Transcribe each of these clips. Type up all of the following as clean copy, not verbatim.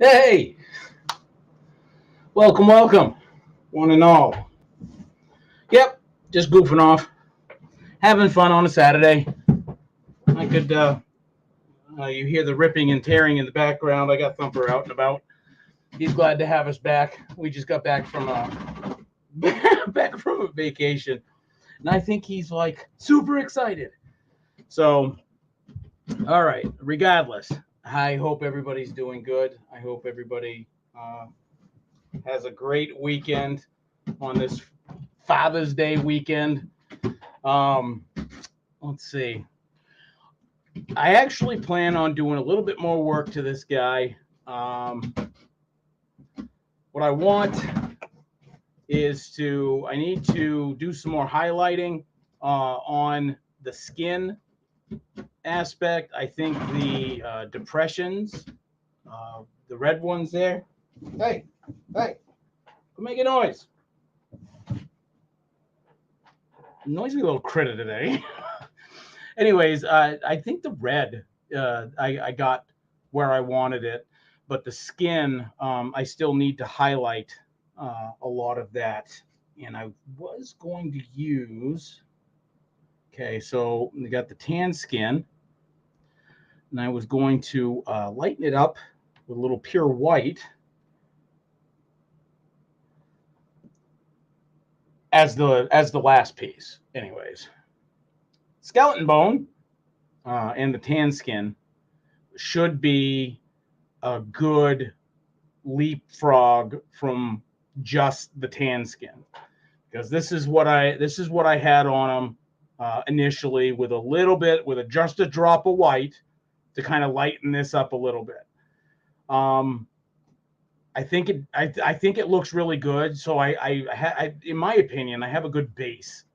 Hey, welcome, welcome, one and all. Yep, just goofing off, having fun on a Saturday. I could, you hear the ripping and tearing in the background. I got Thumper out and about. He's glad to have us back. We just got back from a vacation, and I think he's like super excited. So, all right. Regardless, I hope everybody's doing good. I hope everybody has a great weekend on this Father's Day weekend. Let's see. I actually plan on doing a little bit more work to this guy. What I want is I need to do some more highlighting on the skin aspect. I think the depressions, the red ones there. Hey, don't make a noise. Noisy little critter today. Anyways, I think the red I got where I wanted it, but the skin, I still need to highlight a lot of that. And I was going to use, okay, so we got the tan skin, and I was going to lighten it up with a little pure white as the last piece. Anyways, skeleton bone and the tan skin should be a good leapfrog from just the tan skin, because this is what I had on them initially, with a little bit, with just a drop of white to kind of lighten this up a little bit. I think it looks really good. So I in my opinion, I have a good base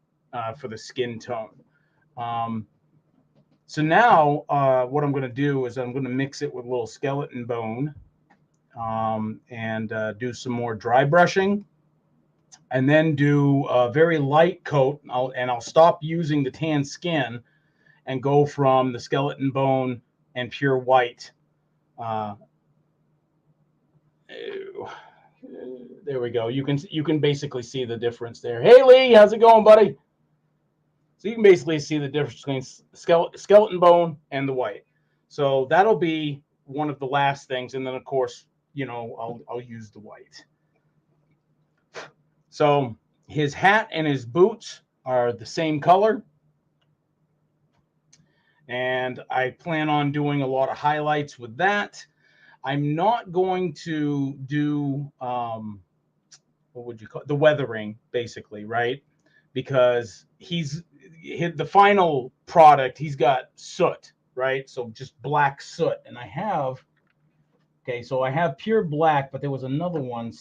for the skin tone. So now what I'm going to do is I'm going to mix it with a little skeleton bone and do some more dry brushing, and then do a very light coat. I'll stop using the tan skin and go from the skeleton bone and pure white. There we go. You can basically see the difference there. Hey Lee, how's it going, buddy? So you can basically see the difference between skeleton bone and the white. So that'll be one of the last things, and then of course, you know, I'll use the white. So his hat and his boots are the same color, and I plan on doing a lot of highlights with that. I'm not going to do what would you call it? The weathering, basically, right? Because the final product, he's got soot, right? So just black soot. And I have, okay, so I have pure black, but there was another one.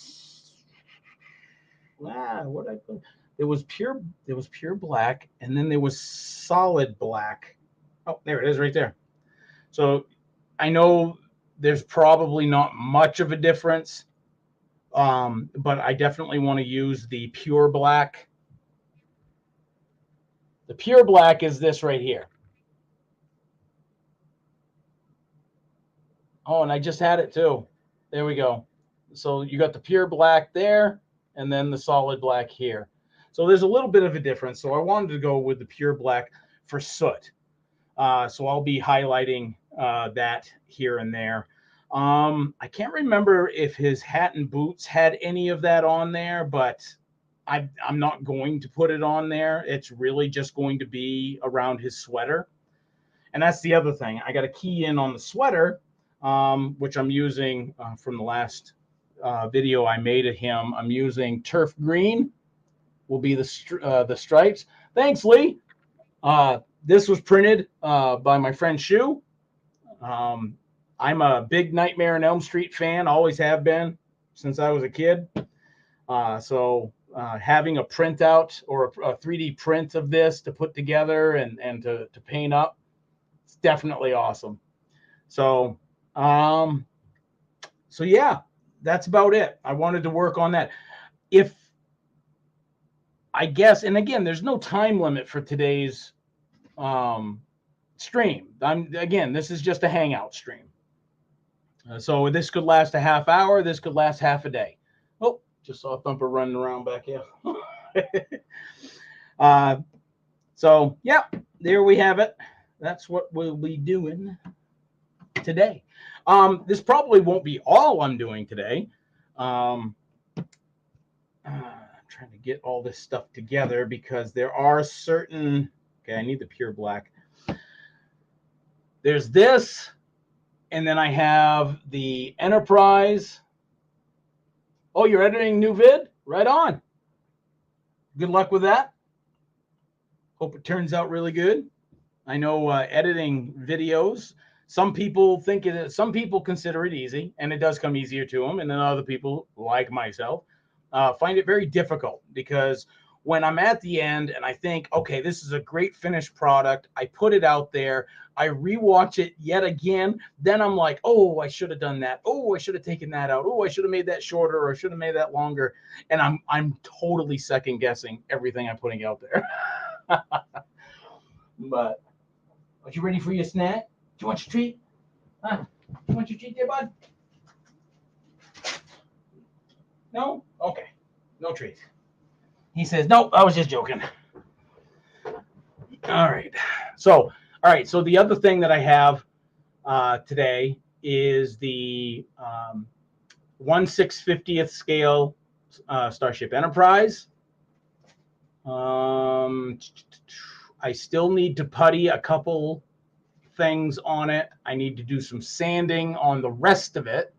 What did I put? There was pure black, and then there was solid black. Oh, there it is right there. So I know there's probably not much of a difference, but I definitely want to use the pure black. The pure black is this right here. Oh, and I just had it too. There we go. So you got the pure black there, and then the solid black here. So there's a little bit of a difference. So I wanted to go with the pure black for soot. So I'll be highlighting that here and there. I can't remember if his hat and boots had any of that on there, but I'm not going to put it on there. It's really just going to be around his sweater. And that's the other thing. I got a key in on the sweater, which I'm using from the last video I made of him. I'm using turf green, will be the stripes. Thanks, Lee. This was printed by my friend SCHUH. I'm a big Nightmare on Elm Street fan, always have been since I was a kid. So having a printout or a 3D print of this to put together and to paint up, it's definitely awesome. So, so yeah, that's about it. I wanted to work on that. If I guess, and again, there's no time limit for today's stream. Again, this is just a Hangout stream. So this could last a half hour. This could last half a day. Oh, just saw Thumper running around back here. So, yeah, there we have it. That's what we'll be doing today. This probably won't be all I'm doing today. I'm trying to get all this stuff together because there are certain... Okay, I need the pure black. There's this, and then I have the Enterprise. Oh, you're editing new vid? Right on. Good luck with that. Hope it turns out really good. I know editing videos, some people think it, some people consider it easy, and it does come easier to them. And then other people, like myself, find it very difficult, because when I'm at the end and I think, okay, this is a great finished product, I put it out there, I rewatch it yet again, then I'm like, oh, I should have done that. Oh, I should have taken that out. Oh, I should have made that shorter, or I should have made that longer. And I'm totally second guessing everything I'm putting out there. But are you ready for your snack? Do you want your treat? Huh? Do you want your treat there, bud? No? Okay. No treat. He says, nope, I was just joking. All right. So the other thing that I have today is the 1/650th scale Starship Enterprise. I still need to putty a couple things on it. I need to do some sanding on the rest of it.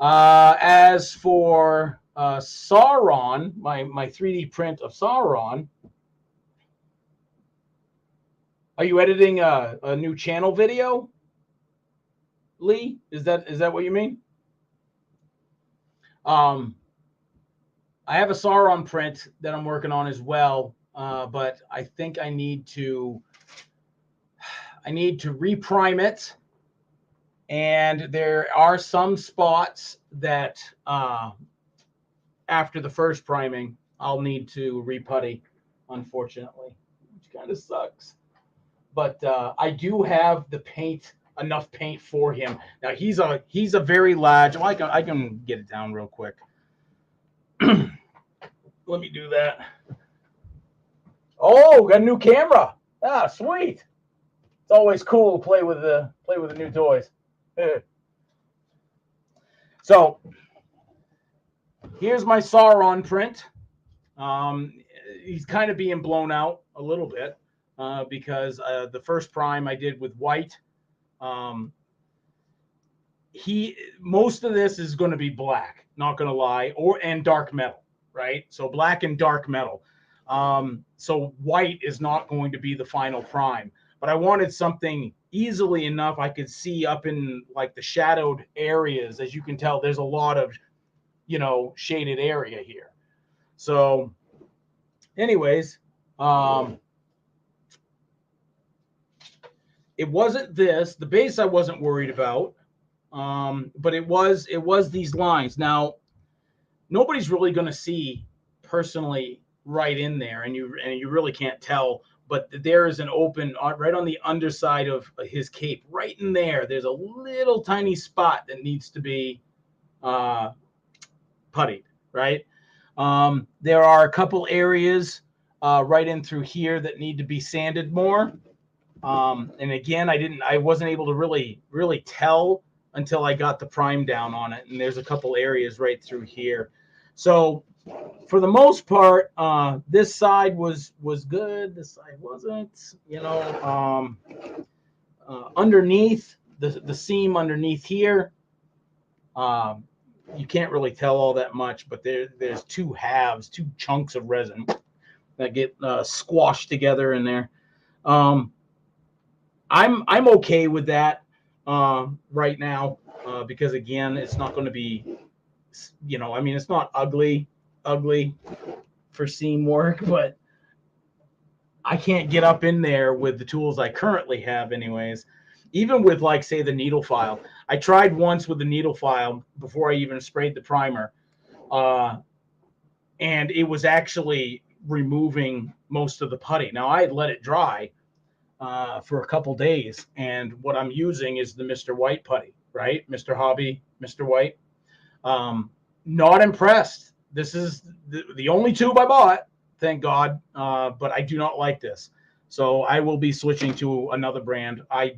As for Sauron, my 3D print of Sauron, are you editing a new channel video, Lee? Is that what you mean? I have a Sauron print that I'm working on as well, but I think I need to reprime it, and there are some spots that after the first priming I'll need to reputty, unfortunately, which kind of sucks. But I do have the paint, enough paint for him. Now he's a very large. Well, I can get it down real quick. Let me do that. Oh, got a new camera. Ah, sweet. It's always cool to play with the new toys. So here's my Sauron print. He's kind of being blown out a little bit because the first prime I did with white. Most of this is going to be black, not going to lie, and dark metal, right? So black and dark metal. So white is not going to be the final prime, but I wanted something easily enough I could see up in like the shadowed areas. As you can tell, there's a lot of, shaded area here. So anyways, it wasn't this. The base I wasn't worried about, but it was these lines. Now, nobody's really going to see personally right in there, and you really can't tell. But there is an open right on the underside of his cape, right in there. There's a little tiny spot that needs to be puttied, right? There are a couple areas right in through here that need to be sanded more. And again, I wasn't able to really tell until I got the prime down on it. And there's a couple areas right through here. So for the most part, this side was good. This side wasn't, underneath the seam underneath here. You can't really tell all that much, but there's two chunks of resin that get squashed together in there. I'm okay with that right now because again, it's not going to be, it's not ugly for seam work, but I can't get up in there with the tools I currently have anyways. Even with, like, say, the needle file. I tried once with the needle file before I even sprayed the primer, and it was actually removing most of the putty. Now, I had let it dry for a couple days, and what I'm using is the Mr. White putty. right? Mr. Hobby, Mr. White. Not impressed. This is the only tube I bought, thank God, but I do not like this. So I will be switching to another brand. I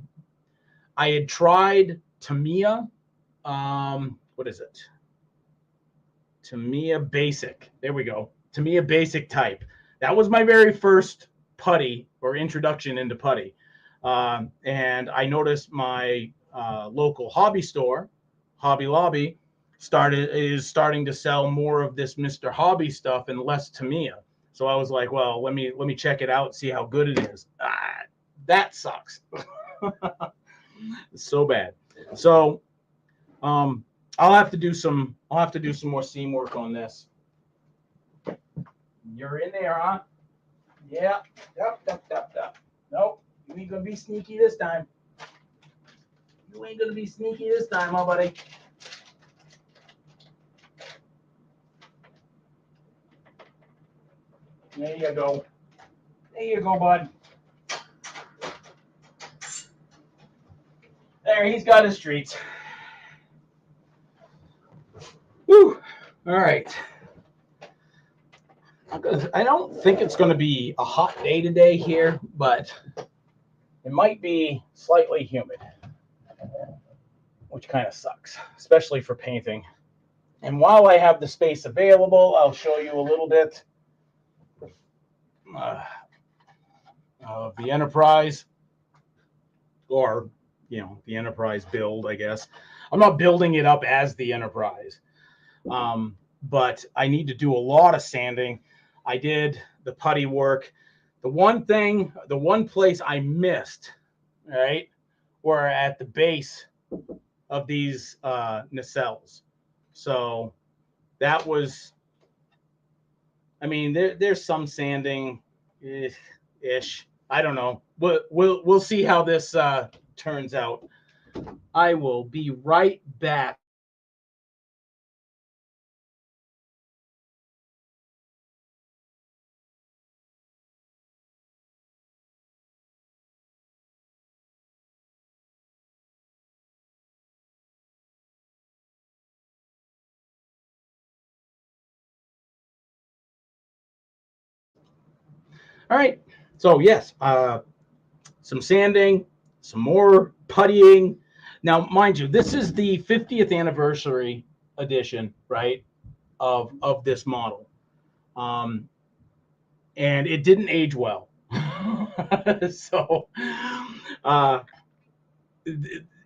had tried Tamiya. What is it? Tamiya Basic. There we go. Tamiya Basic Type. That was my very first putty or introduction into putty. And I noticed my local hobby store, Hobby Lobby, is starting to sell more of this Mr. Hobby stuff and less Tamiya. So I was like, well, let me check it out, see how good it is. That sucks. It's so bad. So I'll have to do some more seam work on this. You're in there, huh? Yeah. Yep. Nope. You ain't gonna be sneaky this time. You ain't gonna be sneaky this time, huh, buddy? There you go. There you go, bud. There, he's got his treats. Whew. All right. I don't think it's going to be a hot day today here, but it might be slightly humid, which kind of sucks, especially for painting. And while I have the space available, I'll show you a little bit of the Enterprise, or, you know, the Enterprise build, I guess. I'm not building it up as the Enterprise, but I need to do a lot of sanding. I did the putty work. The one place I missed, right, were at the base of these nacelles. So that was, I mean, there's some sanding ish. I don't know. We'll see how this turns out. I will be right back. All right. So yes, some sanding, some more puttying. Now, mind you, this is the 50th anniversary edition, right, of this model, and it didn't age well. So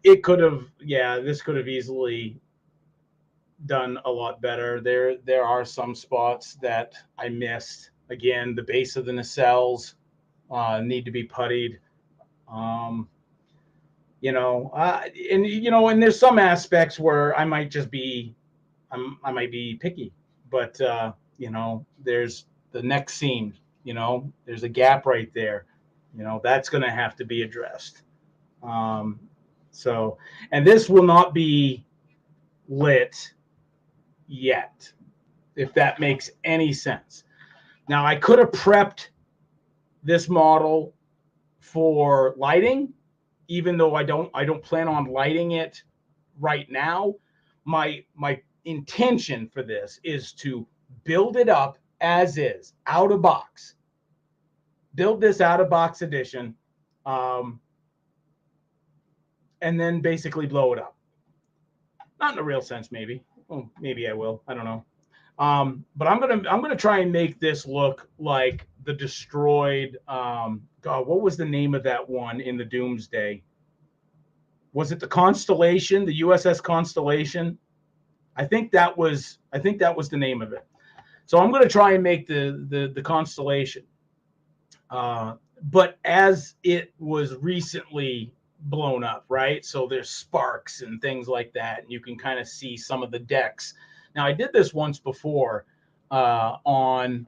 it could have, yeah, this could have easily done a lot better. There are some spots that I missed. Again, the base of the nacelles need to be puttied. You know, and you know, and there's some aspects where I might just be, I might be picky, but you know, there's the neck seam. You know, there's a gap right there. You know, that's going to have to be addressed. So, and this will not be lit yet, if that makes any sense. Now, I could have prepped this model for lighting, even though I don't plan on lighting it right now. My intention for this is to build it up as is, out of box. Build this out of box edition, and then basically blow it up. Not in a real sense, maybe. Well, maybe I will. I don't know. But I'm gonna try and make this look like the destroyed. God, what was the name of that one in the Doomsday? Was it the Constellation, the USS Constellation? I think that was the name of it. So I'm gonna try and make the Constellation, but as it was recently blown up, right? So there's sparks and things like that, and you can kind of see some of the decks. Now, I did this once before on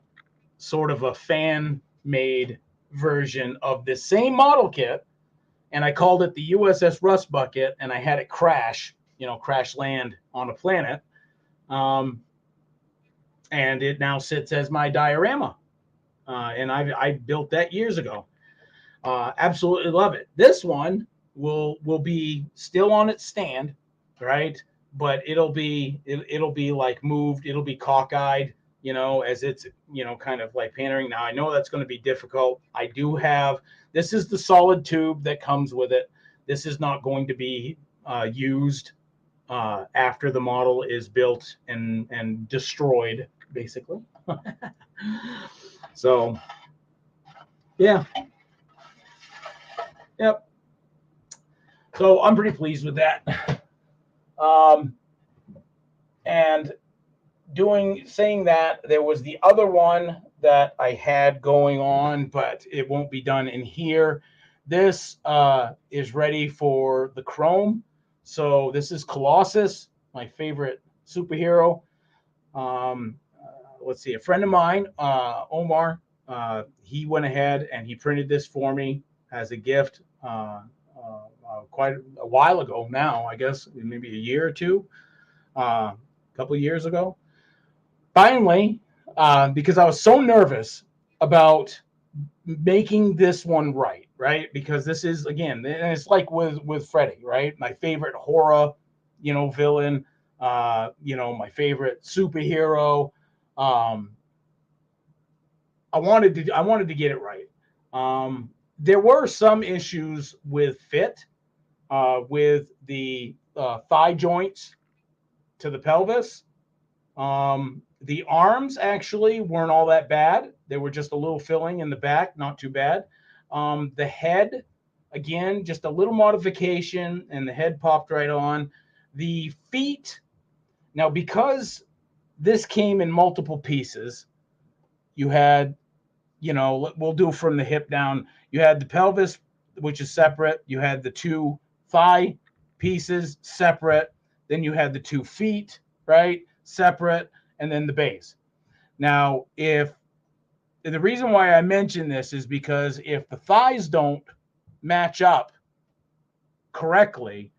sort of a fan-made version of this same model kit, and I called it the USS Rust Bucket, and I had it crash land on a planet, and it now sits as my diorama, and I built that years ago. Absolutely love it. This one will be still on its stand, right? But it'll be like moved, it'll be cockeyed, you know, as it's, you know, kind of like pandering. Now I know that's going to be difficult. I do have, this is the solid tube that comes with it. This is not going to be used after the model is built and destroyed, basically. So yeah, yep. So I'm pretty pleased with that. And saying that, there was the other one that I had going on, but it won't be done in here. This is ready for the chrome. So this is Colossus, my favorite superhero. Let's see, a friend of mine, Omar, he went ahead and he printed this for me as a gift quite a while ago now, I guess maybe a year or two, a couple of years ago. Finally, because I was so nervous about making this one right? Because this is, again, and it's like with Freddy, right? My favorite horror, you know, villain, you know, my favorite superhero. I wanted to get it right. There were some issues with fit, with the thigh joints to the pelvis. The arms actually weren't all that bad. They were just a little filling in the back, not too bad. The head, again, just a little modification, and the head popped right on. The feet, now because this came in multiple pieces, you had, you know, we'll do from the hip down. You had the pelvis, which is separate. You had the two thigh pieces separate. Then you had the 2 feet, right, separate, and then the base. Now, if the reason why I mention this is because if the thighs don't match up correctly,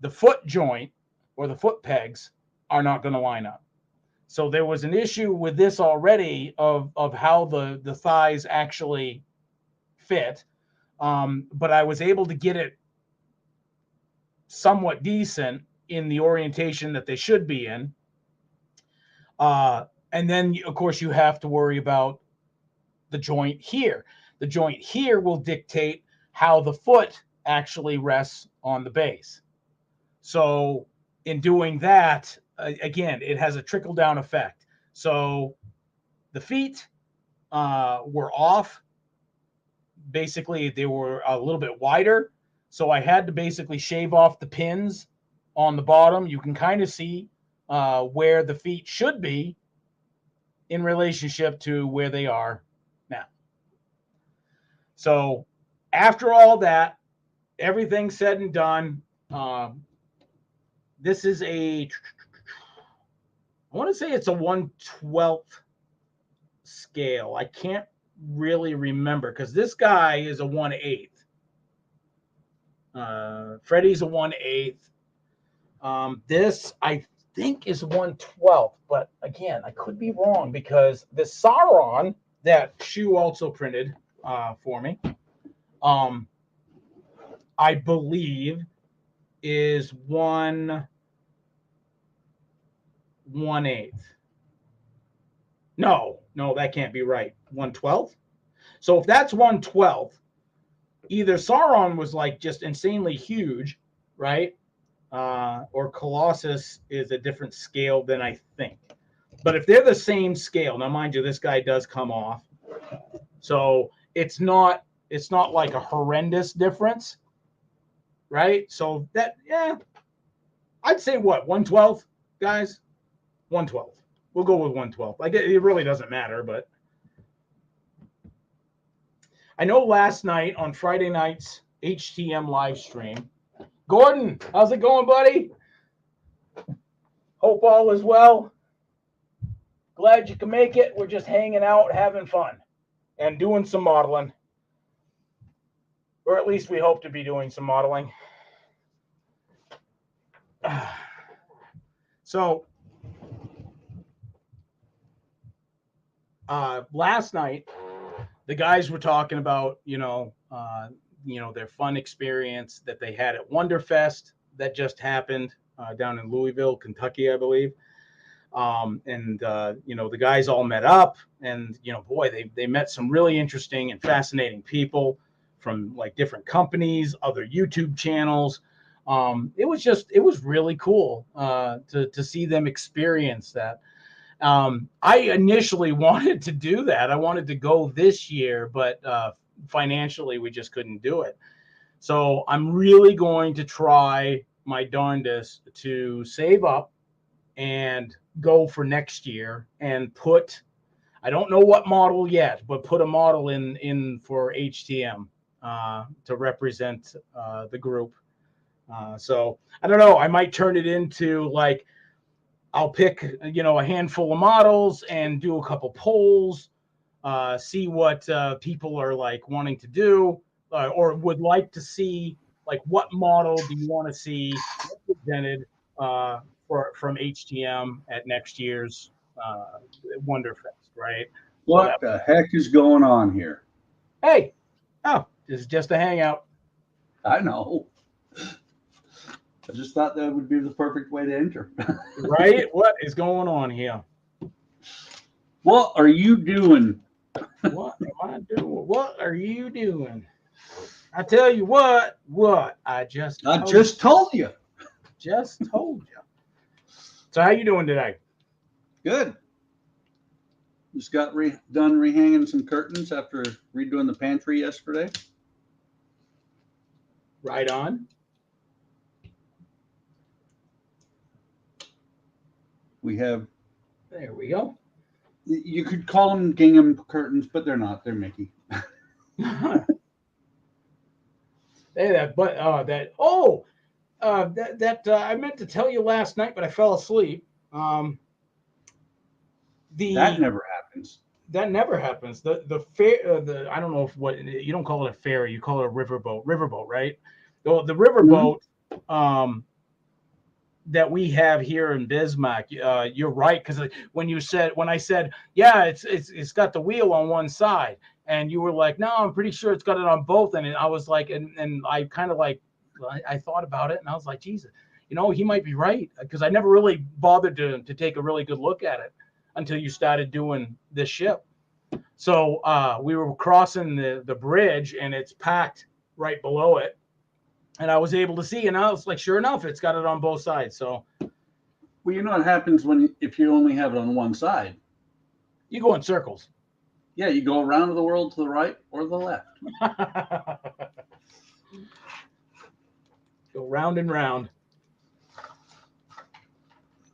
the foot joint or the foot pegs are not going to line up. So there was an issue with this already of how the thighs actually fit, but I was able to get it somewhat decent in the orientation that they should be in. And then, of course, you have to worry about the joint here. The joint here will dictate how the foot actually rests on the base. So in doing that, again, it has a trickle-down effect. So the feet were off. Basically, they were a little bit wider. So I had to basically shave off the pins on the bottom. You can kind of see where the feet should be in relationship to where they are now. So after all that, everything said and done, this is I want to say it's a 1/12 scale. I can't really remember because this guy is a 1/8. Freddy's a 1/8. This, I think, is 1/12, but again, I could be wrong because the Sauron that SCHUH also printed for me, I believe is 1/8. No, that can't be right. 1/12. So if that's 1/12, either Sauron was like just insanely huge, right? Or Colossus is a different scale than I think. But if they're the same scale, now mind you, this guy does come off, so it's not like a horrendous difference, right? So that, yeah, I'd say what, 1/12, guys? 1/12. We'll go with 1/12. I guess it really doesn't matter, but I know last night on Friday night's HTM live stream, Gordon, how's it going, buddy? Hope all is well. Glad you can make it. We're just hanging out, having fun, and doing some modeling. Or at least we hope to be doing some modeling. So, last night, the guys were talking about, their fun experience that they had at Wonderfest that just happened down in Louisville, Kentucky, I believe. The guys all met up, and boy, they met some really interesting and fascinating people from like different companies, other YouTube channels. It was really cool to see them experience that. I initially wanted to do that. I wanted to go this year, but financially we just couldn't do it. So I'm really going to try my darndest to save up and go for next year and put, I don't know what model yet, but put a model in for HTM to represent the group. So I don't know, I might turn it into like, I'll pick, a handful of models and do a couple polls, see what people are like wanting to do or would like to see. Like, what model do you want to see represented from HTM at next year's Wonderfest, right? What the heck is going on here? Hey, this is just a hangout. I know. I just thought that would be the perfect way to enter. Right? What is going on here? What are you doing? What am I doing? What are you doing? I tell you what I just told you. Just told you. So how you doing today? Good. Just got done rehanging some curtains after redoing the pantry yesterday. Right on. We have. There we go. You could call them gingham curtains, but they're not. They're Mickey. Hey, I meant to tell you last night, but I fell asleep. That never happens. That never happens. The fair, I don't know what you don't call it a ferry, you call it a riverboat. Riverboat, right? The riverboat that we have here in Bismarck. You're right, because when I said, yeah, it's got the wheel on one side, and you were like, no, I'm pretty sure it's got it on both, and I was like, and I kind of like, I thought about it, and I was like, Jesus, he might be right, because I never really bothered to take a really good look at it until you started doing this ship. So we were crossing the bridge, and it's packed right below it. And I was able to see, and I was like, sure enough, it's got it on both sides. So, well, what happens if you only have it on one side? You go in circles. Yeah, you go around the world to the right or the left. Go round and round.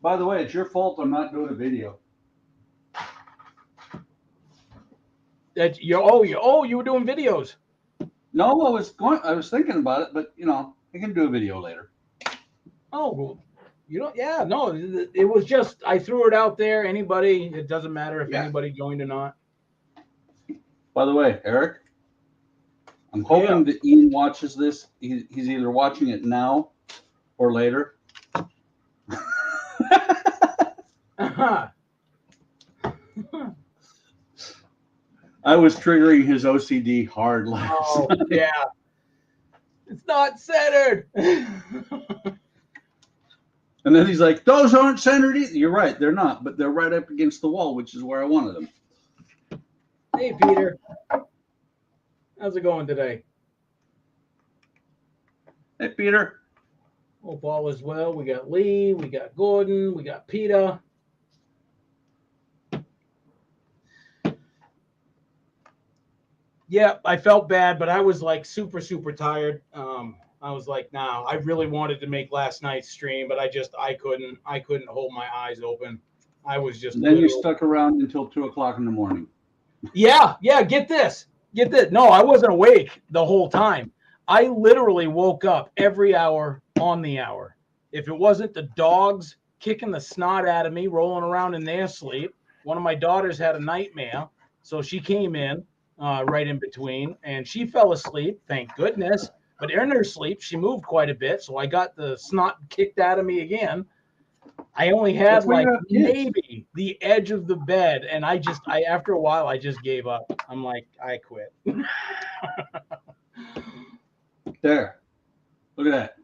By the way, it's your fault I'm not doing a video. You were doing videos. No, I was thinking about it, but I can do a video later. Oh, well, it was just, I threw it out there. Anybody, it doesn't matter if anybody joined or not. By the way, Eric, I'm hoping that Ian watches this. He's either watching it now or later. I was triggering his OCD hard last night. Yeah. It's not centered. And then he's like, those aren't centered either. You're right, they're not, but they're right up against the wall, which is where I wanted them. Hey, Peter. How's it going today? Hey, Peter. Hope all is well. We got Lee, we got Gordon, we got Peter. Yeah, I felt bad, but I was like super, super tired. I was like, nah, I really wanted to make last night's stream, but I couldn't hold my eyes open. I was just. And then you stuck around until 2 o'clock in the morning. Yeah. Get this. No, I wasn't awake the whole time. I literally woke up every hour on the hour. If it wasn't the dogs kicking the snot out of me, rolling around in their sleep, one of my daughters had a nightmare, so she came in. Right in between, and she fell asleep, thank goodness. But in her sleep, she moved quite a bit, so I got the snot kicked out of me again. I only had like maybe the edge of the bed, and I after a while, I just gave up. I'm like, I quit. There, look at that.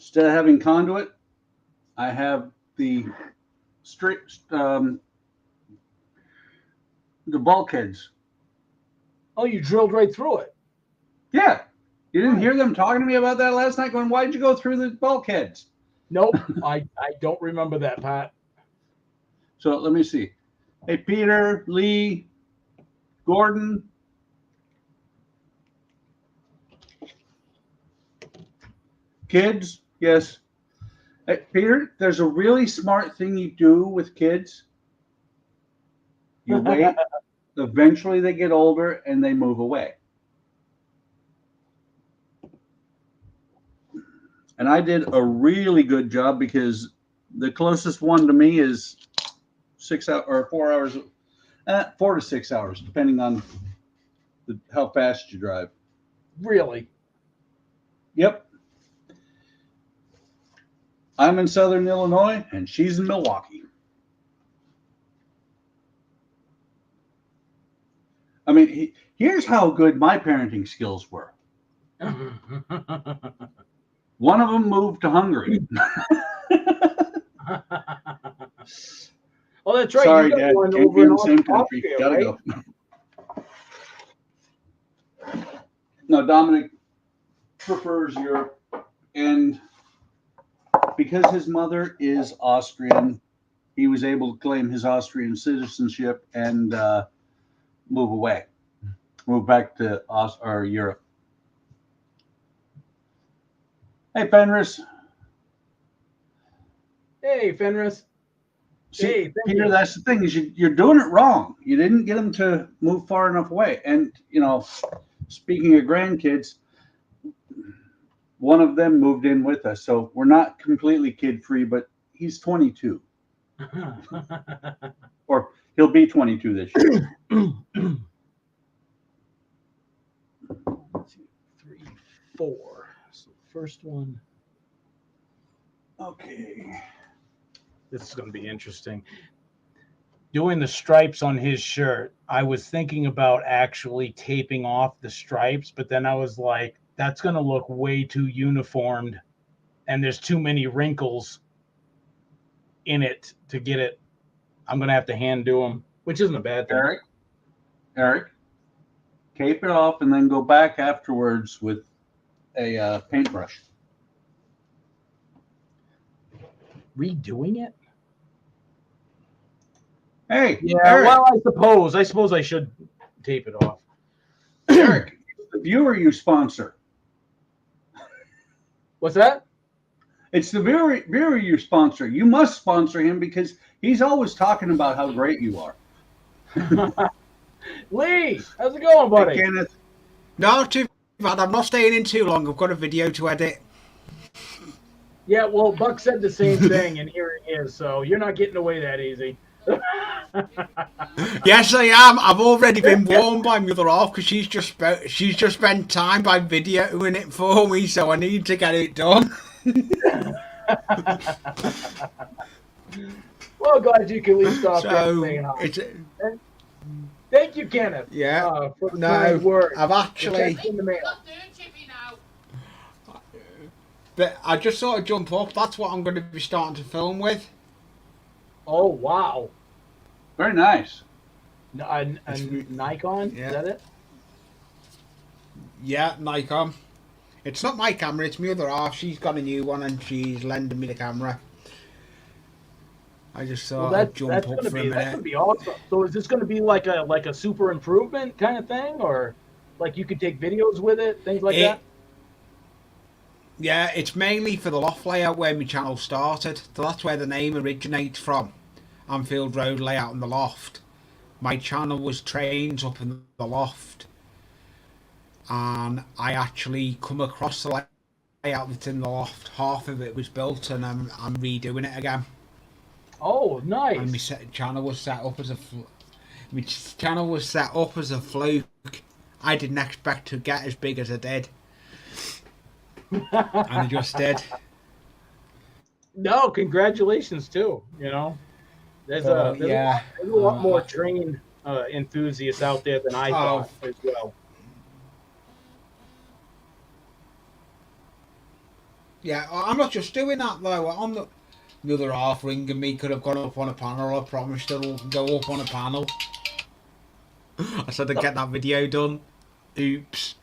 Instead of having conduit, I have the straight the bulkheads. Oh, you drilled right through it. Yeah. You didn't hear them talking to me about that last night, going, why'd you go through the bulkheads? Nope. I don't remember that, Pat. So let me see. Hey, Peter, Lee, Gordon. Kids, yes. Hey, Peter, there's a really smart thing you do with kids. You wait. Eventually they get older and they move away. And I did a really good job because the closest one to me is 6 hours or 4 hours, 4 to 6 hours, depending on how fast you drive. Really? Yep. I'm in Southern Illinois and she's in Milwaukee. I mean, here's how good my parenting skills were. One of them moved to Hungary. Oh, that's right. Sorry, you got Dad. one Can't over be in in the same country. Austria, Gotta right? go. No, Dominic prefers Europe, and because his mother is Austrian, he was able to claim his Austrian citizenship and move back to Europe. Hey, Fenris. Hey, Fenris. See, Hey, Peter, you. that's the thing is you're doing it wrong. You didn't get them to move far enough away. And, you know, speaking of grandkids, one of them moved in with us. So we're not completely kid-free, but he's 22. Or he'll be 22 this year. 1, 2, 3, 4. So first one. Okay. This is going to be interesting. Doing the stripes on his shirt, I was thinking about actually taping off the stripes, but then I was like, that's going to look way too uniformed, and there's too many wrinkles in it to get it. I'm going to have to hand do them, which isn't a bad thing. Eric, tape it off and then go back afterwards with a paintbrush. Redoing it? Hey, Yeah, Eric. well, I suppose I should tape it off. Eric, the viewer you sponsor. What's that? It's the viewer you sponsor. You must sponsor him because he's always talking about how great you are. Lee, how's it going, buddy? Hey, Kenneth. Not too bad. I'm not staying in too long. I've got a video to edit. Yeah, well, Buck said the same thing, and here it is. So you're not getting away that easy. Yes, I am. I've already been warned by my other half because she's just spent time by videoing it for me, so I need to get it done. Well, glad you can at least stop there and say hi. Thank you, Kenneth. Yeah. For the kind word. I've actually. In the mail. But I just sort of jump up. That's what I'm going to be starting to film with. Oh, wow. Very nice. A Nikon? Yeah. Is that it? Yeah, Nikon. It's not my camera, it's my other half. She's got a new one and she's lending me the camera. I just thought I'd jump up for a minute. That's going to be awesome. So is this going to be like a super improvement kind of thing? Or like you could take videos with it, things like that? Yeah, it's mainly for the loft layout where my channel started. So that's where the name originates from. Anfield Road layout in the loft. My channel was trains up in the loft. And I actually come across the layout that's in the loft. Half of it was built and I'm redoing it again. Oh, nice. And my channel was set up as a fluke. I didn't expect to get as big as I did. And I just did. No, congratulations too. You know, there's a lot more train enthusiasts out there than I thought as well. Yeah, I'm not just doing that though. I'm the other half ringing me could have gone up on a panel. I promised it'll go up on a panel. I said I'd get that video done. Oops.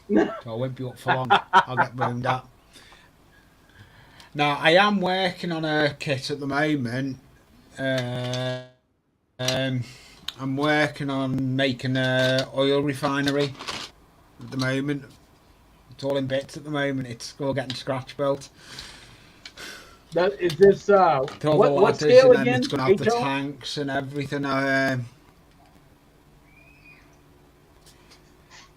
So I won't be up for long. I'll get boomed at. Now, I am working on a kit at the moment. I'm working on making a oil refinery at the moment. It's all in bits at the moment. It's all getting scratch built. That is this. What Ladders, scale and then again? it's going to have the HO? tanks and everything.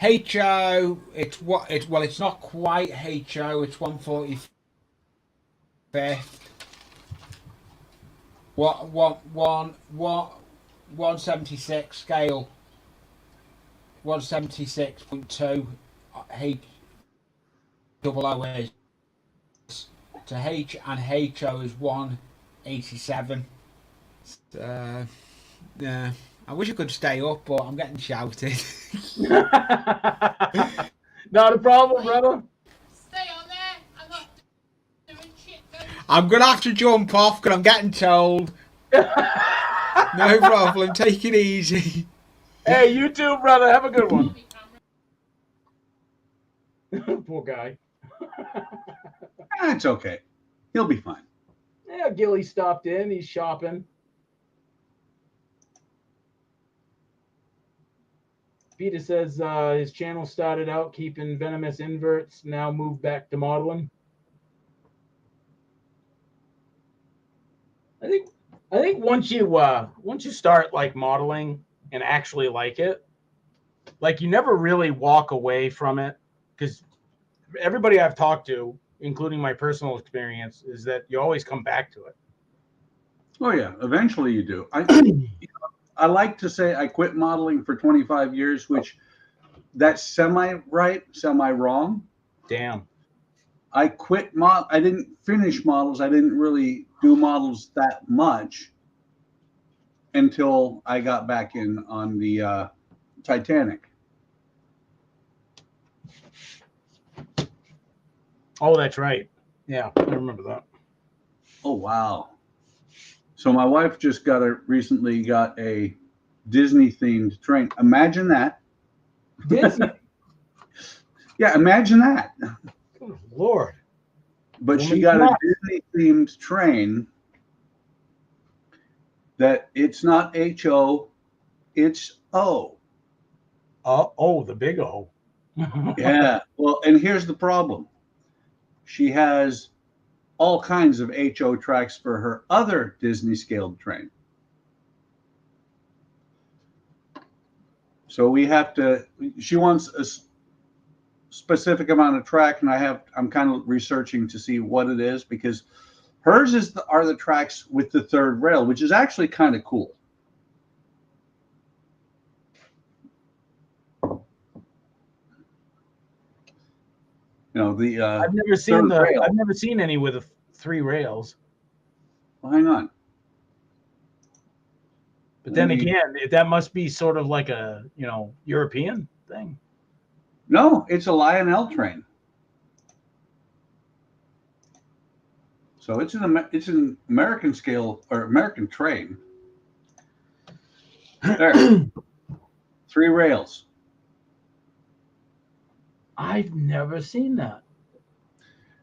HO, it's not quite HO. It's 145th. What 176 scale. 176.2 H double O is to H, and HO is 187. Yeah, I wish I could stay up, but I'm getting shouted. Not a problem, brother. Stay on there. I'm not doing shit. I'm gonna have to jump off because I'm getting told. No problem. Take it easy. Hey, you too, brother. Have a good one. Poor guy. It's okay. He'll be fine. Yeah, Gilly stopped in. He's shopping. Peter says his channel started out keeping venomous inverts, now moved back to modeling. I think once you start like modeling and actually like it, like you never really walk away from it, because everybody I've talked to, including my personal experience, is that you always come back to it. Oh yeah, eventually you do. I like to say I quit modeling for 25 years, which that's semi-right, semi-wrong. Damn. I quit I didn't finish models. I didn't really do models that much until I got back in on the Titanic. Oh, that's right. Yeah, I remember that. Oh wow. So my wife just recently got a Disney themed train. Imagine that. Disney. Yeah, imagine that. Good Lord. But Woman she got a nuts. Disney themed train that it's not HO, it's O. Oh, the big O. Yeah. Well, and here's the problem. She has all kinds of HO tracks for her other Disney scaled train. So we have to, she wants a specific amount of track, and I'm kind of researching to see what it is, because hers are the tracks with the third rail, which is actually kind of cool. You know, the I've never seen any with 3 rails. Well, hang on. But then again, that must be sort of like a, European thing. No, it's a Lionel train. So it's an American scale or American train. There. 3 rails. I've never seen that.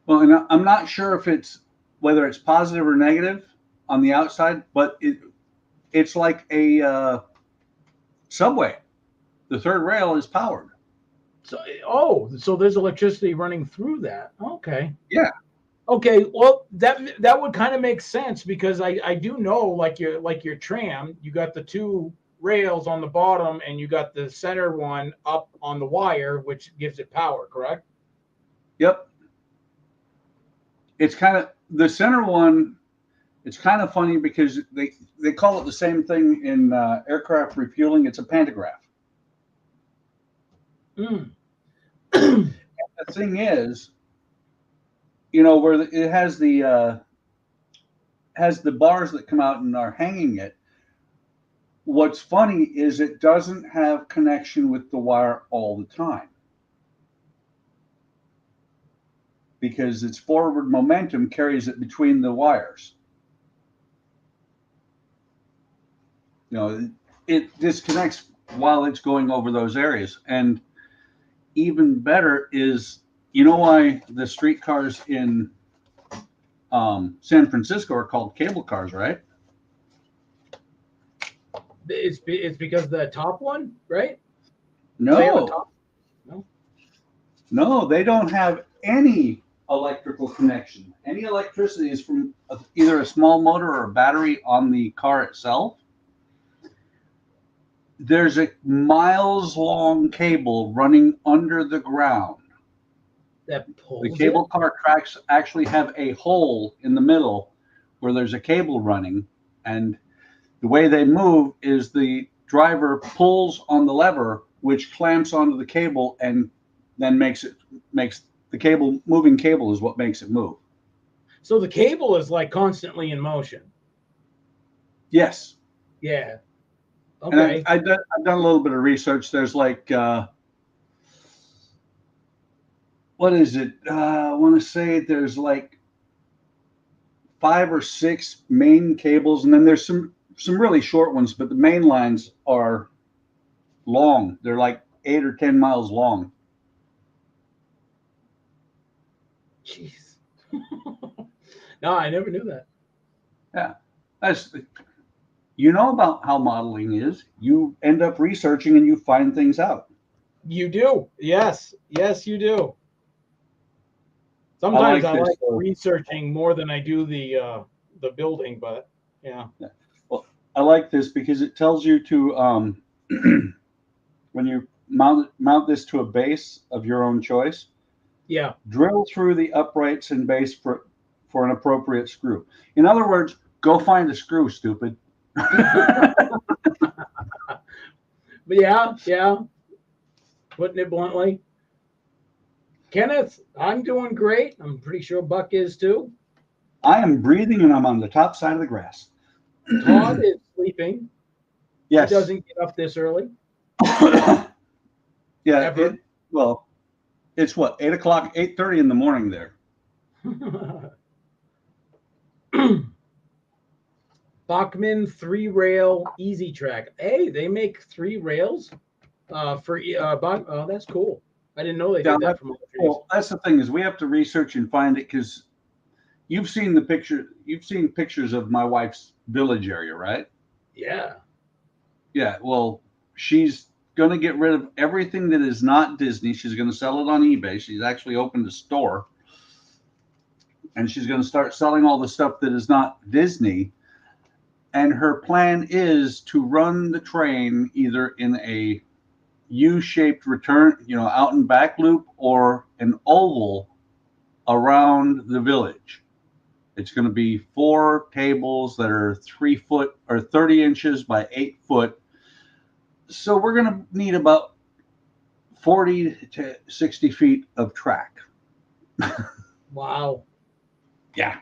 Well, and I'm not sure whether it's positive or negative on the outside, but it's like a subway. The third rail is powered. So there's electricity running through that. Okay. Yeah. Okay. Well, that would kind of make sense, because I do know, like your tram, you got the 2 rails on the bottom, and you got the center one up on the wire, which gives it power. Correct? Yep. It's kind of the center one. It's kind of funny because they call it the same thing in aircraft refueling. It's a pantograph. Mm. The thing is, where it has the bars that come out and are hanging it. What's funny is it doesn't have connection with the wire all the time. because its forward momentum carries it between the wires. You know, it disconnects while it's going over those areas. And even better is, you know why the streetcars in San Francisco are called cable cars, right? It's because of the top one, right? So they have a No, top? No. no, they don't have any electrical connection. Any electricity is from either a small motor or a battery on the car itself. There's a miles-long cable running under the ground. That pulls The cable car tracks actually have a hole in the middle where there's a cable running, and the way they move is the driver pulls on the lever, which clamps onto the cable, and then makes the cable, moving cable is what makes it move. So the cable is like constantly in motion. Yes. Yeah. And Okay. I've done a little bit of research. There's like, what is it? I want to say there's like 5 or 6 main cables, and then there's some really short ones, but the main lines are long. They're like 8 or 10 miles long. Jeez. No, I never knew that. Yeah, that's, you know about how modeling is. You end up researching and you find things out. You do. Yes. Yes, you do. Sometimes I like researching more than I do the building, but yeah. Well, I like this because it tells you to when you mount this to a base of your own choice. Yeah. Drill through the uprights and base for an appropriate screw. In other words, go find a screw, stupid. But yeah. Putting it bluntly. Kenneth, I'm doing great. I'm pretty sure Buck is too. I am breathing and I'm on the top side of the grass. Todd is sleeping. Yes. He doesn't get up this early. Yeah. Well, it's what, 8 o'clock, 8:30 in the morning there. BUCKMAN 3-rail easy track. Hey, they make 3 rails for Buck. Oh, that's cool. I didn't know they did that from well, that's the thing is we have to research and find it because you've seen the picture. You've seen pictures of my wife's village area, right? Yeah. Yeah. Well, she's going to get rid of everything that is not Disney. She's going to sell it on eBay. She's actually opened a store, and she's going to start selling all the stuff that is not Disney. And her plan is to run the train either in a U-shaped return, out and back loop, or an oval around the village. It's going to be 4 tables that are 3 foot or 30 inches by 8 foot. So we're going to need about 40 to 60 feet of track. Wow. Yeah.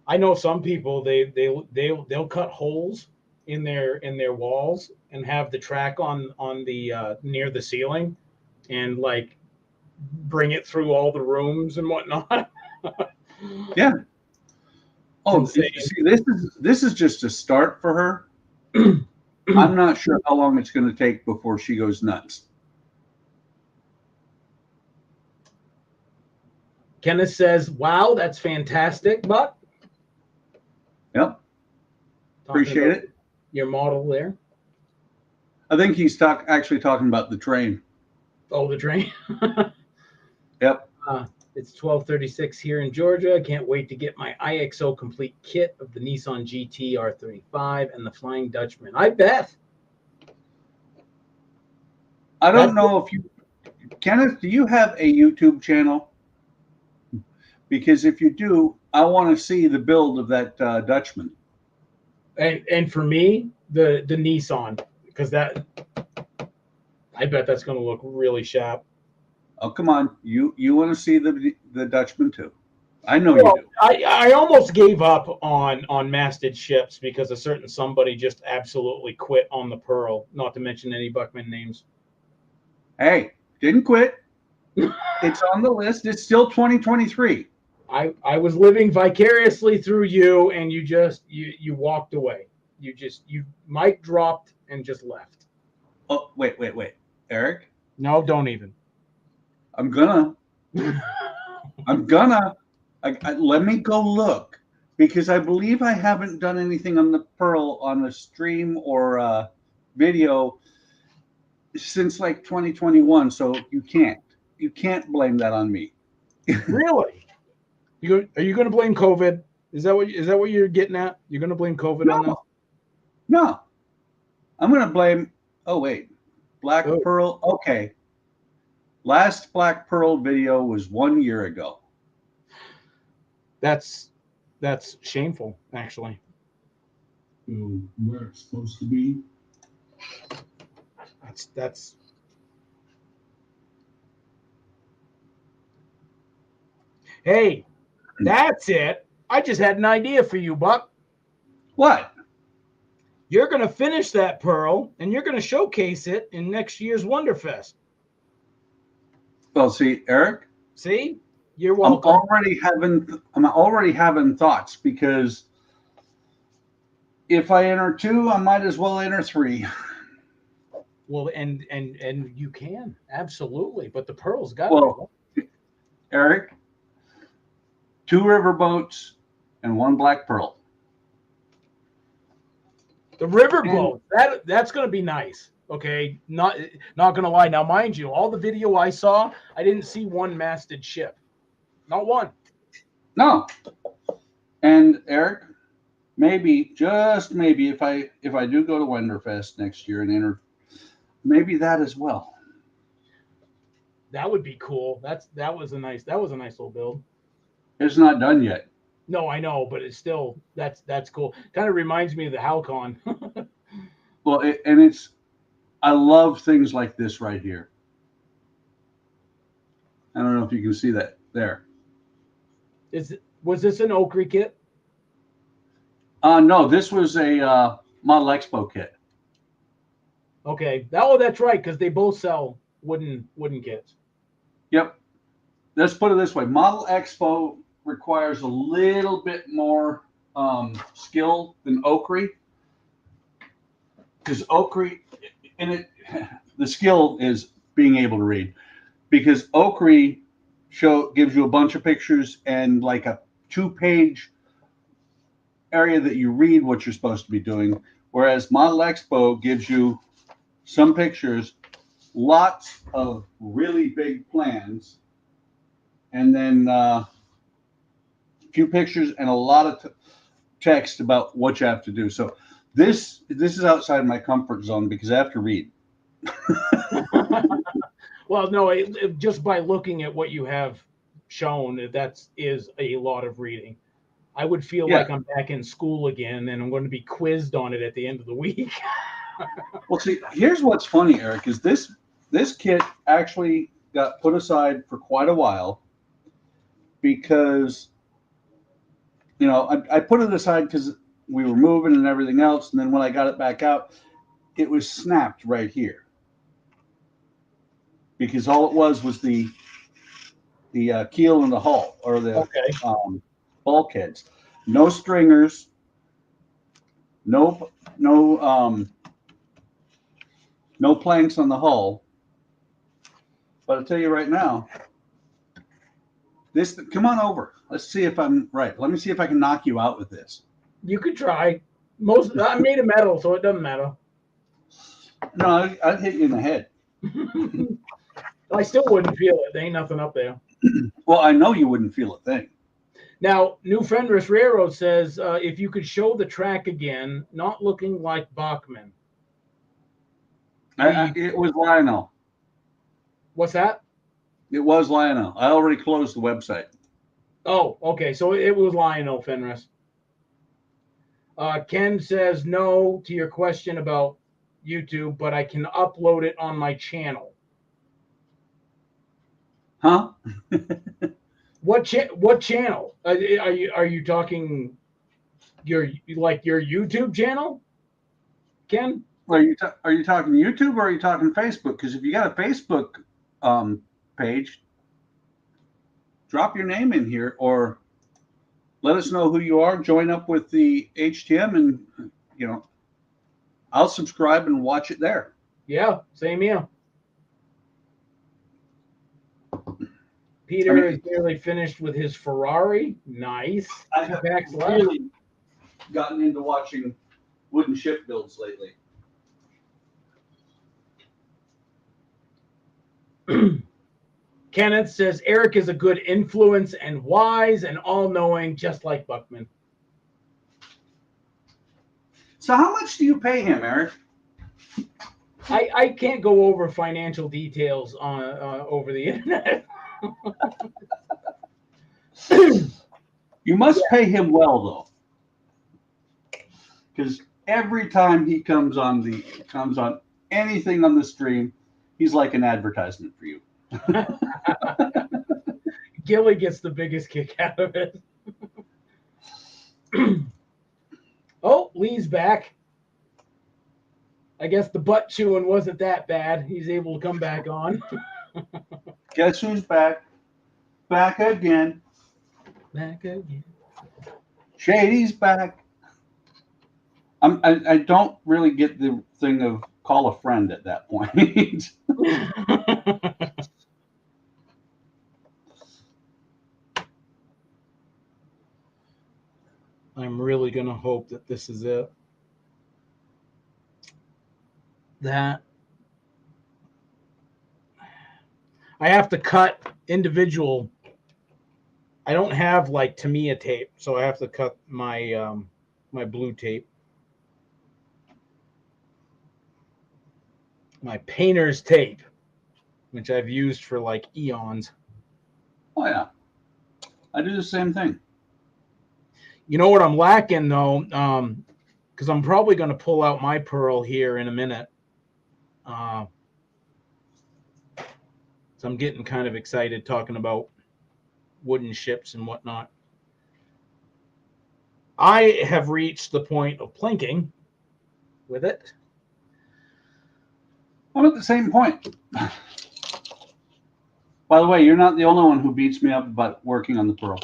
I know some people they'll cut holes in their walls and have the track on the near the ceiling and like bring it through all the rooms and whatnot. Yeah. Oh, Insane. see, this is just a start for her. I'm not sure how long it's going to take before she goes nuts. Kenneth says, "Wow, that's fantastic, Buck." Yep. Appreciate it. Your model there. I think he's actually talking about the train. Oh, the train. Yep. It's 12:36 here in Georgia. Can't wait to get my IXO complete kit of the Nissan GT R35 and the Flying Dutchman. I bet. I don't know if you, Kenneth, do you have a YouTube channel? Because if you do, I want to see the build of that Dutchman. And for me, the Nissan, because that, I bet that's going to look really sharp. Oh, come on. You want to see the Dutchman too. I know you do. I almost gave up on masted ships because a certain somebody just absolutely quit on the Pearl, not to mention any BUCKMAN names. Hey, didn't quit. It's on the list. It's still 2023. I was living vicariously through you, and you walked away. You mic dropped and just left. Oh, wait. Eric, No, don't even. I'm gonna. Let me go look, because I believe I haven't done anything on the Pearl on a stream or video since like 2021. So you can't blame that on me. Really? Are you going to blame COVID? Is that what you're getting at? You're going to blame COVID on this? No, I'm gonna blame. Oh wait, Black Oh. Pearl. Okay, last Black Pearl video was 1 year ago. That's shameful, actually. Where it's supposed to be. That's. Hey, that's it. I just had an idea for you, Buck. What? You're going to finish that Pearl, and you're going to showcase it in next year's Wonderfest. Well, see, Eric, See? You're I'm welcome. already having thoughts, because if I enter 2, I might as well enter 3. Well, and you can, absolutely. But the Pearl's got Well, Eric, 2 riverboats and 1 Black Pearl. the riverboat. That's going to be nice. Okay, not going to lie. Now, mind you, all the video I saw, I didn't see one masted ship. Not one. No. And Eric, maybe, just maybe, if I do go to Wonderfest next year and enter, maybe that as well. That would be cool. That was a nice little build. It's not done yet. No, I know, but it's still that's cool. Kind of reminds me of the Halcon. Well, I love things like this right here. I don't know if you can see that there. Was this an Oakry kit? No, this was a Model Expo kit. Okay. That's right, because they both sell wooden kits. Yep. Let's put it this way. Model Expo requires a little bit more skill than Oakry. Because Oakry, the skill is being able to read. Because Oakry gives you a bunch of pictures and like a 2-page area that you read what you're supposed to be doing. Whereas Model Expo gives you some pictures, lots of really big plans, and then a few pictures and a lot of text about what you have to do. So this is outside my comfort zone, because I have to read. Well, no, just by looking at what you have shown, that is a lot of reading. I would feel like I'm back in school again, and I'm going to be quizzed on it at the end of the week. Well, see, here's what's funny, Eric, is this kit actually got put aside for quite a while, because, I put it aside because we were moving and everything else, and then when I got it back out, it was snapped right here. Because all it was the keel and the hull, or the bulkheads. No stringers, no planks on the hull. But I'll tell you right now, come on over. Let's see if I'm right. Let me see if I can knock you out with this. You could try. I'm made of metal, so it doesn't matter. No, I'd hit you in the head. I still wouldn't feel it. There ain't nothing up there. Well, I know you wouldn't feel a thing. Now, New Fenris Railroad says, if you could show the track again, not looking like BUCKMAN. It was Lionel. What's that? It was Lionel. I already closed the website. Oh, okay. So it was Lionel Fenris. Ken says no to your question about YouTube, but I can upload it on my channel. Huh? What channel? Are you talking your YouTube channel, Ken? Are you talking YouTube, or are you talking Facebook? Because if you got a Facebook page, drop your name in here or let us know who you are. Join up with the HTM and, you know, I'll subscribe and watch it there. Yeah, same here. Peter is nearly finished with his Ferrari. Nice. I have really gotten into watching wooden ship builds lately. Kenneth says Eric is a good influence and wise and all-knowing, just like Buckman. So how much do you pay him, Eric? I can't go over financial details on over the internet. You must pay him well, though, because every time he comes on anything on the stream, he's like an advertisement for you. Gilly gets the biggest kick out of it. Oh, Lee's back. I guess the butt chewing wasn't that bad. He's able to come back on. Guess who's back? Back again. Back again. Shady's back. I don't really get the thing of call a friend at that point. I'm really going to hope that this is it. That I have to cut individual. I don't have like Tamiya tape, so I have to cut my my blue tape. My painter's tape, which I've used for like eons. Oh yeah, I do the same thing. You know what I'm lacking though, because I'm probably going to pull out my pearl here in a minute. So I'm getting kind of excited talking about wooden ships and whatnot. I have reached the point of plinking with it. I'm at the same point. By the way, you're not the only one who beats me up about working on the pearl.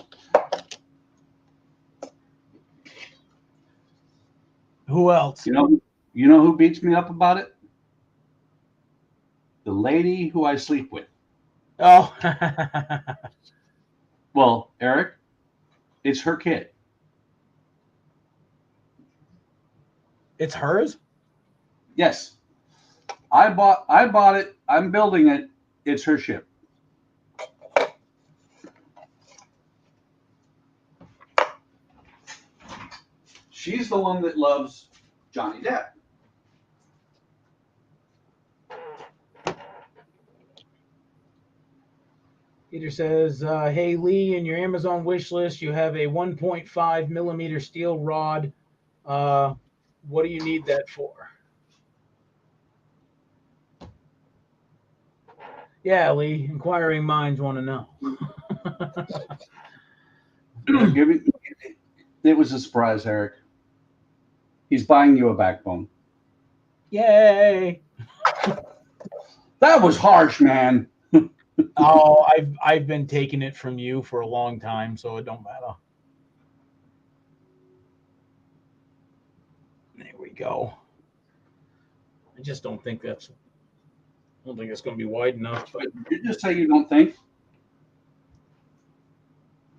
Who else? You know who beats me up about it? The lady who I sleep with. Oh. Well, Eric, it's her kid. It's hers? Yes. I bought it. I'm building it. It's her ship. She's the one that loves Johnny Depp. Peter says, hey, Lee, in your Amazon wish list, you have a 1.5 millimeter steel rod. What do you need that for? Yeah, Lee, inquiring minds want to know. It was a surprise, Eric. He's buying you a backbone. Yay! That was harsh, man. Oh, I've been taking it from you for a long time, so it don't matter. There we go. I just don't think it's going to be wide enough. But... Did you just say you don't think?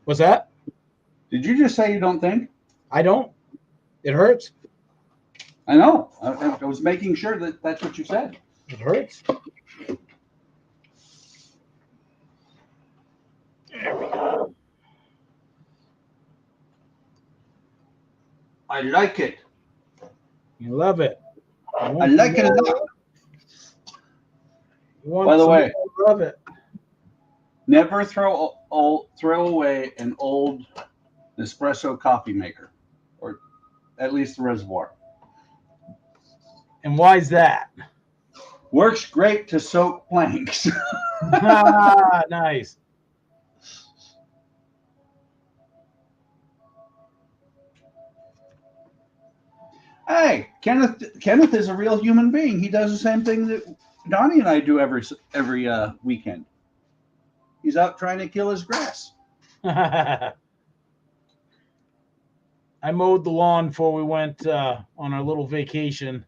What's that? Did you just say you don't think? I don't. It hurts. I know. I was making sure that that's what you said. It hurts. There we go. I like it. You love it. I like it a lot. By the way, love it. Never throw away an old espresso coffee maker, or at least the reservoir. And why is that? Works great to soak planks. Ah, nice. Hey, Kenneth is a real human being. He does the same thing that Donnie and I do every weekend. He's out trying to kill his grass. I mowed the lawn before we went on our little vacation,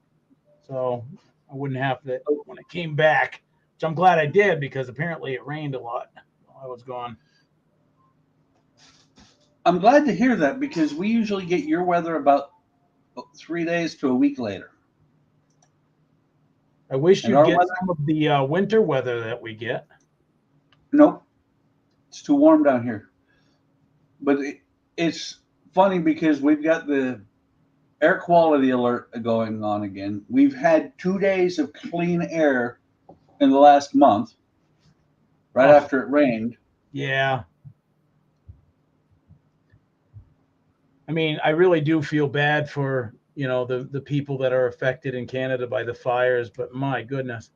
so I wouldn't have to when I came back, which I'm glad I did because apparently it rained a lot while I was gone. I'm glad to hear that because we usually get your weather about 3 days to a week later. I wish And you'd our get weather- some of the winter weather that we get. Nope. It's too warm down here. But it's funny because we've got the air quality alert going on again. We've had 2 days of clean air in the last month, right Oh. after it rained. Yeah. I mean, I really do feel bad for, you know, the people that are affected in Canada by the fires, but my goodness.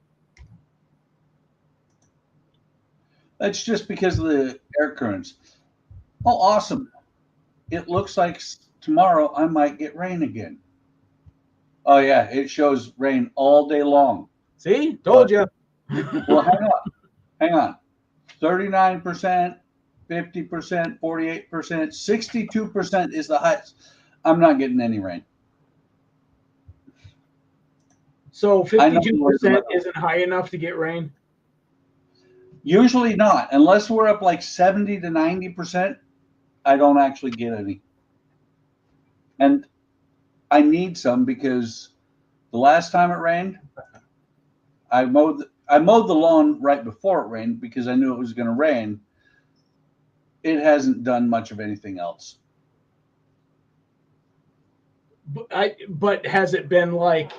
That's just because of the air currents. Oh, awesome. It looks like tomorrow I might get rain again. Oh, yeah. It shows rain all day long. See? Told you. Well, hang on. 39%, 50%, 48%, 62% is the highest. I'm not getting any rain. So I know 52% isn't high enough to get rain? Usually not. Unless we're up like 70 to 90%, I don't actually get any. And I need some because the last time it rained, I mowed the lawn right before it rained because I knew it was going to rain. It hasn't done much of anything else. But has it been like,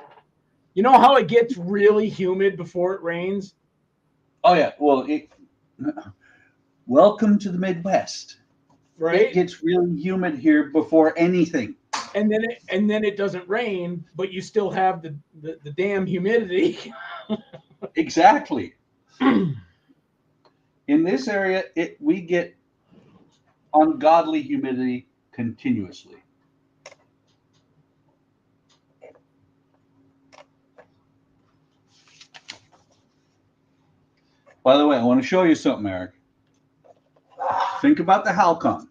you know how it gets really humid before it rains? Oh yeah, well, welcome to the Midwest. Right? It gets really humid here before anything. And then it doesn't rain, but you still have the damn humidity. Exactly. In this area, we get ungodly humidity continuously. By the way, I want to show you something, Eric. Think about the Halcon.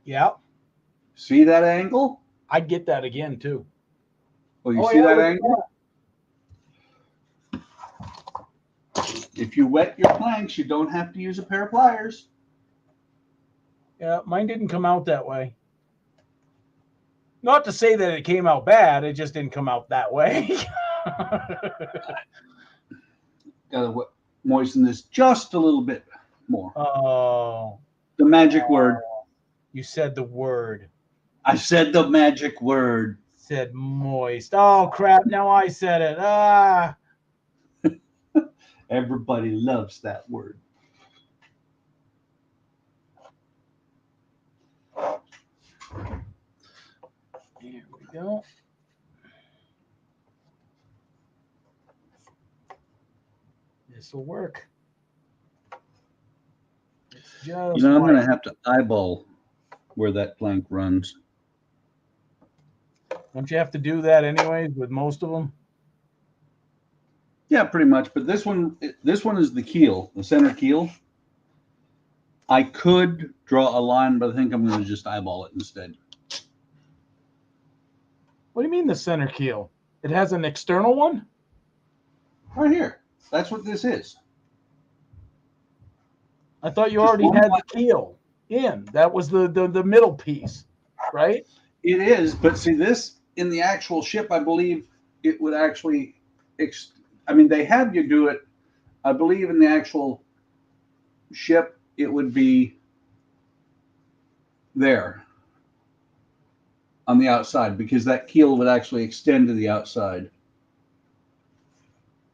Yeah. See that angle? I'd get that again too. Oh, you Oh, see yeah, that look at angle? If you wet your planks, you don't have to use a pair of pliers. Yeah, mine didn't come out that way. Not to say that it came out bad, it just didn't come out that way. Gotta moisten this just a little bit more. Oh. The magic word. You said the word. I said the magic word. Said moist. Oh crap, now I said it. Ah. Everybody loves that word. Here we go. This will work. It's just I'm right. going to have to eyeball where that plank runs. Don't you have to do that anyways with most of them? Yeah, pretty much. But this one is the keel, the center keel. I could draw a line, but I think I'm going to just eyeball it instead. What do you mean the center keel? It has an external one? Right here. That's what this is. I thought you Just already one had the line. keel in. That was the middle piece, right? It is, but see this in the actual ship, I believe it would actually, they have you do it. I believe in the actual ship, it would be there on the outside because that keel would actually extend to the outside.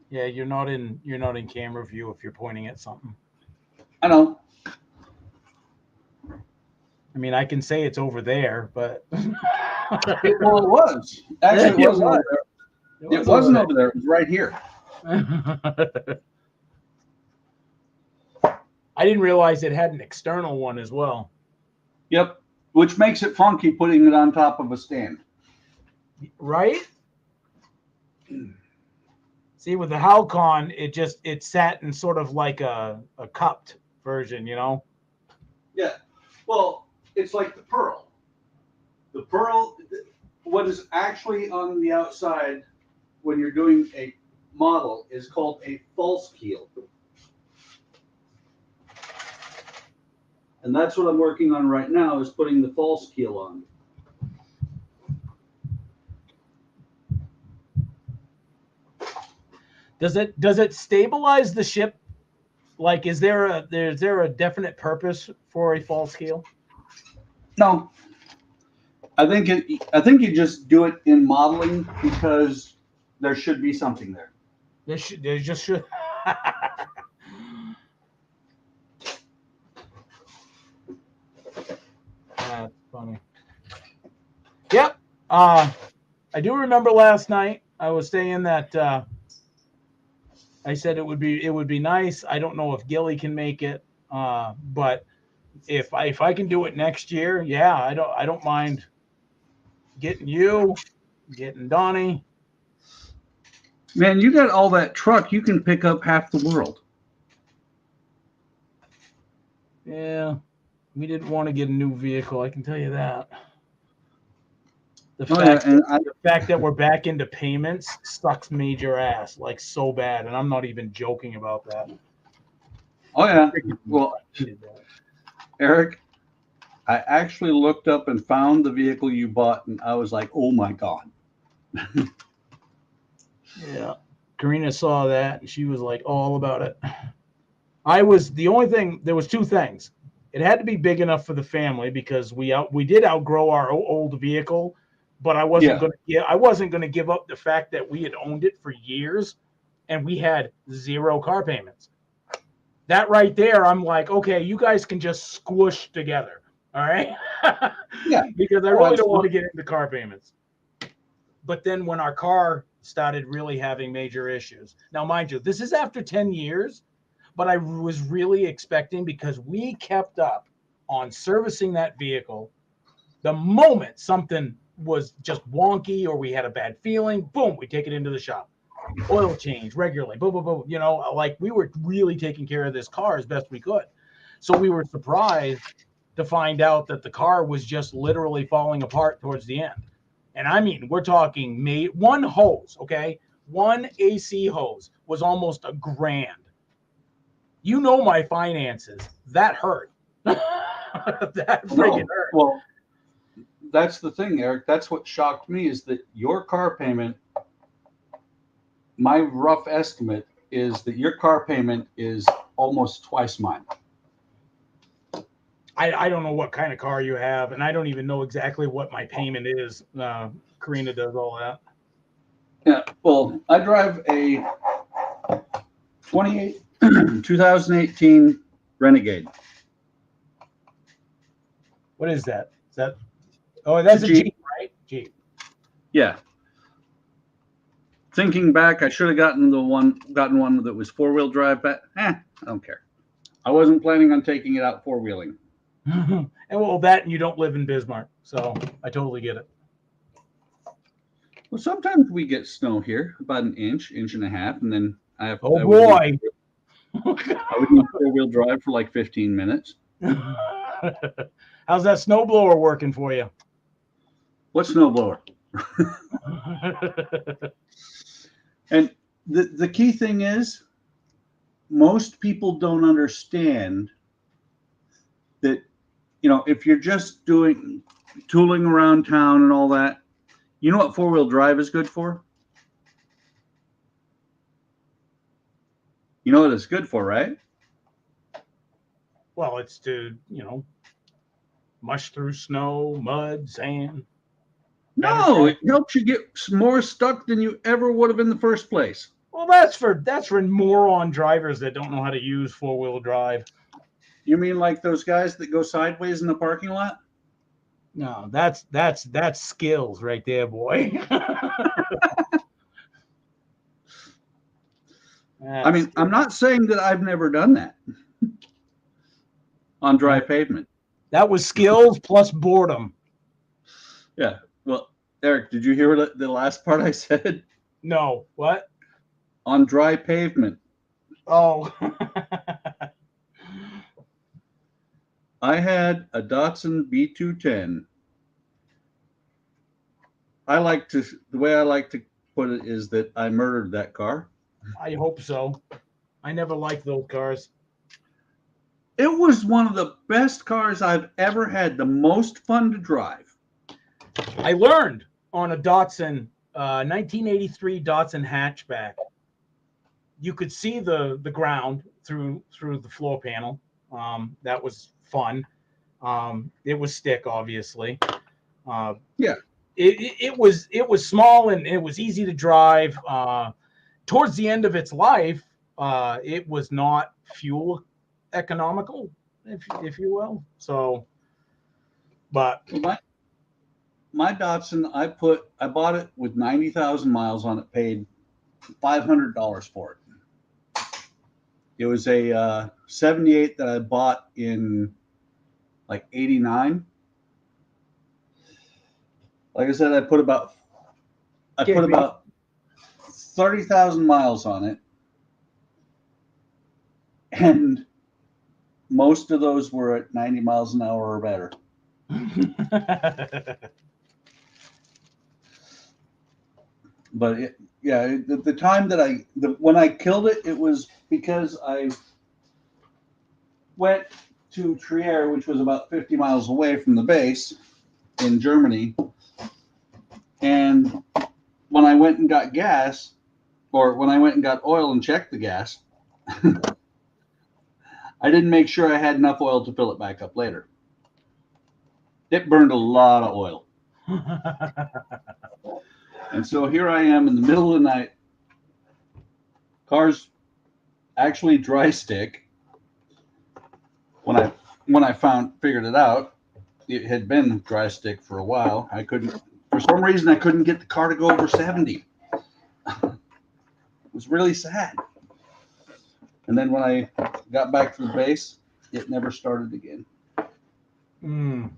Yeah, you're not in camera view if you're pointing at something. I know. I mean, I can say it's over there, but It was. Actually, it wasn't over there. It wasn't over there. It was right here. I didn't realize it had an external one as well. Yep. Which makes it funky putting it on top of a stand. Right? See, with the Halcon, it sat in sort of like a cupped version, you know? Yeah. Well, it's like the Pearl. The Pearl, what is actually on the outside when you're doing a model is called a false keel. And that's what I'm working on right now, is putting the false keel on. Does it stabilize the ship? Like, is there a definite purpose for a false keel? No. I think you just do it in modeling because there should be something there. There just should. That's funny. Yep. I do remember last night I was saying that I said it would be nice. I don't know if Gilly can make it, but if I can do it next year, yeah, I don't mind getting you, getting Donnie. Man, you got all that truck. You can pick up half the world. Yeah, we didn't want to get a new vehicle. I can tell you that. The fact that we're back into payments sucks major ass, like so bad, and I'm not even joking about that. Oh yeah. Well, Eric, I actually looked up and found the vehicle you bought, and I was like, oh my God. Yeah. Karina saw that and she was like all about it. There was two things. It had to be big enough for the family because we did outgrow our old vehicle, but I wasn't going to give up the fact that we had owned it for years and we had 0 car payments. That right there, I'm like, okay, you guys can just squish together. All right. Yeah. Because I really don't want to get into car payments. But then when our car started really having major issues. Now, mind you, this is after 10 years, but I was really expecting, because we kept up on servicing that vehicle. The moment something was just wonky or we had a bad feeling, boom, we take it into the shop. Oil change regularly, boom, boom, boom. You know, like we were really taking care of this car as best we could. So we were surprised to find out that the car was just literally falling apart towards the end. And I mean, we're talking one hose, okay? One AC hose was almost $1,000. You know my finances. That hurt. That friggin' hurt. Well, that's the thing, Eric. That's what shocked me, is that your car payment, my rough estimate is that your car payment is almost twice mine. I don't know what kind of car you have, and I don't even know exactly what my payment is. Karina does all that. Yeah, well, I drive a 2018 Renegade. What is that? Is that? Oh, that's a Jeep, right? Jeep. Yeah. Thinking back, I should have gotten one that was 4-wheel drive, but I don't care. I wasn't planning on taking it out 4-wheeling. And well, that, and you don't live in Bismarck, so I totally get it. Well, sometimes we get snow here, about an inch and a half, and then I have. Oh boy! I would need 4-wheel drive for like 15 minutes. How's that snowblower working for you? What snowblower? And the key thing is, most people don't understand that, you know, if you're just doing tooling around town and all that, you know what 4-wheel drive is good for? You know what it's good for, right? Well, it's to, mush through snow, mud, sand. No, it helps you get more stuck than you ever would have in the first place. Well, that's for moron drivers that don't know how to use 4-wheel drive. You mean like those guys that go sideways in the parking lot? No, that's skills right there, boy. I mean, I'm not saying that I've never done that on dry pavement. That was skills plus boredom. Yeah. Well, Eric, did you hear the last part I said? No. What? On dry pavement. Oh. I had a Datsun B210. The way I like to put it is that I murdered that car. I hope so. I never liked those cars. It was one of the best cars I've ever had, the most fun to drive. I learned on a Datsun, 1983 Datsun hatchback. You could see the ground through the floor panel. That was fun. It was stick, obviously. Yeah. It was small and it was easy to drive. Towards the end of its life, it was not fuel economical, if you will. So, but my Datsun, I bought it with 90,000 miles on it, paid $500 for it. It was a 78 that I bought in like 89. Like I said, I put about 30,000 miles on it. And most of those were at 90 miles an hour or better. But the time that when I killed it, it was because I went to Trier, which was about 50 miles away from the base in Germany. And when I went and got gas, or when I went and got oil and checked the gas, I didn't make sure I had enough oil to fill it back up later. It burned a lot of oil. And so here I am in the middle of the night. Car's actually dry stick. When I figured it out, it had been dry stick for a while. For some reason, I couldn't get the car to go over 70. It was really sad. And then when I got back to the base, it never started again. It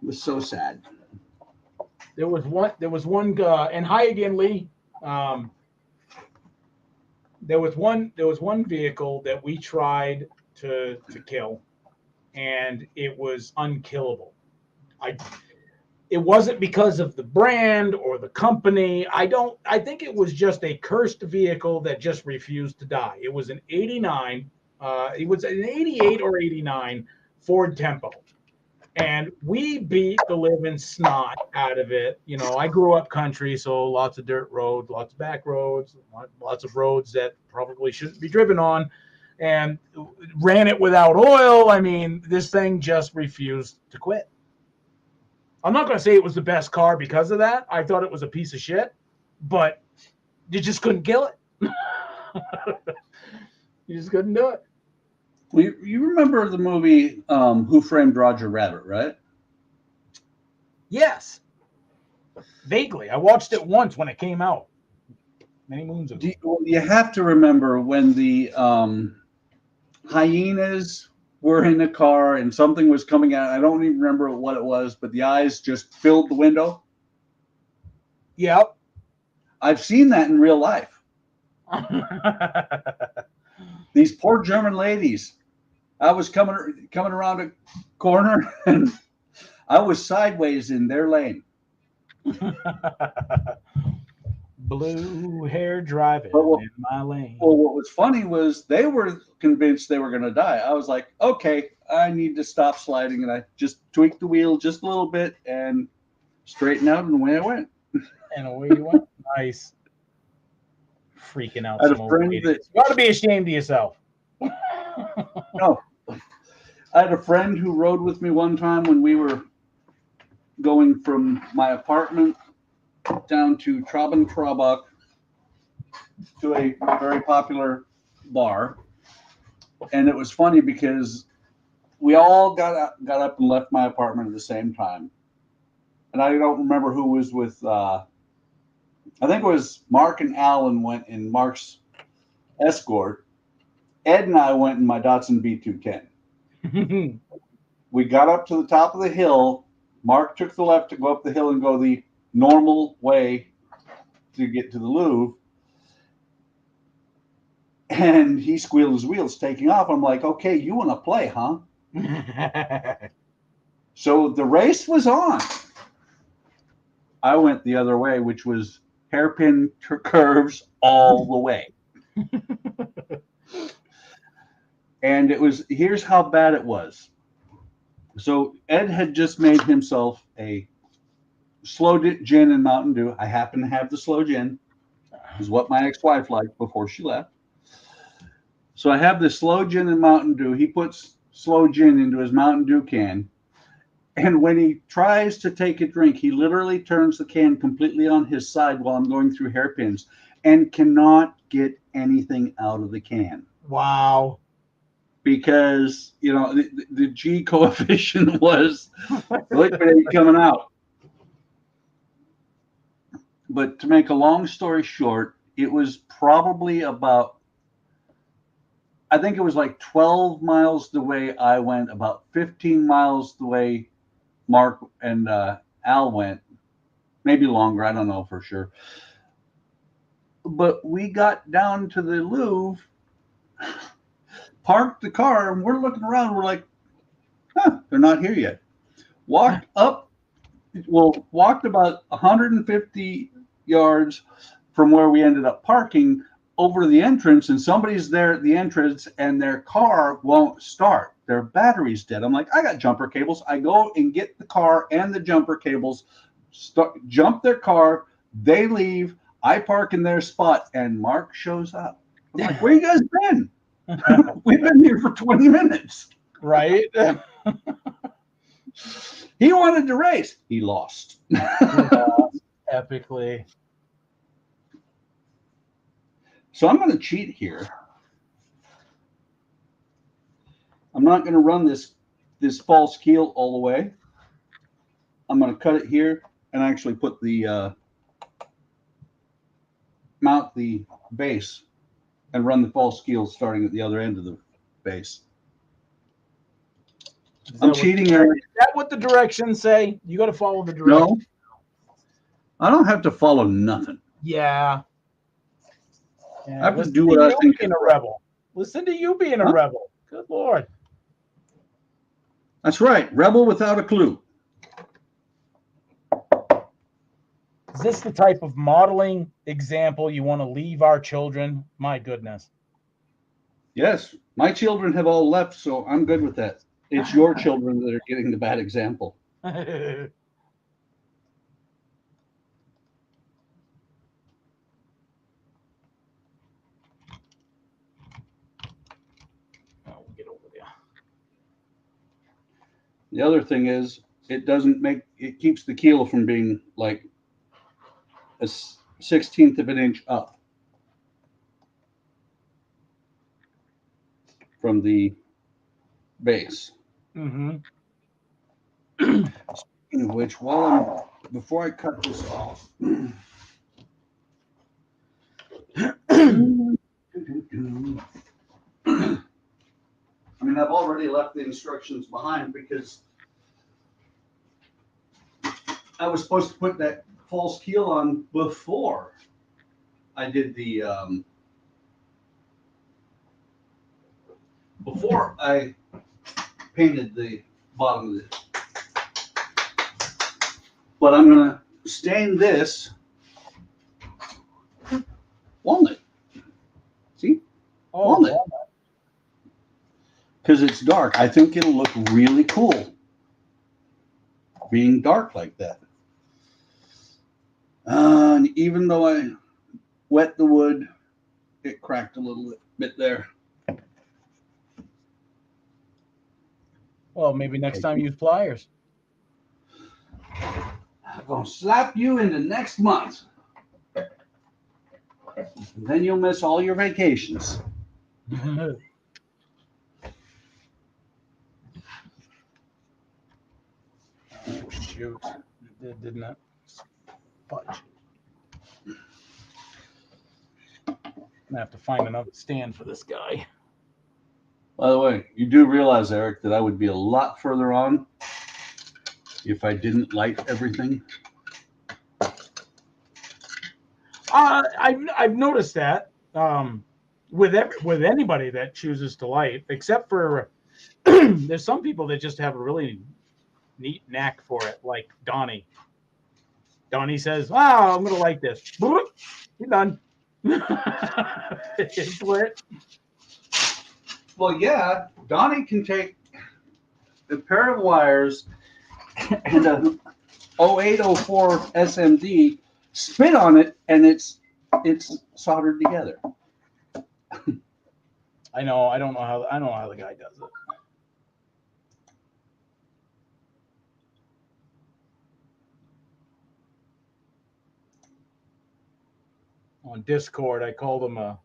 was so sad. There was one and hi again, Lee. There was one vehicle that we tried to kill, and it was unkillable. It wasn't because of the brand or the company. I think it was just a cursed vehicle that just refused to die. It was an 89. It was an 88 or 89 Ford Tempo. And we beat the living snot out of it. You know, I grew up country, so lots of dirt roads, lots of back roads, lots of roads that probably shouldn't be driven on, and ran it without oil. I mean, this thing just refused to quit. I'm not going to say it was the best car because of that. I thought it was a piece of shit, but you just couldn't kill it. You just couldn't do it. Well, you remember the movie Who Framed Roger Rabbit, right? Yes. Vaguely. I watched it once when it came out. Many moons ago. You have to remember when the hyenas were in the car and something was coming out. I don't even remember what it was, but the eyes just filled the window. Yep. I've seen that in real life. These poor German ladies. I was coming around a corner and I was sideways in their lane. Blue hair driving in my lane. Well, what was funny was they were convinced they were going to die. I was like, okay, I need to stop sliding. And I just tweaked the wheel just a little bit and straightened out, and away I went. And away you went. Nice. Freaking out. I had a friend you got to be ashamed of yourself. No. I had a friend who rode with me one time when we were going from my apartment down to Traben-Traubuck to a very popular bar. And it was funny because we all got up and left my apartment at the same time. And I don't remember who was with, I think it was Mark and Alan went in Mark's Escort. Ed and I went in my Datsun B210. We got up to the top of the hill. Mark took the left to go up the hill and go the normal way to get to the Louvre. And he squealed his wheels taking off. I'm like, okay, you want to play, huh? So the race was on. I went the other way, which was hairpin curves all the way. And it was, here's how bad it was. So Ed had just made himself a slow gin and Mountain Dew. I happen to have the slow gin. Is what my ex-wife liked before she left. So I have this slow gin and Mountain Dew. He puts slow gin into his Mountain Dew can. And when he tries to take a drink, he literally turns the can completely on his side while I'm going through hairpins and cannot get anything out of the can. Wow. Because, you know, the G coefficient was liquid coming out. But to make a long story short, it was probably about, I think it was like 12 miles the way I went, about 15 miles the way Mark and Al went, maybe longer, I don't know for sure. But we got down to the Louvre, parked the car, and we're looking around, we're like, huh, they're not here yet. Walked up, well, walked about 150 yards from where we ended up parking over to the entrance, and somebody's there at the entrance and their car won't start. Their battery's dead. I'm like, I got jumper cables. I go and get the car and the jumper cables, jump their car, they leave, I park in their spot, and Mark shows up. I'm like, where you guys been? We've been here for 20 minutes. Right? He wanted to race. He lost. Epically. So I'm going to cheat here. I'm not going to run this false keel all the way. I'm going to cut it here and actually put the mount the base and run the false keel starting at the other end of the base. I'm cheating here. Is that what the directions say? You got to follow the directions. No, I don't have to follow nothing. Yeah. I have to Listen do what I think. being a rebel. Listen to you being a rebel. Good Lord. That's right. Rebel without a clue. Is this the type of modeling example you want to leave our children? My goodness. Yes, my children have all left, so I'm good with that. It's your children that are getting the bad example. We'll get over there. The other thing is, it keeps the keel from being like a 1/16 of an inch up from the base. Mm-hmm. Speaking of which, before I cut this off, I mean, I've already left the instructions behind because I was supposed to put that false keel on before I did the before I painted the bottom of it. But I'm going to stain this walnut. See? Oh, Walnut. Because it's dark. I think it'll look really cool being dark like that. And even though I wet the wood, it cracked a little bit there. Well, maybe next time use pliers. I'm going to slap you into next month. And then you'll miss all your vacations. Oh, shoot. It did, didn't it? Fudge. I'm gonna have to find another stand for this guy. By the way, you do realize, Eric, that I would be a lot further on if I didn't light everything. I've noticed that with anybody that chooses to light, except for there's some people that just have a really neat knack for it, like Donnie. Donnie says, "Wow, I'm gonna like this." Boop, you're done. It's lit. Well, yeah, Donnie can take a pair of wires and a 0804 SMD, spit on it, and it's soldered together. I know. I don't know how the guy does it. On Discord, I called him a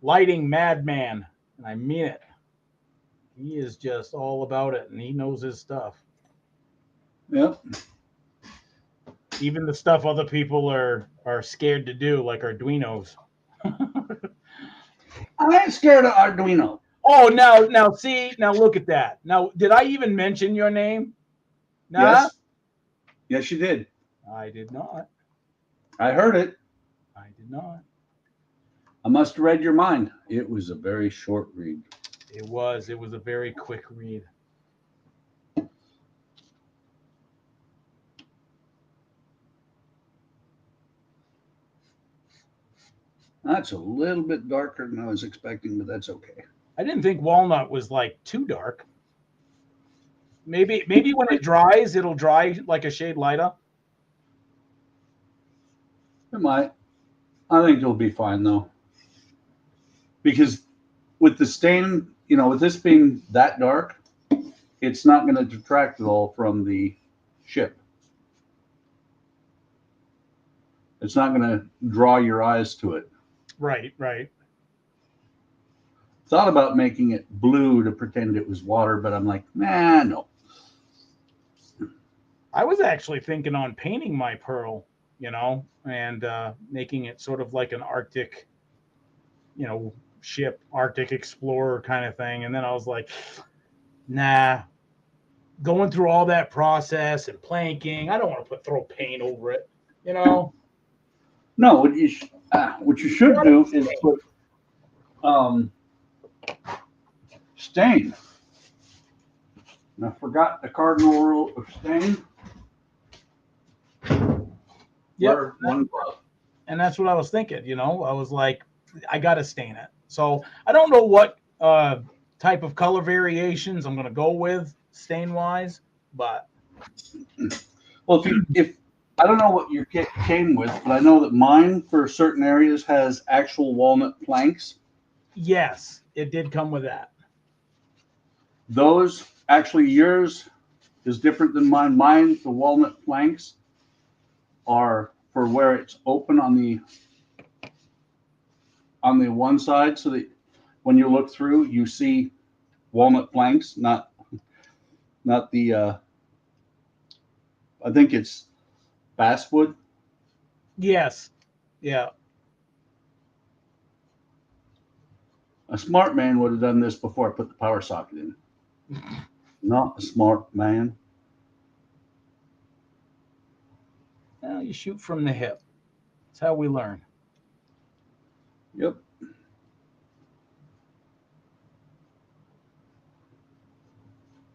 lighting madman, and I mean it. He is just all about it, and he knows his stuff. Yep. Even the stuff other people are scared to do, like Arduinos. I ain't scared of Arduino. Oh, now see, now look at that. Now, did I even mention your name? Nah? Yes. Yes, you did. I did not. I heard it. I did not. I must have read your mind. It was a very short read. It was a very quick read. That's a little bit darker than I was expecting, but that's okay. I didn't think walnut was like too dark. Maybe when it dries, it'll dry like a shade lighter. It might. I think it'll be fine though. Because with the stain, you know, with this being that dark, it's not going to detract at all from the chip. It's not going to draw your eyes to it. Right. Thought about making it blue to pretend it was water, but I'm like, nah, no. I was actually thinking on painting my pearl, you know, and making it sort of like an Arctic, you know, ship, Arctic explorer kind of thing. And then I was like, nah, going through all that process and planking, I don't want to throw paint over it, you know. No, what you should do is put stain. And I forgot the cardinal rule of stain. Yeah, one glove. and that's what I was thinking. You know, I was like, I got to stain it. So I don't know what type of color variations I'm going to go with stain wise, but Well, if I don't know what your kit came with, but I know that mine for certain areas has actual walnut planks. yes, it did come with that. Those actually, yours is different than mine. Mine, the walnut planks are for where it's open on the one side, so that when you look through, you see walnut planks, not the I think it's basswood. Yes, yeah. A smart man would have done this before I put the power socket in. Not a smart man. Well, you shoot from the hip. That's how we learn. Yep.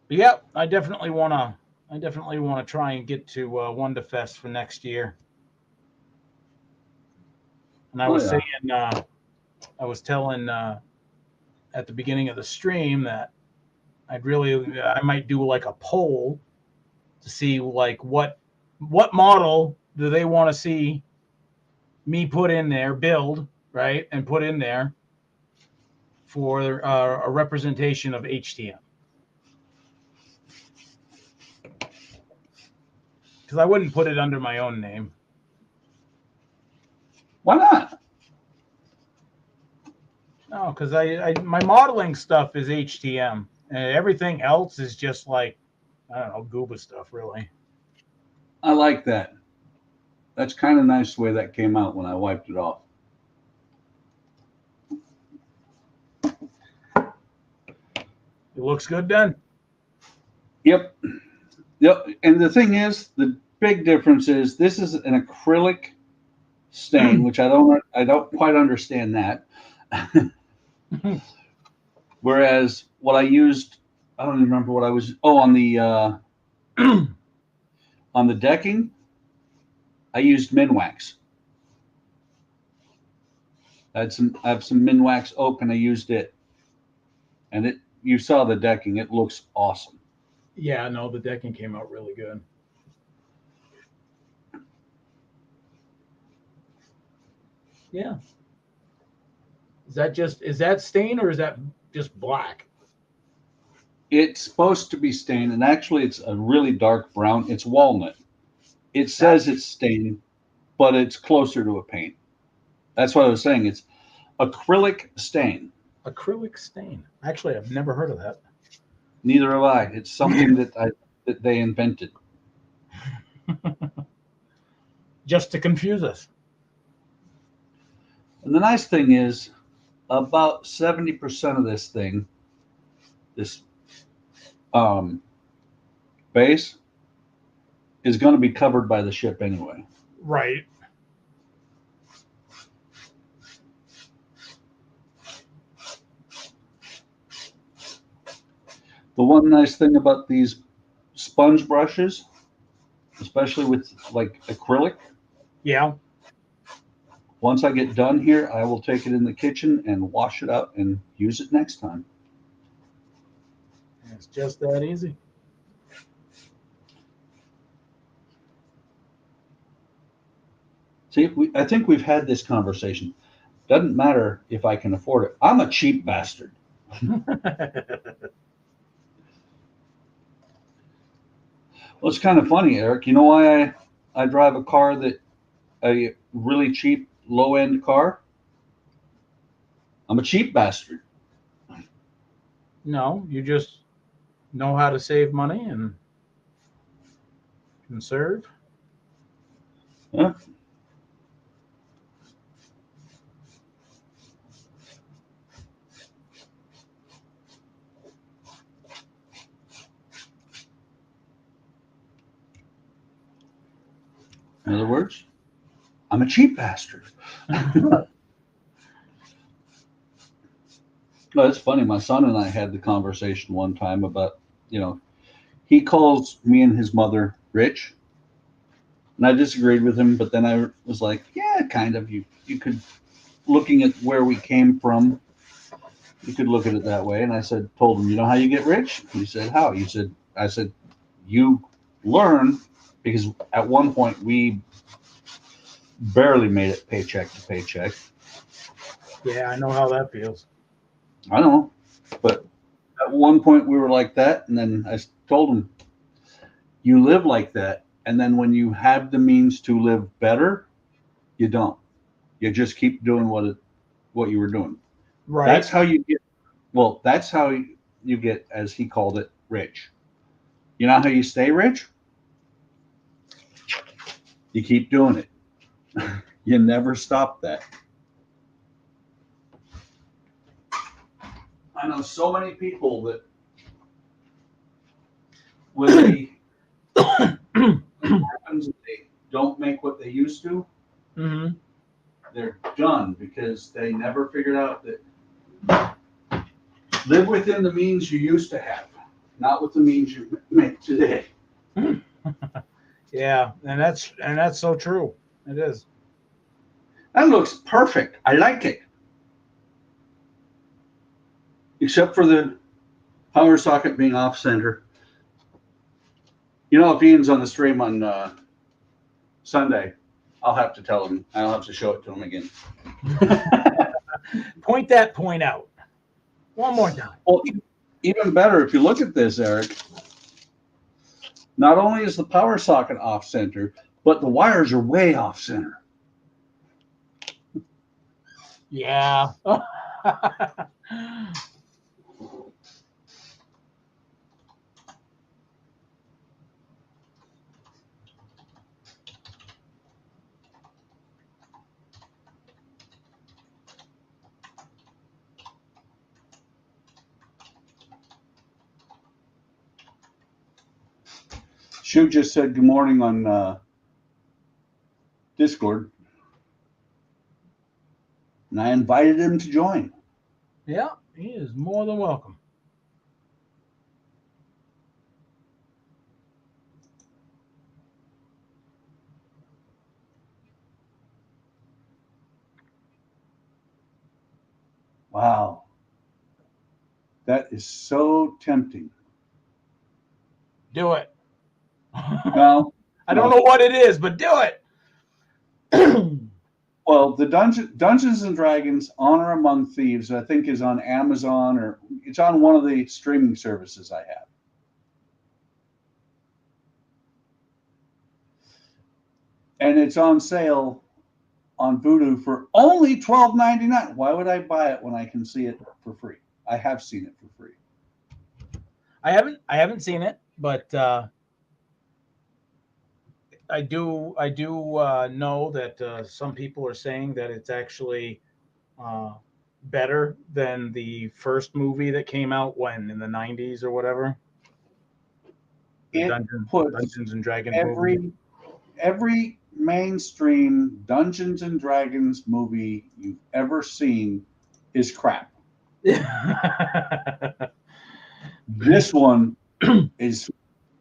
But yeah, I definitely want to try and get to Wonder Fest for next year. And I was saying, I was telling at the beginning of the stream that I might do like a poll to see like what model do they want to see me put in there, build, right, and put in there for a representation of HTM. Because I wouldn't put it under my own name. Why not? No, because my modeling stuff is HTM, and everything else is just like, I don't know, Gooba stuff, really. I like that. That's kind of nice the way that came out when I wiped it off. It looks good then. Yep. And the thing is, the big difference is this is an acrylic stain, which I don't quite understand that. Whereas what I used I don't even remember what I was. Oh, on the on the decking, I used Minwax. I have some Minwax oak, and I used it. And it, you saw the decking. It looks awesome. Yeah, no, the decking came out really good. Yeah. Is that stain or is that just black? It's supposed to be stained, and actually, it's a really dark brown. It's walnut. It says it's stained, but it's closer to a paint. That's what I was saying. It's acrylic stain. Acrylic stain. Actually, I've never heard of that. Neither have I. It's something that they invented. Just to confuse us. And the nice thing is, about 70% of this thing, this base, is going to be covered by the ship anyway. Right. The one nice thing about these sponge brushes, especially with like acrylic, Yeah. once I get done here, I will take it in the kitchen and wash it out and use it next time. It's just that easy. See, I think we've had this conversation. Doesn't matter if I can afford it. I'm a cheap bastard. Well, it's kind of funny, Eric. You know why I drive a car a really cheap, low-end car? I'm a cheap bastard. No, you just know how to save money and conserve. Yeah. In other words, I'm a cheap bastard. No, it's funny. My son and I had the conversation one time about, he calls me and his mother rich. And I disagreed with him, but then I was like, yeah, kind of. You could, looking at where we came from, you could look at it that way. And I told him, you know how you get rich? He said, how? I said, you learn, because at one point we barely made it paycheck to paycheck. Yeah, I know how that feels. I know, but at one point we were like that, and then I told him, you live like that, and then when you have the means to live better, you don't. You just keep doing what you were doing. Right. That's how you get. Well, that's how you get, as he called it, rich. You know how you stay rich? You keep doing it. You never stop that. I know so many people that when they don't make what they used to, Mm-hmm. they're done because they never figured out that live within the means you used to have, not with the means you make today. Yeah, and that's so true. It is. That looks perfect. I like it. Except for the power socket being off center. If Ian's on the stream on Sunday, I'll have to tell him. I'll have to show it to him again. Point that point out. One more time. Well, even better, if you look at this, Eric, not only is the power socket off center, but the wires are way off center. Yeah. Shu just said good morning on Discord. And I invited him to join. Yeah, he is more than welcome. Wow. That is so tempting. Do it. No. I don't know what it is, but do it. Well, the Dungeons and Dragons Honor Among Thieves, I think, is on Amazon, or it's on one of the streaming services I have. And it's on sale on Vudu for only $12.99. Why would I buy it when I can see it for free? I have seen it for free. I haven't seen it, but I do know that some people are saying that it's actually better than the first movie that came out in the 90s or whatever. The Dungeons and Dragons movie. Every mainstream Dungeons and Dragons movie you've ever seen is crap. This one is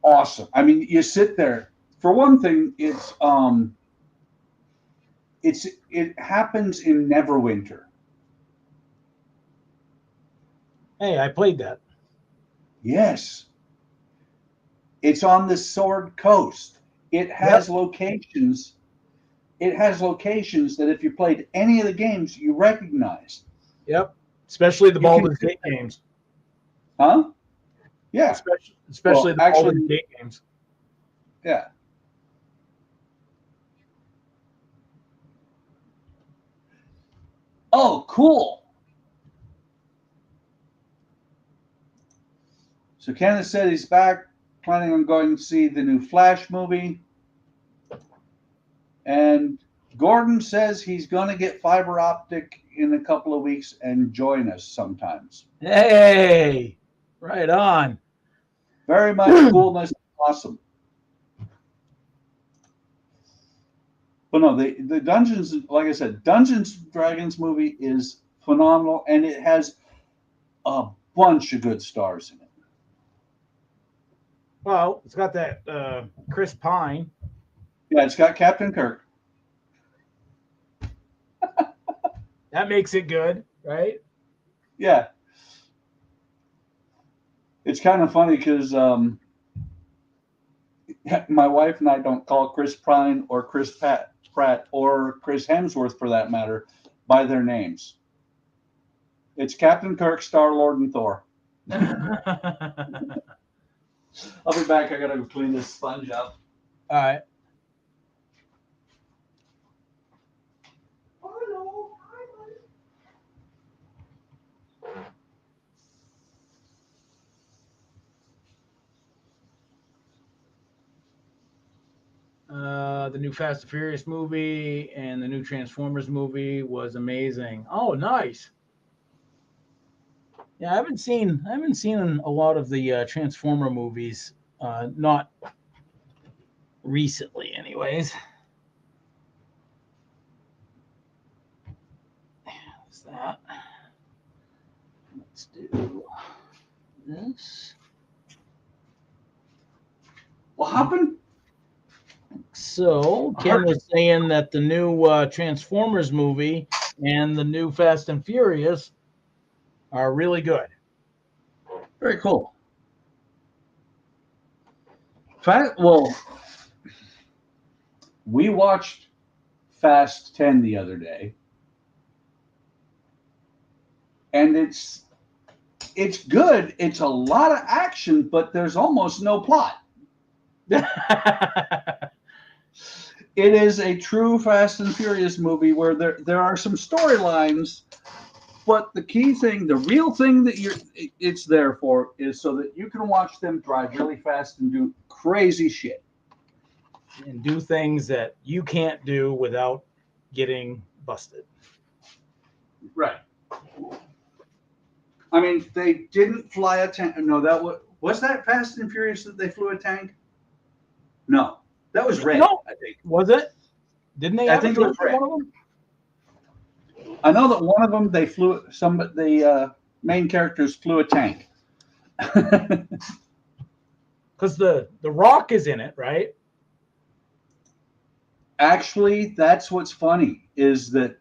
awesome. I mean, you sit there. For one thing, it happens in Neverwinter. Hey, I played that. Yes. It's on the Sword Coast. It has locations. It has locations that if you played any of the games, you recognize. Yep. Especially the Baldur's Gate games. Huh? Yeah. Especially the Baldur's Gate games. Yeah. Oh, cool. So Kenneth said he's back, planning on going to see the new Flash movie. And Gordon says he's going to get fiber optic in a couple of weeks and join us sometimes. Hey, right on. Very much coolness. Awesome. But no, the Dungeons, like I said, Dungeons and Dragons movie is phenomenal, and it has a bunch of good stars in it. Well, it's got that Chris Pine. Yeah, it's got Captain Kirk. That makes it good, right? Yeah. It's kind of funny because my wife and I don't call Chris Pine or Chris Pratt or Chris Hemsworth, for that matter, by their names. It's Captain Kirk, Star-Lord, and Thor. I'll be back. I got to clean this sponge up. All right. The new Fast and Furious movie and the new Transformers movie was amazing. Oh, nice. Yeah, I haven't seen a lot of the Transformer movies, not recently, anyways. What's that? Let's do this. What happened? So Ken was saying that the new Transformers movie and the new Fast and Furious are really good. Very cool. Well, we watched Fast 10 the other day, and it's good. It's a lot of action, but there's almost no plot. It is a true Fast and Furious movie where there are some storylines, but the key thing, the real thing that it's there for is so that you can watch them drive really fast and do crazy shit. And do things that you can't do without getting busted. Right. I mean, they didn't fly a tank. No, was that Fast and Furious that they flew a tank? No, that was Red. No, I think. Was it? Didn't they? I think it was Red. One of them? I know that one of them they flew. The main characters flew a tank. Because the Rock is in it, right? Actually, that's what's funny is that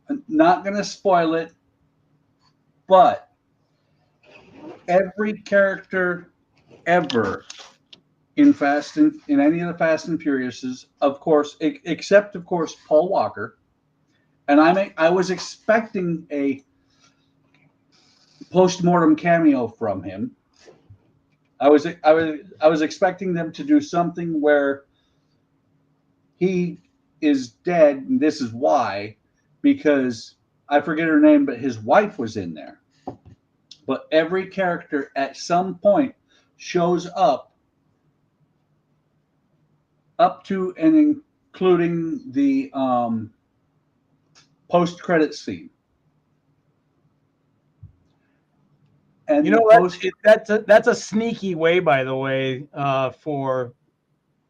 I'm not going to spoil it, But every character ever in any of the Fast and Furiouses, of course, except of course Paul Walker, and I was expecting a post-mortem cameo from him. I was expecting them to do something where he is dead, and this is why, because I forget her name, but his wife was in there. But every character at some point shows up to and including the post-credit scene. And You know, that's a sneaky way, by the way, for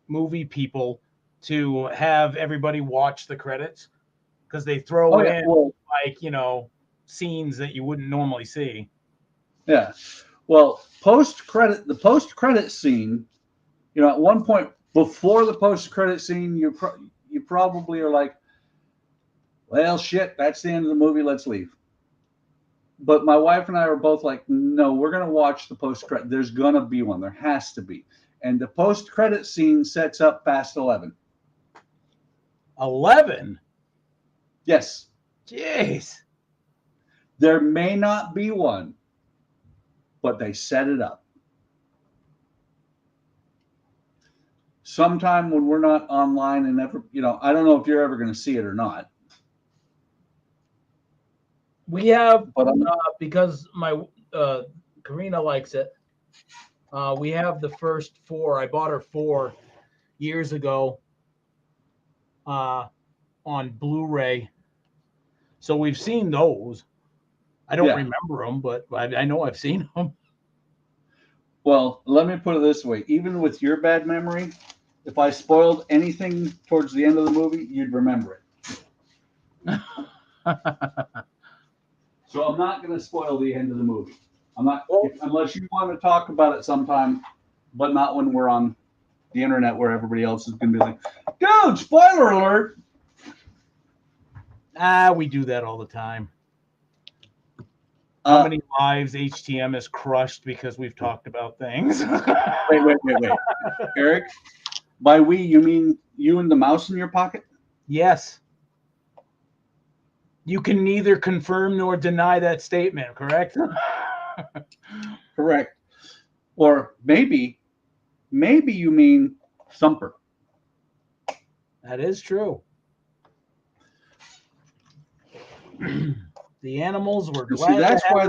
movie people to have everybody watch the credits, because they throw in like, you know, scenes that you wouldn't normally see. Yeah. Well, the post-credit scene, you know, at one point before the post-credit scene, you probably are like, well, shit, that's the end of the movie. Let's leave. But my wife and I are both like, no, we're going to watch the post-credit. There's going to be one. There has to be. And the post-credit scene sets up Fast 11. 11? Yes. Jeez. There may not be one, but they set it up. Sometime when we're not online and never, you know, I don't know if you're ever going to see it or not. We have, because my Karina likes it. We have the first 4. I bought her 4 years ago on Blu-ray. So we've seen those. I don't remember them, but I know I've seen them. Well, let me put it this way. Even with your bad memory, if I spoiled anything towards the end of the movie, you'd remember it. So I'm not going to spoil the end of the movie. I'm not, unless you want to talk about it sometime, but not when we're on the internet where everybody else is going to be like, dude, spoiler alert. We do that all the time. How many lives HTM has crushed because we've talked about things? Wait. Eric, by we, you mean you and the mouse in your pocket? Yes. You can neither confirm nor deny that statement, correct? Correct. Or maybe you mean Thumper. That is true. The animals were glad. See, that's why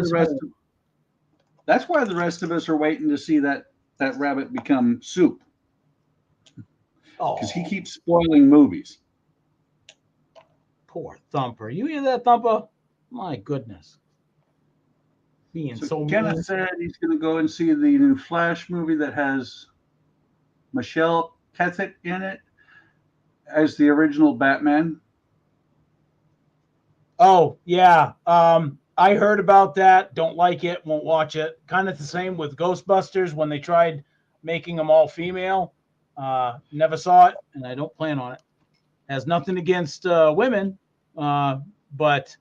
the rest of us are waiting to see that rabbit become soup. Because he keeps spoiling movies. Poor Thumper. You hear that, Thumper? My goodness. Being so Kenneth mean. said he's going to go and see the new Flash movie that has Michelle Pfeiffer in it as the original Batman. Oh, yeah. I heard about that. Don't like it. Won't watch it. Kind of the same with Ghostbusters when they tried making them all female. Never saw it, and I don't plan on it. Has nothing against women, but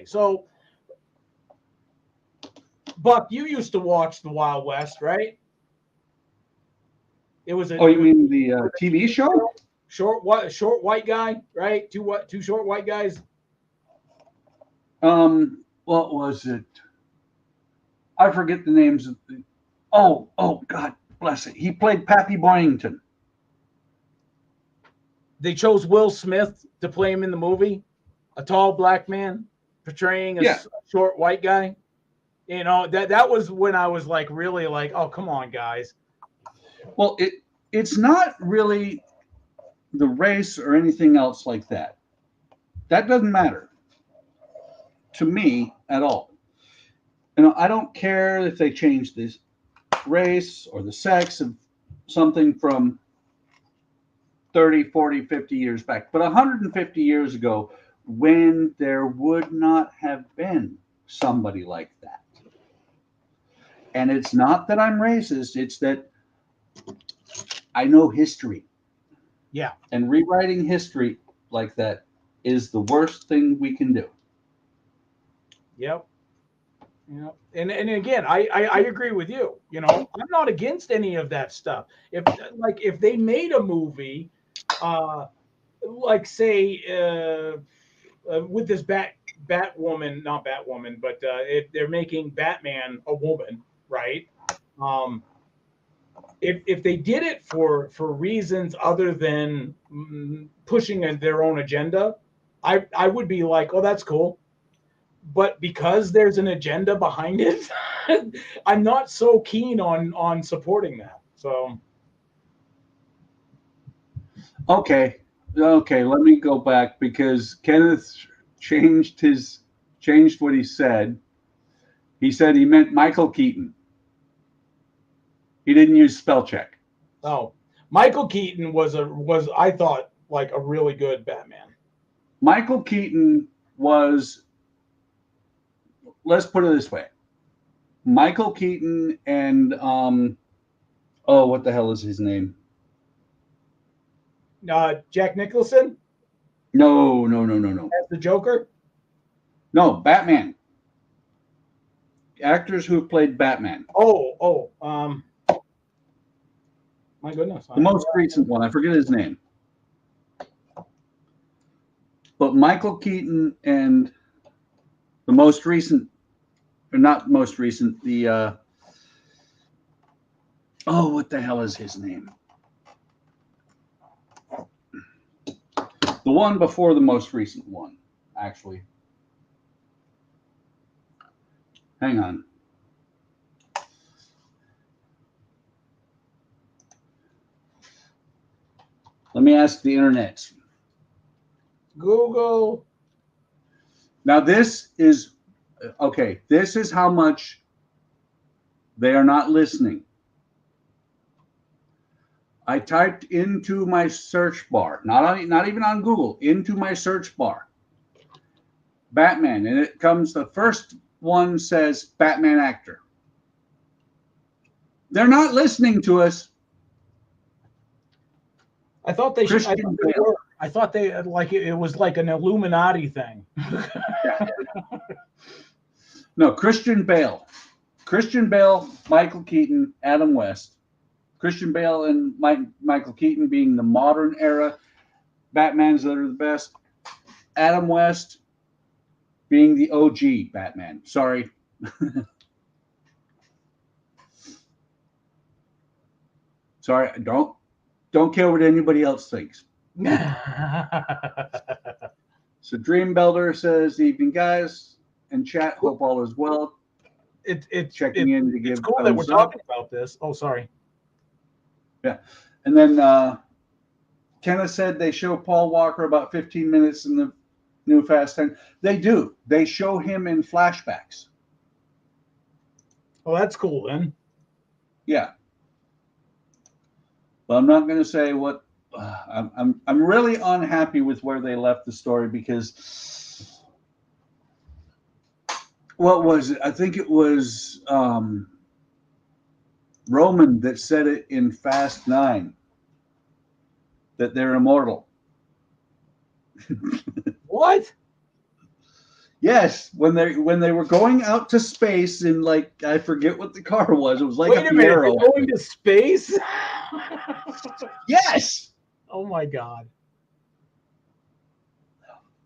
so Buck, you used to watch the Wild West, right? It was you mean the TV show? Short white guy, right? Two short white guys. What was it? I forget the names of the. Oh, God bless it. He played Pappy Boyington. They chose Will Smith to play him in the movie, a tall black man portraying a short white guy. You know, that was when I was like, really like, oh, come on, guys. Well, it's not really the race or anything else like that. That doesn't matter to me at all. You know, I don't care if they change this race or the sex of something from 30, 40, 50 years back. But 150 years ago, when there would not have been somebody like that. And it's not that I'm racist, it's that I know history. Yeah. And rewriting history like that is the worst thing we can do. Yep. Yeah. And again, I agree with you. You know, I'm not against any of that stuff. If they made a movie, like say with this Batwoman, not Batwoman, but if they're making Batman a woman, right? Um, if they did it for reasons other than pushing their own agenda, I would be like, oh, that's cool. But because there's an agenda behind it, I'm not so keen on supporting that. So Okay. Okay, let me go back because Kenneth changed what he said. He said he meant Michael Keaton. He didn't use spell check. oh, Michael Keaton was I thought like a really good Batman. Michael Keaton was, let's put it this way. Michael Keaton and oh, what the hell is his name? Jack Nicholson No. as the Joker. No, Batman. Actors who have played Batman. My goodness. The most recent one, I forget his name. But Michael Keaton and the most recent, or not most recent, the oh, what the hell is his name? The one before the most recent one, actually. Hang on. Let me ask the internet. Google. Now this is okay. This is how much they are not listening. I typed into my search bar, not even on Google, into my search bar, Batman, and it comes. The first one says Batman actor. They're not listening to us. I thought they should. Christian Bale. I thought they like it was like an Illuminati thing. No, Christian Bale. Christian Bale, Michael Keaton, Adam West. Christian Bale and Michael Keaton being the modern era Batmans that are the best. Adam West being the OG Batman. Sorry. Sorry, don't care what anybody else thinks. So Dream Builder says, evening guys and chat, hope all is well. It's Checking in to give it's cool that we're thumbs up. talking about this. Oh, sorry. Yeah. And then Kenneth said they show Paul Walker about 15 minutes in the new Fast 10. They do. They show him in flashbacks. Oh, that's cool then. Yeah. But I'm not going to say what. I'm really unhappy with where they left the story because what was it? I think it was Roman that said it in Fast 9 that they're immortal. What? Yes, when they were going out to space in, like, I forget what the car was. It was like Wait a a minute, Fiero. they're going to space? Yes, Oh my God.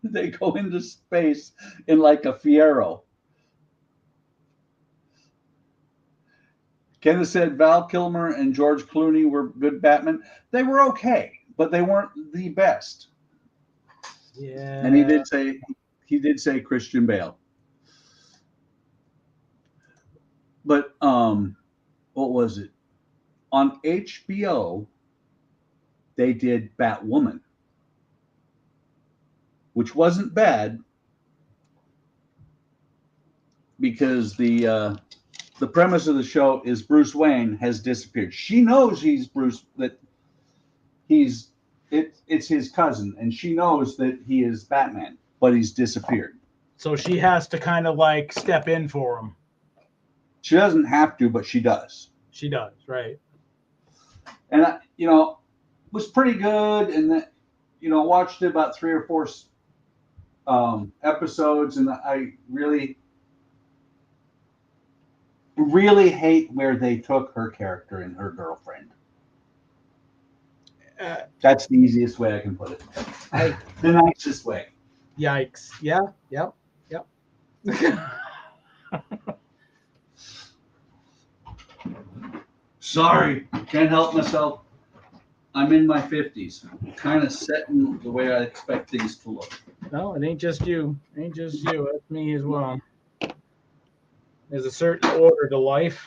they go into space in like a Fiero. Kenneth said Val Kilmer and George Clooney were good Batman. They were okay, but they weren't the best. Yeah. And he did say Christian Bale. But what was it? On HBO, they did Batwoman, which wasn't bad because the premise of the show is Bruce Wayne has disappeared. She knows he's Bruce, that it's his cousin, and she knows that he is Batman, but he's disappeared. So she has to kind of like step in for him. She doesn't have to, but she does. She does, right? And was pretty good, and that watched it about 3 or 4 episodes, and I really really hate where they took her character and her girlfriend. That's the easiest way I can put it. The nicest way. Yikes. Yeah. Yep. Yep. Sorry, can't help myself. I'm in my 50s. Kind of setting the way I expect things to look. No, it ain't just you. It ain't just you. That's me as well. There's a certain order to life.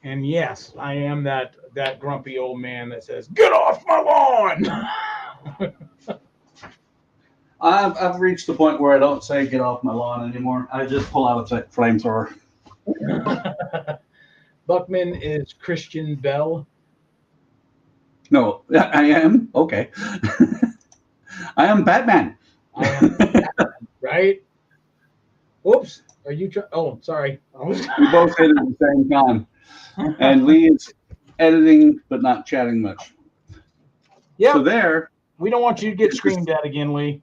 And yes, I am that grumpy old man that says, "Get off my lawn." I've reached the point where I don't say get off my lawn anymore. I just pull out a flamethrower. Buckman is Christian Bell. No, I am. Okay. I am Batman. I am Batman, right? Oops. Are you? Oh, sorry. We both hit it at the same time. And Lee is editing, but not chatting much. Yeah. So there. We don't want you to get screamed at again, Lee.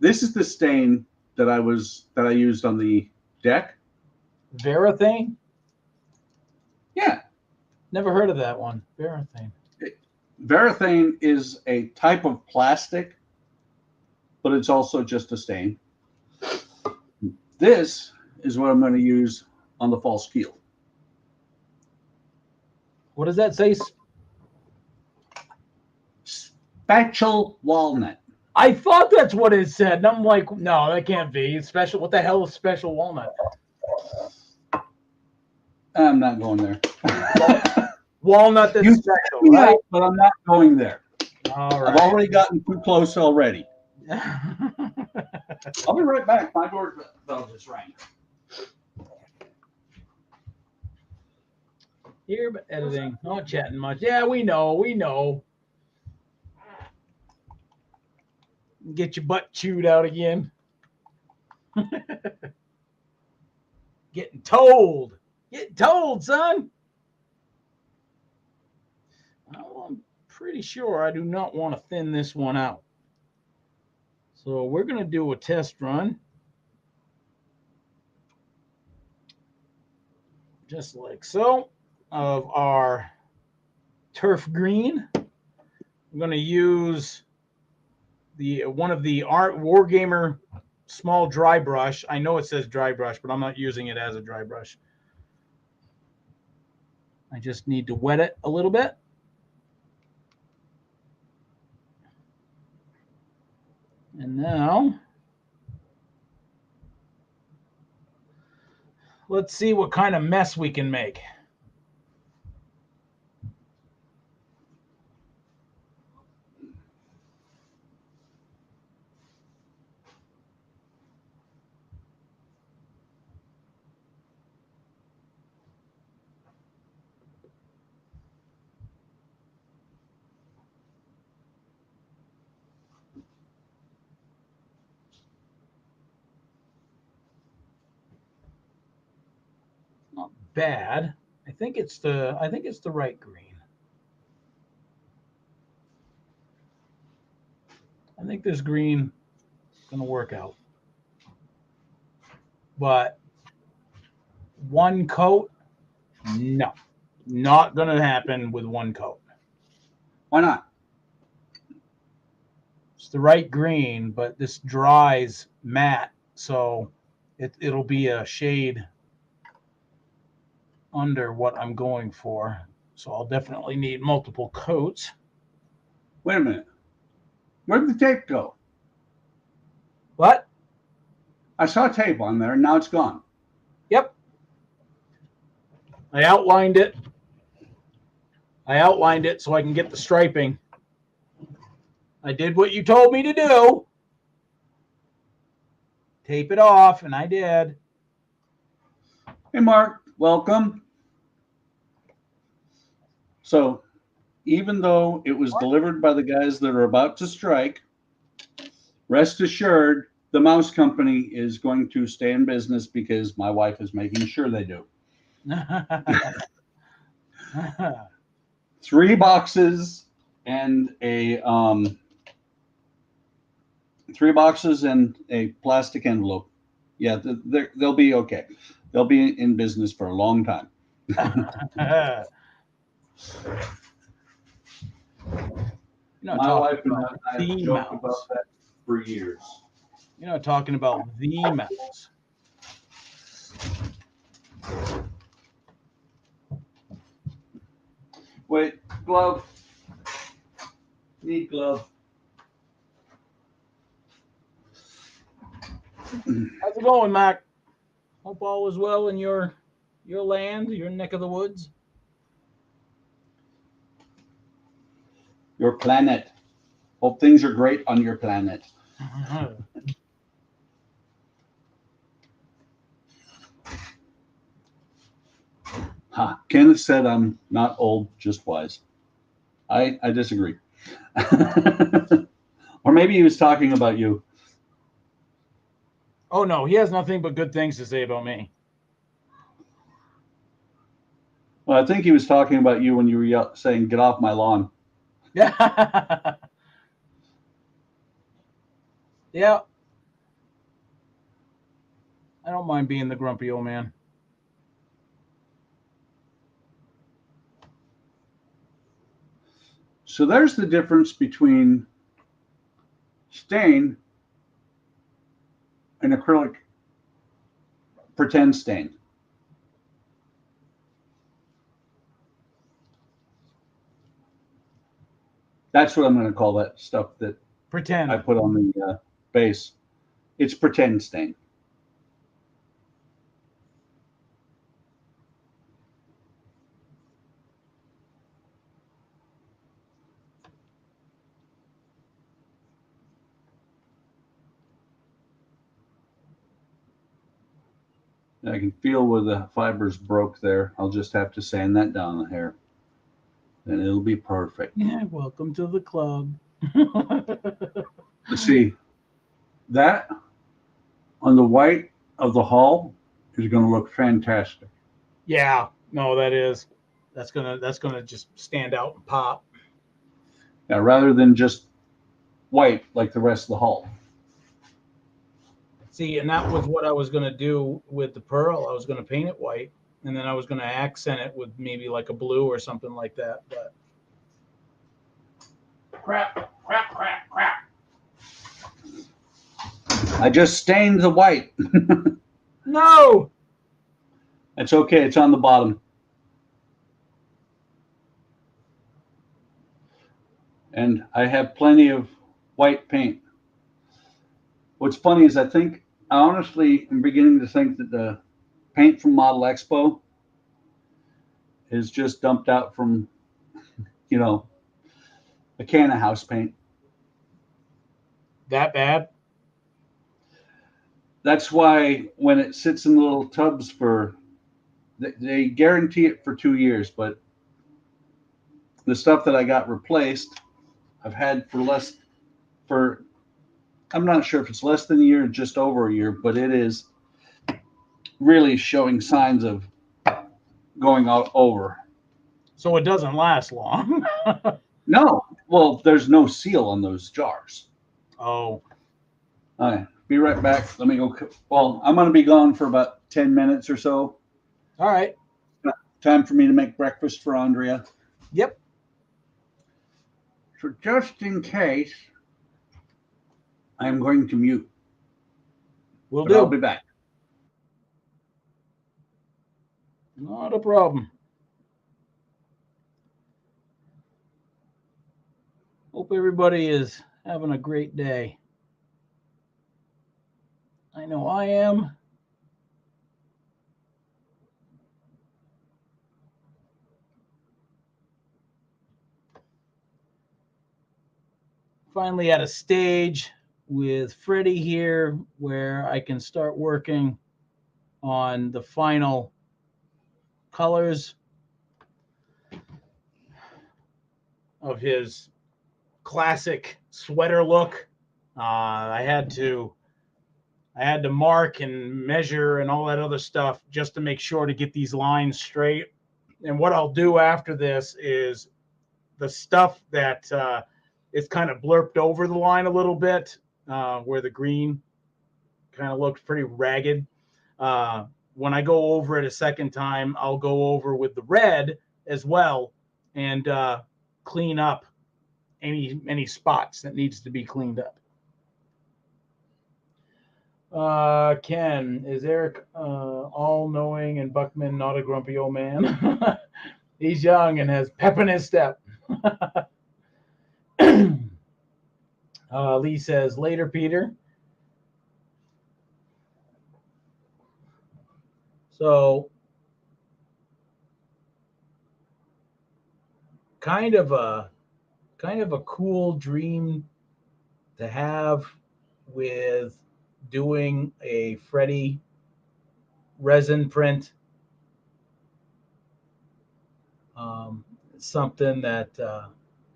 This is the stain that I used on the deck. Varathane? Yeah. Never heard of that one. Varathane. Varathane is a type of plastic, but it's also just a stain. This is what I'm going to use on the false keel. What does that say? Spatchel walnut. I thought that's what it said. And I'm like, no, that can't be. It's special. What the hell is special walnut? I'm not going there. Walnut that's special, right? But I'm not going there. All right. I've already gotten too close already. I'll be right back. My doorbell just rang. Here, but editing. Not chatting much. Yeah, we know. We know. Get your butt chewed out again. Getting told. Getting told, son. Well, I'm pretty sure I do not want to thin this one out. So we're going to do a test run. Just like so. Of our turf green. I'm going to use one of the Wargamer small dry brush. I know it says dry brush, but I'm not using it as a dry brush. I just need to wet it a little bit. And now let's see what kind of mess we can make. Not bad. I think it's the right green. I think this green is going to work out. But one coat, no. Not going to happen with one coat. Why not? It's the right green, but this dries matte, so it'll be a shade under what I'm going for. So I'll definitely need multiple coats. Wait a minute. Where'd the tape go? What? I saw tape on there, and now it's gone. Yep. I outlined it. So I can get the striping. I did what you told me to do. Tape it off, and I did. Hey, Mark, welcome. So, even though it was delivered by the guys that are about to strike, rest assured, the mouse company is going to stay in business because my wife is making sure they do. 3 boxes and a 3 boxes and a plastic envelope. Yeah, they'll be okay. They'll be in business for a long time. You're not My wife talking and about I have the joked about mouse. that for years. You're not talking about the mouse. Wait, glove. Need glove. How's it going, Mac? Hope all is well in your land, your neck of the woods. Your planet. Hope things are great on your planet. Huh. Kenneth said I'm not old, just wise. I disagree. Or maybe he was talking about you. Oh no, he has nothing but good things to say about me. Well, I think he was talking about you when you were saying, "Get off my lawn." Yeah. Yeah. I don't mind being the grumpy old man. So there's the difference between stain and acrylic pretend stain. That's what I'm going to call that stuff that Pretend. I put on the base. It's pretend stain. I can feel where the fibers broke there. I'll just have to sand that down the hair, and it'll be perfect. Yeah, welcome to the club. See, that on the white of the hull is going to look fantastic. Yeah, no, that's gonna just stand out and pop. Now, rather than just white like the rest of the hull. See, and that was what I was gonna do with the pearl. I was gonna paint it white, and then I was gonna accent it with maybe like a blue or something like that. But Crap. I just stained the white. no. It's okay. It's on the bottom. And I have plenty of white paint. What's funny is I honestly am beginning to think that the paint from Model Expo is just dumped out from, a can of house paint. That bad? That's why when it sits in little tubs they guarantee it for 2 years, but the stuff that I got replaced, I've had I'm not sure if it's less than a year or just over a year, but it is really showing signs of going out over. So it doesn't last long. No, well, there's no seal on those jars. Oh. All right, be right back. Let me go. Well, I'm going to be gone for about 10 minutes or so. All right. Time for me to make breakfast for Andrea. Yep. So just in case, I'm going to mute. We'll But I'll do. be back. Not a problem. Hope everybody is having a great day. I know I am. Finally at a stage with Freddie here where I can start working on the final colors of his classic sweater look. I had to mark and measure and all that other stuff just to make sure to get these lines straight. And what I'll do after this is the stuff that is kind of blurped over the line a little bit, where the green kind of looked pretty ragged. When I go over it a second time, I'll go over with the red as well and clean up any spots that needs to be cleaned up. Ken, is Eric all-knowing and Buckman not a grumpy old man? He's young and has pep in his step. Lee says, later, Peter. So, kind of a cool dream to have with doing a Freddy resin print. Something that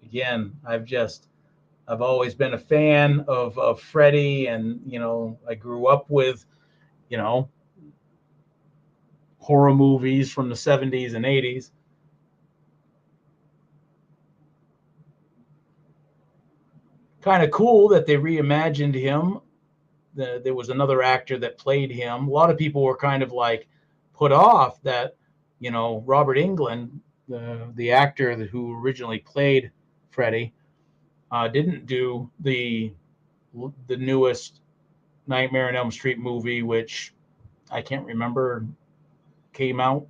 again, I've always been a fan of Freddy, and I grew up with horror movies from the 70s and 80s. Kind of cool that they reimagined him. There was another actor that played him. A lot of people were kind of like put off that, Robert Englund, the actor who originally played Freddy, didn't do the newest Nightmare on Elm Street movie, which I can't remember came out.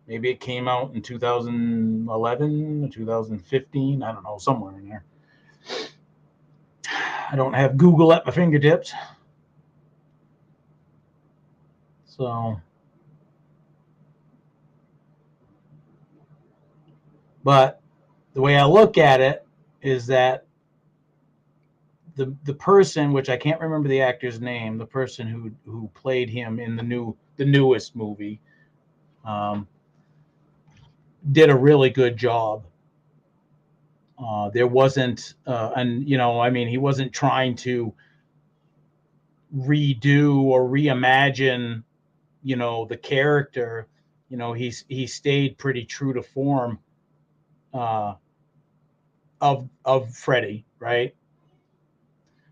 Maybe it came out in 2011, 2015. I don't know, somewhere in there. I don't have Google at my fingertips. So, but the way I look at it is that the person, which I can't remember the actor's name, the person who played him in the newest movie, did a really good job. There wasn't, he wasn't trying to redo or reimagine, the character. He stayed pretty true to form of Freddy, right?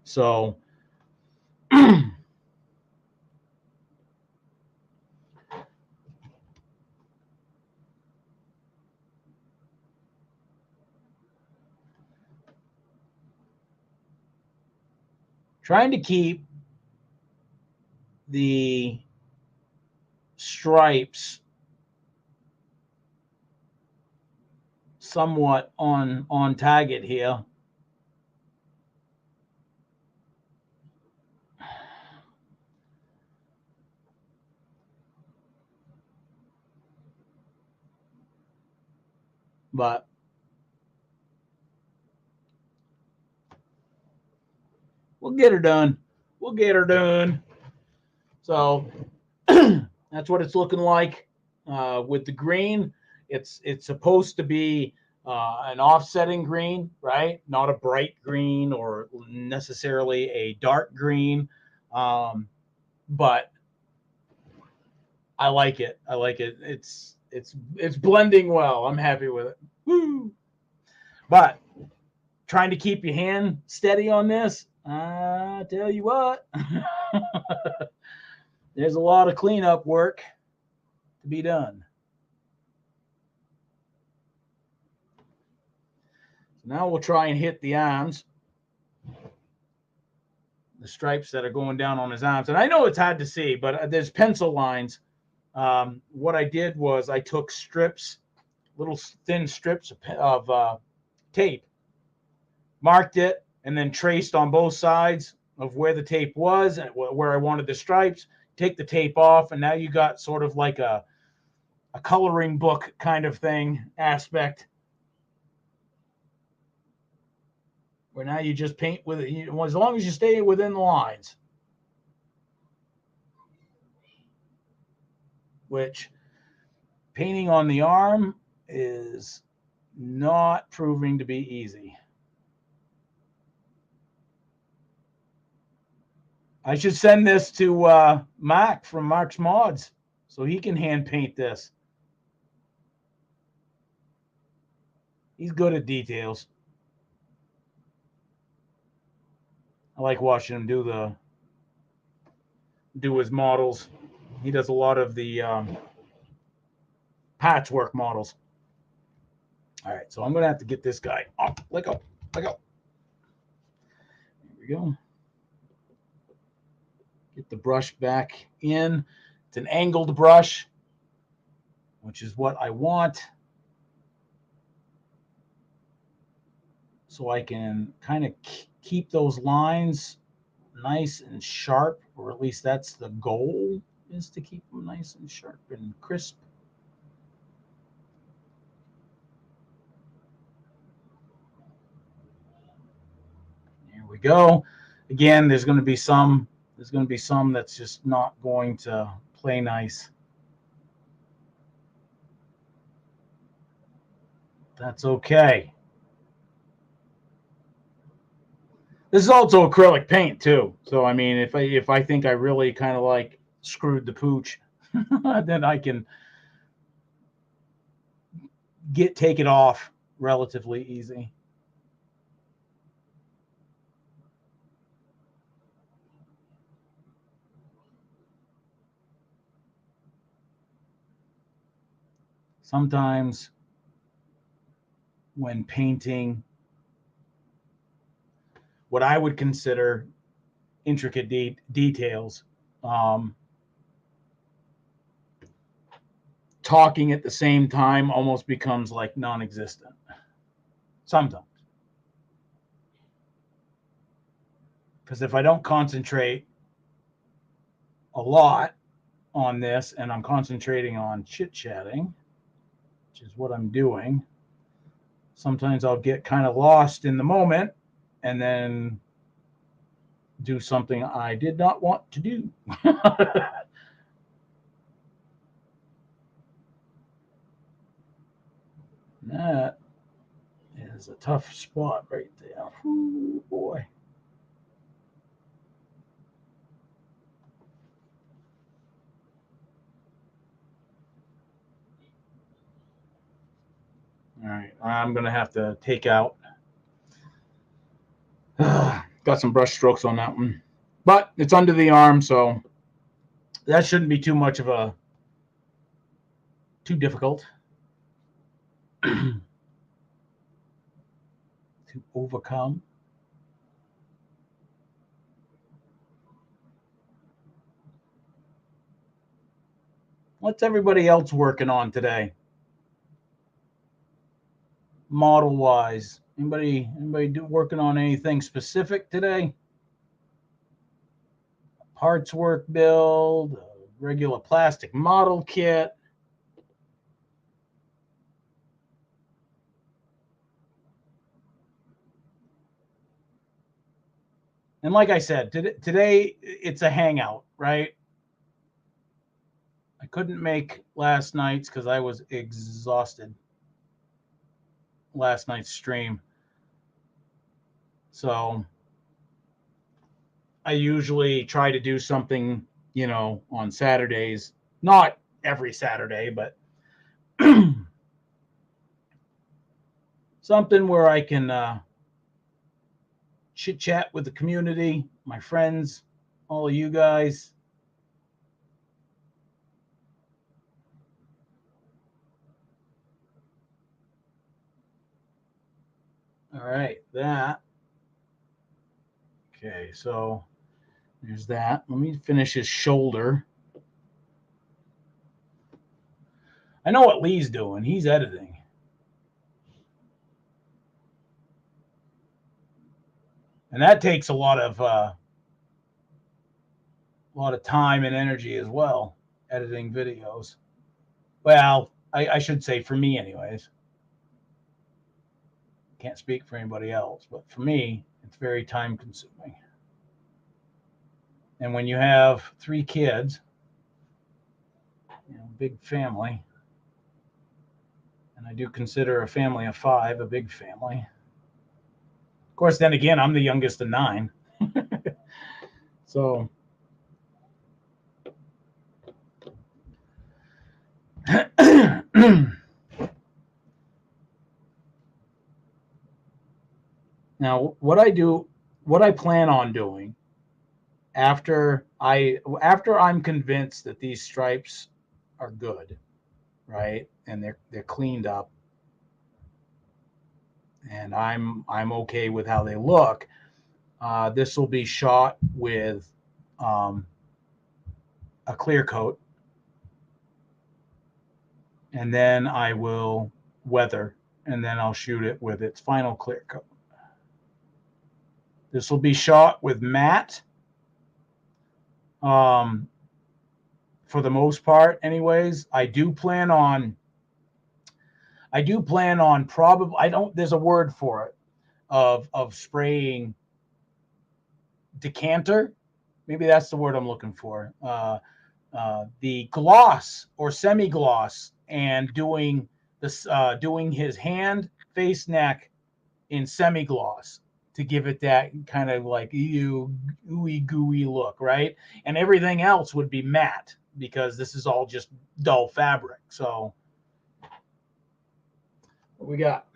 So trying to keep the stripes somewhat on target here. But we'll get her done. We'll get her done. So that's what it's looking like with the green. It's supposed to be an offsetting green, right? Not a bright green or necessarily a dark green. But I like it. I like it. It's blending well. I'm happy with it. Woo! But trying to keep your hand steady on this, I tell you what, there's a lot of cleanup work to be done. So now we'll try and hit the arms, the stripes that are going down on his arms. And I know it's hard to see, but there's pencil lines. What I did was I took strips, little thin strips of tape, marked it, and then traced on both sides of where the tape was and where I wanted the stripes. Take the tape off, and now you got sort of like a coloring book kind of thing aspect, where now you just paint with it, as long as you stay within the lines. Which painting on the arm is not proving to be easy. I should send this to Mark from Mark's Mods so he can hand paint this. He's good at details. I like watching him do his models. He does a lot of the patchwork models. All right, so I'm gonna have to get this guy off. Let go. Let go. There we go. Get the brush back in. It's an angled brush, which is what I want. So I can kind of keep those lines nice and sharp, or at least that's the goal, is to keep them nice and sharp and crisp. There we go. Again, there's going to be some that's just not going to play nice. That's okay. This is also acrylic paint too. So I mean, if I think I really kind of like screwed the pooch, then I can take it off relatively easy. Sometimes when painting what I would consider intricate details, talking at the same time almost becomes like non-existent. Sometimes. Because if I don't concentrate a lot on this and I'm concentrating on chit-chatting, which is what I'm doing, sometimes I'll get kind of lost in the moment and then do something I did not want to do. That is a tough spot right there. Ooh, boy. All right, I'm going to have to take out. Got some brush strokes on that one. But it's under the arm, so that shouldn't be too much of a... too difficult to overcome. What's everybody else working on today? Model wise, anybody working on anything specific today? Parts work build, a regular plastic model kit. And like I said, today it's a hangout, right? I couldn't make last night's because I was exhausted. Last night's stream. So I usually try to do something, you know, on Saturdays. Not every Saturday, but something where I can chit chat with the community, my friends, all of you guys. All right, that. Okay, so there's that. Let me finish his shoulder. I know what Lee's doing. He's editing. And that takes a lot of time and energy as well, editing videos. Well, I should say for me anyways. Can't speak for anybody else, but for me, it's very time consuming. And when you have 3 kids, you know, big family, and I do consider a family of 5 a big family. Of course, then again, I'm the youngest of 9. So now what I do what I plan on doing after I'm convinced that these stripes are good, right, and they're cleaned up, and I'm okay with how they look. This will be shot with a clear coat, and then I will weather, and then I'll shoot it with its final clear coat. This will be shot with matte, for the most part, anyways. I do plan on probably, there's a word for it, of spraying decanter. Maybe that's the word I'm looking for. The gloss or semi-gloss, and doing this, doing his hand, face, neck in semi-gloss to give it that kind of like ooey gooey look, right? And everything else would be matte because this is all just dull fabric. So what we got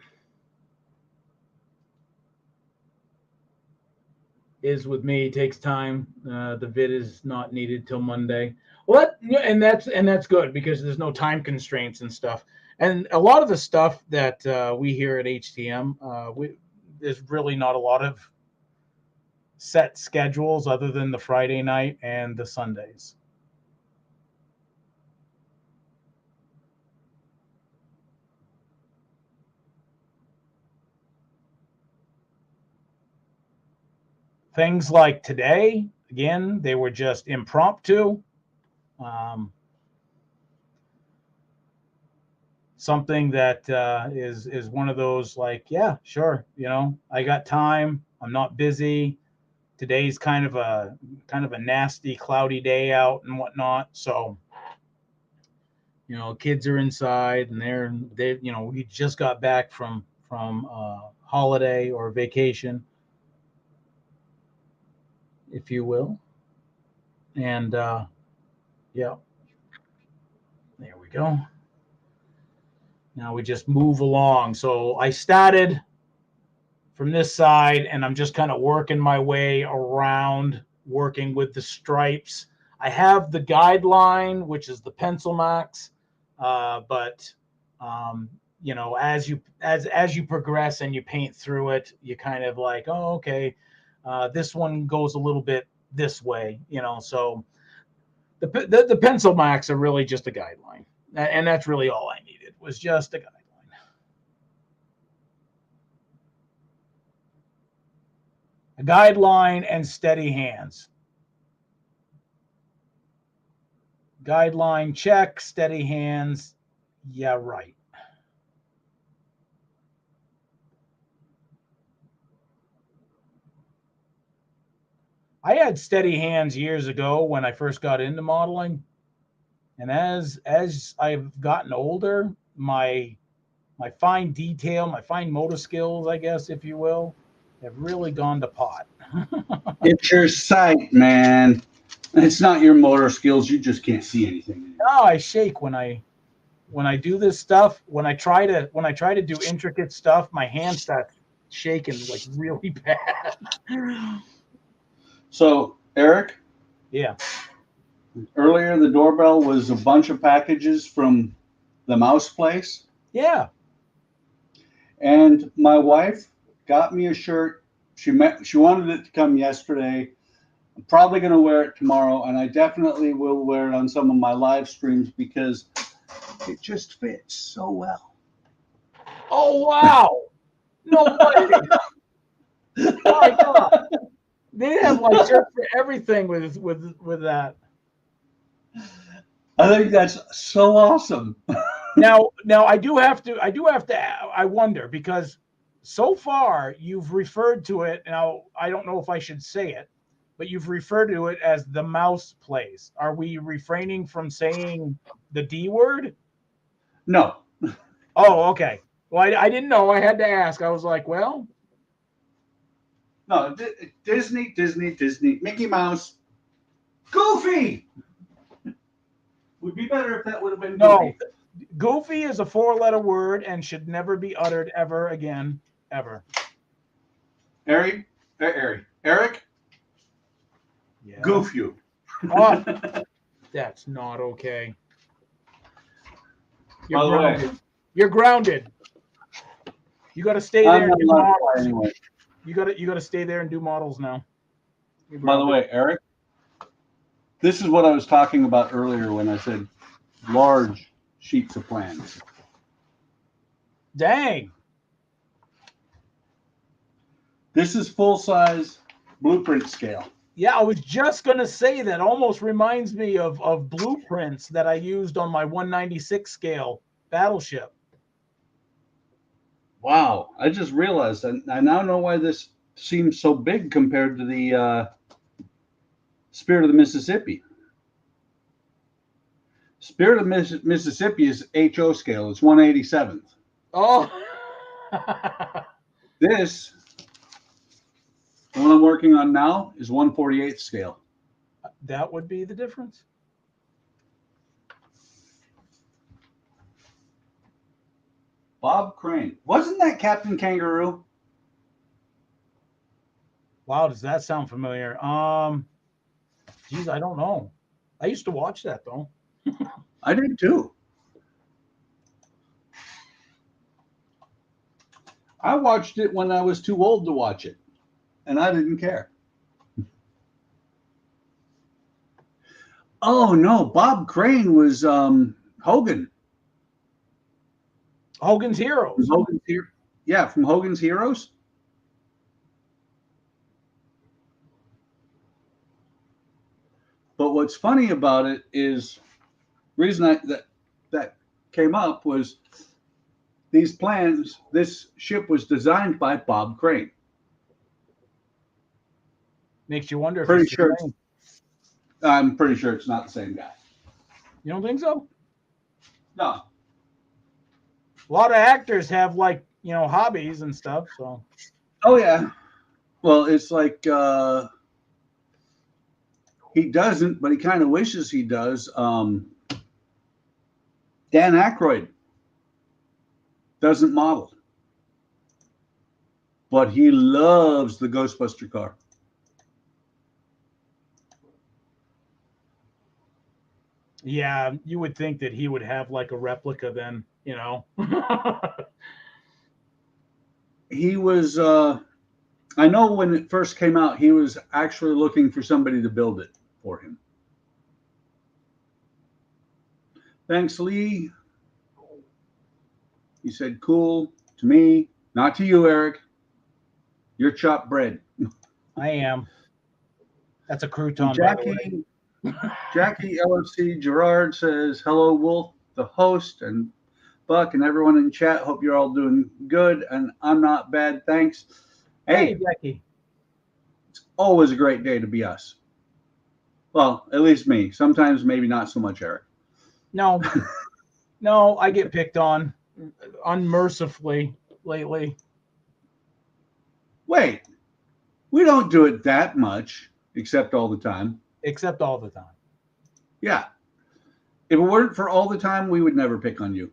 is with me takes time. The vid is not needed till Monday. Well, and that's good because there's no time constraints and stuff. And a lot of the stuff that we hear at HTM, there's really not a lot of set schedules other than the Friday night and the Sundays. Things like today, again, they were just impromptu. Something that is one of those like, yeah, sure, I got time. I'm not busy. Today's kind of a nasty, cloudy day out and whatnot. So, kids are inside and they we just got back from holiday or vacation, if you will. And yeah, there we go. Now we just move along. So I started from this side, and I'm just kind of working my way around, working with the stripes. I have the guideline, which is the pencil marks, but as you progress and you paint through it, you kind of like, oh, okay, this one goes a little bit this way, So the pencil marks are really just a guideline, and that's really all I needed, was just a guideline. A guideline and steady hands. Guideline check, steady hands. Yeah, right. I had steady hands years ago when I first got into modeling. And as I've gotten older, my fine detail, my fine motor skills, I guess, if you will, have really gone to pot. It's your sight, man. It's not your motor skills. You just can't see anything. No, I shake when I do this stuff. When I try to do intricate stuff, my hand starts shaking like really bad. So, Eric? Yeah. Earlier, the doorbell was a bunch of packages from the mouse place. Yeah. And my wife got me a shirt. She wanted it to come yesterday. I'm probably going to wear it tomorrow, and I definitely will wear it on some of my live streams because it just fits so well. Oh, wow. No way. Oh, my God. They have like shirts for everything with that. I think that's so awesome. Now I wonder, because so far you've referred to it. Now I don't know if I should say it, but you've referred to it as the mouse place. Are we refraining from saying the D word? No. Oh, okay. Well, I didn't know. I had to ask. I was like, well. No, Disney, Mickey Mouse, Goofy. Would be better if that would have been Goofy. No, Goofy is a 4-letter word and should never be uttered ever again, ever. Harry, Eric, Yeah. goof you. Oh, that's not okay. You're By the way, grounded. You're grounded. You got to stay I'm there not and do allowed to models. fly anyway. You got to stay there and do models now. You're By the grounded. way, Eric, this is what I was talking about earlier when I said large sheets of plans. Dang. This is full-size blueprint scale. Yeah, I was just gonna say that almost reminds me of blueprints that I used on my 196 scale battleship. Wow, I just realized, and I now know why this seems so big compared to the Spirit of the Mississippi. Spirit of Mississippi is HO scale. It's 187th. Oh. This, the one I'm working on now, is 148th scale. That would be the difference. Bob Crane. Wasn't that Captain Kangaroo? Wow, does that sound familiar? Geez, I don't know. I used to watch that though. I did too. I watched it when I was too old to watch it, and I didn't care. Oh no, Bob Crane was Hogan. Hogan's Heroes. From Hogan's yeah, from Hogan's Heroes. But what's funny about it is, reason that came up was these plans. This ship was designed by Bob Crane. Makes you wonder if Pretty it's the sure. same. I'm pretty sure it's not the same guy. You don't think so? No. A lot of actors have hobbies and stuff. So. Oh yeah. Well, it's like he doesn't, but he kind of wishes he does. Dan Aykroyd doesn't model, but he loves the Ghostbuster car. Yeah, you would think that he would have like a replica then, you know. He was, I know when it first came out, he was actually looking for somebody to build it for him. Thanks, Lee. He said, cool to me, not to you, Eric. You're chopped bread. I am. That's a crouton, by the way. Jackie LFC Gerard says, hello, Wolf, the host, and Buck, and everyone in chat. Hope you're all doing good, and I'm not bad, thanks. Hey, Jackie. It's always a great day to be us. Well, at least me. Sometimes maybe not so much Eric. No. No, I get picked on unmercifully lately. Wait, we don't do it that much, except all the time. Except all the time. Yeah. If it weren't for all the time, we would never pick on you.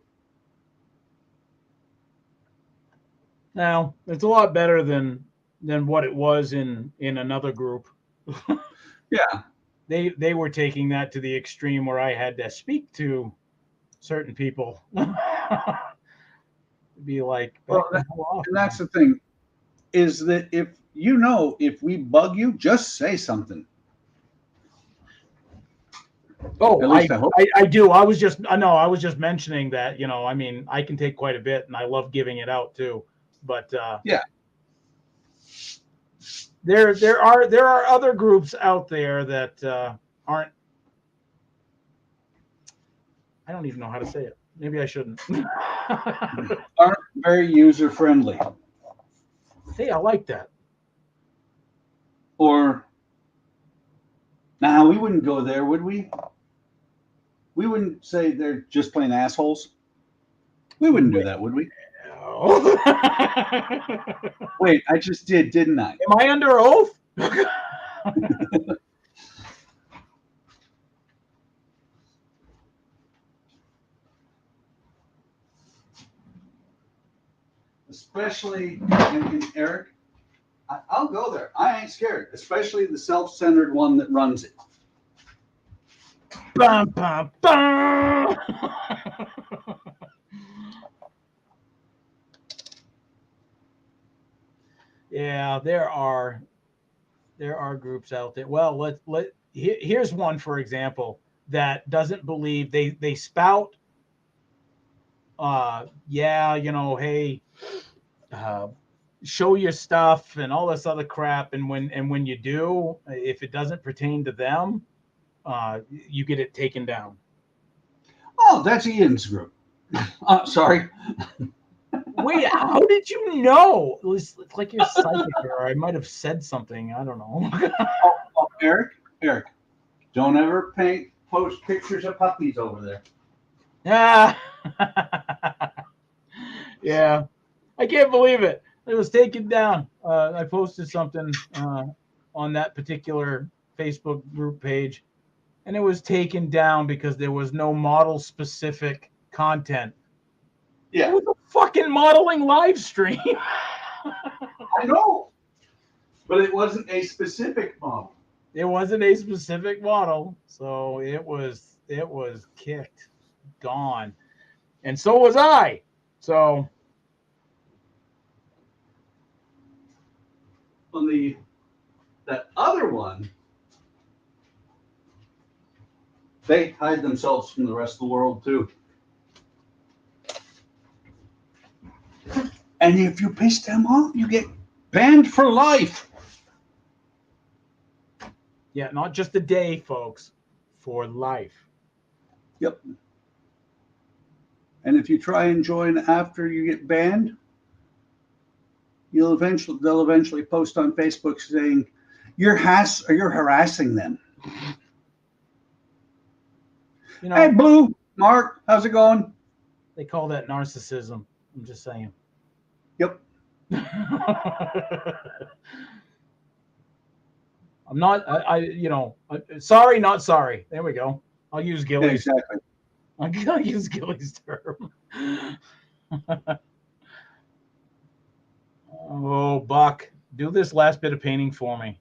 Now, it's a lot better than what it was in another group. Yeah. They were taking that to the extreme where I had to speak to certain people. Be like, well, and that's the thing, is that if we bug you, just say something. Oh, at least I hope. I do. I was just mentioning that, I mean, I can take quite a bit and I love giving it out too. But yeah, there are other groups out there that aren't. I don't even know how to say it. Maybe I shouldn't. aren't very user friendly. Hey, I like that. Or, nah, we wouldn't go there, would we? We wouldn't say they're just plain assholes. We wouldn't do that, would we? No. Wait, I just did, didn't I? Am I under oath? Especially, and Eric, I'll go there. I ain't scared, especially the self-centered one that runs it. Bum, bum, bum. Yeah, there are groups out there. Well, here's one, for example, that doesn't believe they spout yeah, you know, hey, show your stuff and all this other crap, and when you do, if it doesn't pertain to them, you get it taken down. Oh, that's Ian's group. Sorry. Wait, how did you know? It's like you're psychic, or I might have said something. I don't know. Oh, Eric, don't ever post pictures of puppies over there. Yeah. Yeah. I can't believe it. It was taken down. I posted something on that particular Facebook group page, and it was taken down because there was no model-specific content. Yeah. It was a fucking modeling live stream. I know. But it wasn't a specific model. It wasn't a specific model, so it was kicked, gone. And so was I. So On that other one, they hide themselves from the rest of the world too. And if you piss them off, you get banned for life. yeah, not just a day, folks, for life. Yep. And if you try and join after you get banned, they'll eventually post on Facebook saying you're harassing them. You know, Hey, Blue, Mark, how's it going? they call that narcissism. I'm just saying. Yep. I'm not. Sorry, not sorry. There we go. I'll use Yeah, Gilly's. exactly. I'll use Gilly's term. Oh, Buck, do this last bit of painting for me.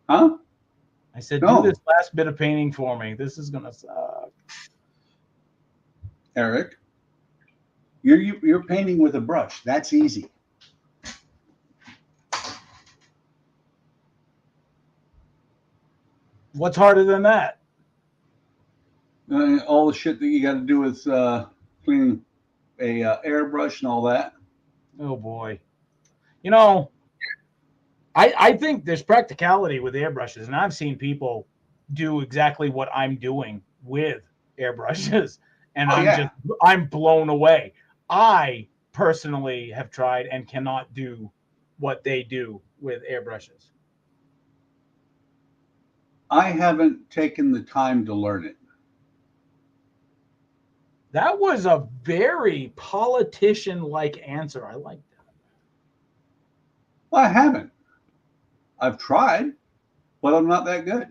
Huh? I said, No. do this last bit of painting for me. This is gonna suck. Eric, you're painting with a brush. That's easy. What's harder than that? All the shit that you got to do with cleaning a airbrush and all that. Oh boy. You know, I think there's practicality with airbrushes, and I've seen people do exactly what I'm doing with airbrushes, and I'm blown away. I personally have tried and cannot do what they do with airbrushes. I haven't taken the time to learn it. That was a very politician-like answer. I like that. Well, I haven't. I've tried, but I'm not that good.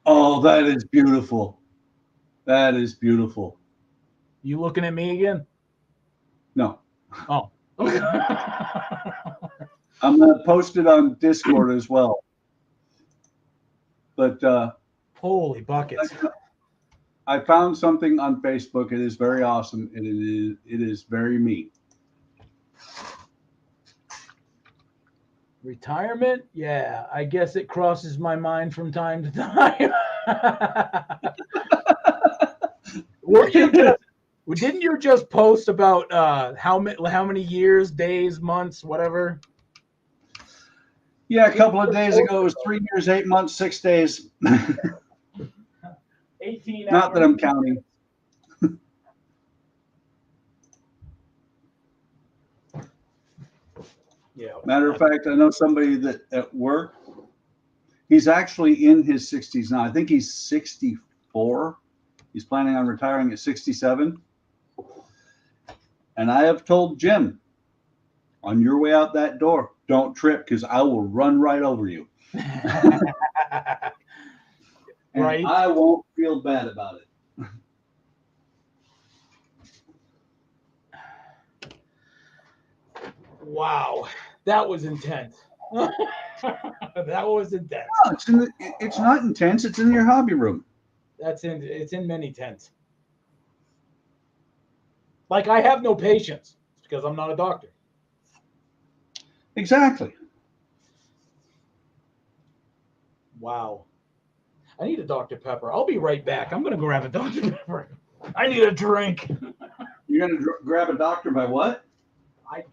Oh, that is beautiful. That is beautiful. You looking at me again? No. Oh. I'm going to post it on Discord as well. But holy buckets. I found something on Facebook. It is very awesome. And it is very me. Retirement? Yeah, I guess it crosses my mind from time to time. Didn't you just post about how many years, days, months, whatever? Yeah, a couple of days ago, it was 3 years, 8 months, 6 days. 18 hours. Not that I'm counting. Yeah. Matter of fact, I know somebody that at work, he's actually in his 60s now. I think he's 64. He's planning on retiring at 67. And I have told Jim, on your way out that door, don't trip because I will run right over you. Right. I won't feel bad about it. Wow, that was intense. That was intense. No, it's not intense. It's in your hobby room. It's in many tents. Like I have no patience because I'm not a doctor. Exactly. Wow. I need a Dr. Pepper. I'll be right back. I'm gonna go grab a Dr. Pepper. I need a drink. You're gonna grab a doctor by what?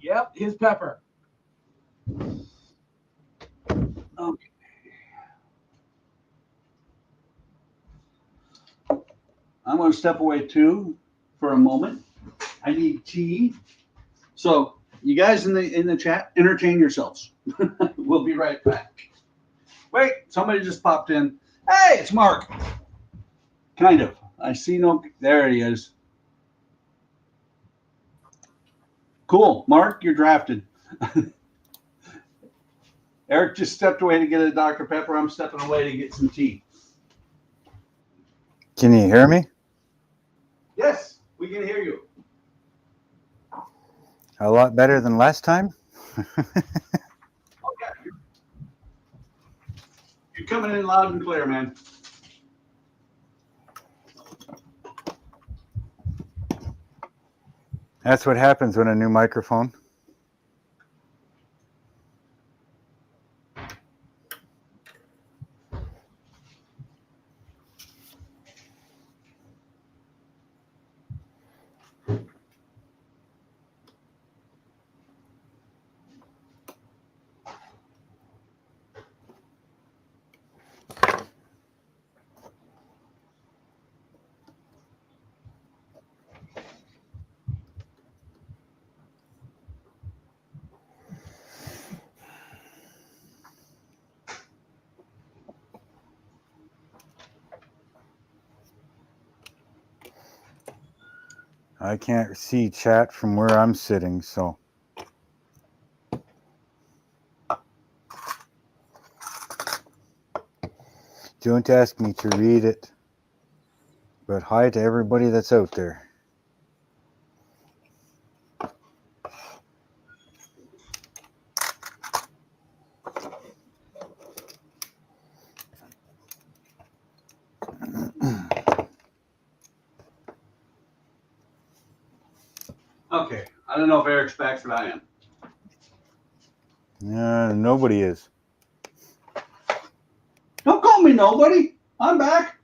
Yep, his pepper. Okay. I'm going to step away too for a moment. I need tea. So you guys in the chat, entertain yourselves. We'll be right back. Wait, somebody just popped in. Hey, it's Mark. Kind of. I see no. There he is. Cool, Mark, you're drafted. Eric just stepped away to get a Dr. Pepper. I'm stepping away to get some tea. Can you hear me? Yes, we can hear you. A lot better than last time. Okay. You're coming in loud and clear, man. That's what happens when a new microphone. I can't see chat from where I'm sitting, so. Don't ask me to read it, but hi to everybody that's out there. Okay. I don't know if Eric's back, but I am. Nobody is. Don't call me nobody. I'm back.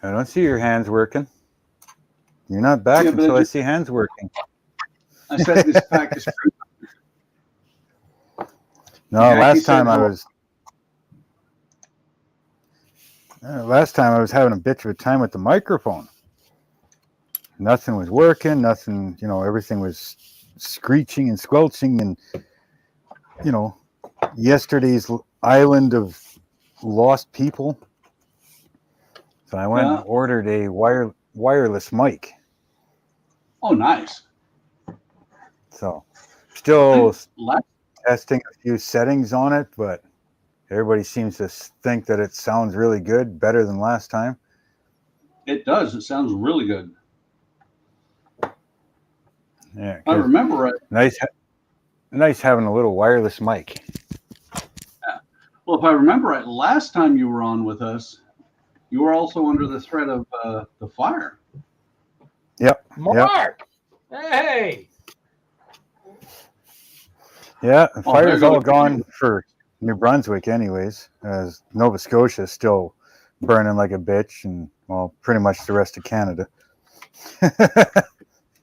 I don't see your hands working. You're not back until I see hands working. I said this practice. No, last time I was having a bitch of a time with the microphone. Nothing was working, nothing, everything was screeching and squelching, and yesterday's island of lost people. So I went and ordered a wireless mic. Oh, nice. So still testing a few settings on it, but everybody seems to think that it sounds really good, better than last time. It does. It sounds really good. Yeah, I remember right. Nice having a little wireless mic. Yeah. Well, if I remember right, last time you were on with us, you were also under the threat of the fire. Yep. Mark! Yep. Hey! Yeah, the fire's all gone for New Brunswick anyways, as Nova Scotia is still burning like a bitch, and, well, pretty much the rest of Canada.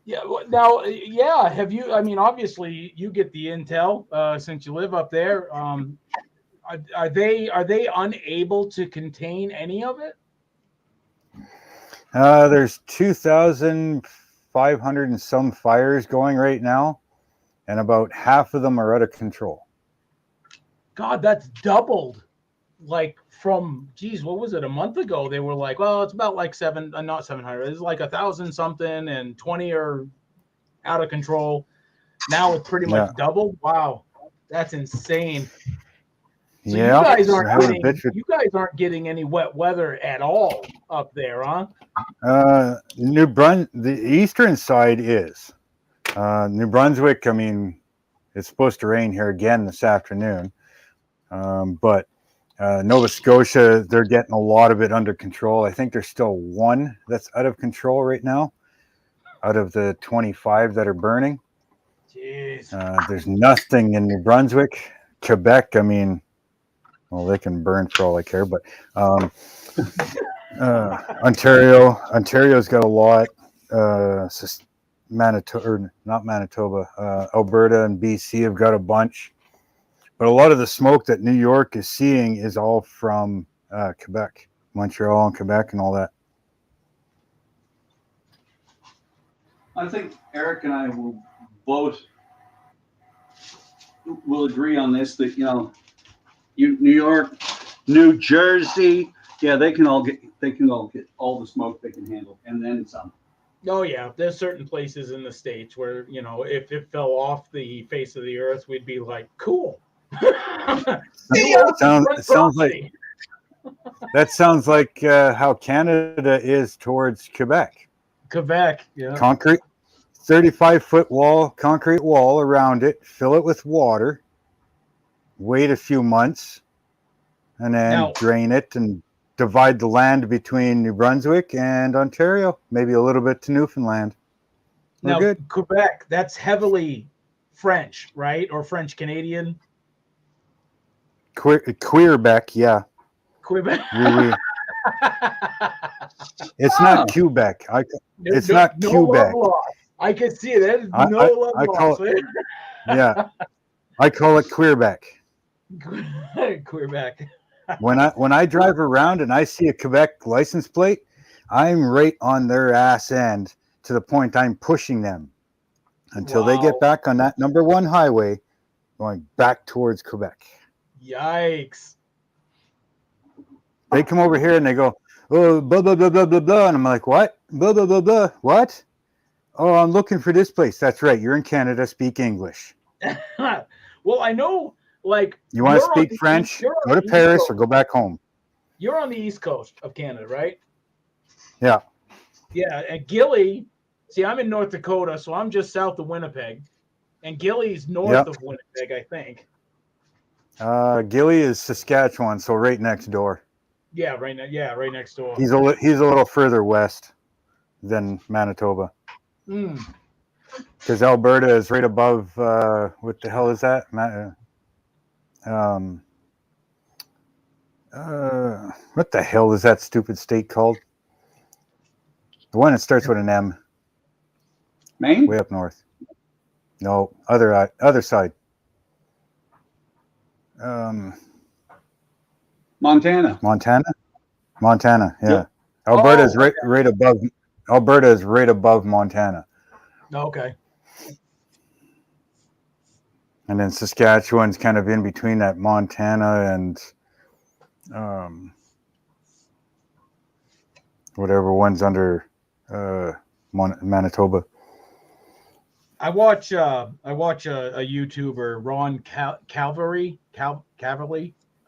Yeah. Now, yeah. Have you? I mean, obviously, you get the intel since you live up there. Are they unable to contain any of it? There's 2,500 and some fires going right now, and about half of them are out of control. God, that's doubled. Like from, geez, what was it? A month ago, they were like, well, it's about like not 700. It's like 1,000 something, and 20 are out of control. Now it's pretty much doubled. Wow, that's insane. So Yeah, you guys we're aren't having a getting bitch with- you guys aren't getting any wet weather at all up there, huh? New Brunswick, the eastern side is. New Brunswick, I mean, it's supposed to rain here again this afternoon. But Nova Scotia, they're getting a lot of it under control. I think there's still one that's out of control right now, out of the 25 that are burning. Jeez. There's nothing in New Brunswick. Quebec, I mean, well, they can burn for all I care, but Ontario's got a lot. Manitoba, or not Manitoba, Alberta and BC have got a bunch. But a lot of the smoke that New York is seeing is all from Quebec, Montreal and Quebec and all that. I think Eric and I will agree on this, that, New York, New Jersey, yeah, they can all get all the smoke they can handle, and then some. Oh yeah, there's certain places in the States where, if it fell off the face of the earth, we'd be like, cool. It sounds like that sounds like how Canada is towards Quebec. Quebec, yeah. Concrete, 35-foot wall, concrete wall around it, fill it with water, wait a few months, and then drain it and divide the land between New Brunswick and Ontario, maybe a little bit to Newfoundland. We're now, good. Quebec, that's heavily French, right? Or French Canadian? Queerbec, yeah. Quebec. Oui. It's not Quebec. It's not Quebec. I can see it. That is no love lost. Yeah. I call it Queerbec. Quebec. When I drive around and I see a Quebec license plate, I'm right on their ass end to the point I'm pushing them until they get back on that number 1 highway going back towards Quebec. Yikes. They come over here and they go, oh, blah, blah, blah, blah, blah, blah. And I'm like, what? Blah, blah, blah, blah. What? Oh, I'm looking for this place. That's right. You're in Canada. Speak English. Well, I know, like... You want to speak French? Go to Paris or go back home. You're on the east coast of Canada, right? Yeah. Yeah, and Gilly... See, I'm in North Dakota, so I'm just south of Winnipeg. And Gilly's north of Winnipeg, I think. Gilly is Saskatchewan, so right next door. Yeah, right next door. He's a little further west than Manitoba. Because Alberta is right above. What the hell is that? What the hell is that stupid state called? The one that starts with an M. Maine? Way up north. No, other side. Montana. Yeah. Yep. Alberta is right above. Alberta is right above Montana. Okay. And then Saskatchewan's kind of in between that Montana and whatever one's under Manitoba. I watch a YouTuber, Ron Calvary,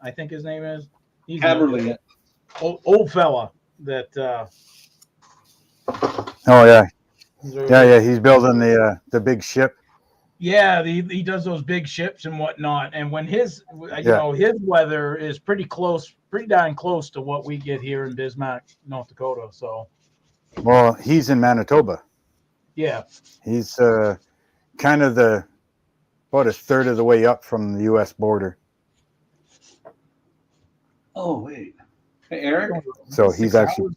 I think his name is. He's Caverly. Old fella that. Oh yeah. Yeah. He's building the big ship. Yeah, he does those big ships and whatnot. And when his his weather is pretty darn close to what we get here in Bismarck, North Dakota. So. Well, he's in Manitoba. Yeah. He's kind of about a third of the way up from the U.S. border. Oh wait, hey, Eric. So he's actually.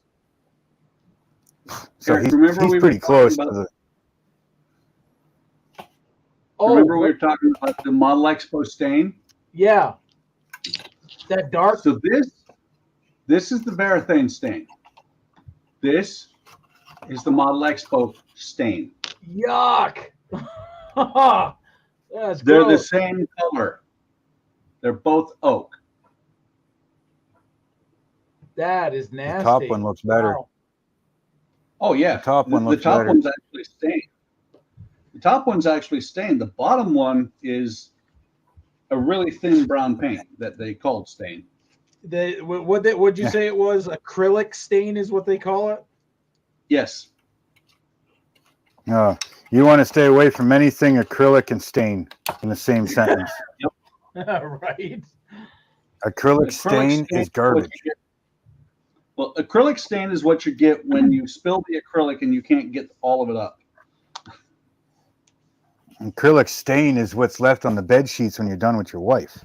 So Eric, he's pretty close to the. Remember we were talking about the Model Expo stain? Yeah. That dark. So this is the Varathane stain. This is the Model Expo stain. Yuck. That's They're gross. the same color. They're both oak. That is nasty. The top one looks better. Wow. Oh yeah, the top one looks top better. one's actually stained. The top one's actually stained. The bottom one is a really thin brown paint that they called stain. What'd you say it was? Acrylic stain is what they call it? Yes. You want to stay away from anything acrylic and stain in the same sentence. Right. Acrylic stain is garbage. Well, acrylic stain is what you get when you spill the acrylic and you can't get all of it up. Acrylic stain is what's left on the bed sheets when you're done with your wife.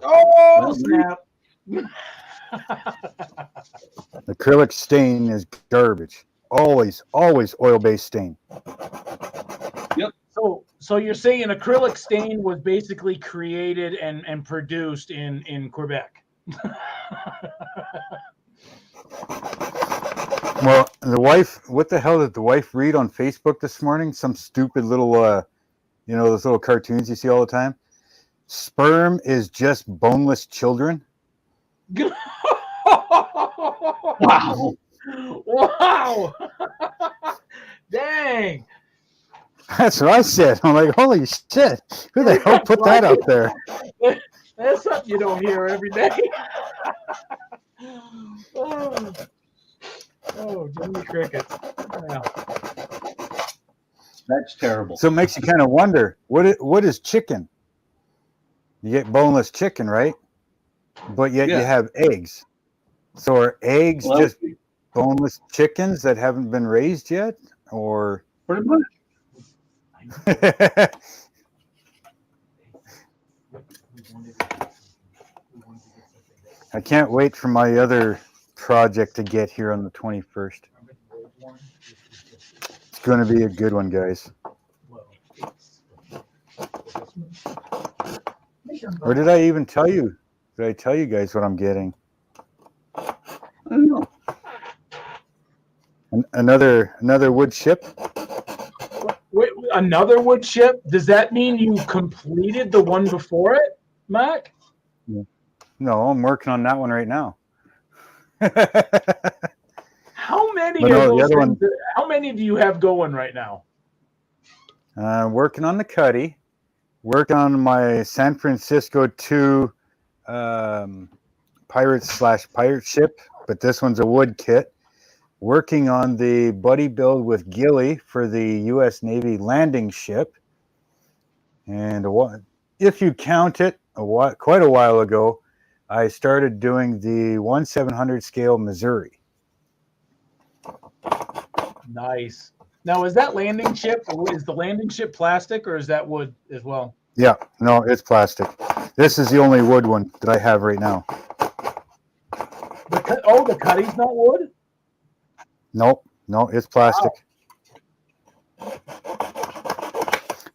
Oh, snap. Acrylic stain is garbage. Always oil-based stain. Yep. So you're saying acrylic stain was basically created and produced in Quebec. Well, the wife, what the hell did the wife read on Facebook this morning? Some stupid little, those little cartoons you see all the time. Sperm is just boneless children. Wow. Wow. Dang. That's what I said. I'm like, holy shit. Who the hell put that up there? That's something you don't hear every day. Oh, Jimmy Crickets. Yeah. That's terrible. So it makes you kind of wonder, what is chicken? You get boneless chicken, right? But yet you have eggs. So are eggs just boneless chickens that haven't been raised yet? Or pretty much. I can't wait for my other project to get here on the 21st. It's going to be a good one, guys. Or did I even tell you? Did I tell you guys what I'm getting? I don't know. Another wood ship. Wait, another wood ship? Does that mean you completed the one before it, Mac? No, I'm working on that one right now. How many But of no, the those other one- things, how many do you have going right now? Working on the Cuddy. Working on my San Francisco 2 pirate ship, but this one's a wood kit. Working on the buddy build with GILLY for the U.S. Navy landing ship. And if you count it, quite a while ago, I started doing the 1/700 scale Missouri. Nice. Now, is that landing ship, is the landing ship plastic or is that wood as well? Yeah, no, it's plastic. This is the only wood one that I have right now. The Cuddy's not wood? Nope, no, it's plastic. Wow.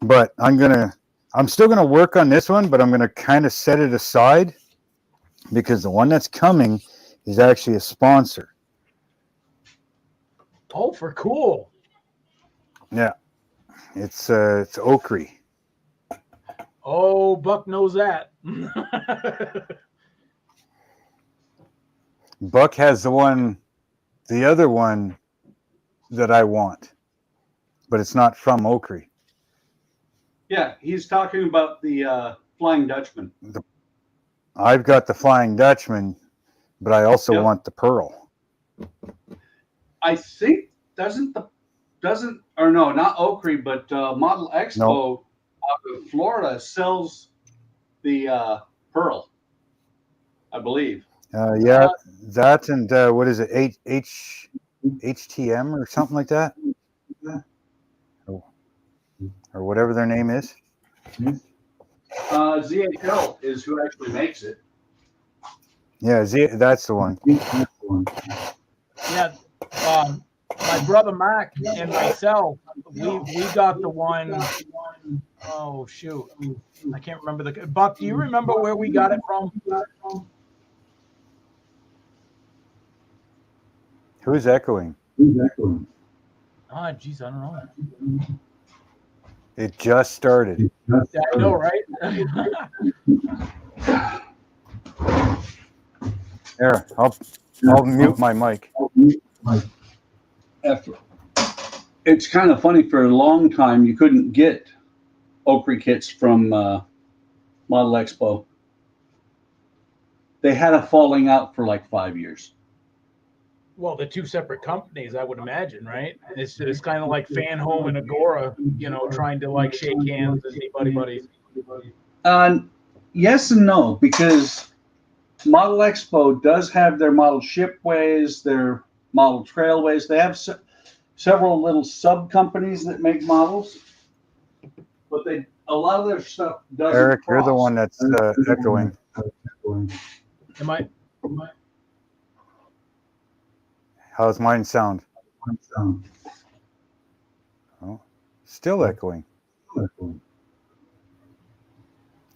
But I'm still gonna work on this one, but I'm gonna kind of set it aside because the one that's coming is actually a sponsor. Oh, for cool. Yeah, it's Oakry. Oh, Buck knows that. Buck has the other one that I want, but it's not from Oakry. Yeah, he's talking about the Flying Dutchman. I've got the Flying Dutchman, but I also want the Pearl. I think not Oakry, but Model Expo out of Florida sells the Pearl, I believe. That and what is it? HTM or something like that, or whatever their name is. ZHL is who actually makes it. Yeah, that's the one. Yeah, my brother Mac and myself, we got the one. Oh shoot, I can't remember the. Buck, do you remember where we got it from? Who's echoing? Ah, geez, I don't know. It just started. Yeah, I know, right? There, I'll mute my mic. It's kind of funny. For a long time, you couldn't get Oakry kits from Model Expo. They had a falling out for like 5 years. Well, the two separate companies, I would imagine, right? It's kind of like Fan Home and Agora, you know, trying to like shake hands and be buddy buddies. Yes and no, because Model Expo does have their model shipways, their model trailways. They have several little sub companies that make models, but a lot of their stuff doesn't. Eric, cross. you're the one that's echoing. Am I? How's mine sound? Oh, still echoing.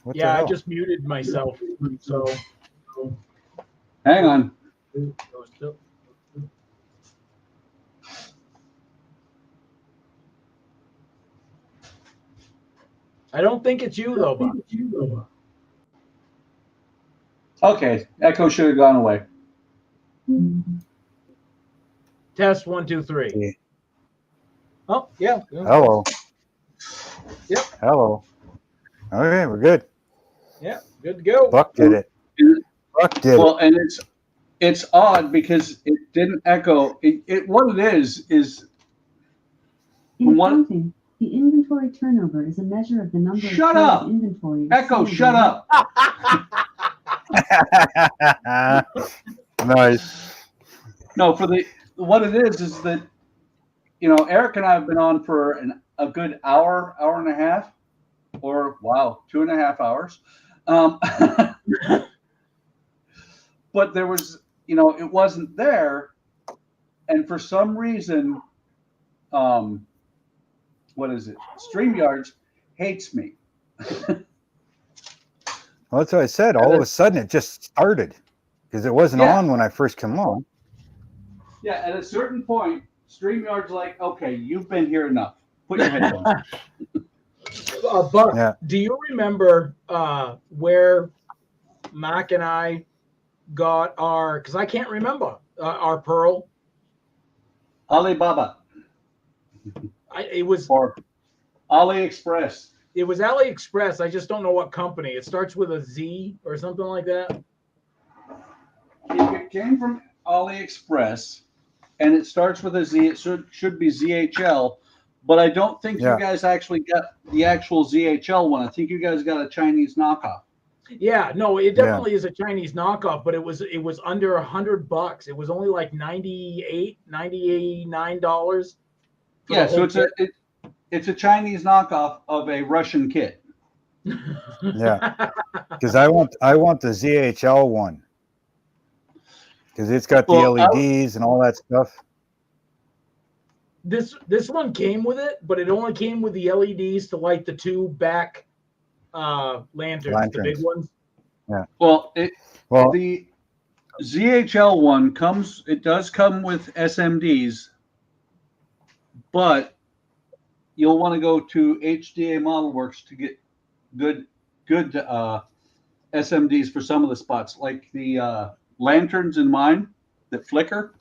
What Yeah, the I hell? just muted myself. So Hang on. I don't think it's you though, Buck. Okay, echo should have gone away. Test 1, 2, 3. Yeah. Oh, yeah. Hello. Yep. Hello. Okay, we're good. Yeah, good to go. Buck did it. Buck did Well, and it's odd because it didn't echo. What it is In One- accounting, the inventory turnover is a measure of the number Shut of up! total inventory. Echo, received shut in- up. it. Nice. No, what it is that, you know, Eric and I have been on for a good hour and a half, or wow, 2.5 hours. But there was, you know, it wasn't there, and for some reason, what is it? StreamYards hates me. Well, that's what I said. All of a sudden, it just started because it wasn't Yeah. on when I first came on. Yeah, at a certain point, StreamYard's like, okay, you've been here enough. Put your headphones on. Buck, Yeah. do you remember where Mac and I got our, because I can't remember, our Pearl? Alibaba It was or AliExpress. It was AliExpress. I just don't know what company. It starts with a Z or something like that. If it came from AliExpress and it starts with a Z, it should be ZHL. But I don't think Yeah. you guys actually got the actual ZHL one. I think you guys got a Chinese knockoff. Yeah, no, it definitely is a Chinese knockoff, but it was under $100. It was only like $99. Yeah, so it's a Chinese knockoff of a Russian kit. Yeah, because I want the ZHL one because it's got the Well, LEDs and all that stuff. This one came with it, but it only came with the LEDs to light the two back lanterns, the big ones. Yeah. Well, Well, the ZHL one does come with SMDs, but you'll want to go to HDA Model Works to get good SMDs for some of the spots, like the lanterns in mine that flicker.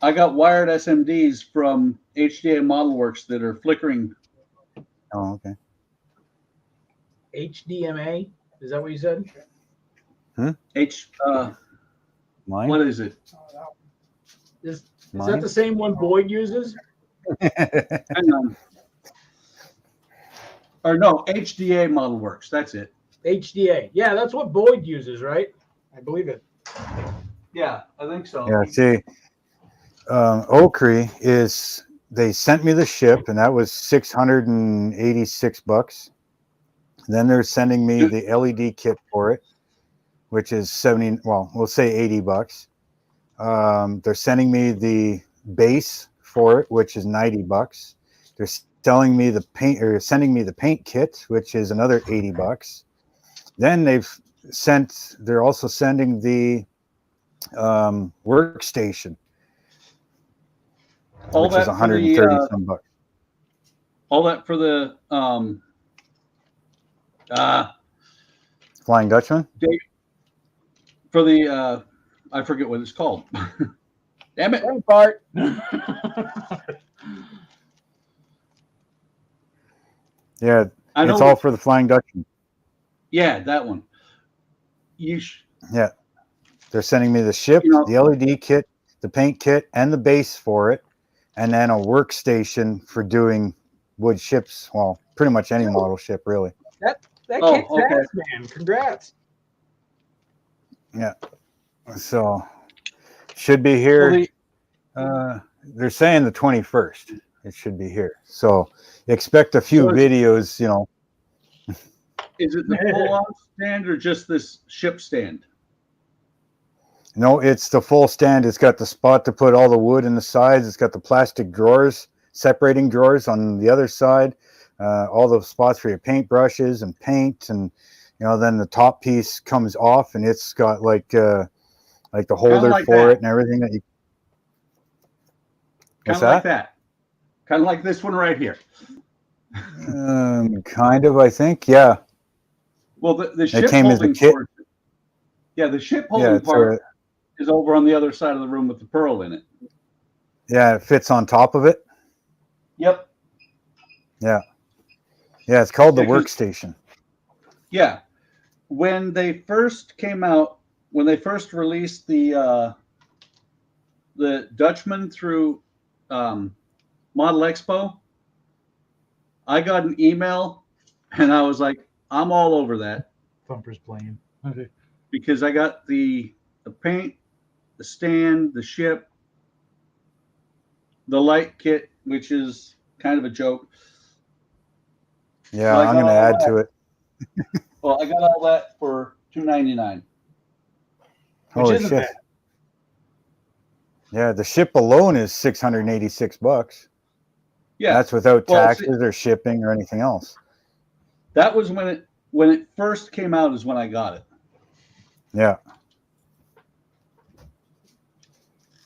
I got wired SMDs from HDA Model Works that are flickering. oh, okay. HDMA, is that what you said? Mine? What is it? Is Mine? that the same one Boyd uses? Hang on. Or no, HDA Model Works. That's it. HDA. Yeah, that's what Boyd uses, right? I believe it. Yeah, I think so. Yeah, see, Oakry they sent me the ship, and that was $686. Then they're sending me the LED kit for it, which is we'll say $80. They're sending me the base for it, which is $90. They're sending me the paint kit, which is another $80. Then they're also sending the workstation, All which that is for 130 some bucks. all that for the Flying Dutchman? for the I forget what it's called. Damn it. Same part. Yeah, I know it's all for the Flying Dutchman. Yeah, that one. You Yeah. They're sending me the ship, You know- the LED kit, the paint kit, and the base for it, and then a workstation for doing wood ships. Well, pretty much any model ship, really. That Oh, kicks okay. ass, man. Congrats. Yeah. So should be here. They're saying the 21st. It should be here. So expect a few So it's- videos, you know. Is it the full-on stand or just this ship stand? No, it's the full stand. It's got the spot to put all the wood in the sides. It's got the plastic drawers, separating drawers on the other side. All the spots for your paint brushes and paint, and you know, then the top piece comes off, and it's got like the holder like for that. it and everything that you. Kind What's of like that? that. Kind of like this one right here. Kind of, I think. Yeah. Well, the ship came as a holding kit. part. Yeah, the ship Yeah. holding It's part is over on the other side of the room with the pearl in it. yeah. It fits on top of it. Yep. Yeah. Yeah. It's called the Yeah, 'cause- workstation. Yeah. When they first came out, when they first released the Dutchman through Model Expo, I got an email and I was like, I'm all over that Thumper's playing. because I got the paint, the stand, the ship, the light kit, which is kind of a joke. Yeah. So I I'm got going to all add that. to it. Well, I got all that for $2.99. Which Holy isn't shit. bad. Yeah. The ship alone is $686. Yeah, That's without Well, taxes or shipping or anything else. that was when it first came out is when I got it. Yeah.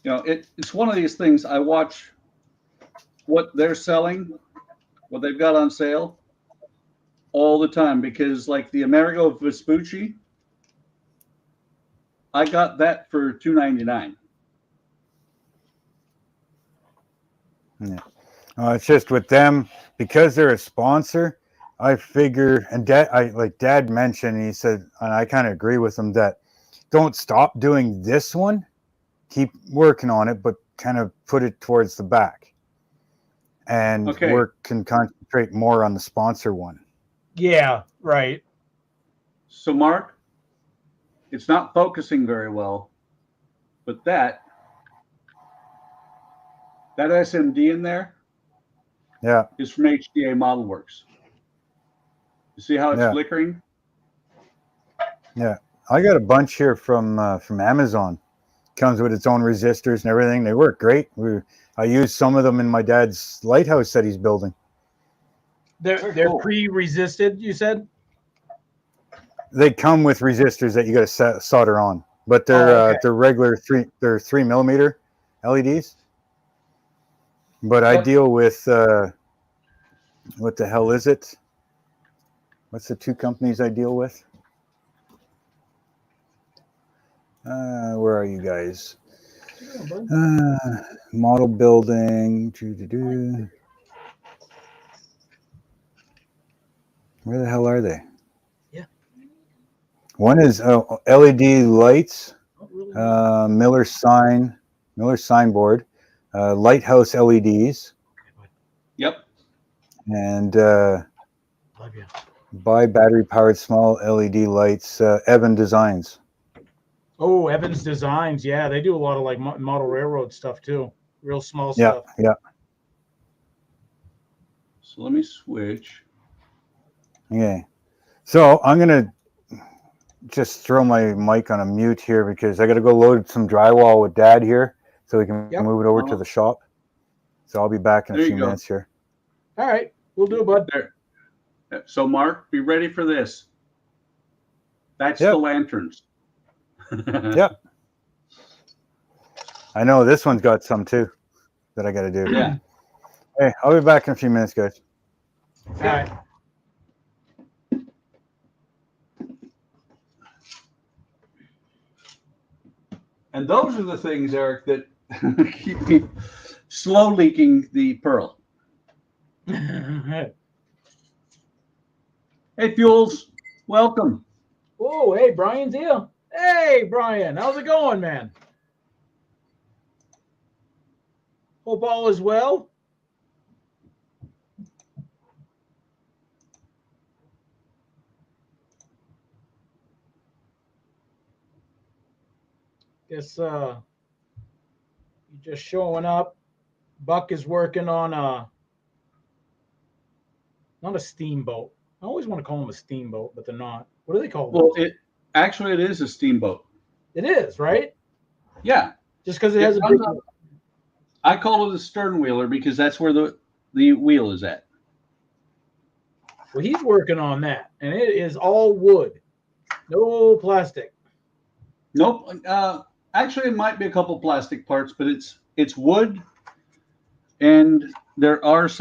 You know, it's one of these things. I watch what they're selling, what they've got on sale all the time because, like the Amerigo Vespucci, I got that for $2.99. Yeah. It's just with them because they're a sponsor. I figure, and Dad mentioned, he said, and I kind of agree with him that don't stop doing this one, keep working on it, but kind of put it towards the back, and Okay. work can concentrate more on the sponsor one. Yeah, right. So, Mark, it's not focusing very well, but that SMD in there Yeah, is from HDA Model Works. You see how it's Yeah. flickering? yeah. I got a bunch here from Amazon. Comes with its own resistors and everything. They work great. I used some of them in my dad's lighthouse that he's building. They're Cool. pre-resisted, you said? They come with resistors that you got to solder on, but they're Oh, okay. they're regular 3mm LEDs. But I What- deal with what the hell is it? What's the two companies I deal with? Where are you guys? Model building. Where the hell are they? Yeah. One is LED lights, Not really. Miller signboard, lighthouse LEDs, Yep. and Love you. buy battery powered small LED lights. Evan Designs. Oh, Evans Designs. Yeah, they do a lot of like model railroad stuff too. Real small Yeah, stuff. yeah. So let me switch. Okay. So I'm gonna just throw my mic on a mute here because I got to go load some drywall with Dad here, so we can Yep. move it over to the shop. So I'll be back in a There you few go. minutes here. All right, we'll do, bud. There. So, Mark, be ready for this. That's Yep. the lanterns. Yep. I know this one's got some too that I got to do. Yeah. Hey, I'll be back in a few minutes, guys. All right. And those are the things, Eric, that keep me slow leaking the pearl. Hey, Fuels. Welcome. Oh, hey, Brian's here. Hey, Brian, how's it going, man? Hope all is well. Guess you're just showing up. Buck is working on not a steamboat. I always want to call them a steamboat, but they're not. What do they call them? Well, it is a steamboat. It is, right? Yeah. Just because it has a big. I call it a stern wheeler because that's where the wheel is at. Well, he's working on that, and it is all wood, no plastic. Nope. Actually, it might be a couple plastic parts, but it's wood, and there is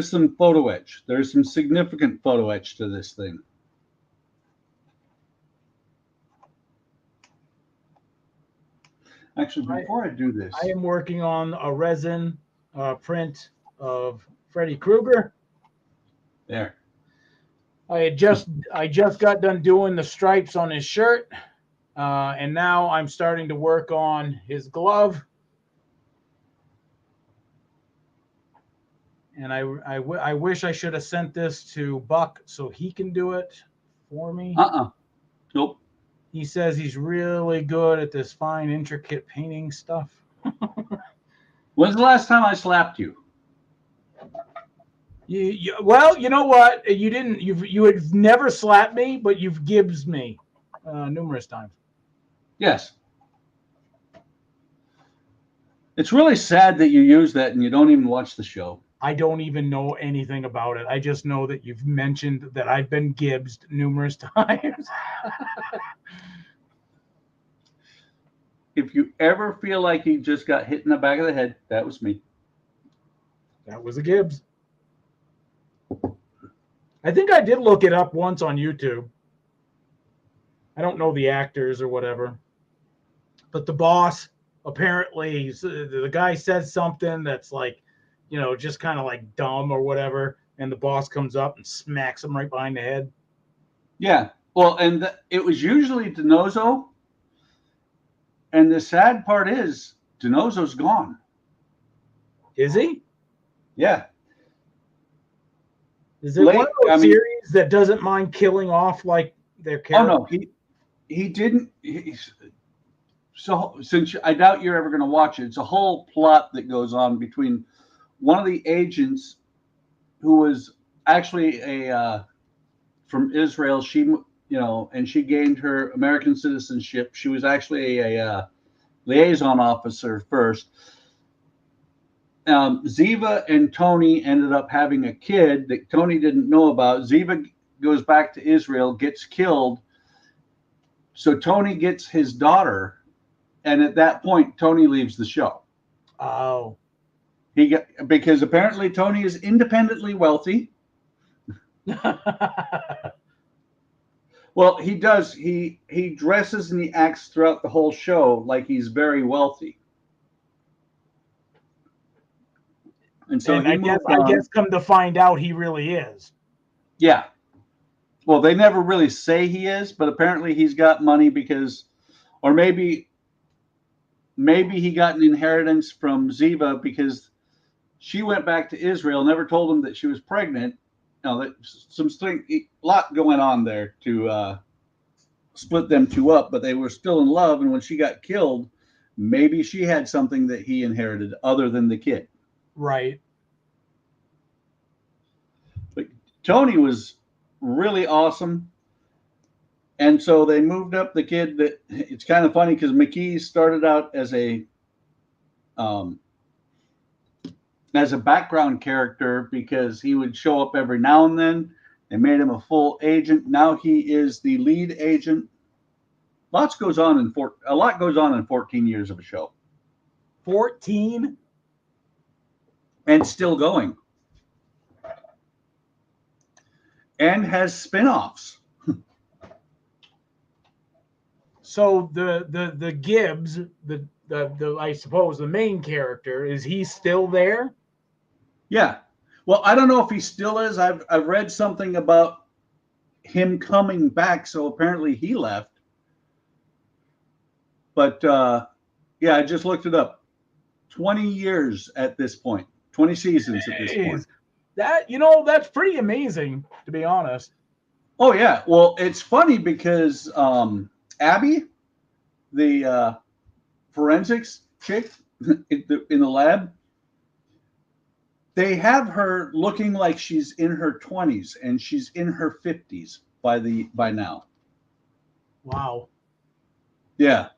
some photo etch. There is some significant photo etch to this thing. Actually, before I do this, I am working on a resin print of Freddy Krueger. there. I just got done doing the stripes on his shirt, and now I'm starting to work on his glove. And I wish I should have sent this to Buck so he can do it for me. Nope. He says he's really good at this fine, intricate painting stuff. When's the last time I slapped you? Well, you know what? You didn't. You had never slapped me, but you've gibbsed me numerous times. Yes. It's really sad that you use that and you don't even watch the show. I don't even know anything about it. I just know that you've mentioned that I've been gibbsed numerous times. If you ever feel like you just got hit in the back of the head, that was me. That was a Gibbs. I think I did look it up once on YouTube. I don't know the actors or whatever. But the boss, apparently, the guy says something that's like, you know, just kind of like dumb or whatever. And the boss comes up and smacks him right behind the head. Yeah. Well, and it was usually DiNozzo. And the sad part is DiNozzo's gone. Is he? Yeah. Is it one of those series that doesn't mind killing off like their character? Oh, no. He didn't. So since I doubt you're ever going to watch it, it's a whole plot that goes on between one of the agents who was actually from Israel. She, you know, and she gained her American citizenship. She was actually a liaison officer first. Ziva and Tony ended up having a kid that Tony didn't know about. Ziva goes back to Israel, gets killed. So Tony gets his daughter. And at that point, Tony leaves the show. Oh. Because apparently Tony is independently wealthy. Well, he does. He dresses and he acts throughout the whole show like he's very wealthy. And so I guess come to find out he really is. Yeah. Well, they never really say he is, but apparently he's got money because, or maybe he got an inheritance from Ziva because she went back to Israel, never told him that she was pregnant. No, a lot going on there to split them two up, but they were still in love. And when she got killed, maybe she had something that he inherited other than the kid. Right. But Tony was really awesome. And so they moved up the kid that it's kind of funny because McKee started out as a background character because he would show up every now and then. They made him a full agent. Now he is the lead agent. A lot goes on in 14 years of a show. 14? And still going. And has spin-offs. So the Gibbs, the I suppose the main character, is he still there? Yeah. Well, I don't know if he still is. I've read something about him coming back. So apparently he left. But yeah, I just looked it up. 20 years at this point. 20 seasons at this point. That, that's pretty amazing, to be honest. Oh yeah. Well, it's funny because Abby, the forensics chick in the lab, they have her looking like she's in her 20s, and she's in her 50s by now. Wow. Yeah.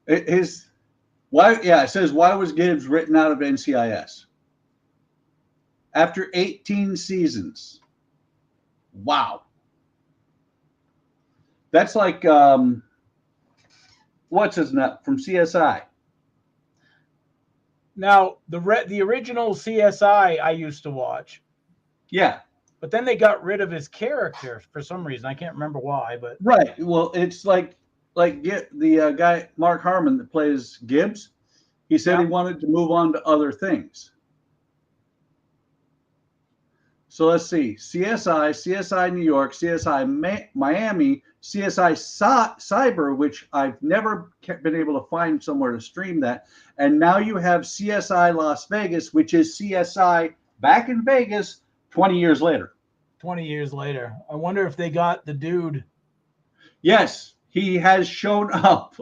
It says, why was Gibbs written out of NCIS? After 18 seasons. Wow. That's like, what's his name from CSI? Now, the original CSI I used to watch. Yeah. But then they got rid of his character for some reason. I can't remember why, but Right. Well, it's like the guy Mark Harmon that plays Gibbs. He said he wanted to move on to other things. So let's see: CSI, CSI New York, CSI Miami, CSI Cyber, which I've never been able to find somewhere to stream that, and now you have CSI Las Vegas, which is CSI back in Vegas 20 years later. 20 years later. I wonder if they got the dude. Yes, he has shown up.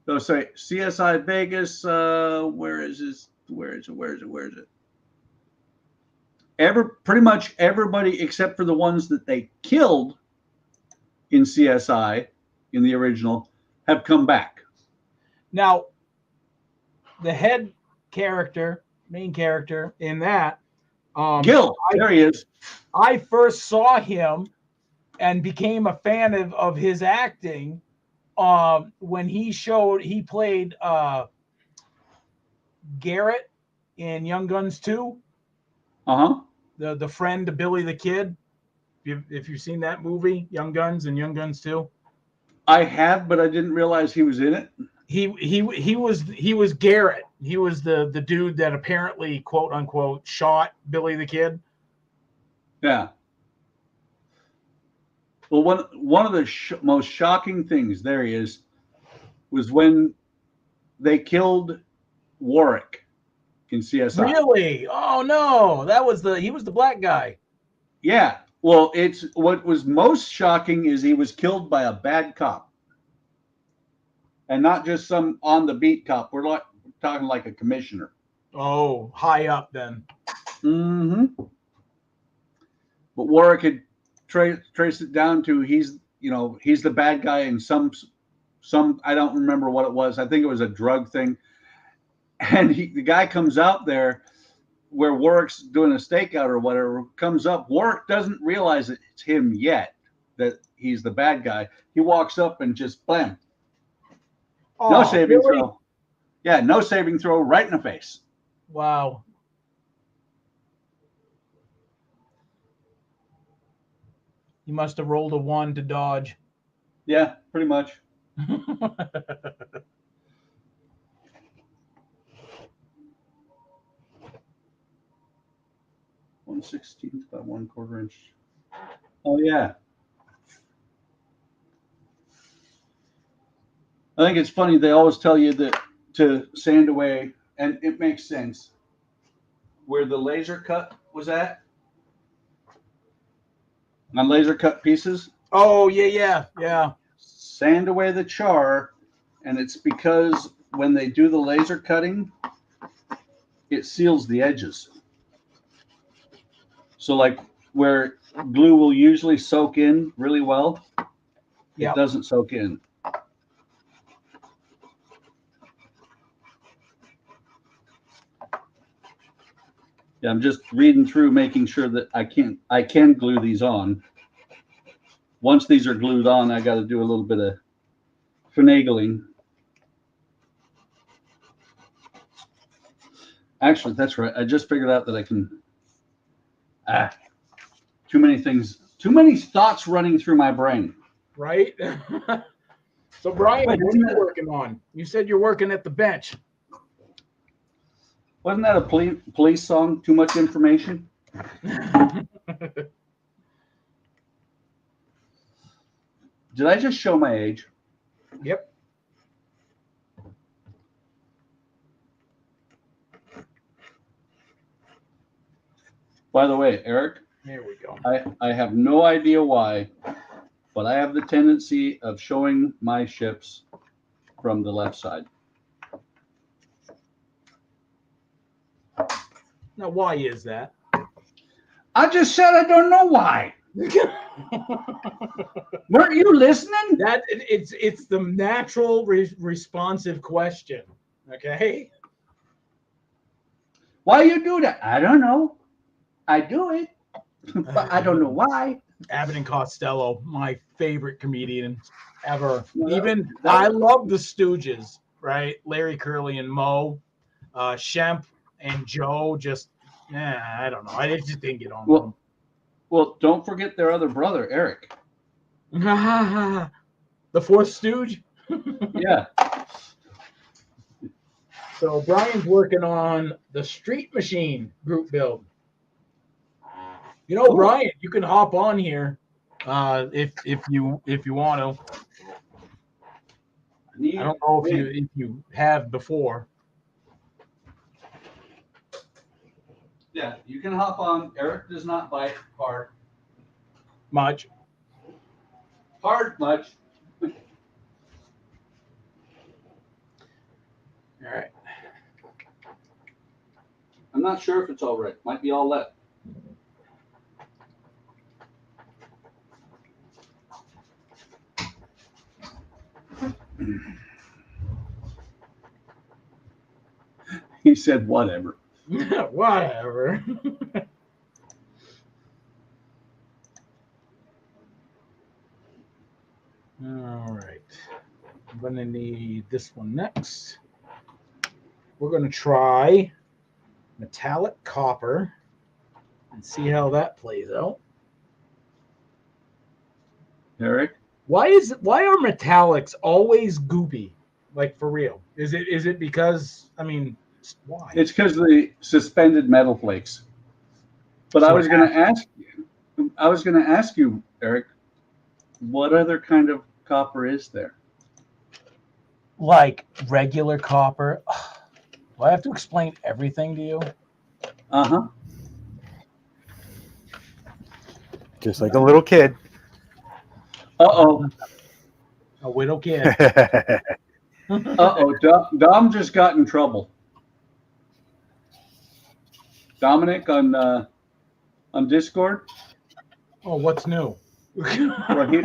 So say CSI Vegas, where is this? Where is it? Pretty much everybody except for the ones that they killed in CSI in the original have come back. Now, the head character, main character in that, Gil, there he is. I first saw him and became a fan of his acting when he played Garrett in Young Guns 2. Uh-huh. The friend to Billy the Kid. If you've seen that movie, Young Guns and Young Guns 2. I have, but I didn't realize he was in it. He was Garrett. He was the dude that apparently, quote unquote, shot Billy the Kid. Yeah. Well, one of the most shocking things, there he is, was when they killed Warwick in CSI. Really? Oh no, he was the black guy. Yeah. Well, what was most shocking is he was killed by a bad cop, and not just some on the beat cop. We're talking like a commissioner. Oh, high up then. Mm-hmm. But Warwick had traced it down to he's the bad guy in some I don't remember what it was. I think it was a drug thing. And the guy comes out there where Warwick's doing a stakeout or whatever, comes up. Warwick doesn't realize that it's him yet, that he's the bad guy. He walks up and just blam. Oh, no saving really? throw. Yeah, no saving throw right in the face. Wow. He must have rolled a 1 to dodge. Yeah, pretty much. 1/16 by 1/4 inch. Oh yeah. I think it's funny. They always tell you that to sand away, and it makes sense. Where the laser cut was at on laser cut pieces. Oh yeah. Sand away the char, and it's because when they do the laser cutting, it seals the edges. So like where glue will usually soak in really well, it doesn't soak in. Yeah, I'm just reading through, making sure that I can glue these on. Once these are glued on, I got to do a little bit of finagling. Actually, that's right. I just figured out that I can. Too many things, too many thoughts running through my brain. Right? So, Brian, what are you working on? You said you're working at the bench. Wasn't that a police song, Too Much Information? Did I just show my age? Yep. By the way, Eric, Here we go. I have no idea why, but I have the tendency of showing my ships from the left side. Now, why is that? I just said I don't know why. Weren't you listening? That it's the natural responsive question. Okay. Why you do that? I don't know. I do it, but I don't know why. Abbott and Costello, my favorite comedian ever. Well, Even I love the Stooges, right? Larry, Curly, and Moe, Shemp and Joe. Just, I don't know. I just didn't get on with them. Well, don't forget their other brother, Eric. The fourth Stooge. Yeah. So Brian's working on the Street Machine group build. You know, Brian, you can hop on here if you want to. I don't know if you have before. Yeah, you can hop on. Eric does not bite hard. Much. Hard much. All right. I'm not sure if it's all right. Might be all left. He said, whatever. Whatever. All right. I'm going to need this one next. We're going to try metallic copper and see how that plays out. Eric? Why are metallics always goopy? Like, for real? Is it because, I mean, why? It's because of the suspended metal flakes. But I was going to ask you, Eric, what other kind of copper is there? Like regular copper. Do I have to explain everything to you? Uh-huh. Just like a little kid. Uh-oh. A widow kid. Uh-oh. Dom just got in trouble. Dominic on Discord. Oh, what's new? Well,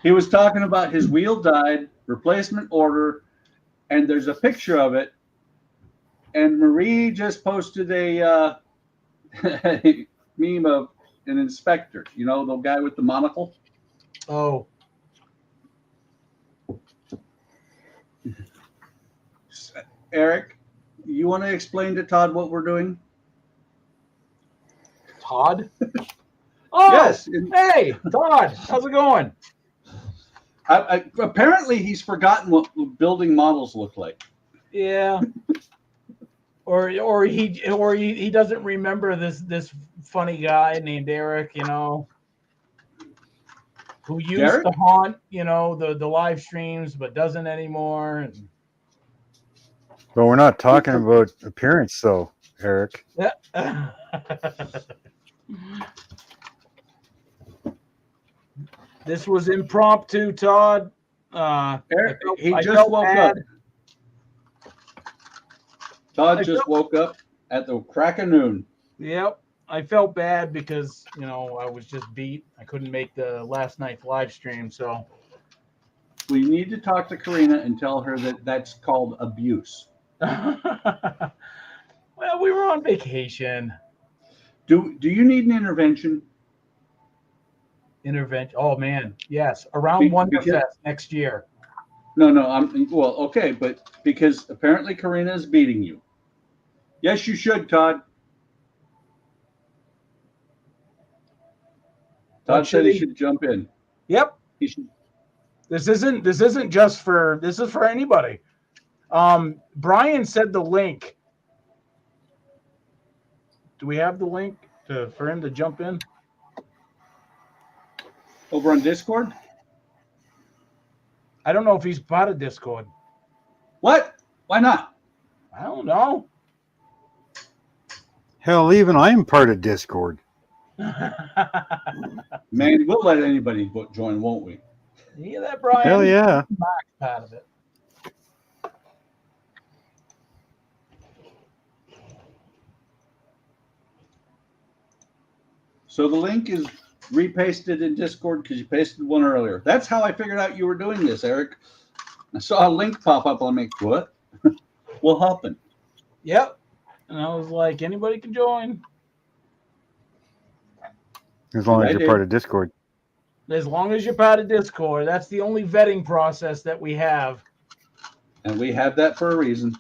he was talking about his wheel died, replacement order, and there's a picture of it. And Marie just posted a meme of an inspector, you know, the guy with the monocle. Oh. Eric, you want to explain to Todd what we're doing? Todd? Oh, Yes. Hey, Todd, how's it going? Apparently, he's forgotten what building models look like. Yeah. Or he doesn't remember this funny guy named Eric, you know, who used Derek? to haunt, you know, the live streams, but doesn't anymore. And But we're not talking about appearance, though, Eric. This was impromptu, Todd. Eric, he I just felt woke bad. up. Todd just woke up at the crack of noon. Yep. I felt bad because, you know, I was just beat. I couldn't make the last night's live stream, so. We need to talk to Karina and tell her that that's called abuse. Well, we were on vacation. Do you need an intervention? Intervention. Oh man, yes. Around Because- Wonderfest next year. No, well, okay, but because apparently Karina is beating you. Yes, you should, Todd. Todd said he should jump in. Yep. He should. This isn't just for, this is for anybody. Brian said the link. Do we have the link? for him to jump in? Over on Discord? I don't know if he's part of Discord. What? Why not? I don't know. Hell, even I am part of Discord. Man, we'll let anybody join, won't we? You hear that, Brian? Hell yeah. Mark's part of it. So the link is repasted in Discord because you pasted one earlier. That's how I figured out you were doing this, Eric. I saw a link pop up. I'm like, what? What happened? Yep. And I was like, anybody can join. As long as I you're did. part of Discord. As long as you're part of Discord. That's the only vetting process that we have. And we have that for a reason.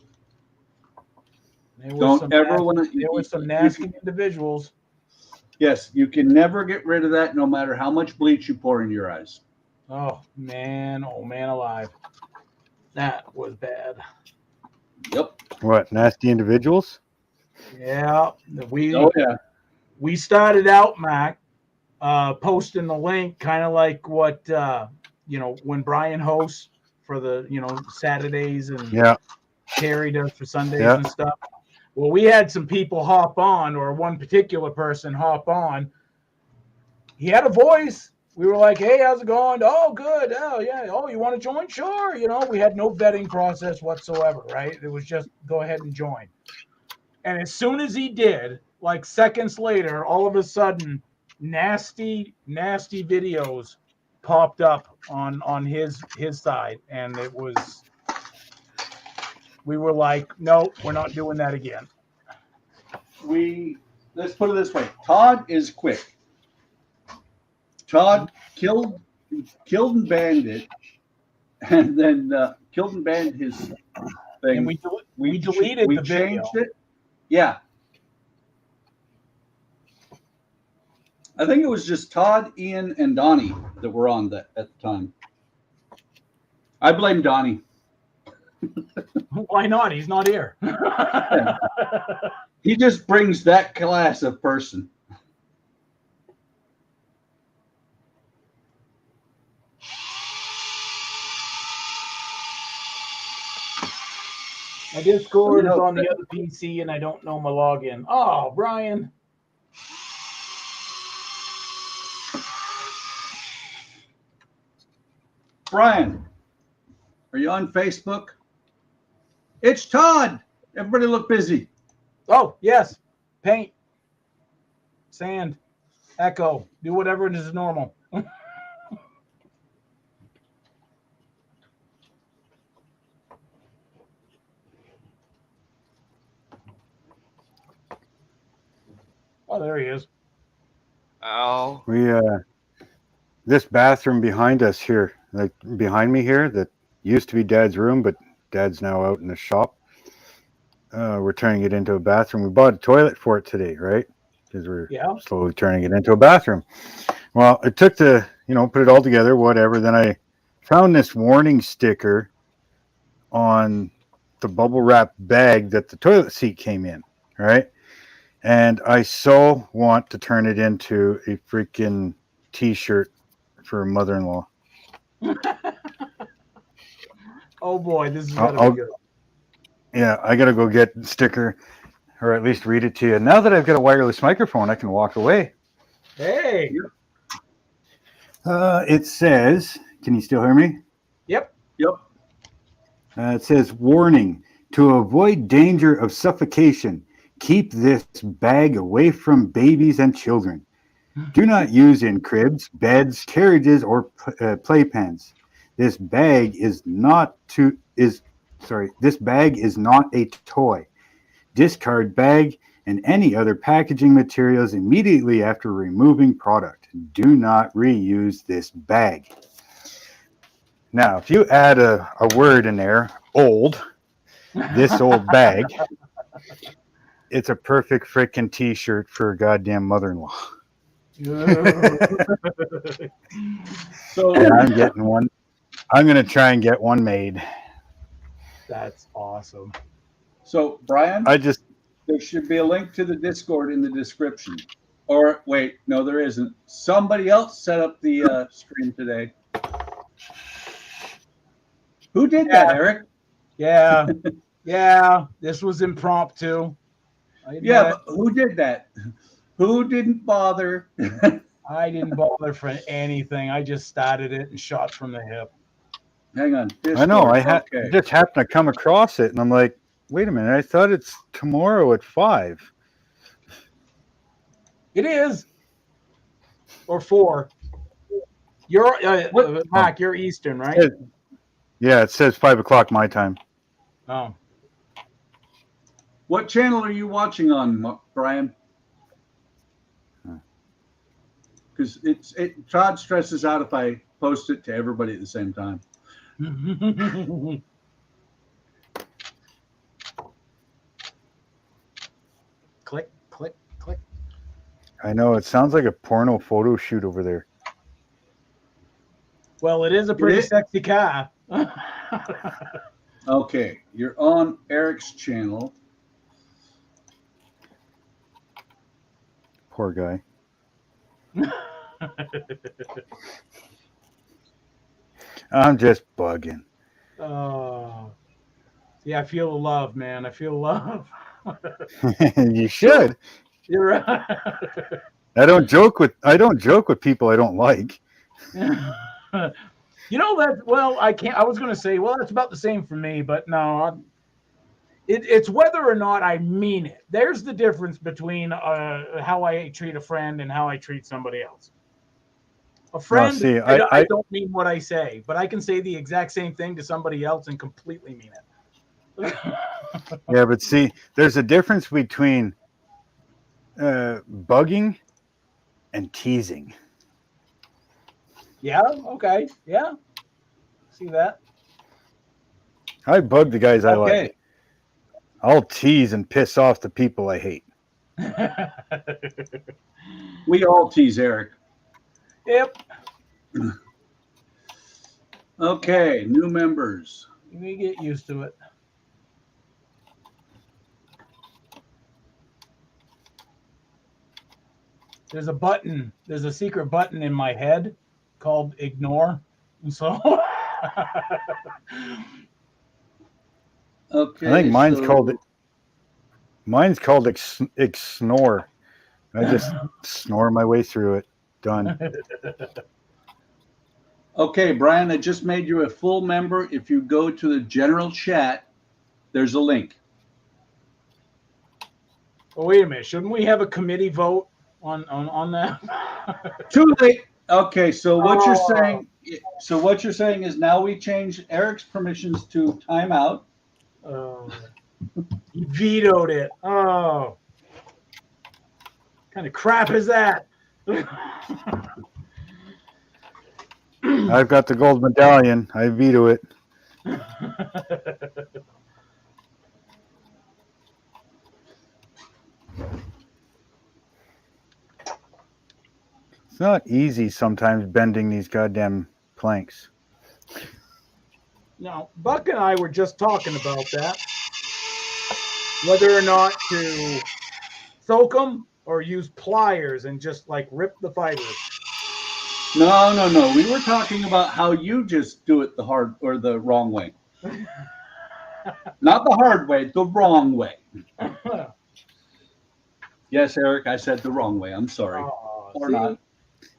There were Don't some ever nasty- want to. There were some nasty individuals. Yes, you can never get rid of that no matter how much bleach you pour in your eyes. Oh man alive. That was bad. Yep. What, nasty individuals? Yeah. Oh, yeah. We started out, Mac, posting the link, kind of like what when Brian hosts for the Saturdays and Yeah. Terry does for Sundays Yeah. and stuff. Well, we had some people hop on, or one particular person hop on. He had a voice. We were like, "Hey, how's it going? Oh, good. Oh, yeah. Oh, you want to join? Sure." We had no vetting process whatsoever, right? It was just go ahead and join. And as soon as he did, like seconds later, all of a sudden, nasty videos popped up on his side, and it was. We were like, no, we're not doing that again. Let's put it this way. Todd is quick. Todd killed and banned it, and then killed and banned his thing. And we deleted we the video. changed it. Yeah. I think it was just Todd, Ian, and Donnie that were on that at the time. I blame Donnie. Why not? He's not here. He just brings that class of person. My Discord is on the other PC, and I don't know my login. Oh, Brian. Brian, are you on Facebook? It's Todd. Everybody look busy. Oh, yes. Paint. Sand. Echo. Do whatever it is normal. Oh, there he is. Oh. We this bathroom behind us here, like behind me here, that used to be Dad's room, but Dad's now out in the shop. We're turning it into a bathroom. We bought a toilet for it today, right? Because we're slowly turning it into a bathroom. Well, it took to, put it all together, whatever. Then I found this warning sticker on the bubble wrap bag that the toilet seat came in, right? And I so want to turn it into a freaking t-shirt for a mother-in-law. Oh boy, this is gonna be good. Yeah, I gotta go get the sticker, or at least read it to you. Now that I've got a wireless microphone, I can walk away. Hey. It says, can you still hear me? Yep. It says, warning, to avoid danger of suffocation, keep this bag away from babies and children. Do not use in cribs, beds, carriages, or playpens. This bag is not a toy. Discard bag and any other packaging materials immediately after removing product. Do not reuse this bag. Now, if you add a word in there, old, this old bag, it's a perfect freaking t-shirt for a goddamn mother-in-law. So I'm getting one. I'm going to try and get one made. That's awesome. So, Brian, there should be a link to the Discord in the description. Or wait, no, there isn't. Somebody else set up the stream today. Who did that, Eric? Yeah. Yeah. This was impromptu. Yeah, but who did that? Who didn't bother? I didn't bother for anything. I just started it and shot from the hip. Hang on. I know. I Okay. just happened to come across it, and I'm like, wait a minute. I thought it's tomorrow at 5. It is. Or 4. You're Mac, you're Eastern, right? Yeah, it says 5 o'clock my time. Oh. What channel are you watching on, Brian? Because Todd stresses out if I post it to everybody at the same time. Click, click, click. I know. It sounds like a porno photo shoot over there. Well, it is a pretty sexy car. Okay, you're on Eric's channel. Poor guy. I'm just bugging. Oh, yeah, I feel the love, man. I feel love. You should. You're right. I don't joke with people I don't like. You know that? Well, I can't. I was going to say, well, it's about the same for me, but no. It's whether or not I mean it. There's the difference between how I treat a friend and how I treat somebody else. A friend, see, I don't mean what I say, but I can say the exact same thing to somebody else and completely mean it. Yeah, but see, there's a difference between bugging and teasing. Yeah. Okay. Yeah. See that? I bug the guys I like. I'll tease and piss off the people I hate. We all tease Eric. Yep. Okay, new members. We get used to it. There's a button. There's a secret button in my head called ignore. So okay. I think mine's called snore. I just snore my way through it. Done. Okay, Brian, I just made you a full member. If you go to the general chat, there's a link. Oh, wait a minute. Shouldn't we have a committee vote on that? Too late. Okay, so what you're saying is now we change Eric's permissions to timeout. He vetoed it. Oh. What kind of crap is that? I've got the gold medallion. I veto it. It's not easy sometimes bending these goddamn planks. Now, Buck and I were just talking about that. Whether or not to soak them or use pliers and just like rip the fibers. No. We were talking about how you just do it the hard or the wrong way. Not the hard way, the wrong way. Yes, Eric, I said the wrong way. I'm sorry. Or see? not.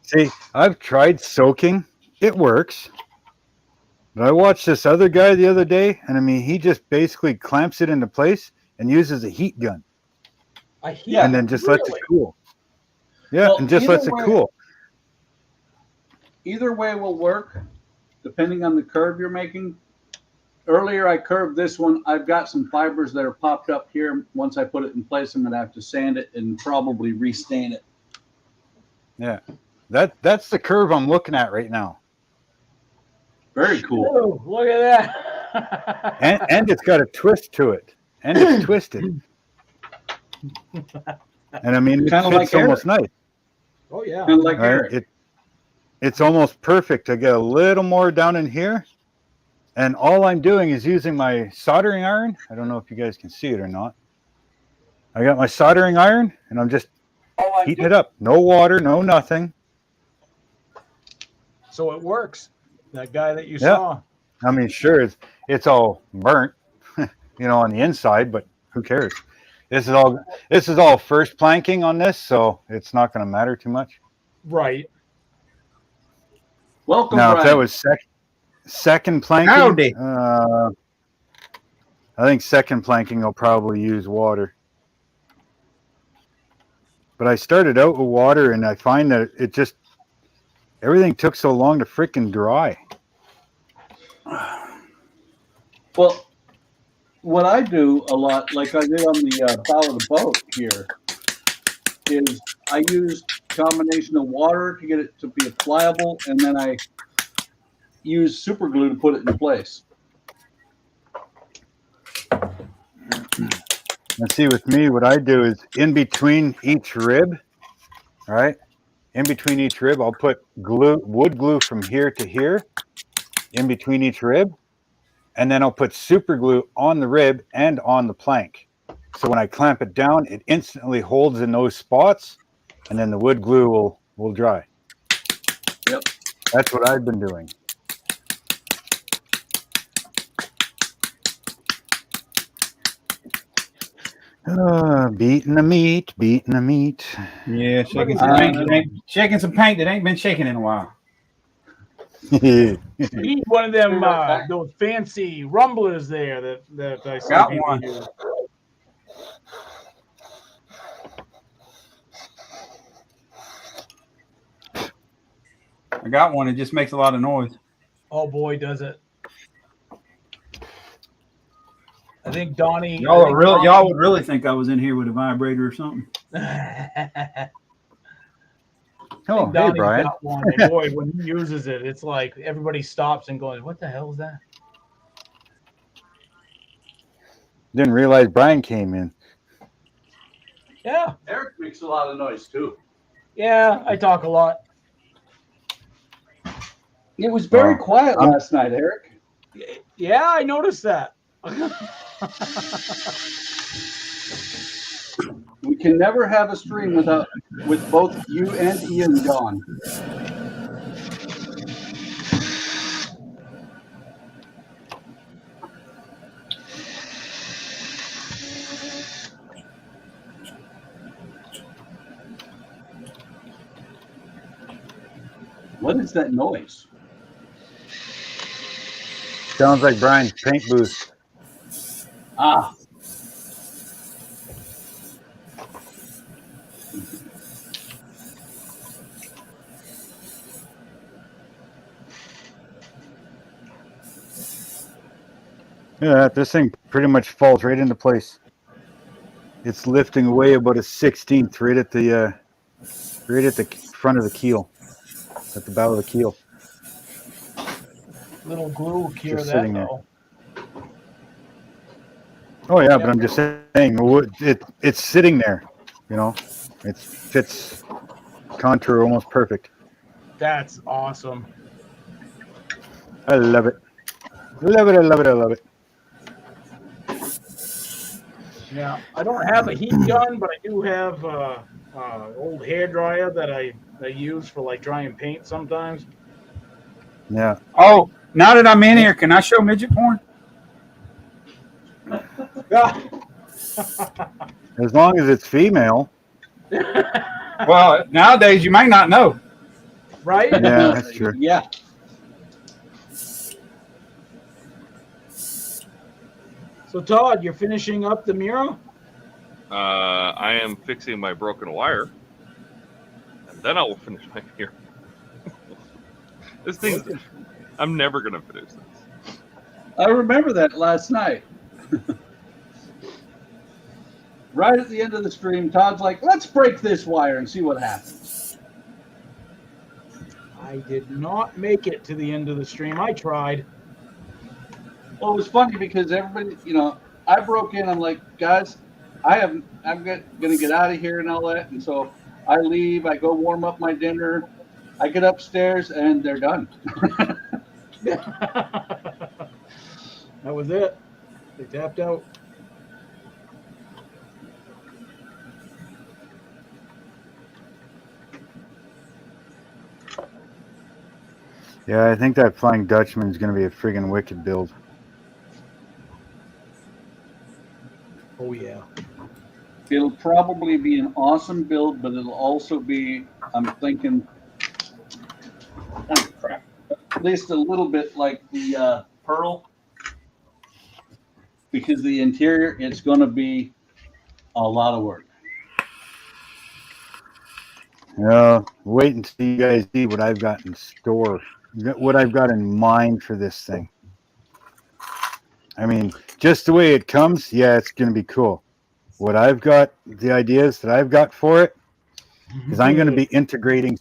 See, I've tried soaking. It works. But I watched this other guy the other day, and I mean, he just basically clamps it into place and uses a heat gun. And then just lets it cool. Yeah, Well, and just lets it cool. Either way will work, depending on the curve you're making. Earlier, I curved this one. I've got some fibers that are popped up here. Once I put it in place, I'm going to have to sand it and probably restain it. Yeah, that's the curve I'm looking at right now. Very cool. Oh, look at that. And it's got a twist to it. And it's twisted. And I mean, it Kinda fits like almost nice. Oh, yeah. Kind of like Eric. It's almost perfect. I get a little more down in here. And all I'm doing is using my soldering iron. I don't know if you guys can see it or not. I got my soldering iron, and I'm just heating it up. No water, no nothing. So it works. That guy that you Yeah. saw. I mean, sure, it's all burnt, you know, on the inside, but who cares? This is all first planking on this, so it's not going to matter too much. Right. Welcome, Now, Brian. if that was second planking, Howdy. I think second planking will probably use water. But I started out with water, and I find that it just everything took so long to freaking dry. Well, what I do a lot, like I did on the bow of the boat here, is I use a combination of water to get it to be pliable, and then I use super glue to put it in place. And see, with me, what I do is in between each rib, all right? In between each rib, I'll put wood glue from here to here, in between each rib, and then I'll put super glue on the rib and on the plank. So when I clamp it down, it instantly holds in those spots, and then the wood glue will dry. Yep. That's what I've been doing. Beating the meat, beating the meat. Yeah, shaking some paint. Shaking some paint that ain't been shaking in a while. You need one of them those fancy rumblers there that I saw Got people one. use. I got one. It just makes a lot of noise. Oh boy, does it! I think Donnie. Y'all would really think I was in here with a vibrator or something. Oh, hey, Donnie's Brian. got one, and boy, when he uses it, it's like everybody stops and goes, "What the hell is that?" Didn't realize Brian came in. Yeah, Eric makes a lot of noise too. yeah, I talk a lot. It was very quiet last night, Eric. Yeah, I noticed that. We can never have a stream with both you and Ian gone. What is that noise? Sounds like Brian's paint booth. Ah. Yeah, this thing pretty much falls right into place. It's lifting away about a 1/16 right at the front of the keel, at the bow of the keel. Little glue will cure Just that sitting there. though. Oh yeah, but I'm just saying, it's sitting there. You know, it fits contour almost perfect. That's awesome. I love it. Love it. I love it. I love it. Yeah, I don't have a heat gun, but I do have old hair dryer that I use for like drying paint sometimes. Yeah. Oh, now that I'm in here, can I show midget porn? As long as it's female. Well, nowadays you may not know. Right? Yeah, that's true. Yeah. So Todd, you're finishing up the mural? I am fixing my broken wire, and then I will finish my mirror. This thing, I'm never gonna finish this. I remember that last night. Right at the end of the stream, Todd's like, let's break this wire and see what happens. I did not make it to the end of the stream. I tried. Well, it was funny because everybody, you know, I broke in. I'm like, guys, I'm gonna get out of here and all that. And so I leave. I go warm up my dinner. I get upstairs and they're done. That was it. They tapped out. Yeah, I think that Flying Dutchman is going to be a friggin' wicked build. Oh yeah. It'll probably be an awesome build, but it'll also be, I'm thinking, oh crap, at least a little bit like the Pearl, because the interior, it's going to be a lot of work. Wait until you guys see what I've got in store, what I've got in mind for this thing. I mean, just the way it comes, yeah, it's going to be cool. What I've got, the ideas that I've got for it, is I'm going to be integrating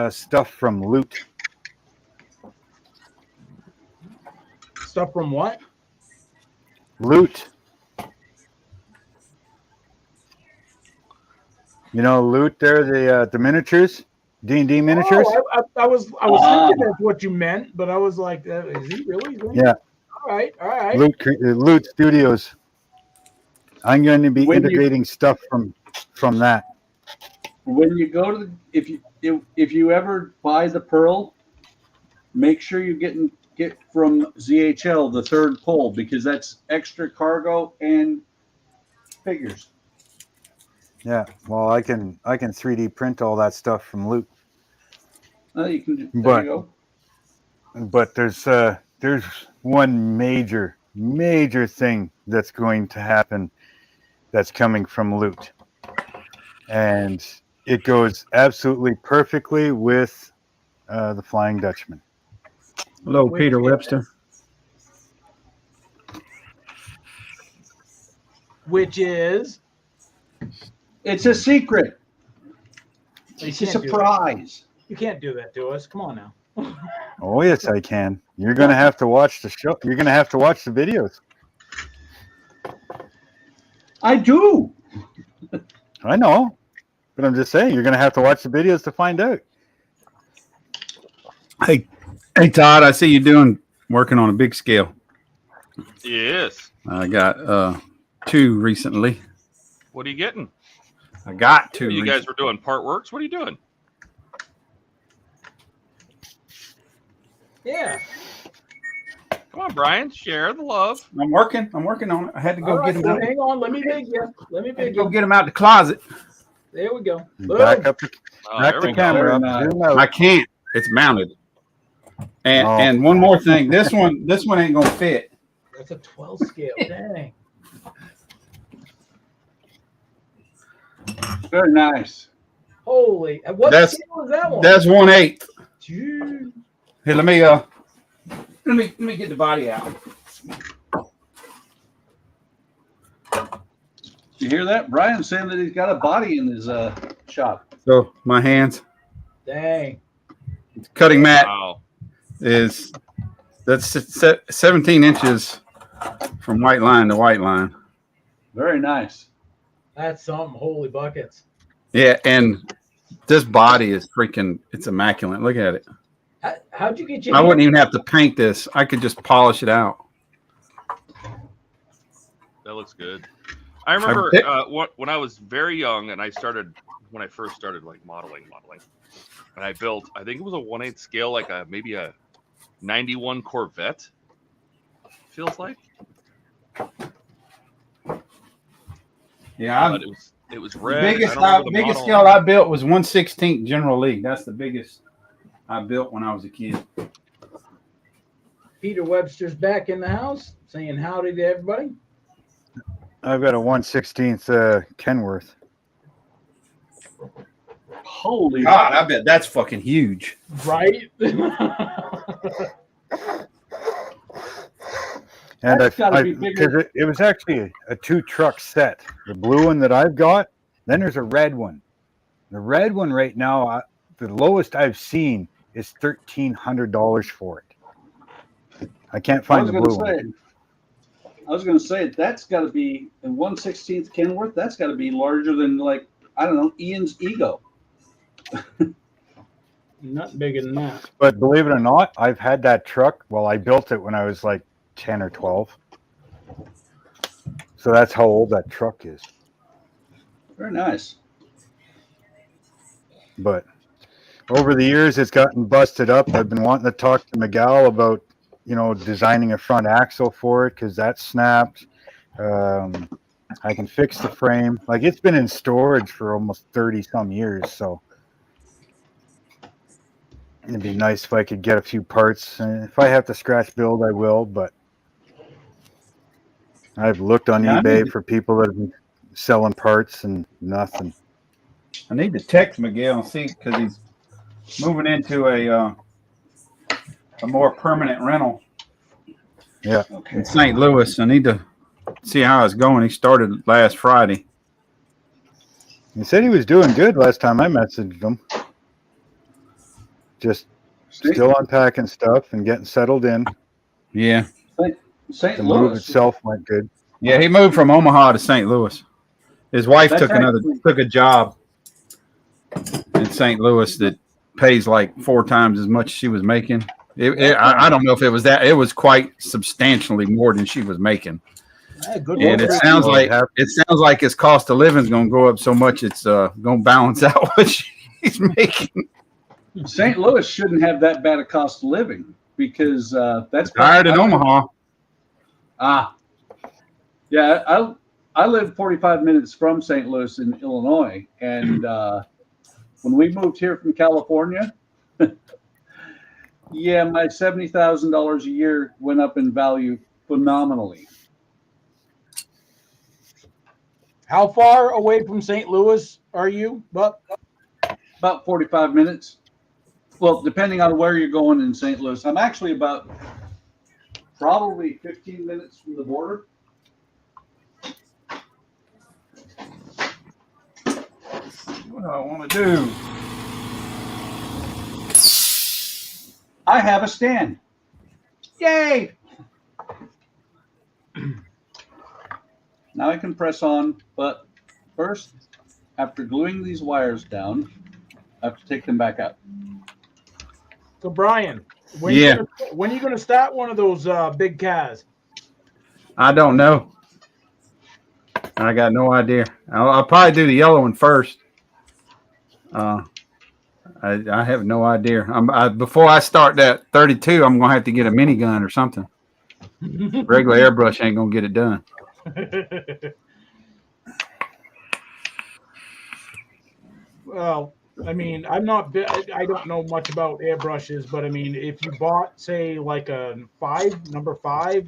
stuff from loot. Stuff from what? Loot. You know, loot. They're the miniatures, D&D miniatures. Oh, I was thinking that's what you meant, but I was like, is he really doing Yeah. that? All right. Loot Studios. I'm going to be integrating stuff from that. When you go to if you ever buy the Pearl, make sure you get from ZHL the third pull, because that's extra cargo and figures. Yeah, well, I can 3D print all that stuff from loot. You can. There But- you go. But there's one major thing that's going to happen that's coming from loot, and it goes absolutely perfectly with the Flying Dutchman. Hello, Peter Webster. Which is It's a secret. You It's a can't do that. surprise. You can't do that to us. Come on now. Oh yes, I can. You're gonna have to watch the show. You're gonna have to watch the videos. I do. I know, but I'm just saying you're gonna have to watch the videos to find out. Hey, Todd, I see you working on a big scale. Yes. I got 2 recently. What are you getting? I got 2. You guys were doing part works. What are you doing? Yeah. Come on, Brian. Share the love. I'm working on it. I had to go All get right, them so out. hang on. Let me big you. Let me big Go you. get them out the closet. There we go. Back up the, Oh, back there the we go. camera up. Very Zoom I out. can't. It's mounted. And Oh. and one more thing. This one ain't gonna fit. That's a 12 scale. Dang. Very nice. Holy. What That's- scale is that one? That's 1/8. Jeez. Here, let me get the body out. You hear that? Brian's saying that he's got a body in his shop. So my hands, Dang. cutting mat Wow. that's 17 inches from white line to white line. Very nice. That's something. Holy buckets. Yeah, and this body is it's immaculate. Look at it. How'd you get your I wouldn't even have to paint this. I could just polish it out. That looks good. I remember when I was very young and when I first started like modeling, and I built, I think it was a 1/8 scale, like maybe a 91 Corvette. Feels like. Yeah, But it was red. biggest I don't remember the biggest model. scale I built was 1/16 General League. That's the biggest I built when I was a kid. Peter Webster's back in the house saying howdy to everybody. I've got a 1/16 Kenworth. Holy God, I bet that's fucking huge. Right? And That's gotta be bigger. because it was actually a 2-truck set. The blue one that I've got, then there's a red one. The red one right now, the lowest I've seen is $1,300 for it. I can't find the blue one. I was going to say that's got to be in 1/16 Kenworth. That's got to be larger than, like, I don't know, Ian's ego. Not bigger than that. But believe it or not, I've had that truck. Well, I built it when I was like 10 or 12. So that's how old that truck is. Very nice. But over the years, it's gotten busted up. I've been wanting to talk to Miguel about, designing a front axle for it because that snapped. I can fix the frame. Like, it's been in storage for almost 30 some years, so it'd be nice if I could get a few parts. And if I have to scratch build, I will, but I've looked on eBay for people that have been selling parts and nothing. I need to text Miguel and see because he's moving into a more permanent rental. Yeah. In St. Louis. I need to see how it's going. He started last Friday. He said he was doing good last time I messaged him. Just still unpacking stuff and getting settled in. Yeah. St. The Louis move itself went good. Yeah, he moved from Omaha to St. Louis. His wife took a job in St. Louis that pays like 4 times as much she was making. I don't know if it was that. It was quite substantially more than she was making. And it sounds like his cost of living is going to go up so much it's going to balance out what she's making. St. Louis shouldn't have that bad a cost of living because that's higher than Omaha. Yeah, I live 45 minutes from St. Louis in Illinois, and when we moved here from California, yeah, my $70,000 a year went up in value phenomenally. How far away from St. Louis are you, Buck? About 45 minutes. Well, depending on where you're going in St. Louis. I'm actually about probably 15 minutes from the border. What do I want to do? I have a stand. Yay! Now I can press on, but first, after gluing these wires down, I have to take them back out. So, Brian, when are you going to start one of those big cars? I don't know. I got no idea. I'll probably do the yellow one first. I have no idea. Before I start that 32, I'm going to have to get a minigun or something. Regular airbrush ain't going to get it done. Well, I mean, I don't know much about airbrushes, but I mean, if you bought, say, like a number 5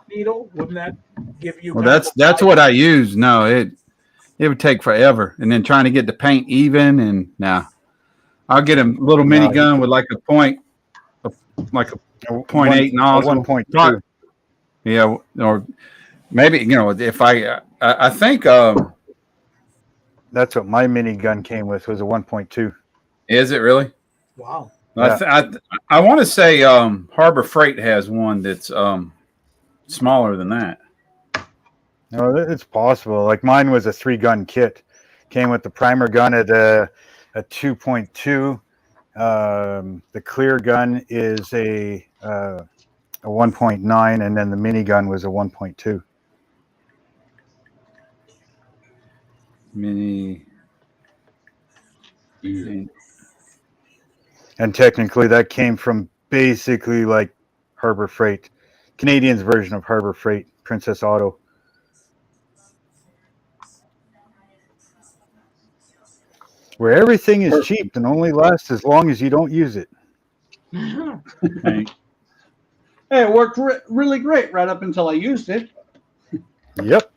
needle, wouldn't that give you? Well, that's what I use. No, it would take forever, and then trying to get the paint even, and now I'll get a little minigun with like a 0.8 nozzle, 1.2. Yeah, or maybe if I think that's what my minigun came with, was a 1.2. Is it really? Wow. Yeah. I want to say Harbor Freight has one that's smaller than that. No, it's possible. Like mine was a 3-gun kit. Came with the primer gun at a 2.2. The clear gun is a 1.9, and then the minigun was a 1.2. And technically that came from basically like Harbor Freight, Canadian's version of Harbor Freight, Princess Auto. Where everything is cheap and only lasts as long as you don't use it. Hey, it worked really great right up until I used it. Yep.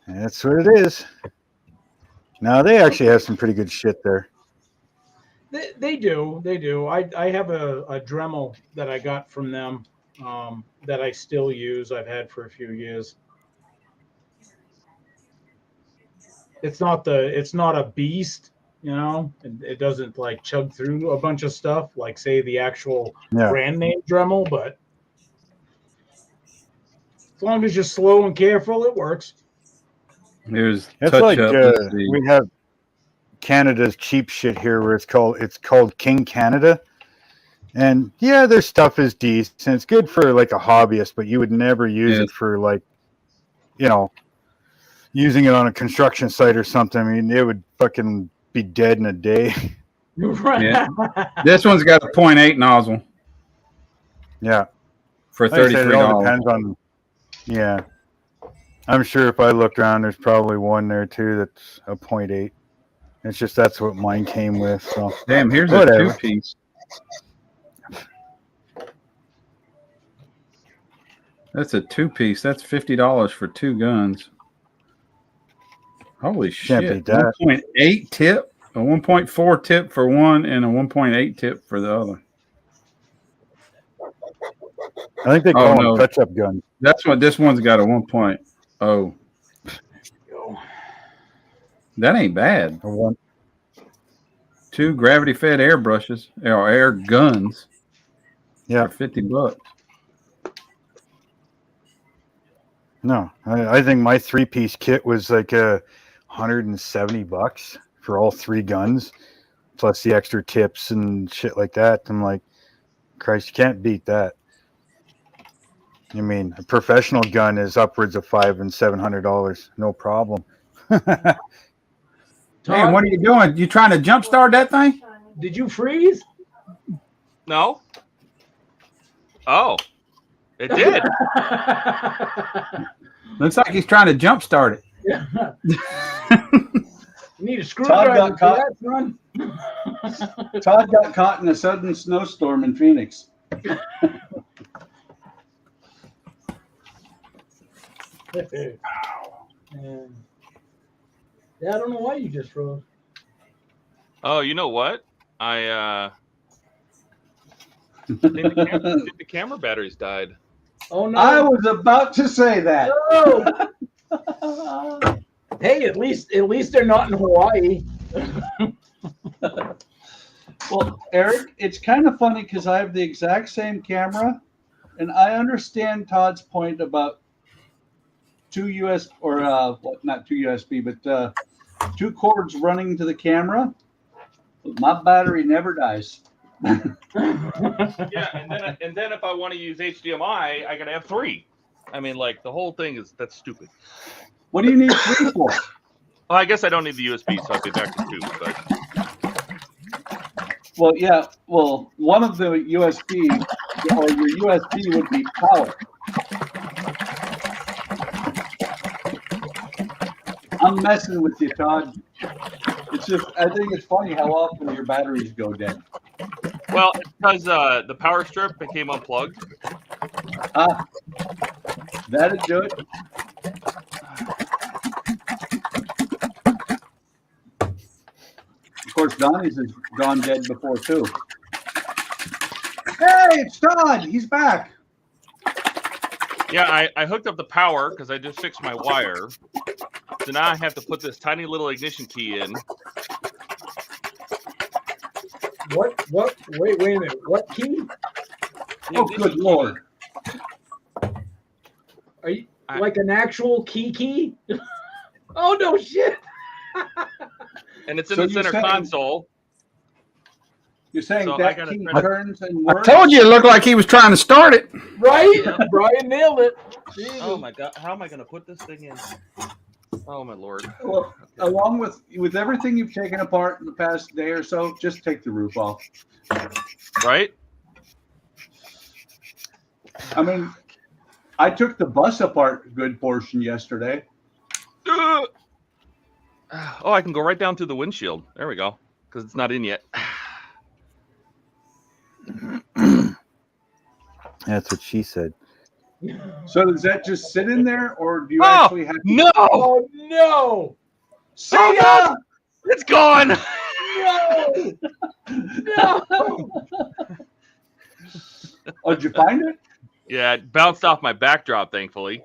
That's what it is. Now they actually have some pretty good shit there. They do. I have a Dremel that I got from them that I still use. I've had for a few years. It's not a beast, It doesn't like chug through a bunch of stuff like say the actual brand name Dremel, but as long as you're slow and careful, it works. It's like we have Canada's cheap shit here, where it's called King Canada, and yeah, their stuff is decent. It's good for like a hobbyist, but you would never use it for like, using it on a construction site or something. I mean, it would fucking be dead in a day. Yeah. This one's got a .8 nozzle Yeah. for Like I said, it all $33. depends on. Yeah. I'm sure if I looked around, there's probably one there too that's a .8. It's just that's what mine came with. So Damn, here's whatever. a 2-piece. That's a 2-piece. That's $50 for 2 guns. Holy Can't shit. beat that. 1.8 tip, a 1.4 tip for one, and a 1.8 tip for the other. I think they call them touch-up guns. That's what this one's got, a 1.0. That ain't bad. 2 gravity-fed air brushes, or air guns. Yeah, for $50. No, I think my 3-piece kit was like $170 for all 3 guns, plus the extra tips and shit like that. I'm like, Christ, you can't beat that. I mean, a professional gun is upwards of $500 and $700, no problem. Hey, what are you doing? You trying to jumpstart that thing? Did you freeze? No. Oh, it did. Looks like he's trying to jumpstart it. Yeah. You need a screwdriver for that, son. Todd got caught in a sudden snowstorm in Phoenix. Yeah, I don't know why you just froze. Oh, you know what? I think the camera batteries died. Oh no! I was about to say that. No. Hey, at least they're not in Hawaii. Well, Eric, it's kind of funny because I have the exact same camera, and I understand Todd's point about not 2 USB, but 2 cords running to the camera. But my battery never dies. Yeah, and then if I want to use HDMI, I gotta have 3. I mean, like the whole thing that's stupid. What do you need 3 for? Well, I guess I don't need the USB, so I'll be back to 2. But Well, yeah. Well, one of the USB or your USB would be power. I'm messing with you, Todd. It's just I think it's funny how often your batteries go dead. well, it's because the power strip became unplugged. That'd do it. Of course, Donnie's has gone dead before too. Hey, it's Todd. He's back. Yeah, I hooked up the power because I just fixed my wire. So now I have to put this tiny little ignition key in. What? Wait a minute. What key? Oh, good Lord. Are you like an actual key? Oh no shit! And it's in So the center you're saying- console. You're saying So I that gotta key try to- turns and I works? told you it looked like he was trying to start it. Right? Brian nailed it. Oh my god, how am I gonna put this thing in? Oh my lord. Well, along with everything you've taken apart in the past day or so, just take the roof off. Right? I mean, I took the bus apart a good portion yesterday. Oh, I can go right down through the windshield. There we go. Because it's not in yet. That's what she said. So does that just sit in there, or do you actually have to? No! Oh no! See ya! It's gone! No! No! Oh, did you find it? Yeah, it bounced off my backdrop, thankfully.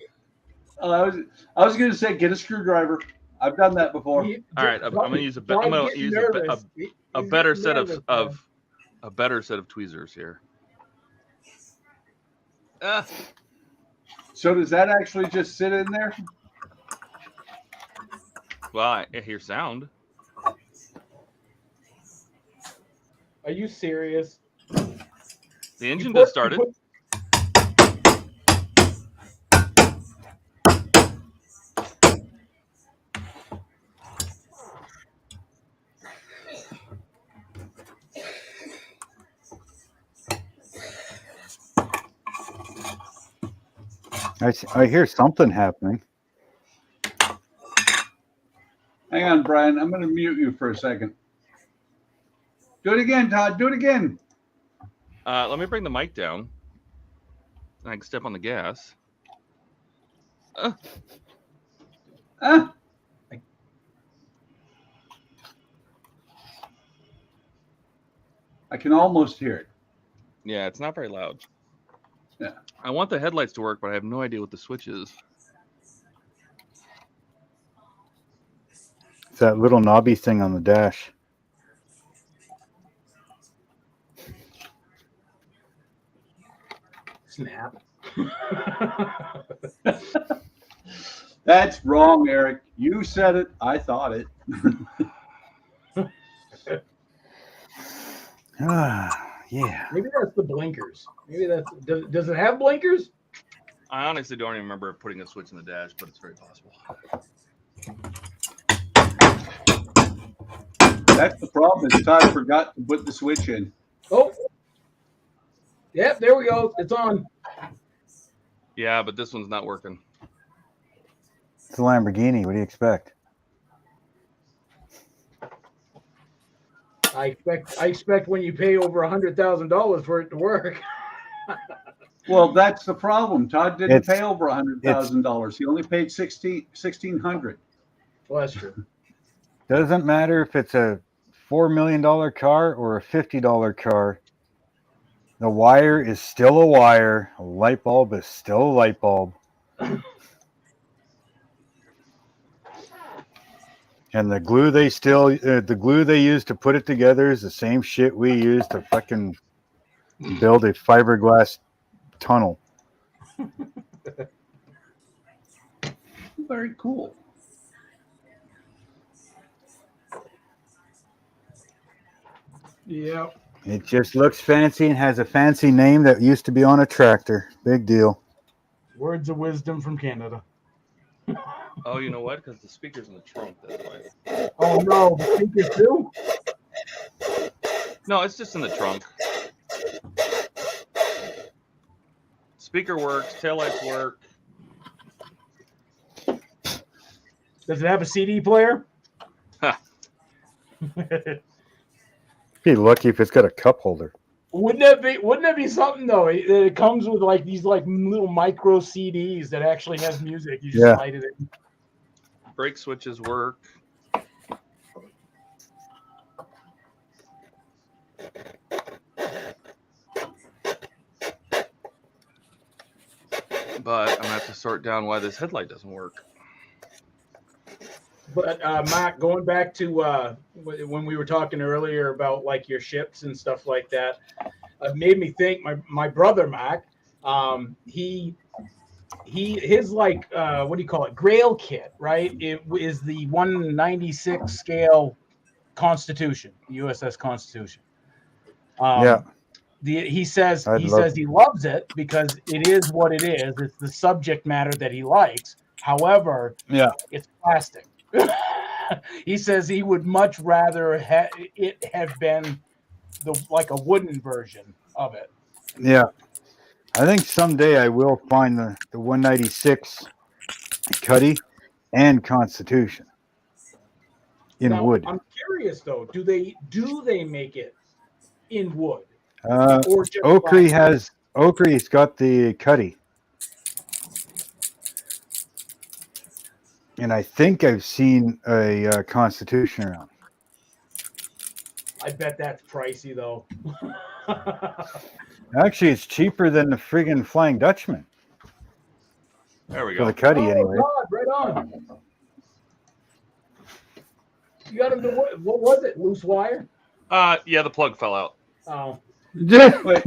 Oh, I was going to say get a screwdriver. I've done that before. All right, I'm gonna use a better set of a better set of tweezers here. So does that actually just sit in there? Well, I hear sound. Are you serious? The engine just started. I hear something happening. Hang on, Brian. I'm going to mute you for a second. Do it again, Todd. Do it again. Let me bring the mic down. I can step on the gas. I can almost hear it. Yeah, it's not very loud. Yeah. I want the headlights to work, but I have no idea what the switch is. It's that little knobby thing on the dash. Snap. That's wrong, Eric. You said it. I thought it. Yeah. Maybe that's the blinkers. Maybe that's. Does it have blinkers? I honestly don't even remember putting a switch in the dash, but it's very possible. That's the problem. Is Todd forgot to put the switch in. Oh. Yep, there we go. It's on. Yeah, but this one's not working. It's a Lamborghini. What do you expect? I expect when you pay over $100,000 for it to work. Well, that's the problem. Todd didn't pay over $100,000. He only paid $1,600. Well, that's true. Doesn't matter if it's a $4 million car or a $50 car. The wire is still a wire. A light bulb is still a light bulb. And the glue they use to put it together is the same shit we use to fucking build a fiberglass tunnel. Very cool. Yeah. It just looks fancy and has a fancy name that used to be on a tractor. Big deal. Words of wisdom from Canada. Oh, you know what? Because the speaker's in the trunk. That's why. Oh no, the speakers too? No, it's just in the trunk. Speaker works. Taillights work. Does it have a CD player? Be lucky if it's got a cup holder. Wouldn't that be something though? It comes with like these like little micro CDs that actually has music. You just slide it in. Brake switches work. But I'm gonna have to sort down why this headlight doesn't work. But Matt, going back to when we were talking earlier about like your ships and stuff like that, it made me think. My brother Mac, his like what do you call it? Grail kit, right? It is the 196 scale Constitution, USS Constitution. He says he loves it because it is what it is. It's the subject matter that he likes. However, it's plastic. He says he would much rather it have been like a wooden version of it. Yeah. I think someday I will find the 196 Cuddy and Constitution in wood. I'm curious though, do they make it in wood? Oakley's got the Cuddy. And I think I've seen a Constitution around. I bet that's pricey though. Actually, it's cheaper than the friggin' Flying Dutchman. There we For go. the Cuddy, anyway. God, right on. You got him to what was it? Loose wire? Yeah, the plug fell out. Oh. The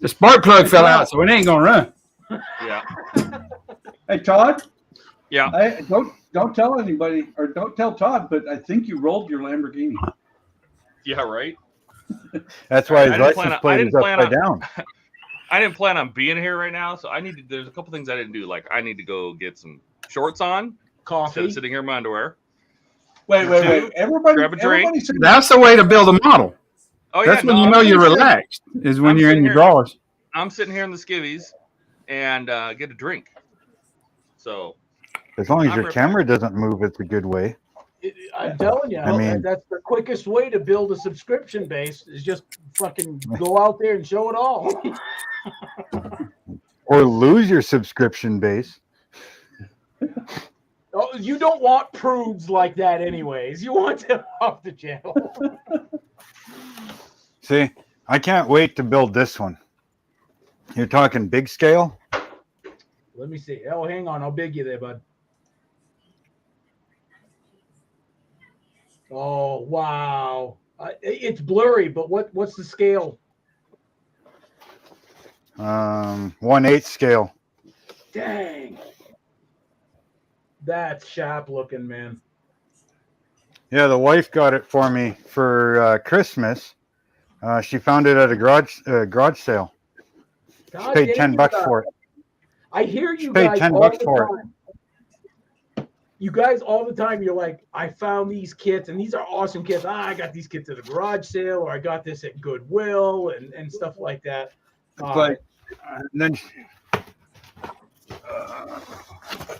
spark plug fell out, so it ain't gonna run. Yeah. Hey, Todd. Yeah. Don't tell anybody, or don't tell Todd, but I think you rolled your Lamborghini. Yeah, right. That's why his license plate is upside down. I didn't plan on being here right now, so there's a couple things I didn't do. Like I need to go get some shorts on, coffee, instead of sitting here in my underwear. Wait. Everybody, grab a drink. That's the way to build a model. Oh yeah, that's when you know you're relaxed. Is when you're in your drawers. I'm sitting here in the skivvies, and get a drink. So As long as I'm your rep- camera doesn't move, it's a good way. I'm telling you, I mean- that's the quickest way to build a subscription base is just fucking go out there and show it all. Or lose your subscription base. Oh, you don't want prudes like that anyways. You want them off the channel. See, I can't wait to build this one. You're talking big scale? Let me see. Oh, hang on. How big you there, bud? Oh, wow. It's blurry, but what's the scale? 1/8 scale. Dang. That's sharp looking, man. Yeah, the wife got it for me for Christmas. She found it at a garage sale. She God paid dang $10 it. for it. I hear you paid guys $10 all the for it. time. You guys all the time, you're like, I found these kits, and these are awesome kits. I got these kits at a garage sale, or I got this at Goodwill, and stuff like that. But and then,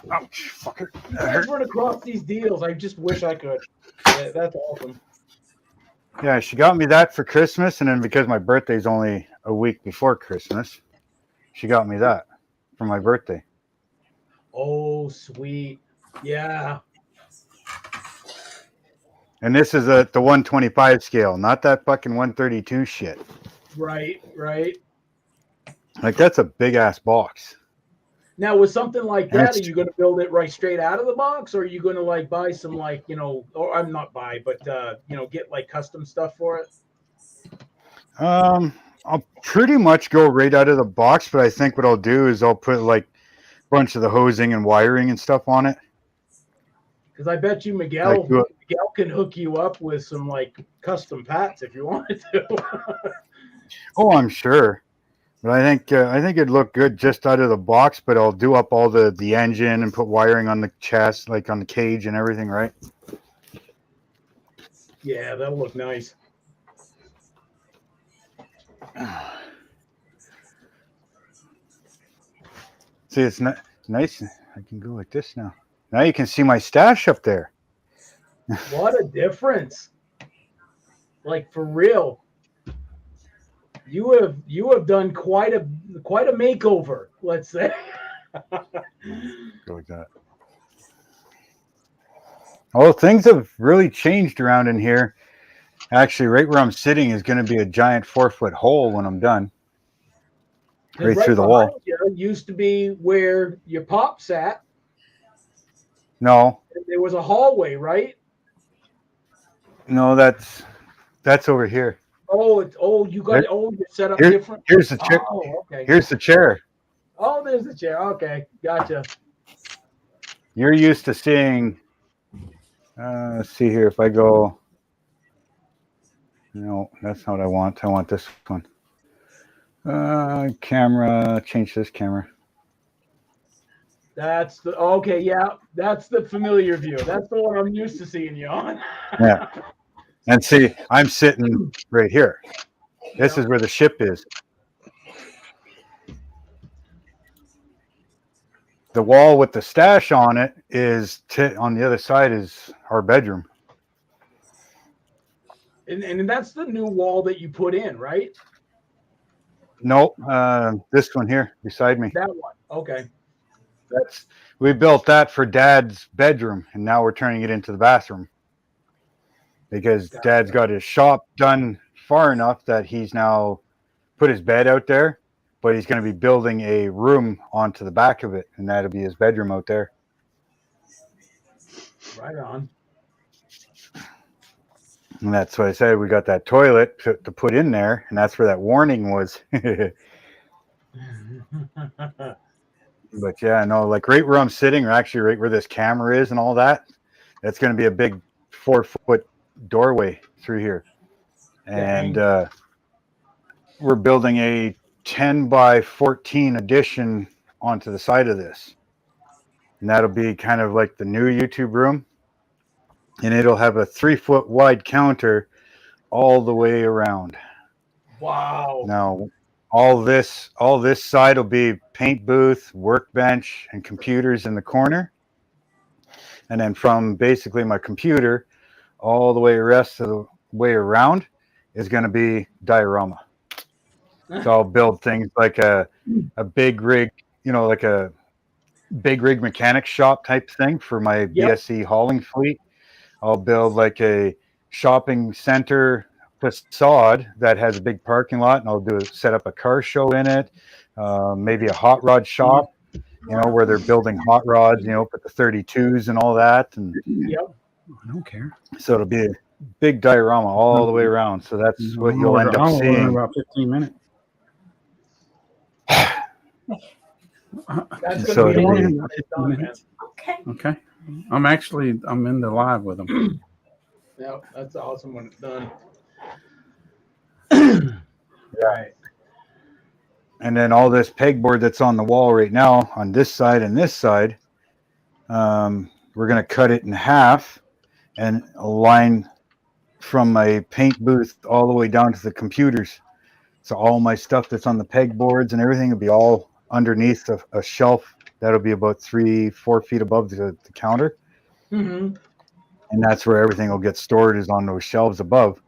ouch, fucker. You guys run across these deals. I just wish I could. Yeah, that's awesome. Yeah, she got me that for Christmas, and then because my birthday's only a week before Christmas, she got me that for my birthday. Oh, sweet. Yeah. And this is the 125 scale, not that fucking 132 shit. Right, right. Like, that's a big ass box. Now, with something like that, That's- are you going to build it right straight out of the box, or are you going to like buy some like, or I'm not buy, but get like custom stuff for it? I'll pretty much go right out of the box, but I think what I'll do is I'll put like a bunch of the hosing and wiring and stuff on it. Because I bet you Miguel Like, can hook you up with some like custom pats if you wanted to. Oh, I'm sure. But I think it'd look good just out of the box, but I'll do up all the engine and put wiring on the chest, like on the cage and everything, right? Yeah, that'll look nice. See, it's not nice. I can go like this now. Now you can see my stash up there. What a difference. Like for real. You have done quite a makeover, let's say. Go like that. Oh, things have really changed around in here. Actually, right where I'm sitting is going to be a giant 4-foot hole when I'm done. Right through the wall. You used to be where your pop sat. No, There was a hallway, right? no, that's over here. Oh, you got you're set up different. Here's the chair. Oh, okay. Here's the chair. Oh, there's the chair. Okay, gotcha. You're used to seeing. Let's see here. If I go. No, that's not what I want. I want this one. Camera. Change this camera. That's the okay. Yeah, that's the familiar view. That's the one I'm used to seeing you on. Yeah. And see, I'm sitting right here. This is where the ship is. The wall with the stash on it is on the other side is our bedroom. And that's the new wall that you put in, right? Nope, this one here beside me. That one. Okay. We built that for Dad's bedroom, and now we're turning it into the bathroom. Because Dad's got his shop done far enough that he's now put his bed out there, but he's going to be building a room onto the back of it, and that'll be his bedroom out there. Right on. And that's what I said. We got that toilet to put in there, and that's where that warning was. But yeah, no, like right where I'm sitting, or actually right where this camera is and all that, that's going to be a big 4-foot doorway through here. And we're building a 10 by 14 addition onto the side of this. And that'll be kind of like the new YouTube room. And it'll have a 3-foot wide counter all the way around. Wow. Now, all this side will be paint booth, workbench, and computers in the corner. And then from basically my computer all the way rest of the way around is going to be diorama. So I'll build things like a big rig, like a big rig mechanic shop type thing for my BSC hauling fleet. I'll build like a shopping center facade that has a big parking lot, and I'll set up a car show in it. Maybe a hot rod shop, where they're building hot rods, put the 32s and all that. And I don't care. so it'll be a big diorama all the way around. So that's what you'll end up seeing. In about 15 minutes. That's So gonna be it'll done, man. Okay. I'm in the live with them. Yeah, that's awesome when it's done. Right. And then all this pegboard that's on the wall right now on this side and this side, we're going to cut it in half and align from my paint booth all the way down to the computers. So all my stuff that's on the pegboards and everything will be all underneath a shelf that'll be about 3-4 feet above the counter. Mm-hmm. And that's where everything will get stored, is on those shelves above.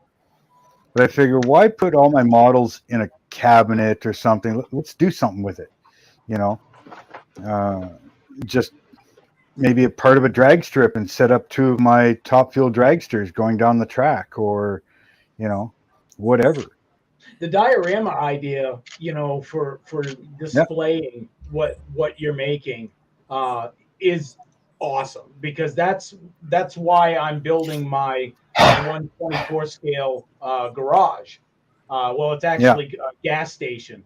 But I figure, why put all my models in a cabinet or something? Let's do something with it, just maybe a part of a drag strip and set up 2 of my top fuel dragsters going down the track, or whatever. The diorama idea, for displaying what you're making is awesome, because that's why I'm building my 124 scale garage. Well, it's actually a gas station.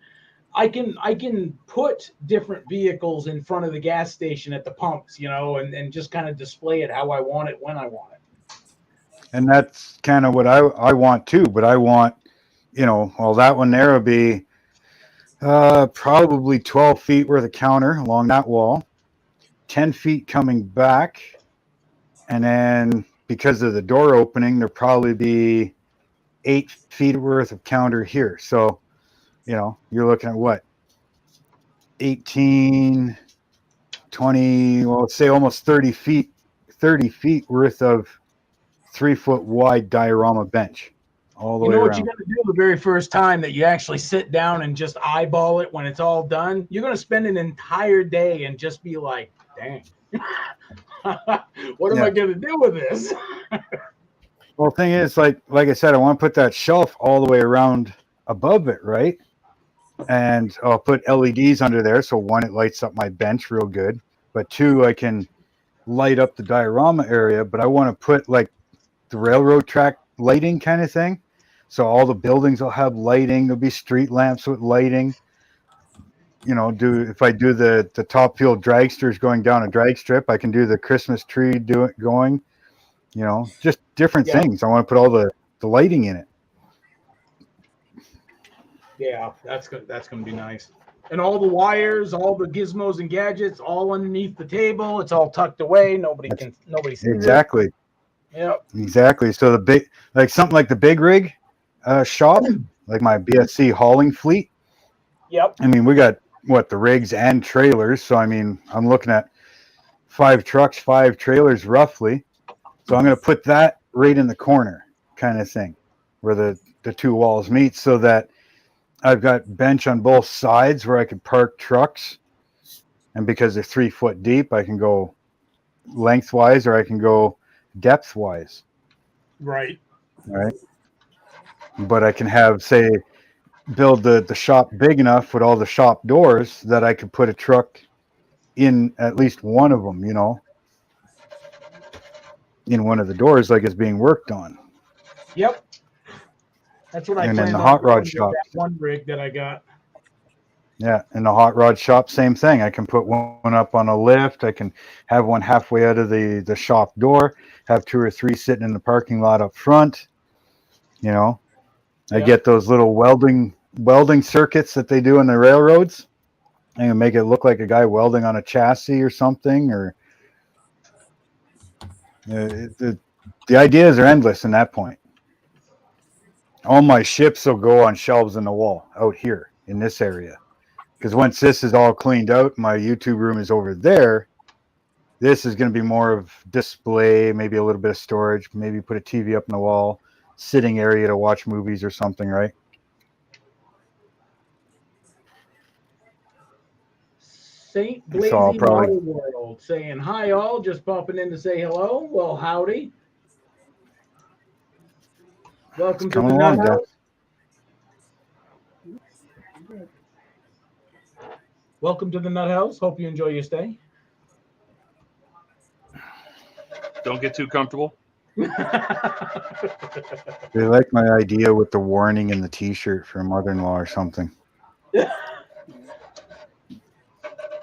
I can put different vehicles in front of the gas station at the pumps, and just kind of display it how I want it when I want it. And that's kind of what I want too. But I want, well, that one there will be probably 12 feet worth of counter along that wall, 10 feet coming back, and then because of the door opening, there'll probably be 8 feet worth of counter here. So, you're looking at what? 18, 20, well, let's say almost 30 feet worth of 3-foot wide diorama bench all the way around. What you're going to do the very first time that you actually sit down and just eyeball it when it's all done? You're going to spend an entire day and just be like, dang, what am I going to do with this? Well, the thing is, like I said, I want to put that shelf all the way around above it, right? And I'll put LEDs under there. So 1, it lights up my bench real good. But 2, I can light up the diorama area. But I want to put like the railroad track lighting kind of thing. So all the buildings will have lighting. There'll be street lamps with lighting. If I do the top fuel dragsters going down a drag strip, I can do the Christmas tree going. Just different things. I want to put all the lighting in it. Yeah, that's going to be nice. And all the wires, all the gizmos and gadgets, all underneath the table. It's all tucked away. Nobody sees Exactly. it. Yep. Exactly. So something like the big rig shop, like my BSC hauling fleet. Yep. I mean, we got the rigs and trailers. So I mean, I'm looking at 5 trucks, 5 trailers roughly. So I'm going to put that right in the corner kind of thing where the 2 walls meet, so that I've got bench on both sides where I could park trucks. And because they're 3 foot deep, I can go lengthwise or I can go depth-wise. Right. Right. But I can have, say, build the shop big enough with all the shop doors that I could put a truck in at least one of them, in one of the doors, like it's being worked on. Yep. That's what I and planned in the on hot rod doing with shop. that one rig that I got. Yeah, in the hot rod shop, same thing. I can put one up on a lift. I can have one halfway out of the shop door, have 2 or 3 sitting in the parking lot up front. I get those little welding circuits that they do in the railroads. And make it look like a guy welding on a chassis or something. Or the ideas are endless in that point. All my ships will go on shelves in the wall out here, in this area. Because once this is all cleaned out, my YouTube room is over there. This is going to be more of display, maybe a little bit of storage, maybe put a TV up on the wall, sitting area to watch movies or something, right? Saint So I'll Blazy probably- Model World saying hi all, just popping in to say hello. Well, howdy. Welcome to the coming Nut along, House. Welcome to the Nut House. Hope you enjoy your stay. Don't get too comfortable. They like my idea with the warning in the T-shirt for mother-in-law or something. Yeah,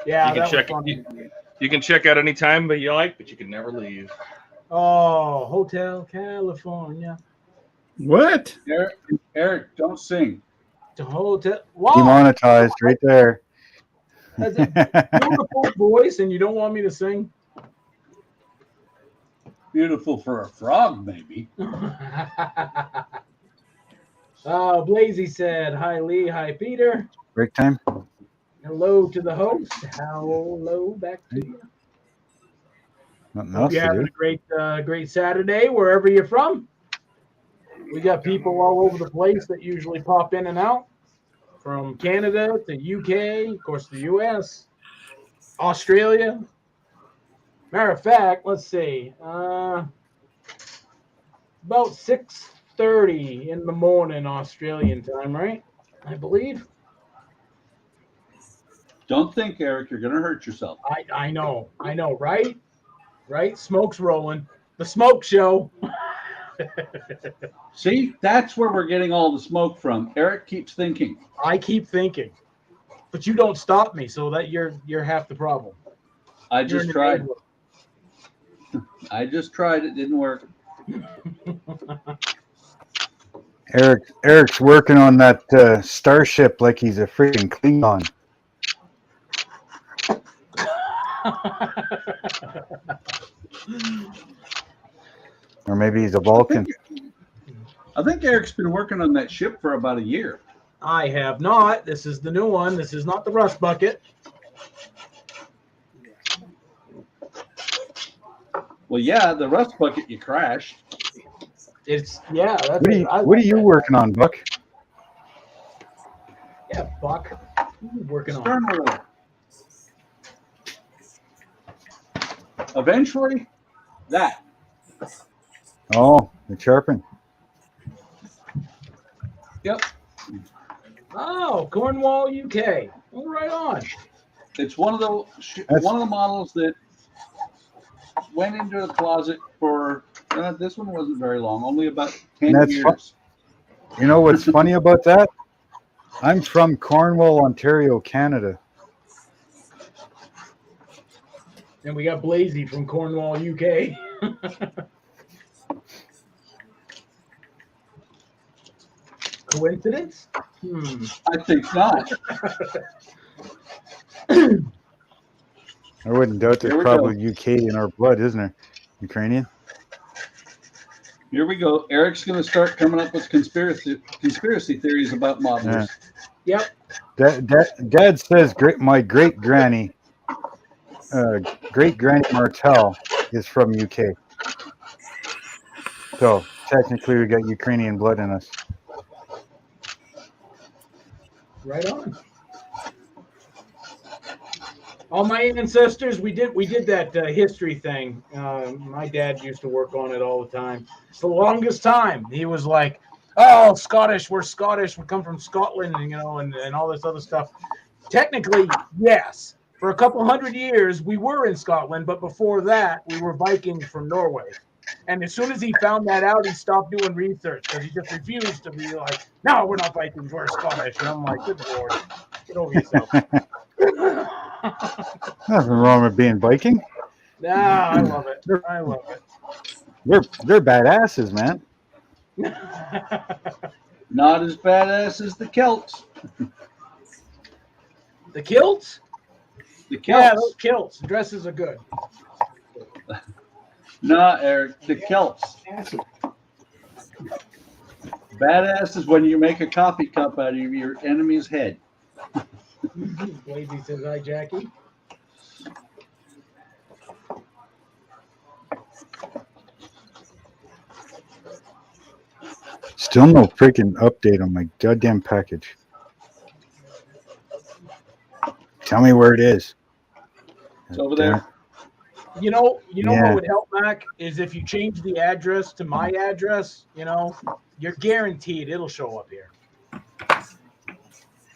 You that can was check funny. you can check out anytime but you like, but you can never leave. Oh, Hotel California. What? Eric, don't sing. The hotel. Wow, Demonetized right there. that's a beautiful voice, and you don't want me to sing. Beautiful for a frog, maybe. Blazy said, hi, Lee. Hi, Peter. Break time. Hello to the host. Hello back to you. Nothing Hope else you're to having do. a great Saturday wherever you're from. We got people all over the place that usually pop in and out, from Canada to UK, of course, the US, Australia. Matter of fact, let's see. About 6:30 in the morning Australian time, right? I believe. Don't think, Eric, you're going to hurt yourself. I know, right? Right? Smoke's rolling. The smoke show. See, that's where we're getting all the smoke from. Eric keeps thinking. I keep thinking, but you don't stop me, so that you're half the problem. I You're just in the tried. neighborhood. I just tried. It didn't work. Eric's working on that starship like he's a freaking Klingon. Or maybe he's a Vulcan. I think Eric's been working on that ship for about a year. I have not. This is the new one. This is not the rust bucket. Well, yeah, the rust bucket you crashed. It's yeah. That's What are you working on, Buck? Yeah, Buck. What are you working on? Stern roller. Eventually, that. Oh, the sharpen. Yep. Oh, Cornwall, UK. Oh, right on. It's one of the models that went into the closet for this one wasn't very long, only about 10 That's years. You know what's funny about that? I'm from Cornwall, Ontario, Canada. And we got Blazy from Cornwall, UK. Coincidence? I think not. I wouldn't doubt there's Here we probably UK in our blood, isn't there? Ukrainian? Here we go. Eric's going to start coming up with conspiracy theories about modelers. Yep. Dad says my great granny Martel is from UK. So technically we got Ukrainian blood in us. Right on. All my ancestors, we did that history thing. My dad used to work on it all the time. It's the longest time. He was like, "Oh, Scottish. We're Scottish. We come from Scotland, and all this other stuff." Technically, yes. For a couple hundred years, we were in Scotland, but before that, we were Vikings from Norway. And as soon as he found that out, he stopped doing research because he just refused to be like, "No, we're not Vikings. We're Scottish." And I'm like, "Good Lord, get over yourself." Nothing wrong with being Viking. Nah, I love it. I love it. They're badasses, man. Not as badass as the Celts. The kilts? The Yeah, Celts. those kilts. Dresses are good. Nah, Eric, the Celts. Badass is when you make a coffee cup out of your enemy's head. Lazy says hi, Jackie. Still no freaking update on my goddamn package. Tell me where it is. It's over there. You know Yeah. what would help, Mac, is if you change the address to my address, you're guaranteed it'll show up here.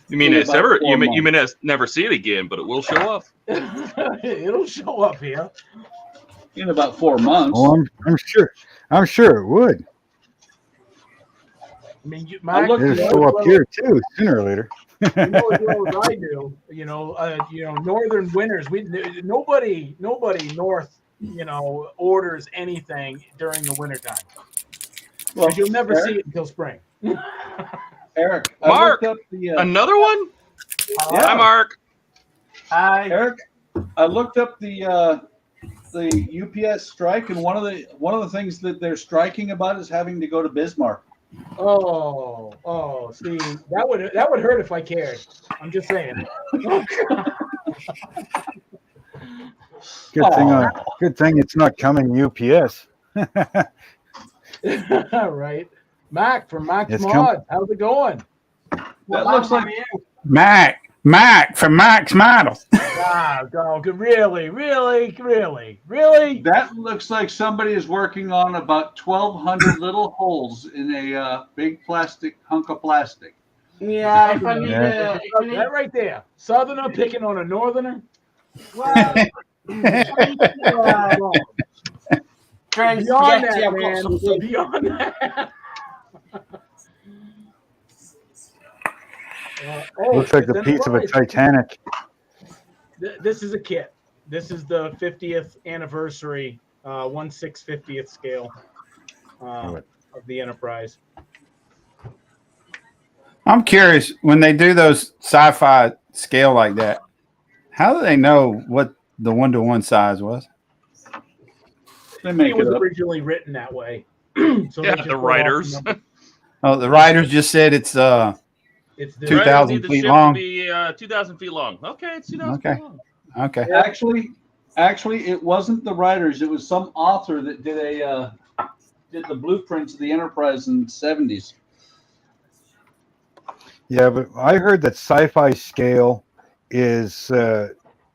You mean In it's about ever? 4 You mean months. never see it again, but it will show up. It'll show up here. In about 4 months. Oh, I'm sure it would. I mean, I Mac, looked It'll it up. show up here too, sooner or later. you know as well as I do. Northern winters. Nobody north, orders anything during the wintertime. Well, Because you'll never Eric, see it until spring. Eric, I Mark, looked up the Another one? Yeah. Hi, Mark. Hi. Eric, I looked up the UPS strike, and one of the things that they're striking about is having to go to Bismarck. Oh, see, that would hurt if I cared. I'm just saying. Good thing it's not coming UPS. Right. Mac from Mac's It's Mod. How's it going? That looks like Mac from Mac's Model. Really? that looks like somebody is working on about 1,200 little holes in a big plastic hunk of plastic. Yeah, if I need That right there. Southerner picking on a northerner. Trying Beyond spaghetti, that, I've got man. something. Beyond that. Looks like the then piece of a what? Titanic. This is a kit. This is the 50th anniversary, 1/650th scale of the Enterprise. I'm curious, when they do those sci-fi scale like that, how do they know what the 1-to-1 size was? They make It was it up. originally written that way. So Yeah, they just the wrote off writers. the number. Oh, the writers just said it's It's the Right, 2,000 need the feet ship long. to be 2,000 feet long. Okay, it's 2,000 Okay. feet long. Okay. Actually, it wasn't the writers. It was some author that did the blueprints of the Enterprise in the 70s. Yeah, but I heard that sci-fi scale is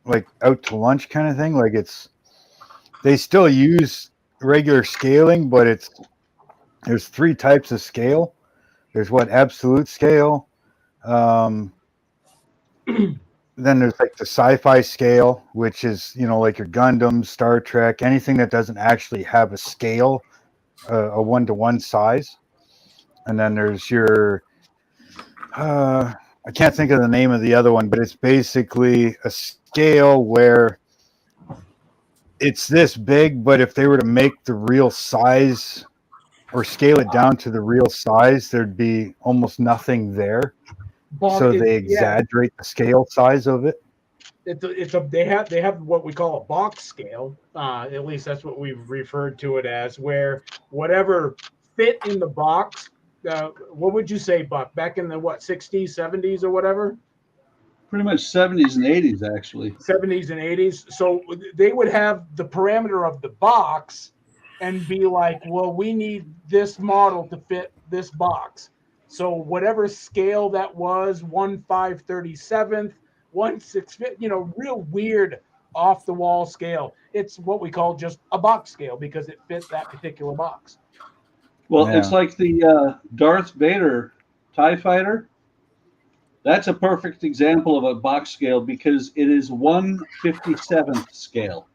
like out to lunch kind of thing. Like they still use regular scaling, but there's 3 types of scale. There's absolute scale. Then there's like the sci-fi scale, which is, like your Gundam, Star Trek, anything that doesn't actually have a scale, a 1-to-1 size. And then there's your, I can't think of the name of the other one, but it's basically a scale where it's this big, but if they were to make the real size or scale it down to the real size, there'd be almost nothing there. So they exaggerate the scale size of it. They have what we call a box scale. At least that's what we've referred to it as, where whatever fit in the box. What would you say, Buck? Back in the 60s, 70s, or whatever? Pretty much 70s and 80s, actually. 70s and 80s. So they would have the parameter of the box and be like, well, we need this model to fit this box. So whatever scale that was, 1/537th, 1/650th, real weird off the wall scale. It's what we call just a box scale because it fits that particular box. Well, Yeah. It's like the Darth Vader TIE Fighter. That's a perfect example of a box scale because it is 1/57th scale.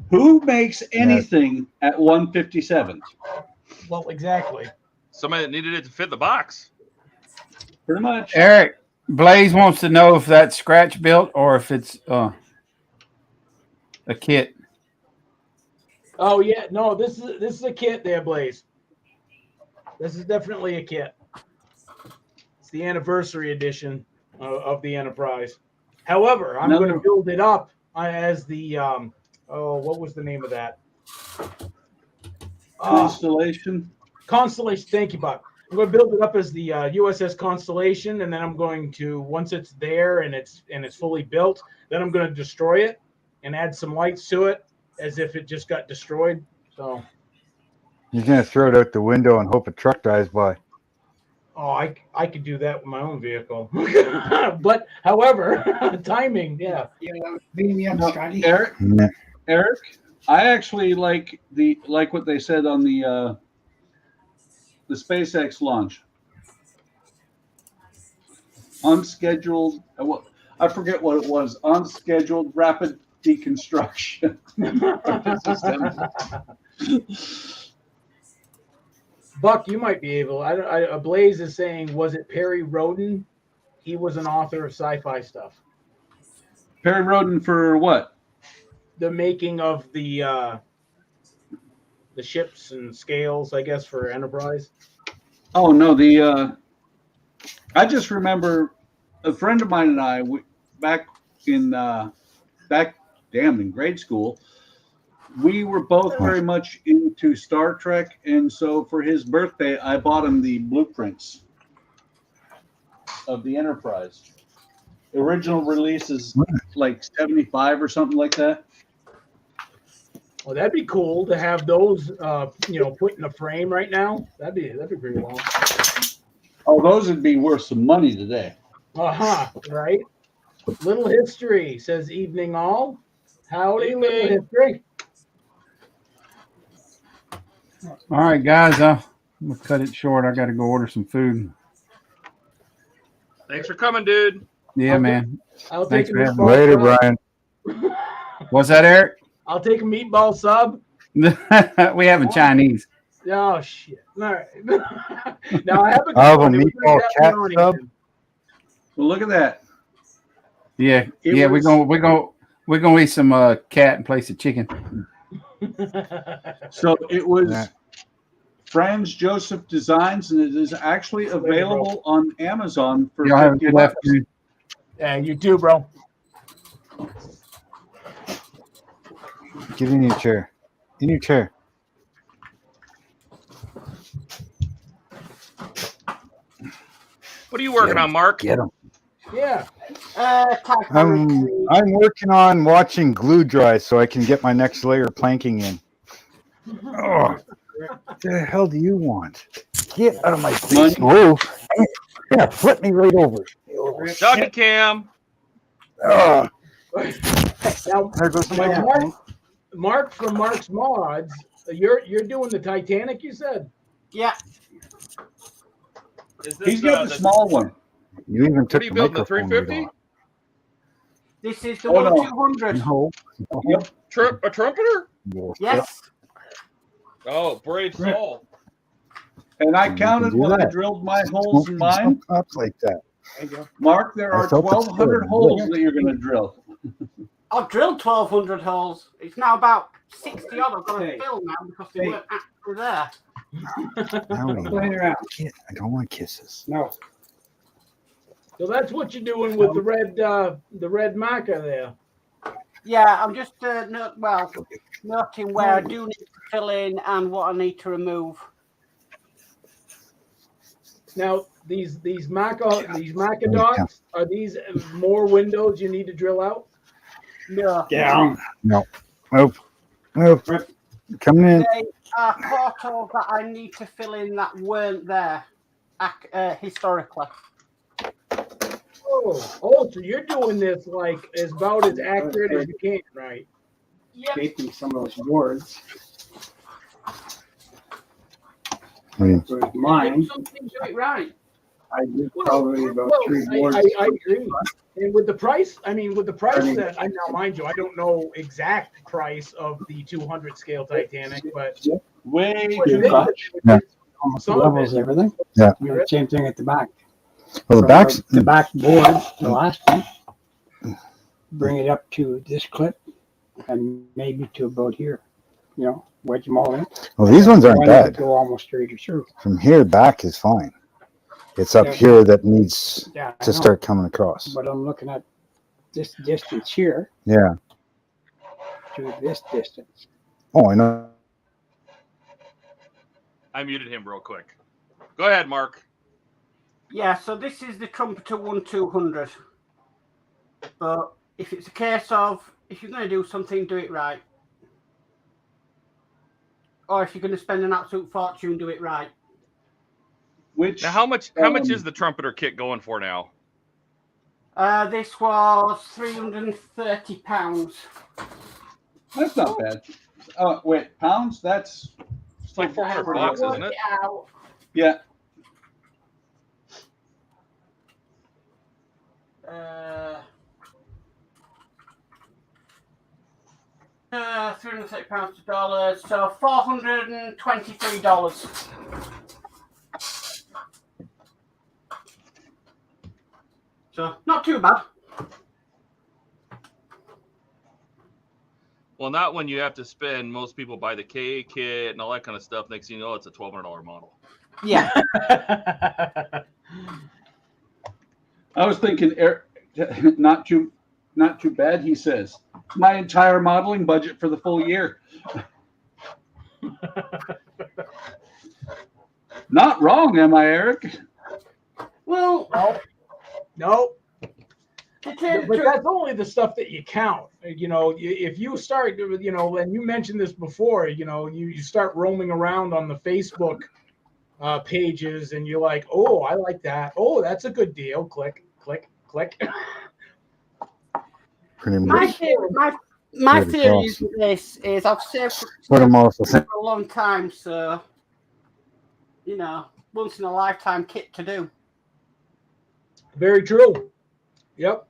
Who makes anything at 1/57th? Well, exactly. Somebody that needed it to fit the box. Pretty much. Eric, Blaze wants to know if that's scratch built or if it's a kit. Oh yeah, no, this is a kit there, Blaze. This is definitely a kit. It's the anniversary edition of the Enterprise. However, I'm going to build it up as the what was the name of that? Constellation. Constellation. Thank you, Buck. I'm going to build it up as the USS Constellation, and then I'm going to, once it's there and it's fully built, then I'm going to destroy it and add some lights to it as if it just got destroyed. So You're gonna throw it out the window and hope a truck drives by. oh, I could do that with my own vehicle. But however, timing, yeah. No, Eric, I actually like what they said on the SpaceX launch. Unscheduled, I forget what it was. Unscheduled rapid deconstruction. Buck, you might be able. Blaze is saying, was it Perry Roden? He was an author of sci-fi stuff. Perry Roden for what? The making of the ships and scales, I guess, for Enterprise. Oh no, I just remember a friend of mine and I back in grade school. We were both very much into Star Trek, and so for his birthday, I bought him the blueprints of the Enterprise. The original release is like 75 or something like that. Well, that'd be cool to have those, put in a frame right now. That'd be pretty long. Oh, those would be worth some money today. Right. Little history, says evening all. Howdy, little history. All right, guys, I'm gonna cut it short. I got to go order some food. Thanks for coming, dude. Yeah, man. I'll Thanks take for a having me. Later, Brian. What's that, Eric? I'll take a meatball sub. We having Chinese. Oh shit! All right. Now I have a I'll have a one. It was meatball like that cat in sub. Arlington. Well, look at that. Yeah, It yeah. was- We're gonna eat some cat and place of chicken. So it was Yeah. Franz Joseph Designs, and it is actually available on Amazon for Y'all have a $50. good afternoon. Yeah, you too, bro. Get in your chair. In your chair. What are you working on, Mark? Get him. Yeah. I'm working on watching glue dry so I can get my next layer of planking in. Oh, what the hell do you want? Get out of my face. Whoa. Yeah, flip me right over. Doggy cam. Oh, Now, there goes my Mark from Mark's Mods, you're doing the Titanic, you said? Yeah. Is this, He's got the small one. You even What took are you the building, the microphone 350? right off. This is the Oh, no. 1200. No. Yep. A trumpeter? Yes. Oh, brave soul. And I You counted can do when I that. drilled my holes in mine. Up like that. Mark, there I are felt it 1,200 stirring. holes that you're going to drill. I've drilled 1,200 holes. It's now about 60 odd. I've got to fill now because they weren't actually there. I don't want kisses. No. So that's what you're doing with the red marker there. Yeah, I'm just noting where I do need to fill in and what I need to remove. Now these marker dots, are these more windows you need to drill out? No. Down. No. Move. Move. Coming in. They are portals that I need to fill in that weren't there historically. Oh, so you're doing this like as about as accurate as you can, right? Yep. Shaping some of those boards. Mm. So with mine, Some things do it right. I did probably about 3 boards. I agree. And with the price, that I now, mind you, I don't know exact price of the 200 scale Titanic, but Way You've too got much. almost the some of levels, it. everything. Yeah. You know, same thing at the back. Well, the From back's the back board, the last one, bring it up to this clip and maybe to about here. You know, wedge them all in. well, these ones aren't One that bad. go almost straight through. From here back is fine. It's up Yeah. here that needs Yeah, I to know. start coming across. But I'm looking at this distance here Yeah. to this distance. Oh, I know. I muted him real quick. Go ahead, Mark. Yeah, so this is the Trumpeter 1200. But if it's a case of, if you're going to do something, do it right. Or if you're going to spend an absolute fortune, do it right. Which Now, how much is the trumpeter kit going for now? This was £330. That's not bad. Wait, pounds? That's It's like $400, isn't it? yeah. £330 to dollars, so $423. So not too bad. Well, not when you have to spend. Most people buy the K kit and all that kind of stuff. Next thing you know, it's a $1,200 model. Yeah. I was thinking, not too bad. He says, my entire modeling budget for the full year. Not wrong, am I, Eric? Well, no. But that's only the stuff that you count. You know, if you start, you know, and you mentioned this before, you know, you start roaming around on the Facebook pages and you're like, oh, I like that. Oh, that's a good deal. Click, click, click. Pretty my much. theory is this is I've saved But I'm also for a long time, so you know, once in a lifetime kit to do. Very true. Yep.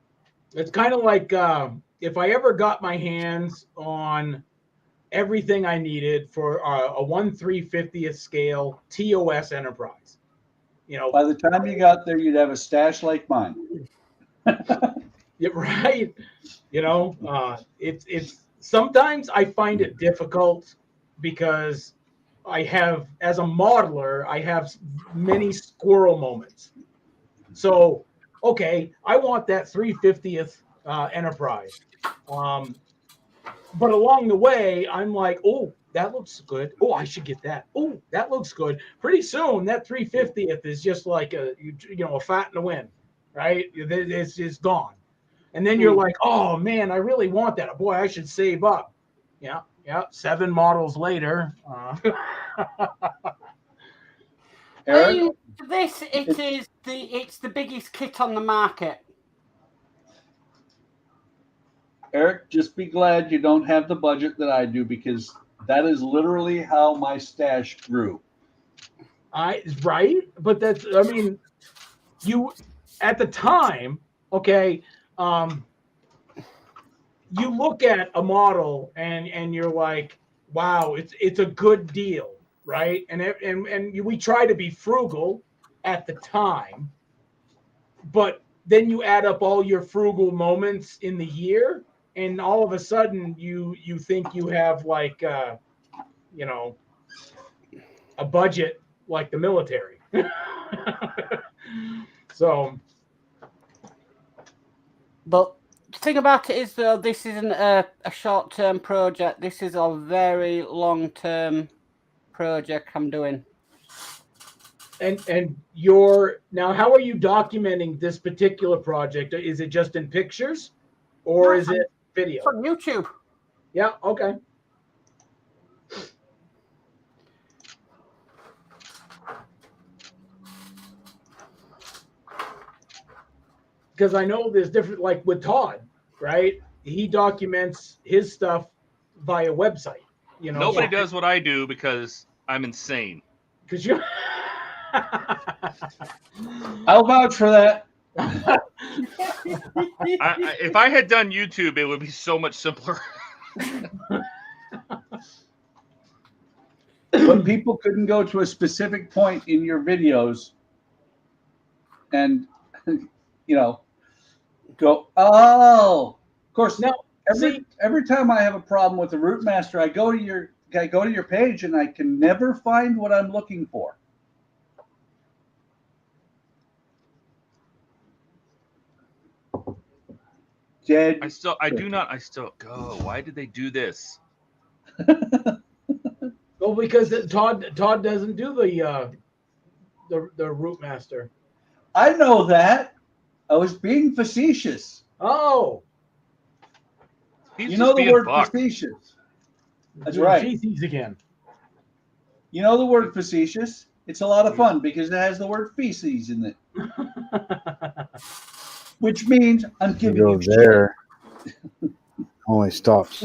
It's kind of like if I ever got my hands on everything I needed for a 1/350th scale TOS Enterprise. You know, by the time you got there, you'd have a stash like mine. Yeah, right. You know, it's sometimes I find it difficult because I have, as a modeler, I have many squirrel moments. So, okay, I want that 350th Enterprise. But along the way, I'm like, oh, that looks good. Oh, I should get that. Oh, that looks good. Pretty soon, that 350th is just like a fat in the wind, right? It's gone. And then you're like, oh, man, I really want that. Boy, I should save up. Yeah. 7 models later. Eric? It's the biggest kit on the market. Eric, just be glad you don't have the budget that I do, because that is literally how my stash grew. Right? But that's, I mean, you, at the time, okay, you look at a model and you're like, wow, it's a good deal, right? And we try to be frugal at the time, but then you add up all your frugal moments in the year, and all of a sudden you think you have like a budget like the military. So, but the thing about it is, though, this isn't a short-term project. This is a very long-term project I'm doing. And you're now, how are you documenting this particular project? Is it just in pictures, or is it video? It's on YouTube. Yeah. Okay. Because I know there's different, like with Todd, right? He documents his stuff via website. You know, Nobody does what I do because I'm insane. Because you. I'll vouch for that. If I had done YouTube, it would be so much simpler. But people couldn't go to a specific point in your videos and, go, oh, of course. Now, every time I have a problem with the Route Master, I go to your page and I can never find what I'm looking for. Dead. I still go. Why did they do this? Well, because Todd doesn't do the Root Master. I know that. I was being facetious. Oh, He's You just know the being word Buck. facetious. That's doing right. feces again. You know the word facetious? It's a lot of fun because it has the word feces in it, which means I'm You giving go you shit. there. Only stops.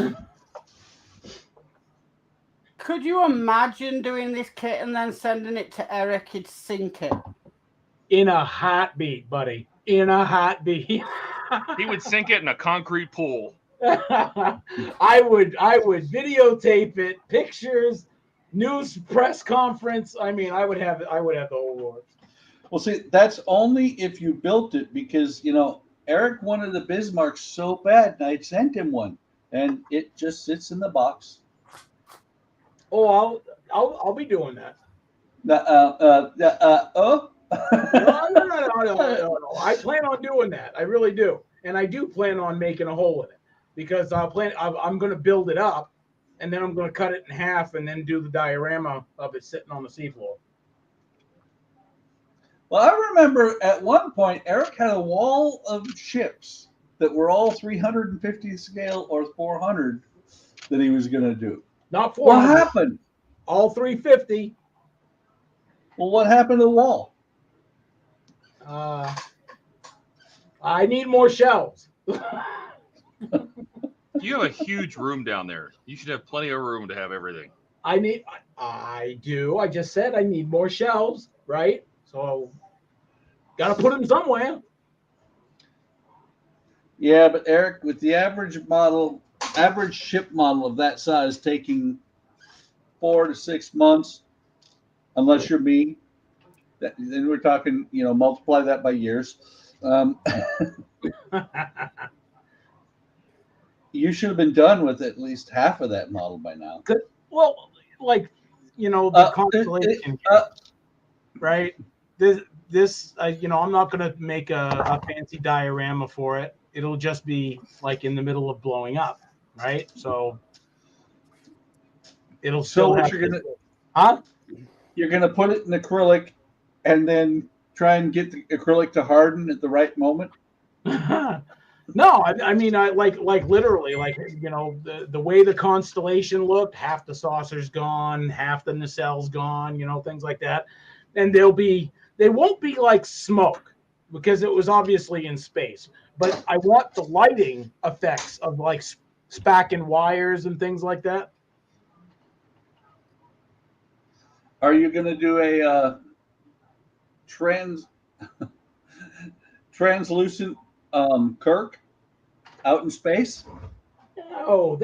Could you imagine doing this kit and then sending it to Eric? He'd sink it. In a heartbeat, buddy. In a heartbeat. He would sink it in a concrete pool. I would videotape it, pictures, news press conference. I mean, I would have the whole works. Well, see, that's only if you built it because, you know, Eric wanted the Bismarck so bad, and I sent him one, and it just sits in the box. Oh, I'll be doing that. Oh. No. I plan on doing that. I really do, and I do plan on making a hole in it because I'm going to build it up, and then I'm going to cut it in half, and then do the diorama of it sitting on the seafloor. Well, I remember at one point Eric had a wall of ships that were all 350 scale or 400 that he was going to do. Not 400. What happened? All 350. Well, what happened to the wall? I need more shelves. You have a huge room down there. You should have plenty of room to have everything. I do. I just said I need more shelves, right? So, got to put them somewhere. Yeah, but Eric, with the average ship model of that size taking 4 to 6 months, unless you're me, then we're talking, you know, multiply that by years. You should have been done with at least half of that model by now. Well, like, you know, the constellation, right? This, you know, I'm not going to make a fancy diorama for it. It'll just be like in the middle of blowing up, right? So it'll still have. You're gonna put it in acrylic, and then try and get the acrylic to harden at the right moment. No, I mean, I like literally, like, you know, the way the constellation looked, half the saucer's gone, half the nacelle's gone, you know, things like that. And they won't be like smoke because it was obviously in space. But I want the lighting effects of like spacking wires and things like that. Are you gonna do a translucent Kirk out in space? No,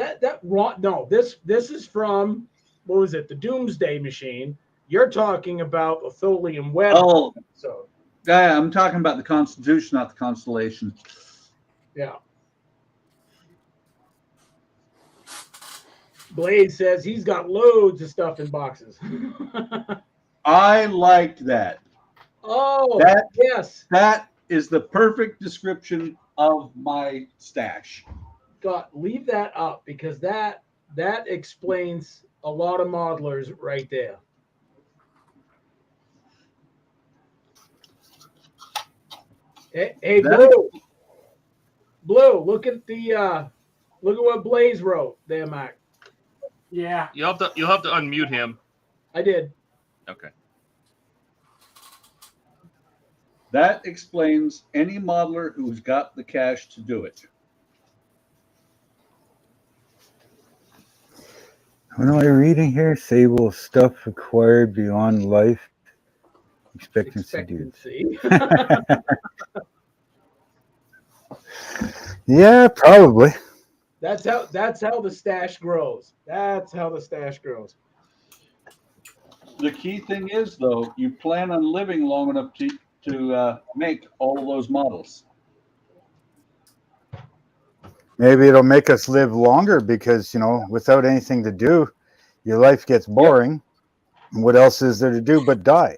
no. This is from, what was it? The Doomsday Machine. You're talking about a Tholium Web. Oh, so yeah, I'm talking about the Constitution, not the constellation. Yeah. Blaze says he's got loads of stuff in boxes. I like that. Oh, yes. That is the perfect description of my stash. Leave that up because that explains a lot of modelers right there. Hey, Blue, look at what Blaze wrote there, Mac. Yeah. You'll have to unmute him. I did. Okay. That explains any modeler who's got the cash to do it. What am I reading here? Sable stuff acquired beyond life expectancy. Yeah, probably. That's how the stash grows. That's how the stash grows. The key thing is, though, you plan on living long enough to make all of those models. Maybe it'll make us live longer because, you know, without anything to do, your life gets boring. Yep. What else is there to do but die?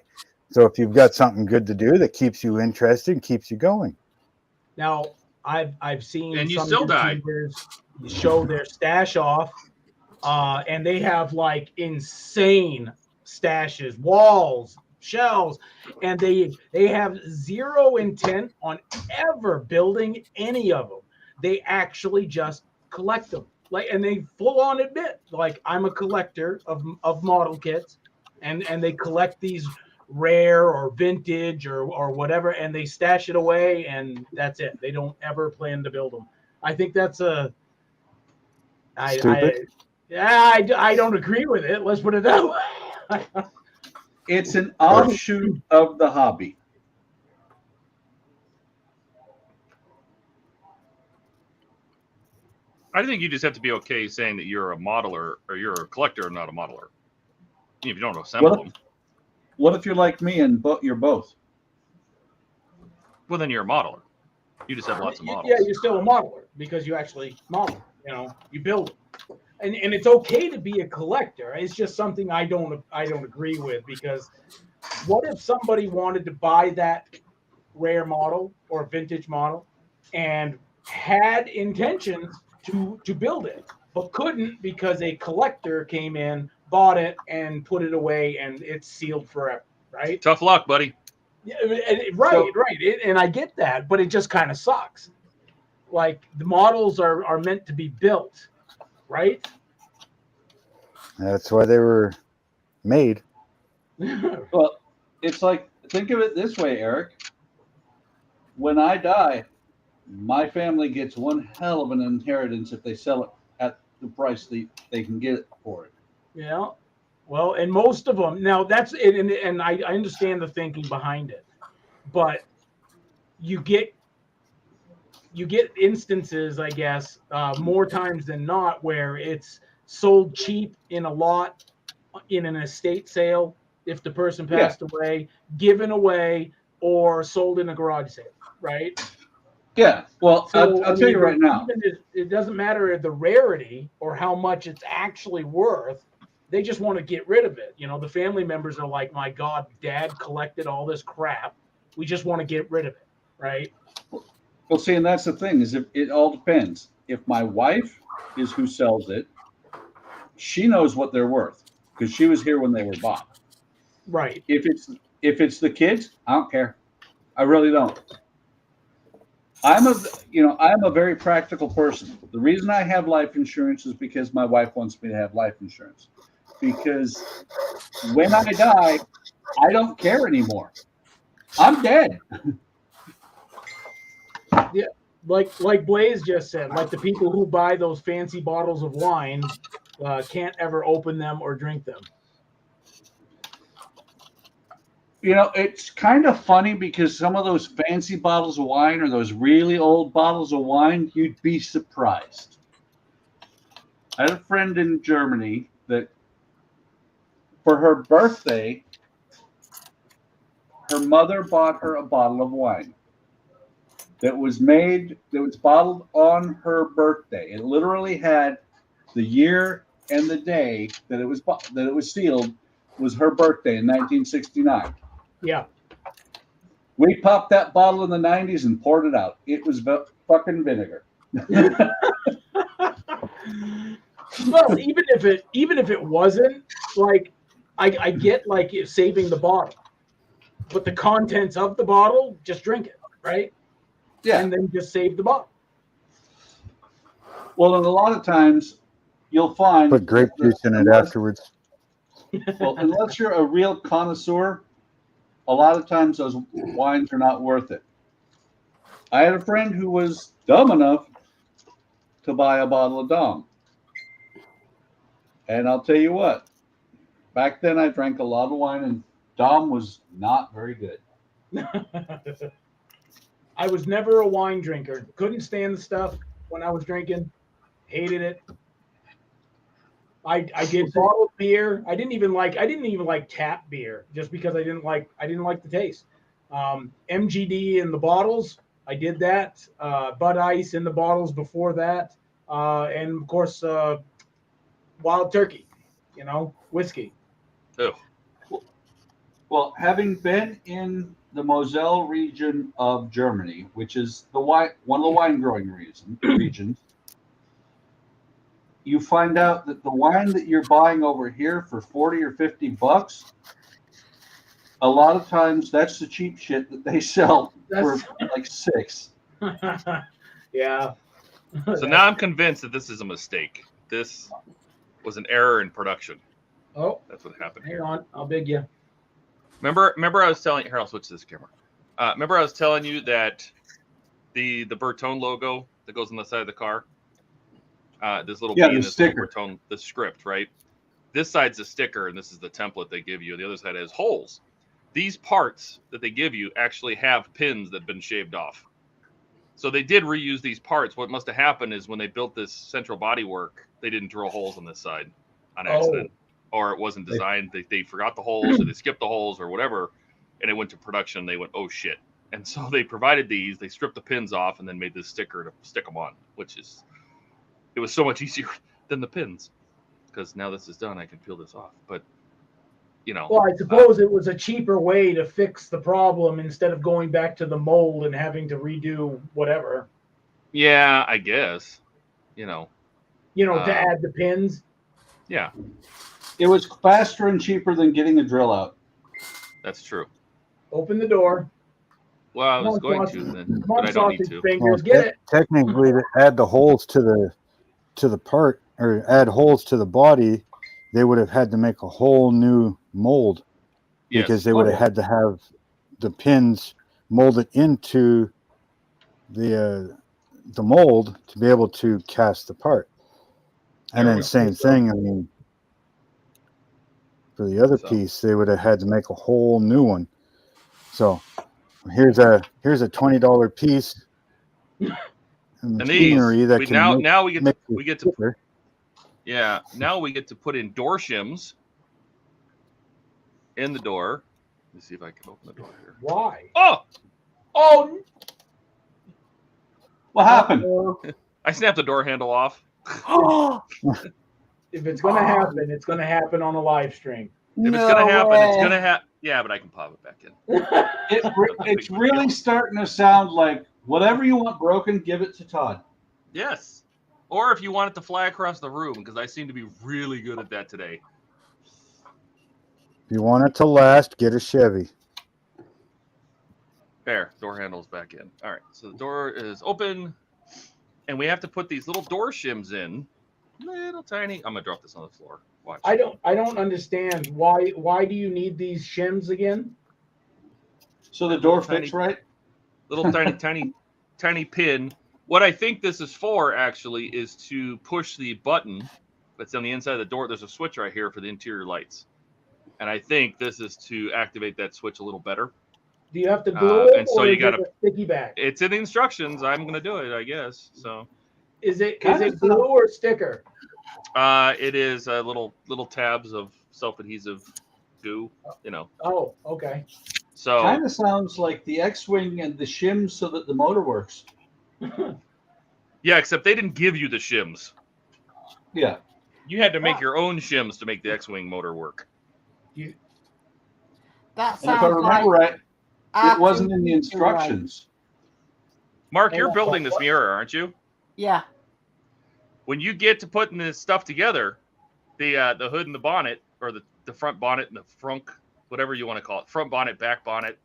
So if you've got something good to do that keeps you interested and keeps you going. Now, I've seen and you some still die. Show their stash off, and they have like insane stashes, walls, shelves, and they have zero intent on ever building any of them. They actually just collect them, like, and they full on admit, like, I'm a collector of model kits, and they collect these rare or vintage or whatever, and they stash it away, and that's it. They don't ever plan to build them. I think that's a Stupid. I don't agree with it. Let's put it that way. It's an offshoot of the hobby. I think you just have to be okay saying that you're a modeler or you're a collector, not a modeler. If you don't assemble them, What if you're like me and you're both? well, then you're a modeler. You just have lots of models. Yeah, you're still a modeler because you actually model. You know, you build them. And it's okay to be a collector. It's just something I don't agree with, because what if somebody wanted to buy that rare model or vintage model and had intentions to build it, but couldn't because a collector came in, bought it, and put it away, and it's sealed forever, right? Tough luck, buddy. Yeah, right. And I get that, but it just kind of sucks. Like, the models are meant to be built, right? That's why they were made. Well, it's like, think of it this way, Eric. When I die, my family gets one hell of an inheritance if they sell it at the price they can get it for it. Yeah. Well, and most of them, now that's it, and I understand the thinking behind it, but you get instances, I guess, more times than not, where it's sold cheap in a lot in an estate sale if the person passed away, given away, or sold in a garage sale, right? Yeah. Well, So, I'll tell you right now. It doesn't matter the rarity or how much it's actually worth. They just want to get rid of it. You know, the family members are like, my God, Dad collected all this crap. We just want to get rid of it, right? Well, see, and that's the thing, is it all depends. If my wife is who sells it, she knows what they're worth because she was here when they were bought. Right. If it's the kids, I don't care. I really don't. I'm a very practical person. The reason I have life insurance is because my wife wants me to have life insurance. Because when I die, I don't care anymore. I'm dead. Yeah, like Blaze just said, like the people who buy those fancy bottles of wine can't ever open them or drink them. You know, it's kind of funny because some of those fancy bottles of wine or those really old bottles of wine, you'd be surprised. I had a friend in Germany that for her birthday, her mother bought her a bottle of wine that was bottled on her birthday. It literally had the year and the day that it was sealed was her birthday in 1969. Yeah. We popped that bottle in the 90s and poured it out. It was fucking vinegar. Well, even if it wasn't, like, I get like saving the bottle, but the contents of the bottle, just drink it, right? Yeah. And then just save the bottle. Well, and a lot of times you'll find Put grape juice in it afterwards. Well, unless you're a real connoisseur, a lot of times those wines are not worth it. I had a friend who was dumb enough to buy a bottle of Dom. And I'll tell you what, back then I drank a lot of wine and Dom was not very good. I was never a wine drinker. Couldn't stand the stuff when I was drinking. Hated it. I did bottled beer. I didn't even like tap beer just because I didn't like the taste. MGD in the bottles, I did that. Bud Ice in the bottles before that, and of course Wild Turkey, whiskey. Oh. Well, having been in the Moselle region of Germany, which is one of the wine growing regions, you find out that the wine that you're buying over here for $40 or $50 a lot of times that's the cheap shit that they sell for That's- like $6. Yeah. So now I'm convinced that this is a mistake. This was an error in production. Oh, That's what happened hang here. on. I'll big you. Remember I was telling you, here, I'll switch to this camera. Remember I was telling you that the Bertone logo that goes on the side of the car, this little Yeah, B the and this sticker. little Bertone, the script, right? This side's a sticker, and this is the template they give you. The other side has holes. These parts that they give you actually have pins that have been shaved off. So they did reuse these parts. What must have happened is when they built this central bodywork, they didn't drill holes on this side on accident. Or it wasn't designed. They forgot the holes, or they skipped the holes, or whatever, and it went to production. They went, oh shit! And so they provided these. They stripped the pins off, and then made this sticker to stick them on. It was so much easier than the pins, because now this is done, I can peel this off. But you know, Well, I suppose it was a cheaper way to fix the problem instead of going back to the mold and having to redo whatever. yeah, I guess, you know, To add the pins. yeah, It was faster and cheaper than getting a drill out. that's true. Open the door. Well, I Come was on, going sausage. to, then, Come but on, I don't need sausage to. fingers. Get it. Technically, to add the holes to the part, or add holes to the body, they would have had to make a whole new mold, because they would have had to have the pins molded into the mold to be able to cast the part. And then same thing. I mean, for the other piece, they would have had to make a whole new one. So here's a $20 piece. And these, machinery that we, can now we get make to yeah, now we get to put in door shims in the door. Let me see if I can open the door here. Why? Oh, What happened? I snapped the door handle off. If it's going to happen, it's going to happen on a live stream. If it's gonna happen, it's gonna happen. Yeah, but I can pop it back in. It's really starting to sound like whatever you want broken, give it to Todd. Yes. Or if you want it to fly across the room, because I seem to be really good at that today. If you want it to last, get a Chevy. There, door handle's back in. All right, so the door is open, and we have to put these little door shims in. Little tiny. I'm gonna drop this on the floor. Watch. I don't understand why do you need these shims again? So the door fits right? Little tiny pin. What I think this is for actually is to push the button that's on the inside of the door. There's a switch right here for the interior lights. And I think this is to activate that switch a little better. Do you have to glue it, and so or you is it gotta a sticky back? It's in the instructions. I'm gonna do it, I guess. So Is it glue or sticker? it is little tabs of self-adhesive goo, you know. Oh, okay. So Kind of sounds like the X-Wing and the shims so that the motor works. yeah, except they didn't give you the shims. Yeah. You had to make your own shims to make the X-Wing motor work. That And if sounds I remember like right, it wasn't in the instructions. Mark, you're building this mirror, aren't you? Yeah. When you get to putting this stuff together, the hood and the bonnet, or the front bonnet and the frunk, whatever you want to call it, front bonnet, back bonnet,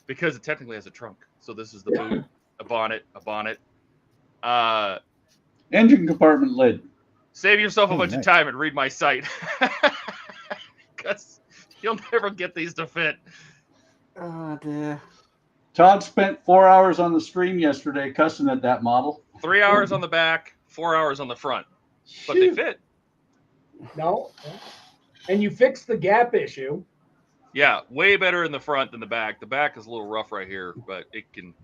because it technically has a trunk. So this is the boot, a bonnet. Engine compartment lid. Save yourself a bunch of time and read my site, because you'll never get these to fit. Oh dear. Todd spent 4 hours on the stream yesterday cussing at that model. 3 hours on the back, 4 hours on the front, but they fit. No. And you fixed the gap issue. Yeah, way better in the front than the back. The back is a little rough right here, but it can.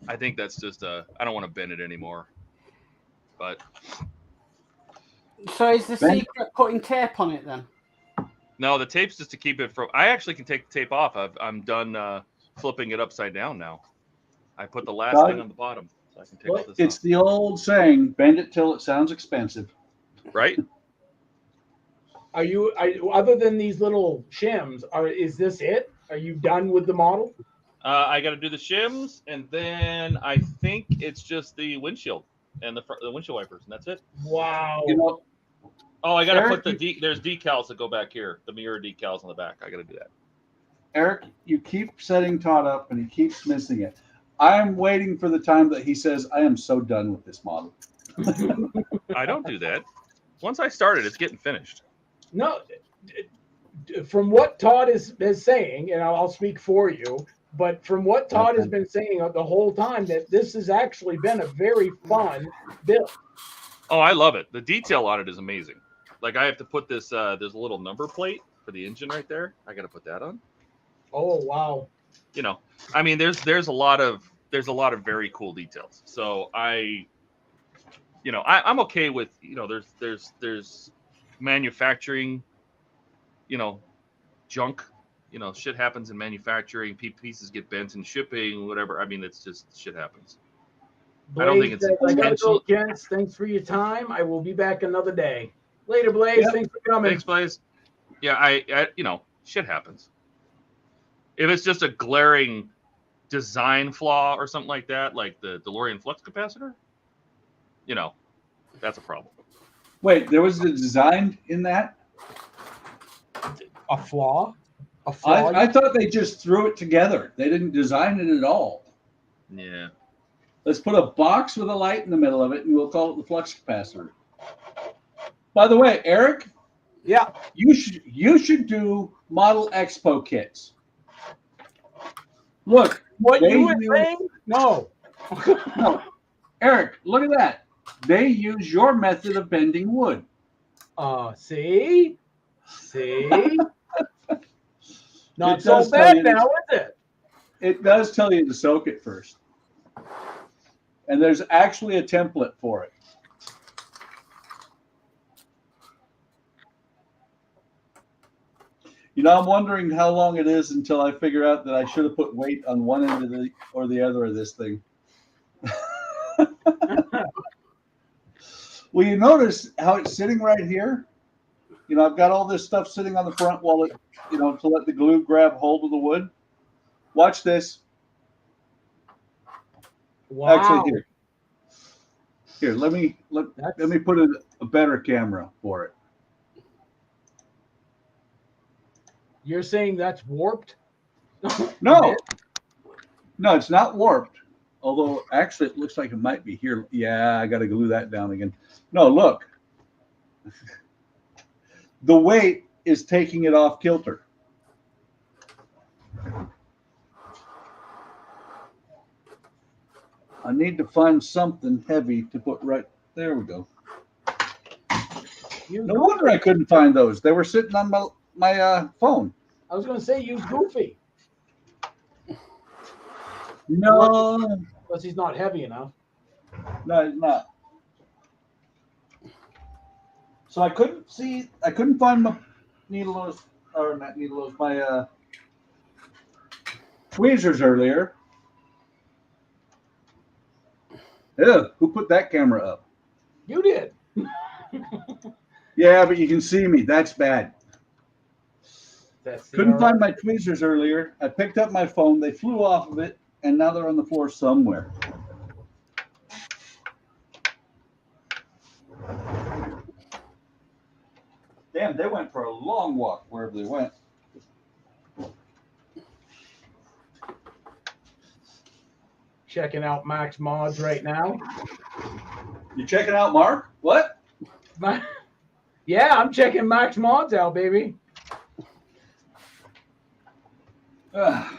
I think that's just I don't want to bend it anymore. But So is the secret putting tape on it then? no, the tape's just to keep it from. I actually can take the tape off. I'm done flipping it upside down now. I put the last thing on the bottom, so I can take all this It's off. the old saying, bend it till it sounds expensive. Right? Are you other than these little shims? Is this it? Are you done with the model? I got to do the shims, and then I think it's just the windshield and the windshield wipers, and that's it. Wow. You know, Oh, I gotta Eric, put there's decals that go back here. The mirror decals on the back. I gotta do that. Eric, you keep setting Todd up and he keeps missing it. I am waiting for the time that he says, I am so done with this model. I don't do that. Once I started, it's getting finished. No, from what Todd is saying, and I'll speak for you, but from what Todd has been saying the whole time, that this has actually been a very fun build. Oh, I love it. The detail on it is amazing. Like I have to put this. There's a little number plate for the engine right there. I got to put that on. Oh wow! You know, I mean, there's a lot of very cool details. So I'm okay with there's manufacturing, junk. Shit happens in manufacturing. Pieces get bent in shipping, whatever. I mean, it's just shit happens. Blaze, I don't think it's I gotta intentional. go, gents. Thanks for your time. I will be back another day. Later, Blaze. Yep. Thanks for coming. Thanks, Blaze. Yeah, I shit happens. If it's just a glaring design flaw or something like that, like the DeLorean flux capacitor, that's a problem. Wait, there was a design in that? A flaw? A flaw? I thought they just threw it together. They didn't design it at all. Yeah. Let's put a box with a light in the middle of it, and we'll call it the flux capacitor. By the way, Eric, yeah, you should do model expo kits. Look, what you were saying? No. No, Eric, look at that. They use your method of bending wood. See, not so bad now, is it? It does tell you to soak it first. And there's actually a template for it. I'm wondering how long it is until I figure out that I should have put weight on one end of the or the other of this thing. Well, you notice how it's sitting right here? I've got all this stuff sitting on the front while it, to let the glue grab hold of the wood. Watch this. Wow. Actually, here, let me put a better camera for it. You're saying that's warped? No, it's not warped. Although actually, it looks like it might be here. Yeah, I got to glue that down again. No, look, the weight is taking it off kilter. I need to find something heavy to put right there. We go. No wonder I couldn't find those. They were sitting on my phone. I was going to say use Goofy. No, because he's not heavy enough. No, he's not. So I couldn't find my my tweezers earlier. Yeah, who put that camera up? You did. Yeah, but you can see me. That's bad. Couldn't find my tweezers earlier. I picked up my phone. They flew off of it, and now they're on the floor somewhere. Damn, they went for a long walk wherever they went. Checking out Max Mods right now. You checking out Mark? What? Yeah, I'm checking Max Mods out, baby. Are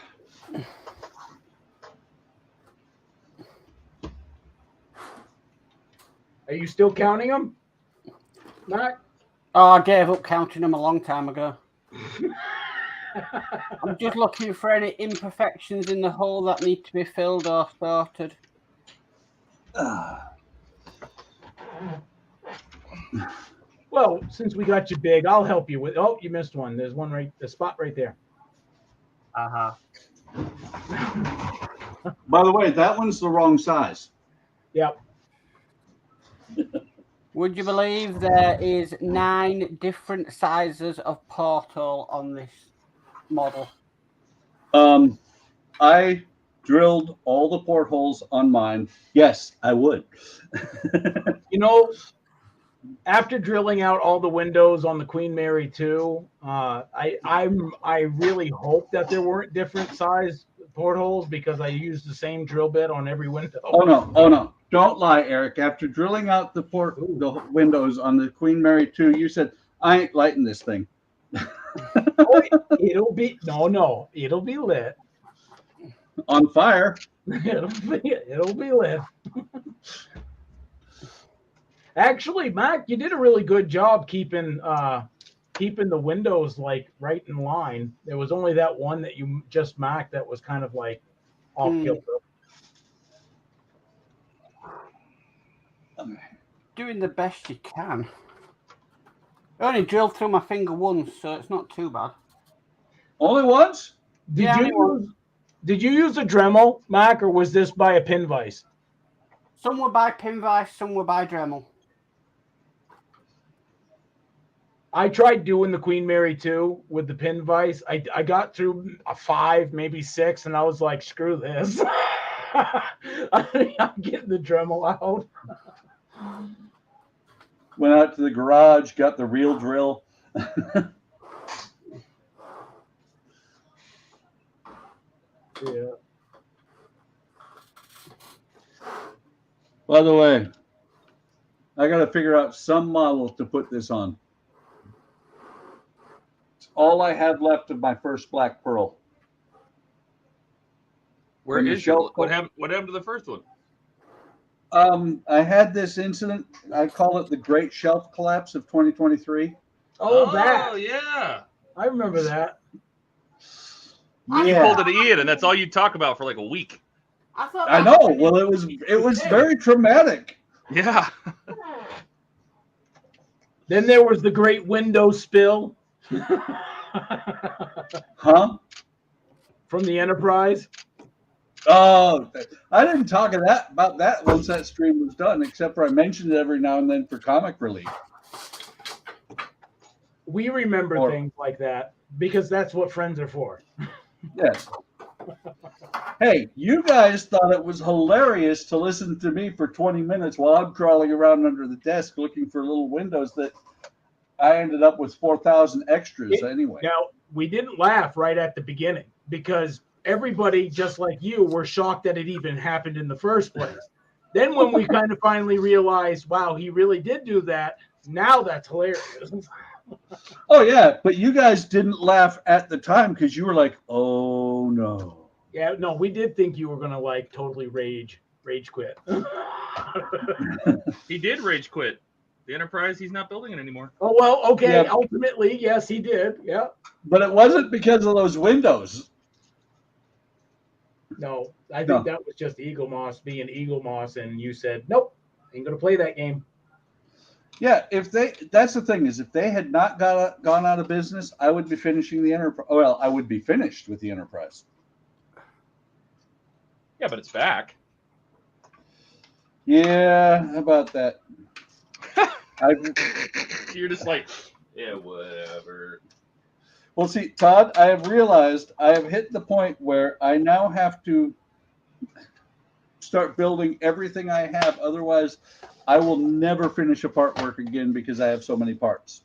you still counting them, Mac? Oh, I gave up counting them a long time ago. I'm just looking for any imperfections in the hole that need to be filled or sorted. Well, since we got you big, I'll help you with. Oh, you missed one. There's one right, the spot right there. By the way, that one's the wrong size. Yep. Would you believe there is 9 different sizes of porthole on this model? I drilled all the portholes on mine. Yes, I would. after drilling out all the windows on the Queen Mary 2, I really hope that there weren't different size portholes because I used the same drill bit on every window. Oh no! Don't lie, Eric. After drilling out the windows on the Queen Mary 2, you said, "I ain't lighting this thing." Oh, it'll be it'll be lit. On fire. It'll be lit. Actually, Mac, you did a really good job keeping the windows like right in line. There was only that one that you just marked that was kind of like off kilter. Doing the best you can. I only drilled through my finger once, so it's not too bad. Only once? Did you use a Dremel, Mac, or was this by a pin vise? Some were by pin vise, some were by Dremel. I tried doing the Queen Mary 2 with the pin vise. I got through a 5, maybe 6, and I was like, screw this. I'm getting the Dremel out. Went out to the garage, got the real drill. Yeah. By the way, I got to figure out some model to put this on. It's all I have left of my first black pearl. Where is your, what happened to the first one? I had this incident. I call it the Great Shelf Collapse of 2023. Oh, that. Yeah. I remember that. You pulled it in, and that's all you talk about for like a week. I know. Well, it was very traumatic. Yeah. Then there was the great window spill. Huh? From the Enterprise. Oh, I didn't talk about that once that stream was done, except for I mentioned it every now and then for comic relief. We remember things like that because that's what friends are for. Yes. Hey, you guys thought it was hilarious to listen to me for 20 minutes while I'm crawling around under the desk looking for little windows that I ended up with 4,000 extras anyway. Now, we didn't laugh right at the beginning because everybody, just like you, were shocked that it even happened in the first place. Then when we kind of finally realized, wow, he really did do that, now that's hilarious. Oh, yeah, but you guys didn't laugh at the time because you were like, oh, no. Yeah, no, we did think you were going to, like, totally rage quit. He did rage quit. The Enterprise, he's not building it anymore. Oh, well, okay, Yeah. ultimately, yes, he did, yeah. But it wasn't because of those windows. No, I think that was just Eagle Moss being Eagle Moss, and you said, nope, ain't going to play that game. Yeah, that's the thing is if they had not gone out of business, I would be finishing the Enterprise. Well, I would be finished with the Enterprise. Yeah, but it's back. Yeah, how about that? You're just like, yeah, whatever. Well, see, Todd, I have realized I have hit the point where I now have to start building everything I have. Otherwise, I will never finish a part work again because I have so many parts.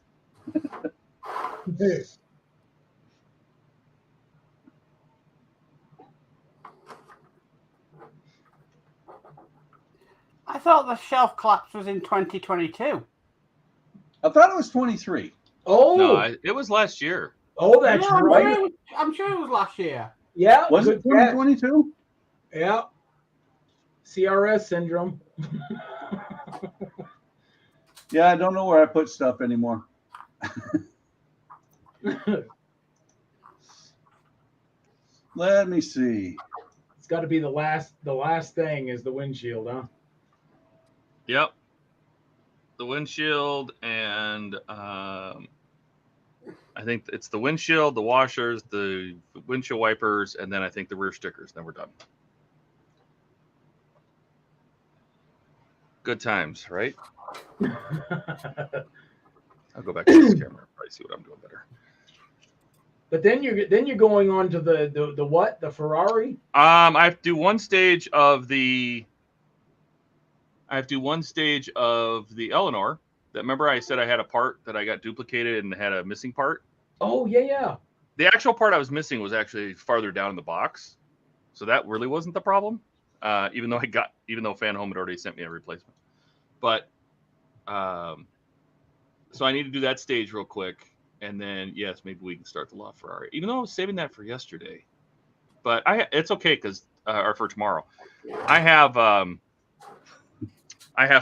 I thought the shelf collapse was in 2022. I thought it was 23. Oh, No, it was last year. Oh, that's Yeah, right. I'm sure it was last year. Yeah. Was it good catch. 2022? Yeah. CRS syndrome. Yeah, I don't know where I put stuff anymore. Let me see. It's got to be the last thing is the windshield, huh? Yep. The windshield and I think it's the windshield, the washers, the windshield wipers, and then I think the rear stickers. Then we're done. Good times, right? I'll go back to this camera and probably see what I'm doing better. But then you're going on to the what? The Ferrari? I have to do one stage of the Eleanor. Remember I said I had a part that I got duplicated and had a missing part? Oh, yeah. The actual part I was missing was actually farther down in the box. So that really wasn't the problem. Even though Fan Home had already sent me a replacement. But so I need to do that stage real quick. And then, yes, maybe we can start the LaFerrari. Even though I was saving that for yesterday. But it's okay because or for tomorrow. I have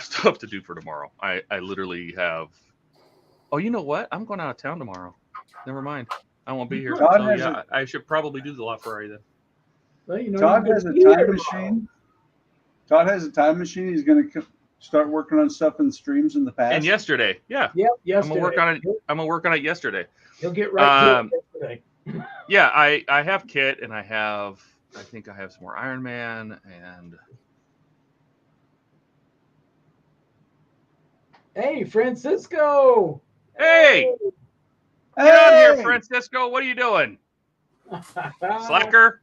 stuff to do for tomorrow. I literally have. Oh, you know what? I'm going out of town tomorrow. Never mind. I won't be here. So, yeah, I should probably do the LaFerrari then. Well, you know, Todd has a time machine. Todd has a time machine. He's going to start working on stuff in streams in the past. And yesterday, yeah. Yep, yesterday. I'm gonna work on it yesterday. He'll get right to it yesterday. Yeah, I have Kit, and I think I have some more Iron Man, and Hey, Francisco! Hey! Get on here, Francisco. What are you doing? Slacker?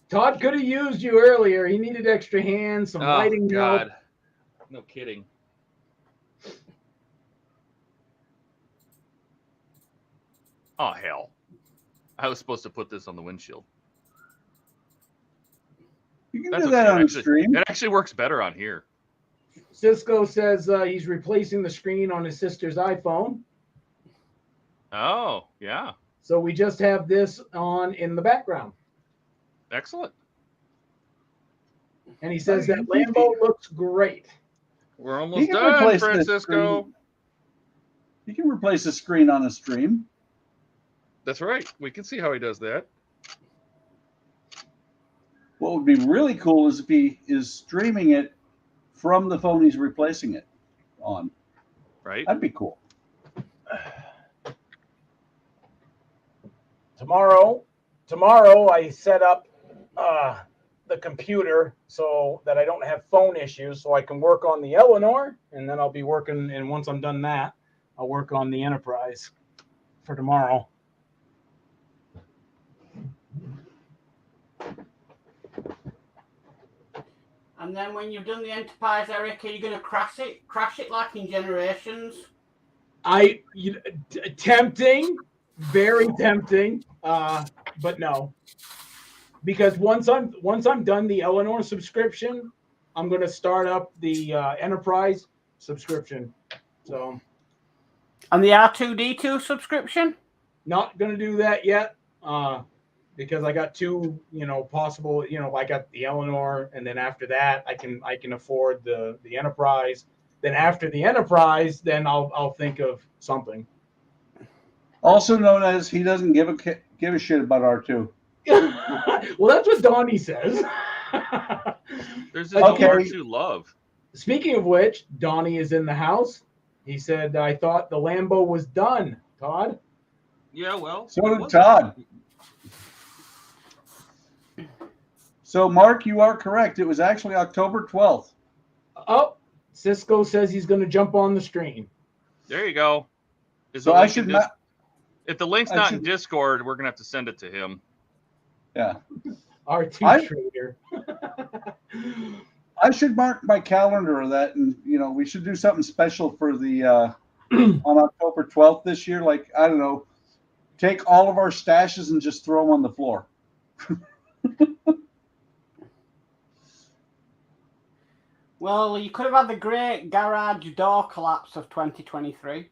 Todd could have used you earlier. He needed extra hands, some lighting help. God. No kidding. Oh, hell. I was supposed to put this on the windshield. You can do that on stream. It actually works better on here. Cisco says he's replacing the screen on his sister's iPhone. Oh, yeah. So we just have this on in the background. Excellent. And he says that Lambo looks great. We're almost done, Francisco. You can replace the screen on a stream. That's right. We can see how he does that. What would be really cool is if he is streaming it from the phone he's replacing it on. Right. That'd be cool. Tomorrow I set up the computer so that I don't have phone issues, so I can work on the Eleanor, and then I'll be working, and once I'm done that, I'll work on the Enterprise for tomorrow. And then when you've done the Enterprise, Eric, are you going to crash it like in Generations? Tempting, very tempting, but no. Because once I'm done the Eleanor subscription, I'm going to start up the Enterprise subscription. So, and the R2D2 subscription? Not going to do that yet, because I got two, possible. I got the Eleanor, and then after that, I can afford the Enterprise. Then after the Enterprise, then I'll think of something. Also known as he doesn't give a shit about R2. Well, that's what Donnie says. There's this R2 love. Speaking of which, Donnie is in the house. He said, I thought the Lambo was done, Todd. Yeah, well. So did Todd. So, Mark, you are correct. It was actually October 12th. Oh, Cisco says he's going to jump on the stream. There you go. So I should not. If the link's not in Discord, we're going to have to send it to him. Yeah. R2 trader. I should mark my calendar of that, and we should do something special for the on October 12th this year. Like, I don't know, take all of our stashes and just throw them on the floor. Well, you could have had the great garage door collapse of 2023.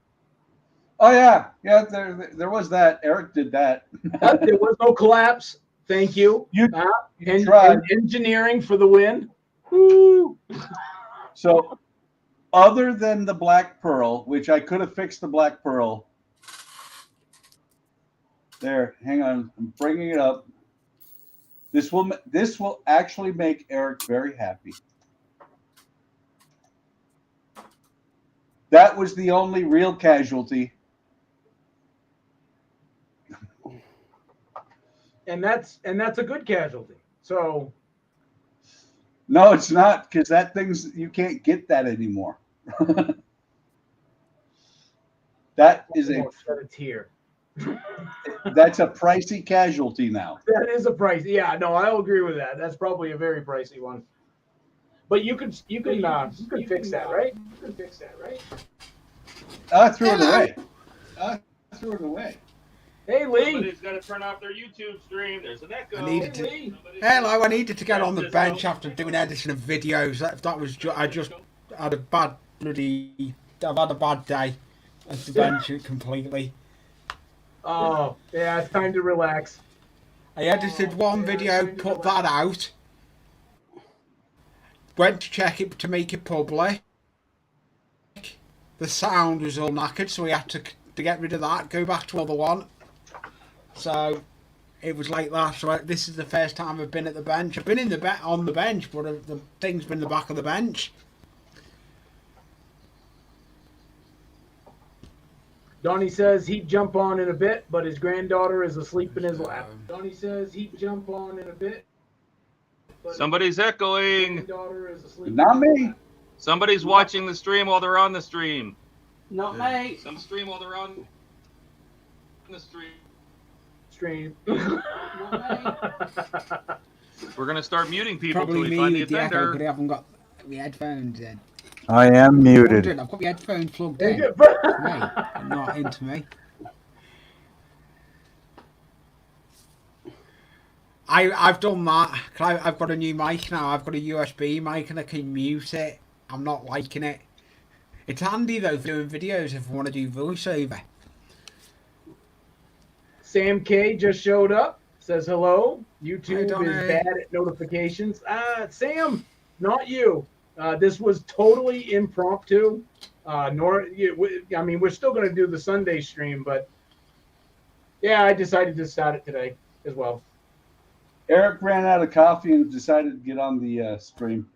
Oh yeah, there was that. Eric did that. There was no collapse. Thank you. You tried. Engineering for the win. Woo. So, other than the black pearl, which I could have fixed the black pearl. There, hang on. I'm bringing it up. This will actually make Eric very happy. That was the only real casualty. And that's a good casualty. So no, it's not, because that thing's, you can't get that anymore. That is a tier. That's a pricey casualty now. That is a price. Yeah, no, I'll agree with that. That's probably a very pricey one. But you can fix that, right? I threw it away. I threw it away. Hey, Lee. Somebody's got to turn off their YouTube stream. There's an echo. I needed to. Hello, I needed to get on the bench after doing editing of videos. That was I just had a bad bloody. I've had a bad day. I had to bench it completely. Oh, yeah, it's time to relax. I edited one video, put that out. Went to check it to make it public. The sound was all knackered, so we had to get rid of that, go back to another one. So it was like that. So this is the first time I've been at the bench. I've been in on the bench, but the thing's been in the back of the bench. Donnie says he'd jump on in a bit, but his granddaughter is asleep in his lap. Donnie says he'd jump on in a bit. Somebody's echoing. Not me. Somebody's watching the stream while they're on the stream. Not me. Some stream while they're on the stream. Not We're gonna start muting people Probably until we me find the with the echo, offender. but I haven't got my headphones in. I am muted. I've got my headphones plugged in. To me, not into me. I've done that. I've got a new mic now. I've got a USB mic and I can mute it. I'm not liking it. It's handy though for doing videos if I want to do voiceover. Sam K just showed up. Says hello. YouTube is Donnie. bad at notifications. Sam, not you. This was totally impromptu. I mean, we're still going to do the Sunday stream, but yeah, I decided to start it today as well. Eric ran out of coffee and decided to get on the stream.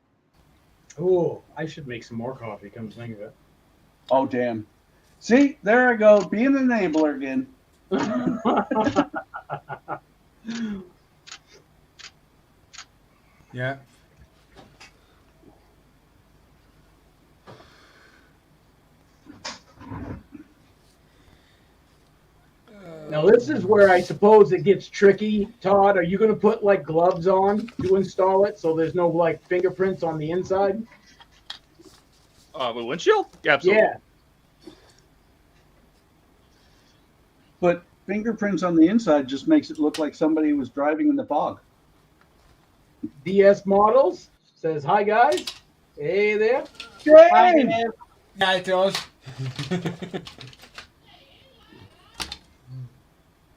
Oh, I should make some more coffee, come to think of it. Oh, damn. See, there I go, being an enabler again. Yeah. Now this is where I suppose it gets tricky. Todd, are you going to put like gloves on to install it so there's no like fingerprints on the inside? With windshield? Yeah, absolutely. Yeah. But fingerprints on the inside just makes it look like somebody was driving in the fog. DS Models says, hi guys. Hey there. James! Yeah, it does.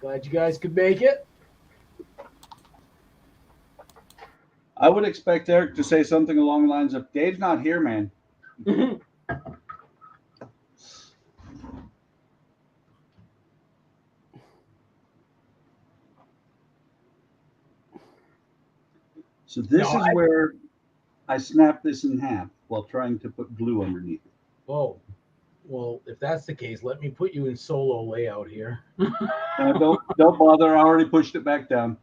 Glad you guys could make it. I would expect Eric to say something along the lines of, Dave's not here, man. So this is where I snap this in half while trying to put glue underneath it. Oh, well, if that's the case, let me put you in solo layout here. Don't bother. I already pushed it back down.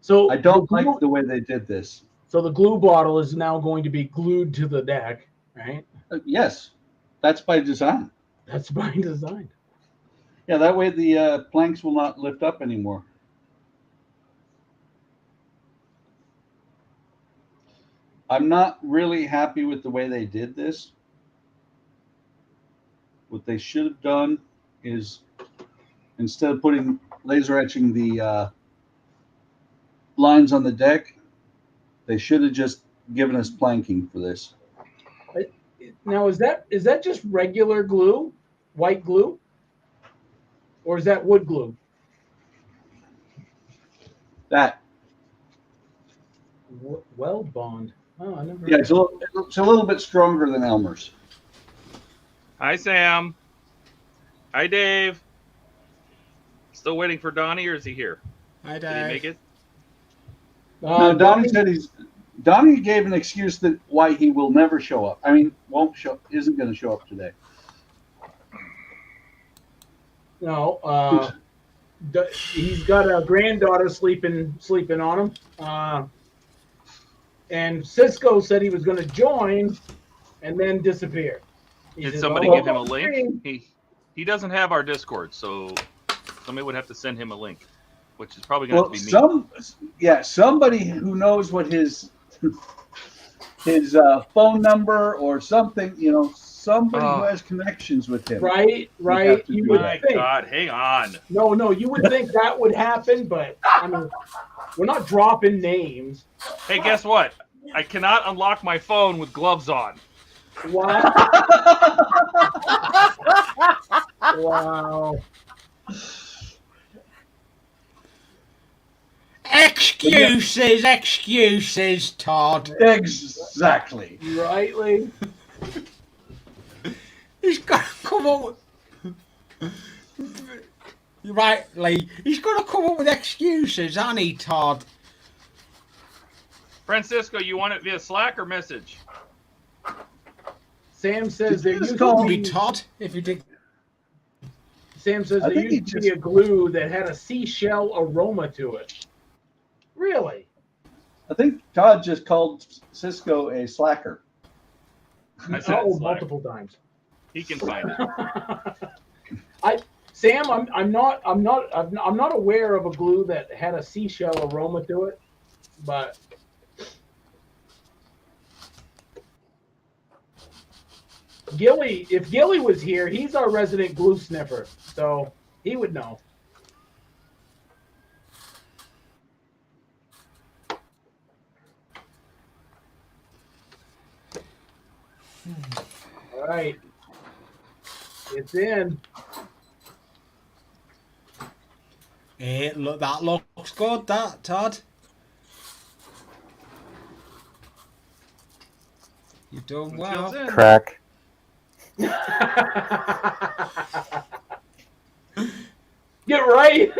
So I don't like the way they did this. So the glue bottle is now going to be glued to the deck, right? Yes, that's by design. That's by design. Yeah, that way the planks will not lift up anymore. I'm not really happy with the way they did this. What they should have done is, instead of putting laser etching the lines on the deck, they should have just given us planking for this. Now, is that just regular glue, white glue, or is that wood glue? That. Weld bond. Oh, I never. Yeah, it's a little bit stronger than Elmer's. Hi, Sam. Hi, Dave. Still waiting for Donnie, or is he here? Hi, Dave. Did he make it? No, Donnie said Donnie gave an excuse that why he will never show up. I mean, isn't going to show up today. No, he's got a granddaughter sleeping on him. And Cisco said he was going to join and then disappear. Did somebody give him a link? He doesn't have our Discord, so somebody would have to send him a link. which is probably going to be me. Somebody who knows what his phone number or something, somebody who has connections with him. Right. You would My think. God, hang on. No, you would think that would happen, but I mean, we're not dropping names. Hey, guess what? I cannot unlock my phone with gloves on. What? Wow. Excuses, Todd. Exactly. Right, Lee? He's got to come up with... Right, Lee. He's got to come up with excuses, hasn't he, Todd? Francisco, you want it via Slack or message? Sam says there used Call to me be Todd, if you did. Sam says there used to be a glue that had a seashell aroma to it. Really? I think Todd just called Cisco a slacker. I said Oh, Slack. multiple times. He can find it. Sam, I'm not aware of a glue that had a seashell aroma to it, but Gilly, if Gilly was here, he's our resident glue sniffer, so he would know. All right, it's in. Look, that looks good, that, Todd. You've done well. Crack. Get right.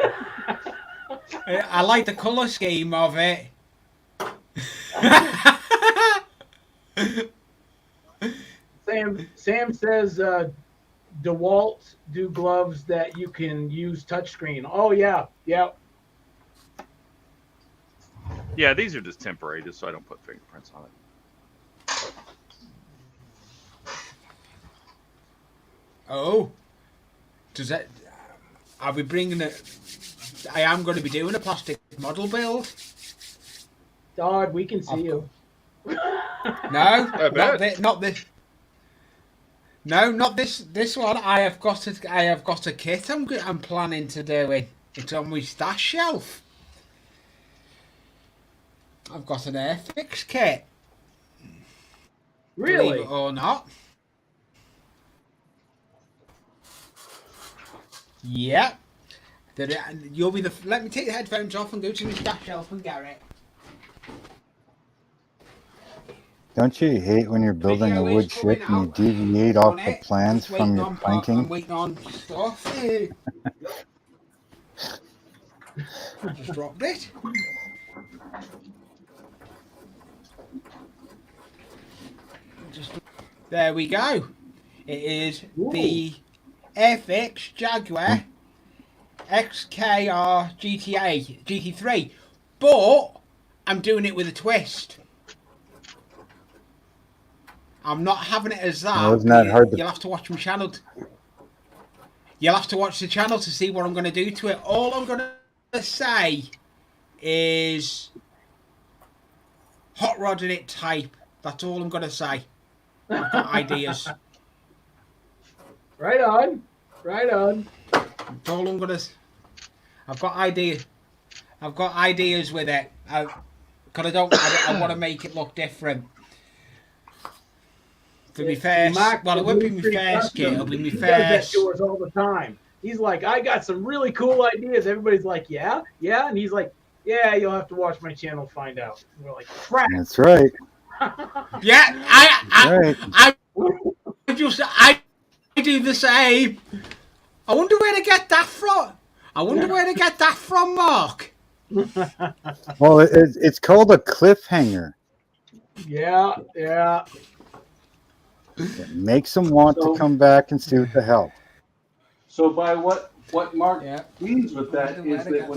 I like the colour scheme of it. Sam says DeWalt do gloves that you can use touchscreen. Oh yeah. Yeah, these are just temporary, just so I don't put fingerprints on it. Oh, does that? Are we bringing it? I am going to be doing a plastic model build. Todd, we can see you. No, not this. No, not this. This one. I have got a kit. I'm planning to do it. It's on my stash shelf. I've got an MARVELPHX kit. Really? Believe it or not. Yeah. You'll be the. Let me take the headphones off and go to my stash shelf and get it. Don't you hate when you're building a wood ship and you deviate off the plans from your planking? I'm waiting on stuff. I just dropped it. There we go. It is the FX Jaguar XKR GT3, but I'm doing it with a twist. I'm not having it as that. Isn't that hard to... You'll have to watch my channel. You'll have to watch the channel to see what I'm going to do to it. All I'm going to say is hot rodding it type. That's all I'm going to say. I've got ideas. Right on. That's all I'm going to... I've got ideas. I've got ideas with it. Because I want to make it look different. For me first, well, it won't be my first kit, it'll be my He does that first. to us all the time. He's like, I got some really cool ideas. Everybody's like, yeah, and he's like, yeah, you'll have to watch my channel to find out. And we're like, crap. That's right. Yeah, I do the same. I wonder where to get that from. Mark. Well, it's called a cliffhanger. Yeah. It makes them want to come back and see what the hell. So by what Mark means with that is that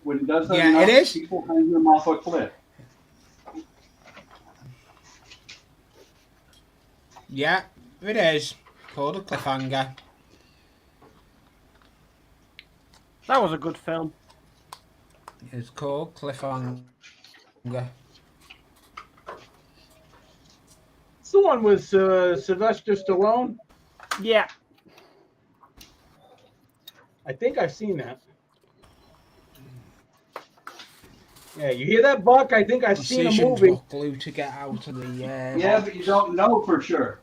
when it does that enough, it is. people hang them off a cliff. Yeah, it is. Called a cliffhanger. That was a good film. It's called Cliffhanger. It's the one with Sylvester Stallone. Yeah. I think I've seen that. Yeah, you hear that, Buck? I think I've seen a movie. Hot glue to get out of the. Yeah, but you don't know for sure.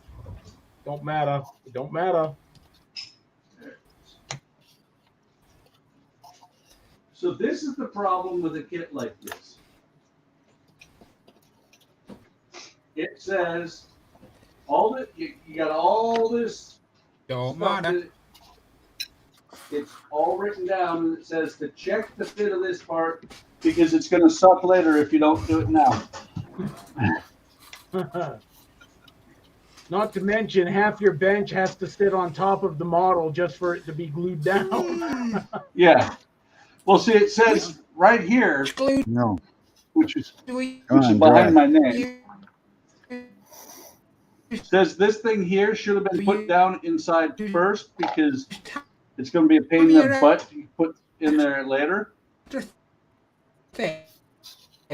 Don't matter. It don't matter. So this is the problem with a kit like this. It says all that you got all this. Don't stuff matter. that- It's all written down, and it says to check the fit of this part because it's going to suck later if you don't do it now. Not to mention, half your bench has to sit on top of the model just for it to be glued down. Yeah. Well, see, it says right here, No. which is Come behind on, drive. my name. It says this thing here should have been put down inside first because it's going to be a pain in the butt to put in there later.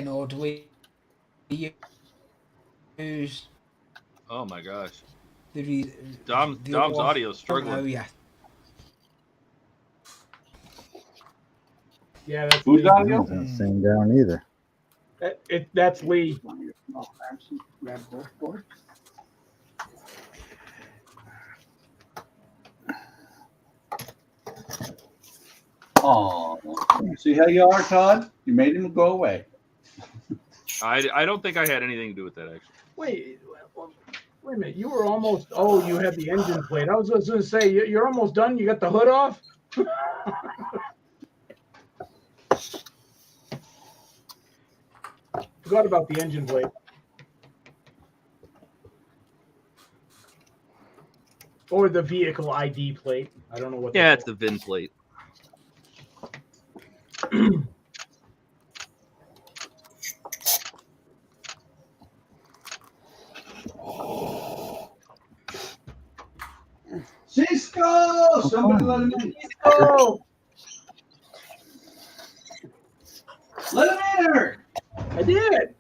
Or do we use Oh my gosh. the Dom's the other one? audio is struggling. Oh yeah. Yeah, that's Who's Lee. audio? Doesn't sing down either. That's Lee. Grab both boards. Oh, see how you are, Todd? You made him go away. I don't think I had anything to do with that actually. Wait a minute. You were almost. Oh, you had the engine plate. I was just going to say you're almost done. You got the hood off. Forgot about the engine plate. Or the vehicle ID plate. I don't know what. Yeah, that's it's the VIN plate. Cisco! Somebody let him in. Cisco! Let him in here! I did.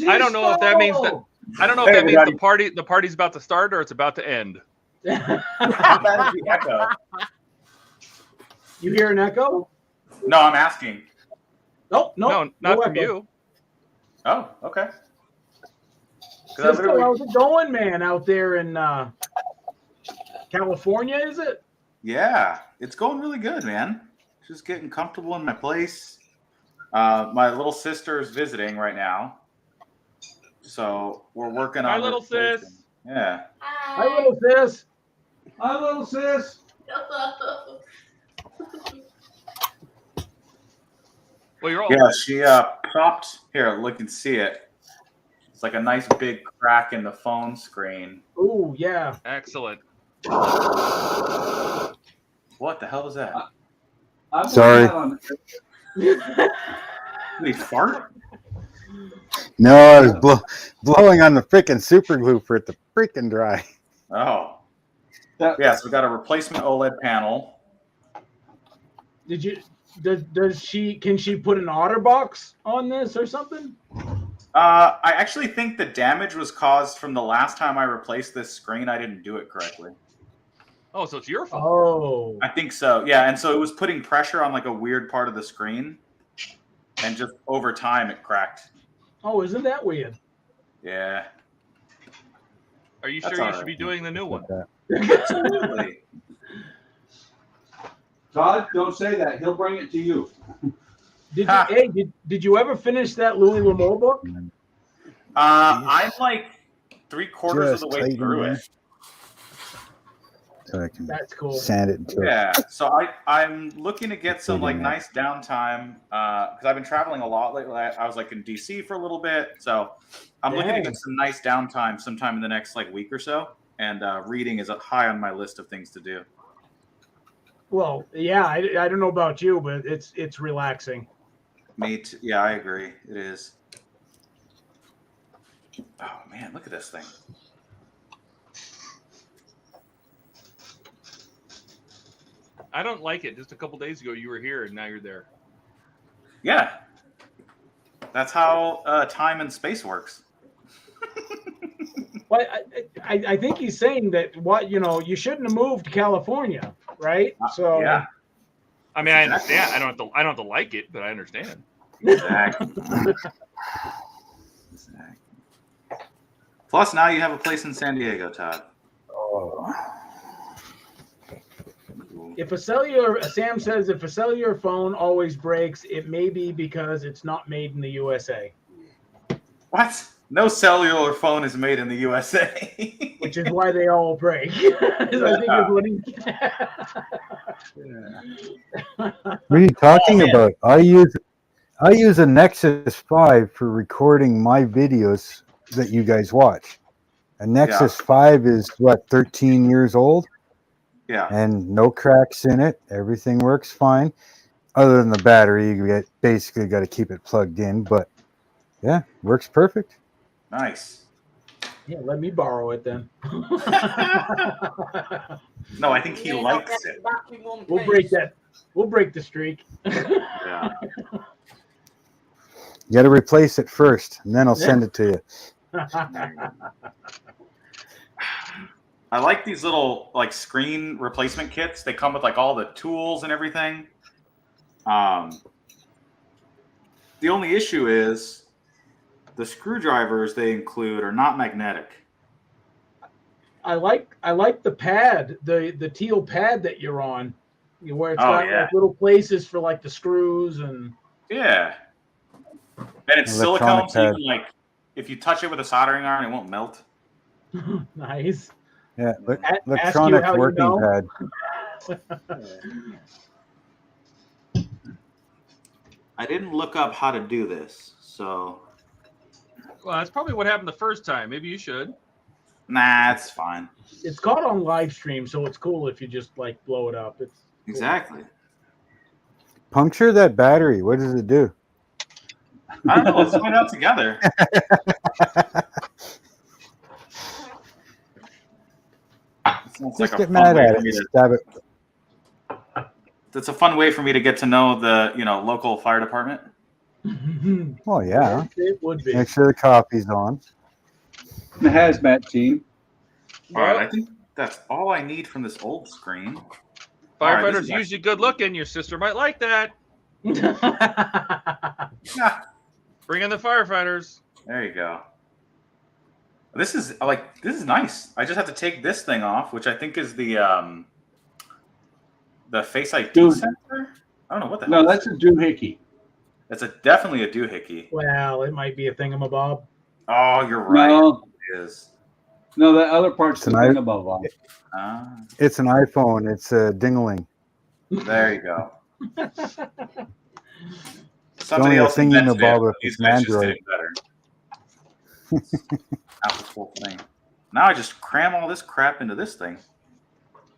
I don't know if that means that. I don't know if that means the party's about to start or it's about to end. How bad is the echo? You hear an echo? No, I'm asking. Nope, No, not from echo. you. Oh, okay. 'Cause I Cisco, literally- how's it going, man, out there in California, is it? Yeah, it's going really good, man. Just getting comfortable in my place. My little sister is visiting right now, so we're working on. Hi, little replacing- sis. Yeah. Hi, little sis. Hi, little sis. Well, you're all. Yeah, she popped here. Look and see it. It's like a nice big crack in the phone screen. Oh, yeah. Excellent. What the hell is that? I'm Sorry. Did he fart? No, I was blowing on the freaking super glue for it to freaking dry. Oh. Yeah, so we got a replacement OLED panel. Did you? Does she? Can she put an OtterBox on this or something? I actually think the damage was caused from the last time I replaced this screen. I didn't do it correctly. Oh, so it's your fault. Oh. I think so. Yeah, and so it was putting pressure on like a weird part of the screen, and just over time it cracked. Oh, isn't that weird? Yeah. Are you That's sure you all should right. be doing the new one? Absolutely. Todd, don't say that. He'll bring it to you. Did you? Hey, did you ever finish that Louis L'Amour book? I'm like 3/4 of the way tighten through there. it. So I can That's cool. sand it until Yeah, so I'm looking to get some like Tighten nice downtime because I've been traveling a lot lately. I was like in DC for a little bit, so I'm looking to Dang. get some nice downtime sometime in the next like week or so. And reading is high on my list of things to do. Well, yeah, I don't know about you, but it's relaxing. Me too. Yeah, I agree. It is. Oh man, look at this thing. I don't like it. Just a couple days ago, you were here, and now you're there. Yeah. That's how time and space works. Well, I think he's saying that you shouldn't have moved to California, right? So yeah. I mean, I understand. I don't have to like it, but I understand. Exactly. Plus, now you have a place in San Diego, Todd. Oh. Sam says if a cellular phone always breaks, it may be because it's not made in the USA. What? No cellular phone is made in the USA. Which is why they all break. I think is what he... What are you talking about? I use a Nexus 5 for recording my videos that you guys watch. A Nexus 5 is what, 13 years old? Yeah. And no cracks in it. Everything works fine. Other than the battery, you basically got to keep it plugged in. But yeah, works perfect. Nice. Yeah, let me borrow it then. No, I think he likes it. We'll break that. We'll break the streak. Yeah. You got to replace it first, and then I'll send it to you. I like these little screen replacement kits. They come with all the tools and everything. The only issue is the screwdrivers they include are not magnetic. I like the pad, the teal pad that you're on, where it's got little places for the screws and. Yeah. And it's silicone, so you can if you touch it with a soldering iron, it won't melt. Nice. Yeah, electronic working pad. I didn't look up how to do this, so. Well, that's probably what happened the first time. Maybe you should. Nah, it's fine. It's caught on live stream, so it's cool if you just blow it up. It's exactly. Cool. Puncture that battery. What does it do? I don't know. Let's find out together. Just get mad at it. Stab it. It's a fun way for me to get to know the local fire department. Oh yeah, it would be. Make sure the copy's on. The hazmat team. All right, I think that's all I need from this old screen. Firefighters usually good looking. Your sister might like that. Yeah. Bring in the firefighters. There you go. This is nice. I just have to take this thing off, which I think is the Face ID sensor. I don't know what the hell. No, that's a doohickey. That's definitely a doohickey. Well, it might be a thingamabob. Oh, you're right. No. It is. No, the other part's the thingamabob. It's an iPhone. It's a dingling. There you go. Somebody else invented it. These guys just did it better. Out this whole thing. Now I just cram all this crap into this thing.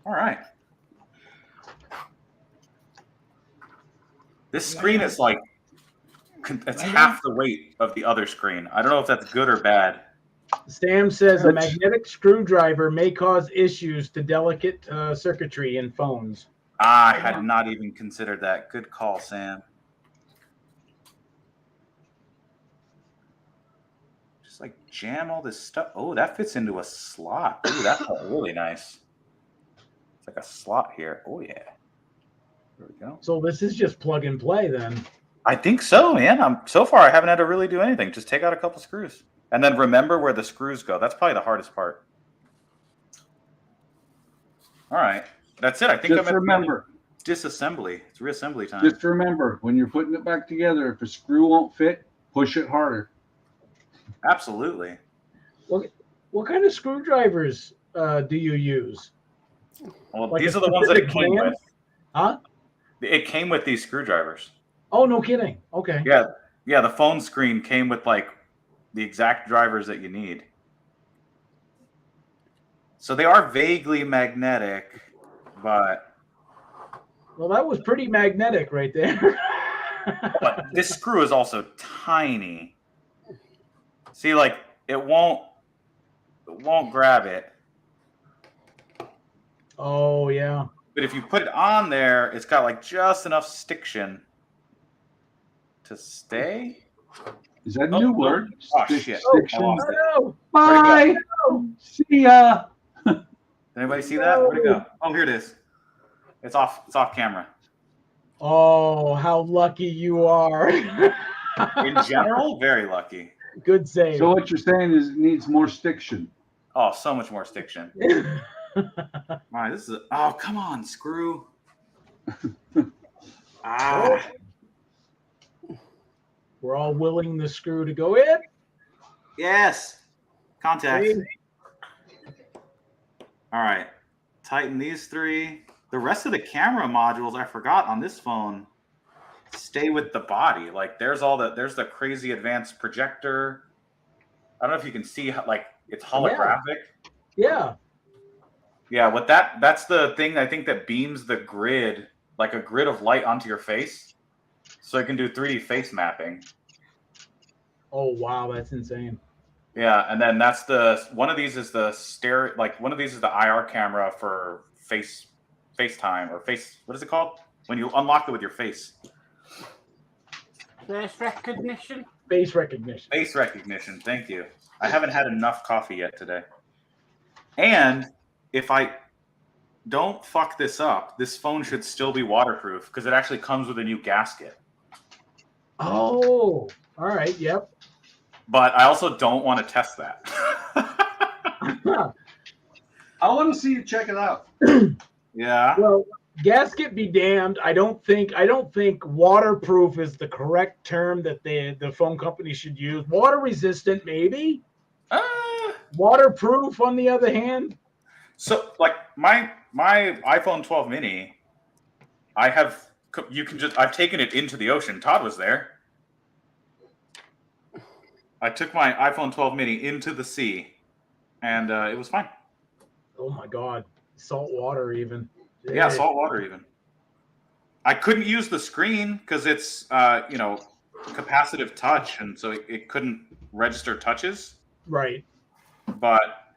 All right. This screen is it's half the weight of the other screen. I don't know if that's good or bad. Sam says a magnetic screwdriver may cause issues to delicate circuitry in phones. I had not even considered that. Good call, Sam. Just jam all this stuff. Oh, that fits into a slot. Ooh, that felt really nice. It's like a slot here. Oh yeah. There we go. So this is just plug and play then. I think so, man. So far I haven't had to really do anything. Just take out a couple screws. And then remember where the screws go. That's probably the hardest part. All right. That's it. I think just remember disassembly. It's reassembly time. Just remember, when you're putting it back together, if a screw won't fit, push it harder. Absolutely. What kind of screwdrivers do you use? Well, these are the ones that it came with. Huh? It came with these screwdrivers. Oh, no kidding. Okay. Yeah. Yeah, the phone screen came with the exact drivers that you need. So they are vaguely magnetic, but... Well, that was pretty magnetic right there. But this screw is also tiny. See, it won't grab it. Oh, yeah. But if you put it on there, it's got just enough stiction to stay. Is that a new word? Oh shit! I lost it. Oh, Bye. See ya. Did anybody see that? Where'd it go? Oh, here it is. It's off. It's off camera. oh, how lucky you are. In general, very lucky. Good save. So what you're saying is it needs more stiction. Oh, so much more stiction. All right, this is. Oh, come on, screw. Ah. We're all willing the screw to go in. Yes. Contact. Hey. All right. Tighten these three. The rest of the camera modules I forgot on this phone stay with the body. Like there's the crazy advanced projector. I don't know if you can see how, like it's holographic. Yeah. Yeah, what that's the thing I think that beams the grid, like a grid of light onto your face. So it can do 3D face mapping. Oh wow, that's insane. Yeah, and then that's one of these is the one of these is the IR camera for FaceTime or face. What is it called when you unlock it with your face? Face recognition. Face recognition. Face recognition. Thank you. I haven't had enough coffee yet today. And if I don't fuck this up, this phone should still be waterproof because it actually comes with a new gasket. Oh, all right. Yep. But I also don't want to test that. I want to see you check it out. Yeah. Well, gasket be damned. I don't think waterproof is the correct term that the phone company should use. Water resistant, maybe. Waterproof, on the other hand. So, like my iPhone 12 mini, I've taken it into the ocean. Todd was there. I took my iPhone 12 mini into the sea, and it was fine. Oh my God, salt water even. Yeah, salt water even. I couldn't use the screen because it's capacitive touch, and so it couldn't register touches. Right. But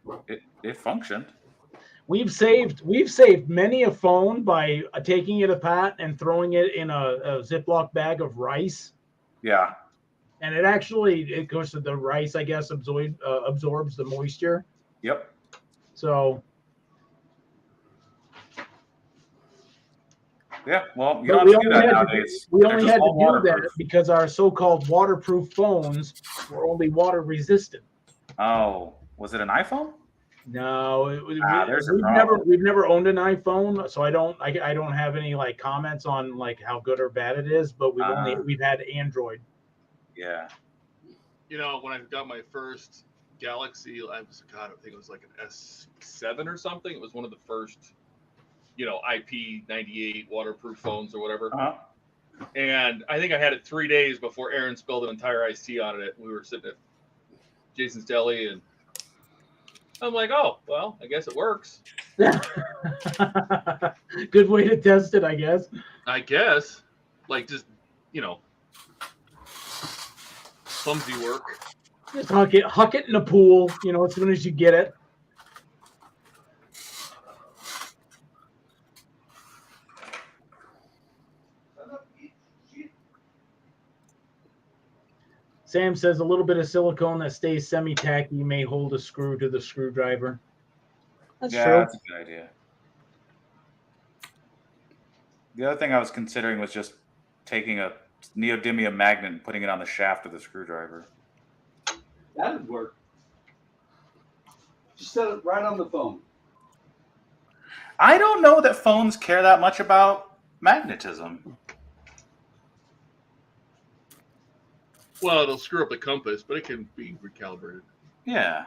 it functioned. We've saved many a phone by taking it apart and throwing it in a Ziploc bag of rice. Yeah. And it goes to the rice, I guess, absorbs the moisture. Yep. So. Yeah, well, you don't have to do that nowadays. We only had to do that because our so-called waterproof phones were only water resistant. Oh, was it an iPhone? No, we've never owned an iPhone, so I don't have any like comments on like how good or bad it is. But we've had Android. Yeah. You know, when I got my first Galaxy, I think it was like an S7 or something. It was one of the first, IP98 waterproof phones or whatever. Uh-huh. And I think I had it 3 days before Aaron spilled an entire iced tea on it. We were sitting at Jason's Deli, and I'm like, oh, well, I guess it works. Good way to test it, I guess. I guess. Like, just, clumsy work. Just huck it in the pool, as soon as you get it. Sam says a little bit of silicone that stays semi-tacky may hold a screw to the screwdriver. That's true. That's a good idea. The other thing I was considering was just taking a neodymium magnet and putting it on the shaft of the screwdriver. That would work. Just set it right on the phone. I don't know that phones care that much about magnetism. Well, it'll screw up the compass, but it can be recalibrated. Yeah.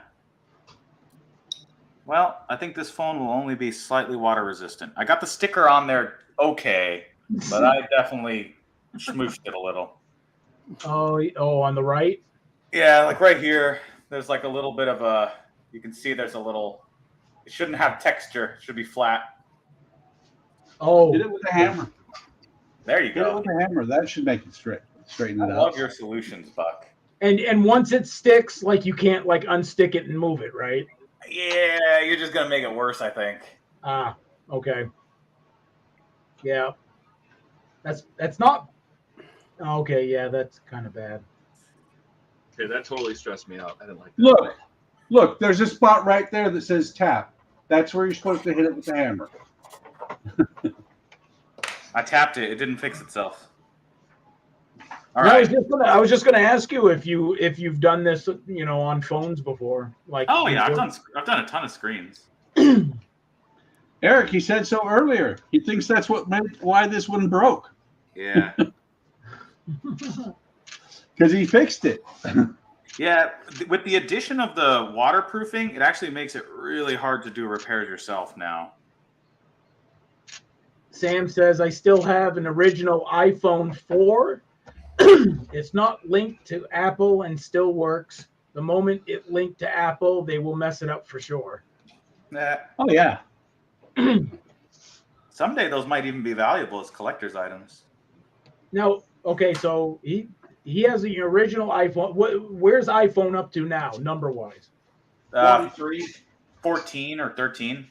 Well, I think this phone will only be slightly water resistant. I got the sticker on there okay, but I definitely smooshed it a little. Oh, on the right? Yeah, like right here, there's like a little bit of you can see there's a little, it shouldn't have texture. It should be flat. Oh. Did it with a hammer. There you go. Did it with a hammer. That should make it straighten it I out. love your solutions, Buck. And once it sticks, like you can't like unstick it and move it, right? Yeah, you're just gonna make it worse, I think. Ah, okay. Yeah. That's not Okay, yeah, that's kind of bad. Okay, that totally stressed me out. I didn't like that. Look, there's a spot right there that says tap. That's where you're supposed to hit it with the hammer. I tapped it. It didn't fix itself. No, I was just gonna ask you if you've done this, on phones before. Like, Oh yeah, I've done a ton of screens. Eric, he said so earlier. He thinks that's why this one broke. Yeah. Because he fixed it. Yeah, with the addition of the waterproofing, it actually makes it really hard to do repairs yourself now. Sam says, I still have an original iPhone 4. It's not linked to Apple and still works. The moment it linked to Apple, they will mess it up for sure. Oh, yeah. Someday those might even be valuable as collector's items. Now, okay, so he has the original iPhone. Where's iPhone up to now, number-wise? 14 or 13.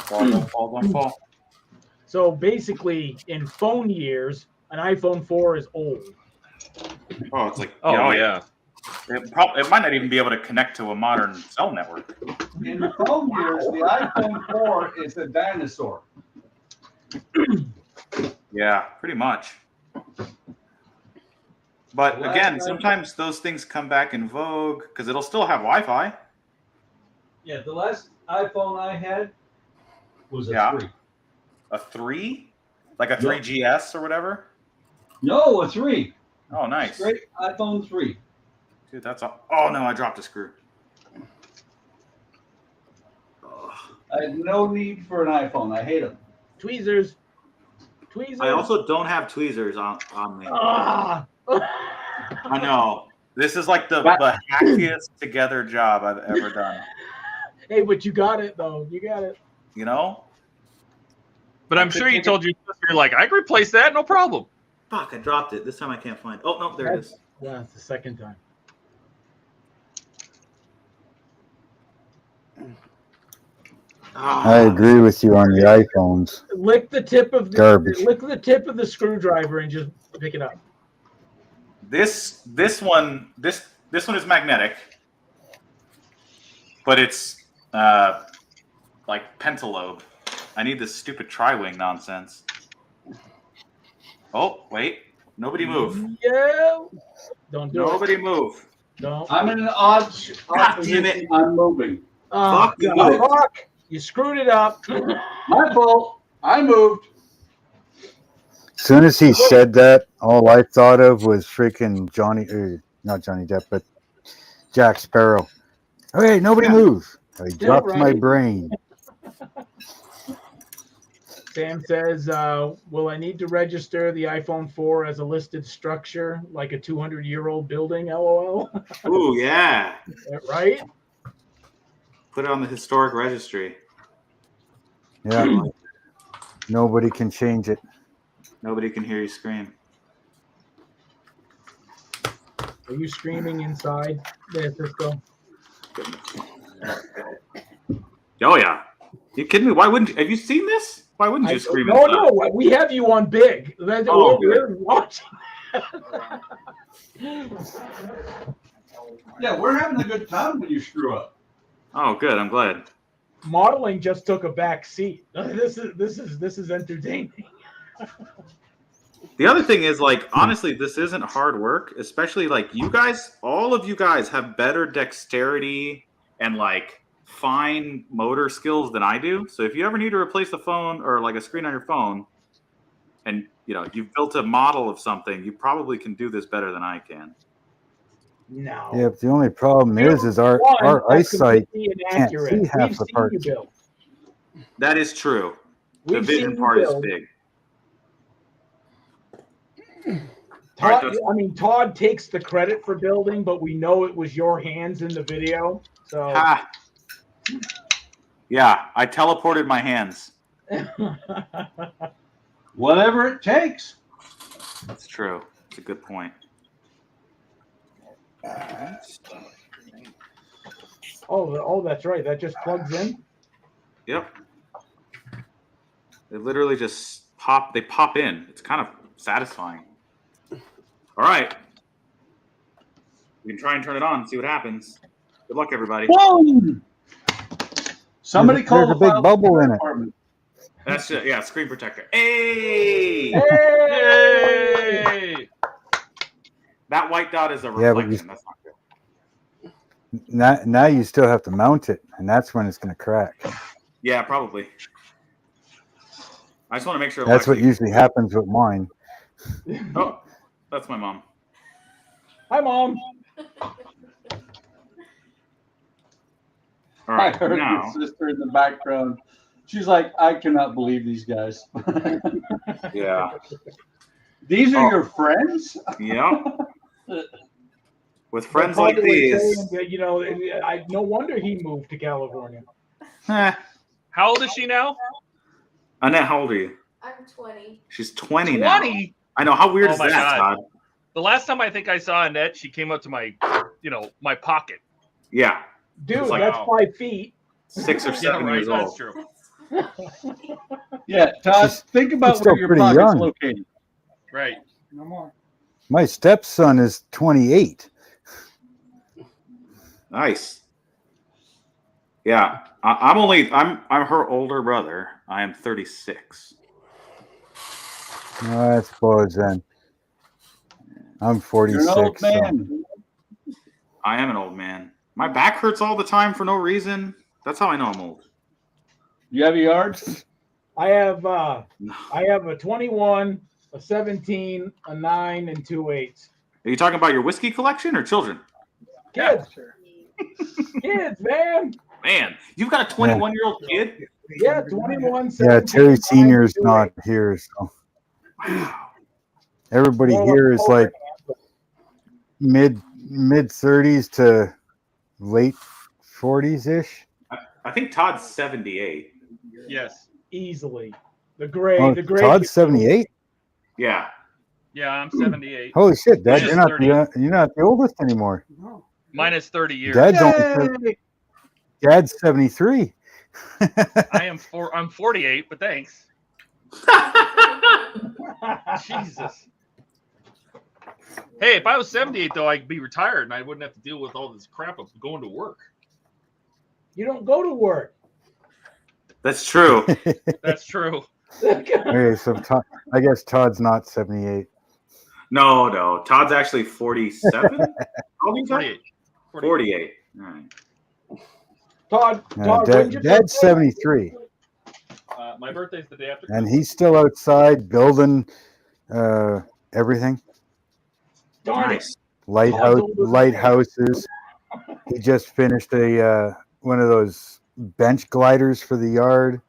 Don't fall. So basically, in phone years, an iPhone 4 is old. Oh, it's like yeah. It might not even be able to connect to a modern cell network. In the phone years, the iPhone 4 is a dinosaur. Yeah, pretty much. But again, sometimes those things come back in vogue because it'll still have Wi-Fi. Yeah, the last iPhone I had was a 3. A 3? Like a 3GS or whatever? No, a 3. Oh, nice. Straight iPhone 3. Dude, that's all. Oh, no, I dropped a screw. I had no need for an iPhone. I hate them. Tweezers. I also don't have tweezers on me. Ah! I know. This is like the hackiest together job I've ever done. Hey, but you got it, though. You got it. You know? But I'm sure you told your sister, you're like, I can replace that, no problem. Fuck, I dropped it. This time I can't find it. Oh, no, there it is. Yeah, it's the second time. I agree with you on the iPhones. Lick the tip of Garbage. Lick the tip of the screwdriver and just pick it up. This one is magnetic, but it's like pentalobe. I need this stupid tri-wing nonsense. Oh wait, nobody move. Yeah, don't do Nobody it. move. Don't. I'm in an odd God damn position. it. I'm moving. Fuck you. Fuck! You screwed it up. My fault. I moved. As soon as he said that, all I thought of was freaking not Johnny Depp, but Jack Sparrow. Hey, nobody move. I dropped my brain. Sam says, will I need to register the iPhone 4 as a listed structure, like a 200-year-old building, LOL? Ooh, yeah. Right? Put it on the historic registry. Yeah. Nobody can change it. Nobody can hear you scream. Are you screaming inside there, Cisco? Oh, yeah. You kidding me? Why wouldn't you? Have you seen this? Why wouldn't you scream? No, we have you on big. We're watching. Yeah, we're having a good time when you screw up. Oh, good. I'm glad. Modeling just took a back seat. This is entertaining. The other thing is, like, honestly, this isn't hard work, especially like you guys, all of you guys have better dexterity and like fine motor skills than I do. So if you ever need to replace a phone or like a screen on your phone and you've built a model of something, you probably can do this better than I can. No. Yeah, but the only problem is our eyesight can't see half the parts. That is true. The We've vision seen part you is build. big. Todd takes the credit for building, but we know it was your hands in the video. So yeah, I teleported my hands. Whatever it takes. That's true. It's a good point. Oh, that's right. That just plugs in. Yep. It literally just They pop in. It's kind of satisfying. All right. We can try and turn it on and see what happens. Good luck, everybody. Boom! Somebody called There's a big bubble in it. That's it. Yeah, screen protector. Hey! Yay! That white dot is a Yeah, but reflection. That's not good. Now you still have to mount it, and that's when it's going to crack. Yeah, probably. I just want to make sure. That's what usually happens with mine. Oh, that's my mom. Hi, Mom. All I right, heard now. your sister in the background. She's like, I cannot believe these guys. Yeah. These are your friends? Yeah. With friends like these. Saying, you know, no wonder he moved to California. How old is she now? Annette, how old are you? I'm 20. She's 20 now. 20? I know. How weird Oh is my that, God. Todd? The last time I think I saw Annette, she came up to my, my pocket. Yeah. Dude, like, that's wow. 5 feet. 6 or 7 years That's old. true. Yeah, Todd, think about still where your pretty pocket's young. located. Right. No more. My stepson is 28. Nice. Yeah. I'm her older brother. I am 36. I suppose then. I'm 46. You're an old so- man. I am an old man. My back hurts all the time for no reason. That's how I know I'm old. You have a yard? I have a 21, a 17, a 9, and 2 8s. Are you talking about your whiskey collection or children? Kids. Kids, man. Man, you've got a 21-year-old kid? Yeah, 21, Yeah, 17, Terry 9, Senior's 2 not 8s. here, so Wow. everybody More here is like overhand. mid 30s to late 40s ish. I think Todd's 78. Yes. Easily. The gray. Oh, the gray. Todd's 78. Yeah. Yeah, I'm 78. Holy shit, Dad! Minus You're not 30. you're not the oldest anymore. Minus 30 years. Dad's only Dad's 73. I'm 48, but thanks. Jesus. Hey, if I was 78 though, I'd be retired and I wouldn't have to deal with all this crap of going to work. You don't go to work. That's true. That's true. Okay, so I guess Todd's not 78. No. Todd's actually 47. How old are you, Todd? 48. 48. All right. Todd, when's your Dad's birthday? 73, My birthday's the day after. and he's still outside building everything. Darn it. Nice. Lighthouses. He just finished one of those bench gliders for the yard.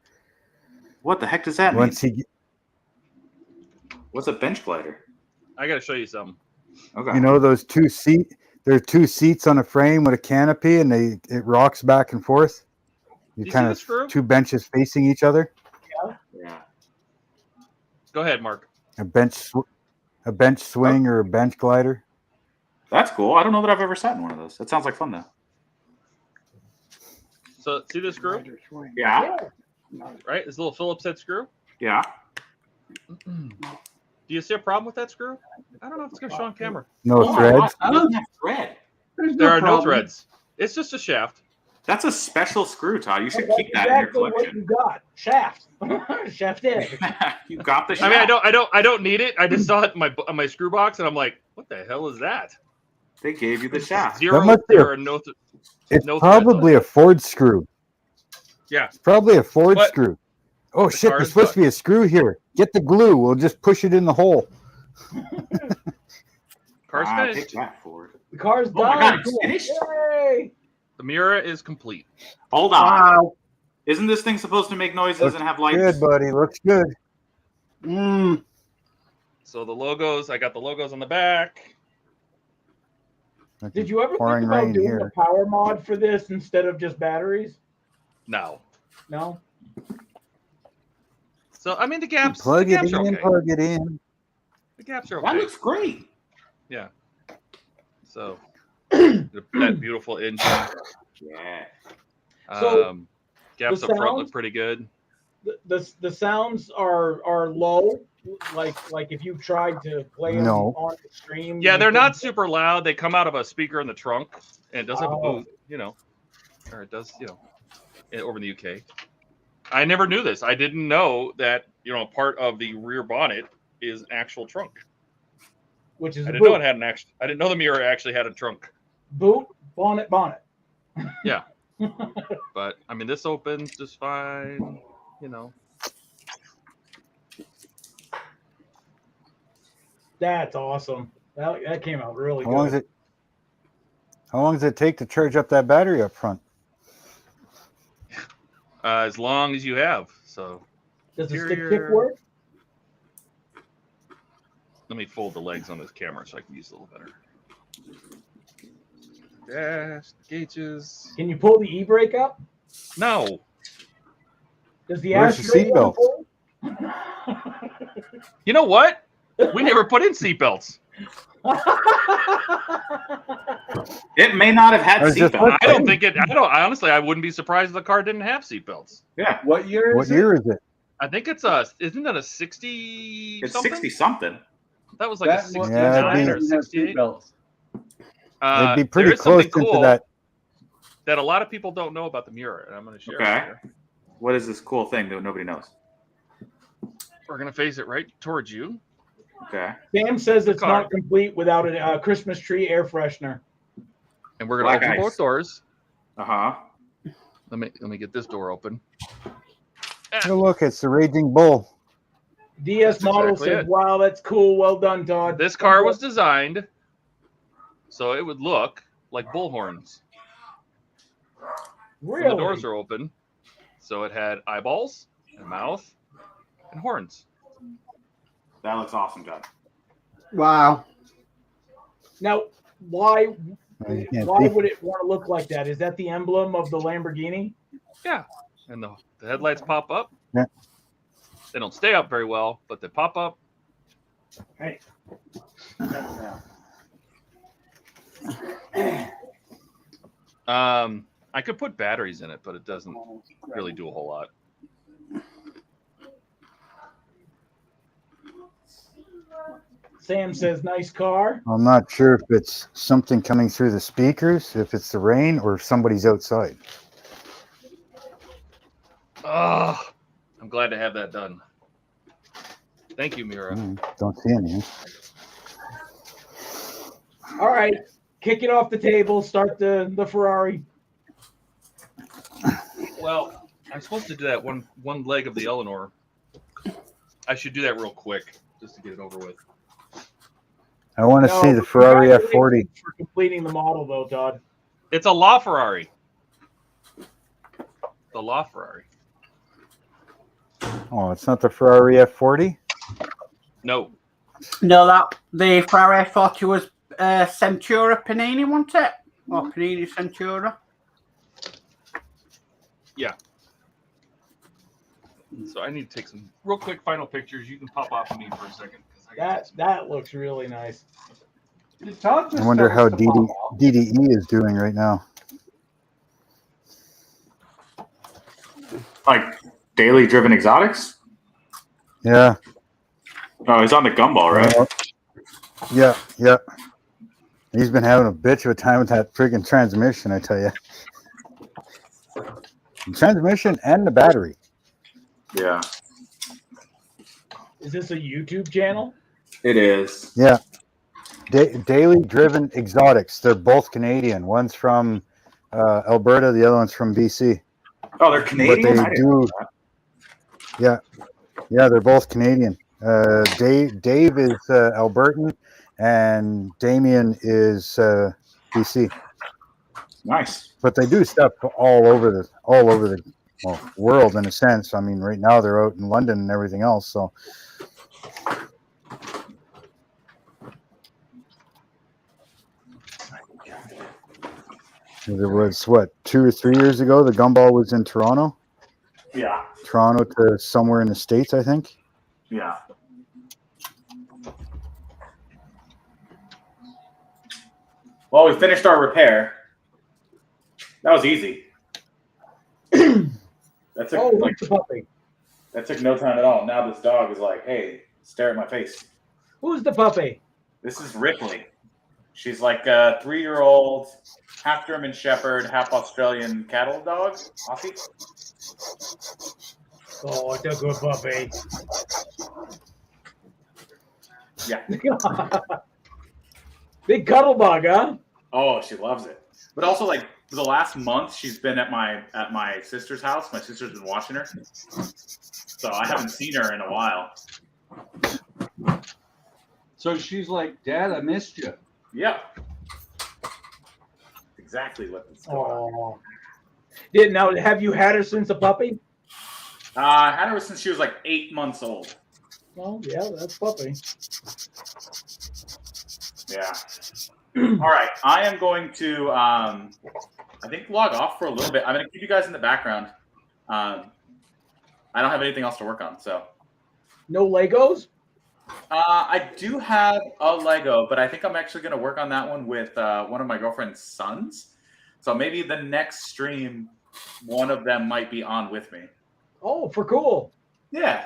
What the heck does that mean? Once he, What's a bench glider? I got to show you something. Okay. you know, those there are 2 seats on a frame with a canopy, and it rocks back and forth. You You kind see of the screw? 2 benches facing each other. Yeah. Go ahead, Mark. A bench swing or a bench glider. That's cool. I don't know that I've ever sat in one of those. That sounds like fun though. So see this screw? Yeah. Right? This little Phillips head screw. Yeah. Do you see a problem with that screw? I don't know if it's going to show on camera. No Oh my threads. gosh, I don't have thread. There are no threads. It's just a shaft. That's a special screw, Todd. You should That's keep that in your exactly what collection. you got. Shaft. Shaft in. You got the I mean, shaft. I don't need it. I just saw it in my screw box, and I'm like, what the hell is that? They gave you the shaft. Zero. must be There are no. It's no threads on probably it. a Ford screw. Yeah. It's probably a Ford But- screw. Oh shit! car There's is supposed to done. be a screw here. Get the glue. We'll just push it in the hole. Car's I'll finished. take that Ford. The car's Oh my done. God, it's finished? Yay. The mirror is complete. Hold on. Isn't this thing supposed to make noises and have lights? Good, buddy. Looks good. So the logos, I got the logos on the back. Did you ever think Pouring about rain doing here. a power mod for this instead of just batteries? No. No. So I mean the gaps. Plug the it gaps are in. okay. Plug it in. The gaps are That okay. looks great. Yeah. So that beautiful engine. Yeah. So, Gaps the up front sound- look pretty good. the sounds are low. Like if you tried to play them on the stream. Yeah, they're not super loud. They come out of a speaker in the trunk, and it does have a boot, you know, or it does, you know, over in the UK. I never knew this. I didn't know that, you know, part of the rear bonnet is actual trunk. Which is I didn't know it had an actual. I didn't know the mirror actually had a trunk. Boot, bonnet. Yeah. But I mean, this opens just fine, you know. That's awesome. That came out really How good. How long does it take to charge up that battery up front? As long as you have. So. Does the stick kick work? Let me fold the legs on this camera so I can use it a little better. Dash, gauges. Can you pull the e-brake up? No. Does the Where's the seatbelt? You know what? We never put in seatbelts. It may not have had seatbelts. I don't think it. I honestly, I wouldn't be surprised if the car didn't have seatbelts. Yeah. What year? What year is it? I think it's a. Isn't that a 60? It's 60 something. That was like a 69 or 68. It'd be pretty close into that. That a lot of people don't know about the mirror, and I'm going to share it here. What is this cool thing that nobody knows? We're going to face it right towards you. Okay. Sam says it's not complete without a Christmas tree air freshener. And we're going to open both doors. Uh-huh. Let me get this door open. Oh, look, it's the Raging Bull. DS model says, "Wow, that's cool. Well done, Todd." This car was designed so it would look like bull horns. Really? So the doors are open, so it had eyeballs and mouth and horns. That looks awesome, John. Wow. Now, why see. would it want to look like that? Is that the emblem of the Lamborghini? Yeah, and the headlights pop up. Yeah. They don't stay up very well, but they pop up. Hey. I could put batteries in it, but it doesn't really do a whole lot. Sam says, "Nice car." I'm not sure if it's something coming through the speakers, if it's the rain, or if somebody's outside. Oh, I'm glad to have that done. Thank you, Mira. Don't see any. All right, kick it off the table. Start the Ferrari. Well, I'm supposed to do that one leg of the Eleanor. I should do that real quick just to get it over with. I want to see the Ferrari F40. For completing the model, though, Todd. It's a La Ferrari. The La Ferrari. Oh, it's not the Ferrari F40? No. No, the Ferrari F40 was Centura Panini, wasn't it? Or Panini Centura? Yeah. So I need to take some real quick final pictures. You can pop off of me for a second. That looks really nice. I wonder how DDE is doing right now. Like daily driven exotics? Yeah. Oh, he's on the gumball, right? Yeah. He's been having a bitch of a time with that friggin' transmission, I tell you. The transmission and the battery. Yeah. Is this a YouTube channel? It is. Yeah. Daily Driven Exotics. They're both Canadian. One's from Alberta. The other one's from BC. Oh, they're Canadian? But they do. Yeah. Yeah, they're both Canadian. Dave is Albertan, and Damien is BC. Nice. But they do stuff all over the world in a sense. I mean, right now they're out in London and everything else. So. There was, 2 or 3 years ago, the gumball was in Toronto? Yeah. Toronto to somewhere in the States, I think. Yeah. Well, we finished our repair. That was easy. That's like the puppy. That took no time at all. Now this dog is like, hey, stare at my face. Who's the puppy? This is Ripley. She's like a 3-year-old, half German Shepherd, half Australian cattle dog. Aussie. Oh, it's a good puppy. Yeah. Big cuddle bug, huh? Oh, she loves it. But also, like, for the last month, she's been at my sister's house. My sister's been watching her. So I haven't seen her in a while. So she's like, Dad, I missed you. Yeah. Exactly what this is going on. Now, have you had her since a puppy? I had her since she was like 8 months old. Well, yeah, that's puppy. Yeah. All right. I am going to, I think, log off for a little bit. I'm going to keep you guys in the background. I don't have anything else to work on, so. No Legos? I do have a Lego, but I think I'm actually going to work on that one with one of my girlfriend's sons. So maybe the next stream, one of them might be on with me. Oh, for cool. Yeah.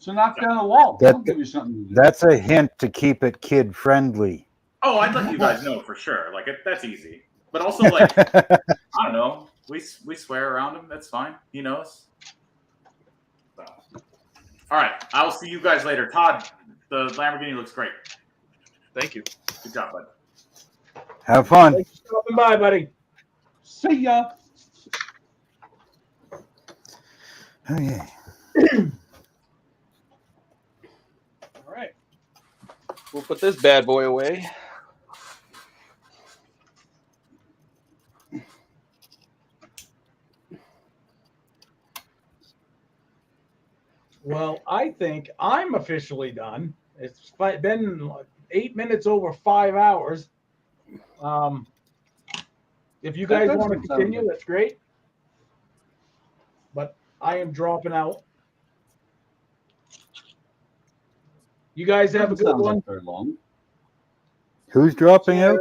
So knock down a wall. I'll give you something. That's a hint to keep it kid friendly. Oh, I'd let you guys know for sure. Like, that's easy. But also, like, I don't know. We swear around him. That's fine. He knows. So. All right. I will see you guys later. Todd, the Lamborghini looks great. Thank you. Good job, bud. Have fun. Thanks for stopping by, buddy. See ya. Okay. All right. We'll put this bad boy away. Well, I think I'm officially done. It's been 8 minutes over 5 hours. If you guys want to continue, that's great. But I am dropping out. You guys have a good one. Very long. Who's dropping out?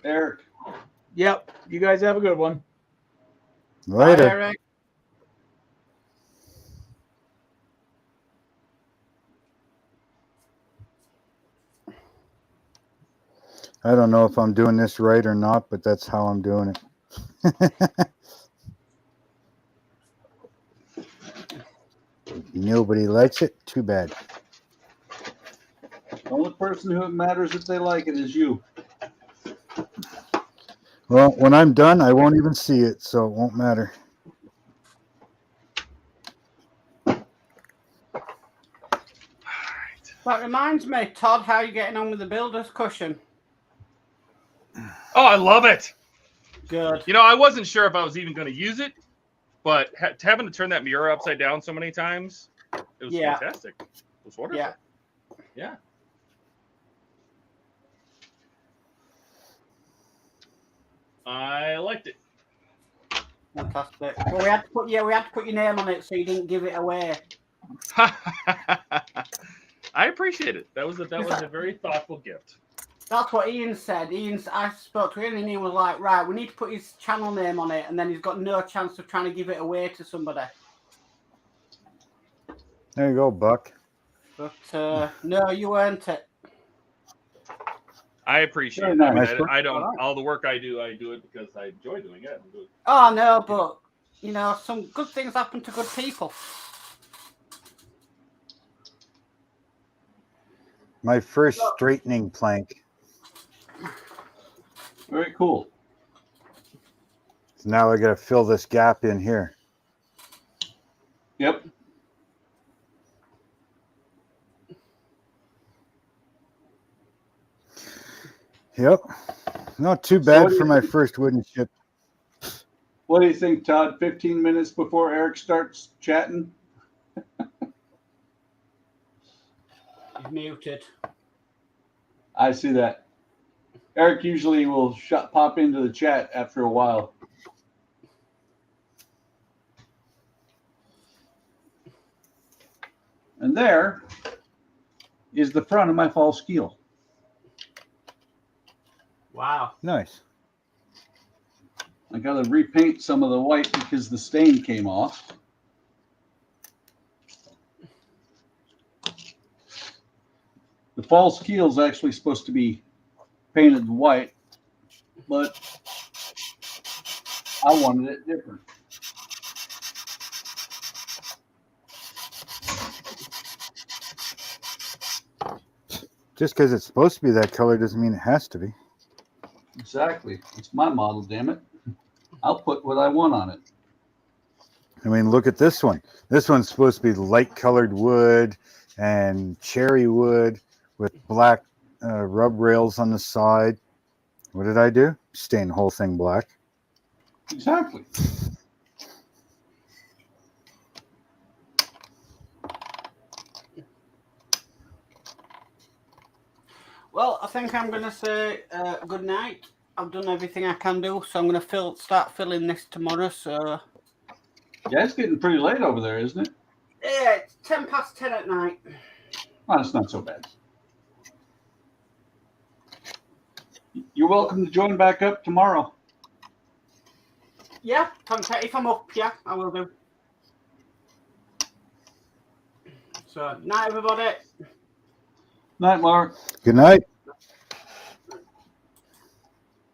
Eric. Yep. You guys have a good one. Later. Bye, Eric. I don't know if I'm doing this right or not, but that's how I'm doing it. Nobody likes it. Too bad. The only person who it matters if they like it is you. Well, when I'm done, I won't even see it, so it won't matter. That reminds me, Todd, how are you getting on with the builder's cushion? Oh, I love it. Good. You know, I wasn't sure if I was even going to use it, but having to turn that mirror upside down so many times, it was fantastic. It was wonderful. Yeah. I liked it. Fantastic. Well, we had to put your name on it so you didn't give it away. I appreciate it. That was a very thoughtful gift. That's what Ian said. I spoke to Ian and he was like, right, we need to put his channel name on it, and then he's got no chance of trying to give it away to somebody. There you go, Buck. But no, you earned it. I appreciate it. Nice. I mean, I don't all the work I do it because I enjoy doing it. Oh no, but you know, some good things happen to good people. My first straightening plank. Very cool. So now I got to fill this gap in here. Yep. Yep. Not too bad for my first wooden ship. What do you think, Todd? 15 minutes before Eric starts chatting? He's muted. I see that. Eric usually will pop into the chat after a while. And there is the front of my false keel. Wow. Nice. I got to repaint some of the white because the stain came off. The false keel is actually supposed to be painted white, but I wanted it different. Just because it's supposed to be that color doesn't mean it has to be. Exactly. It's my model, damn it. I'll put what I want on it. I mean, look at this one. This one's supposed to be light colored wood and cherry wood with black rub rails on the side. What did I do? Stain the whole thing black. Exactly. Well, I think I'm going to say good night. I've done everything I can do, so I'm going to start filling this tomorrow. So yeah, it's getting pretty late over there, isn't it? Yeah, it's 10 past 10 at night. Oh, it's not so bad. You're welcome to join back up tomorrow. Yeah, if I'm up, yeah, I will do. So, night, everybody. Night, Mark. Good night.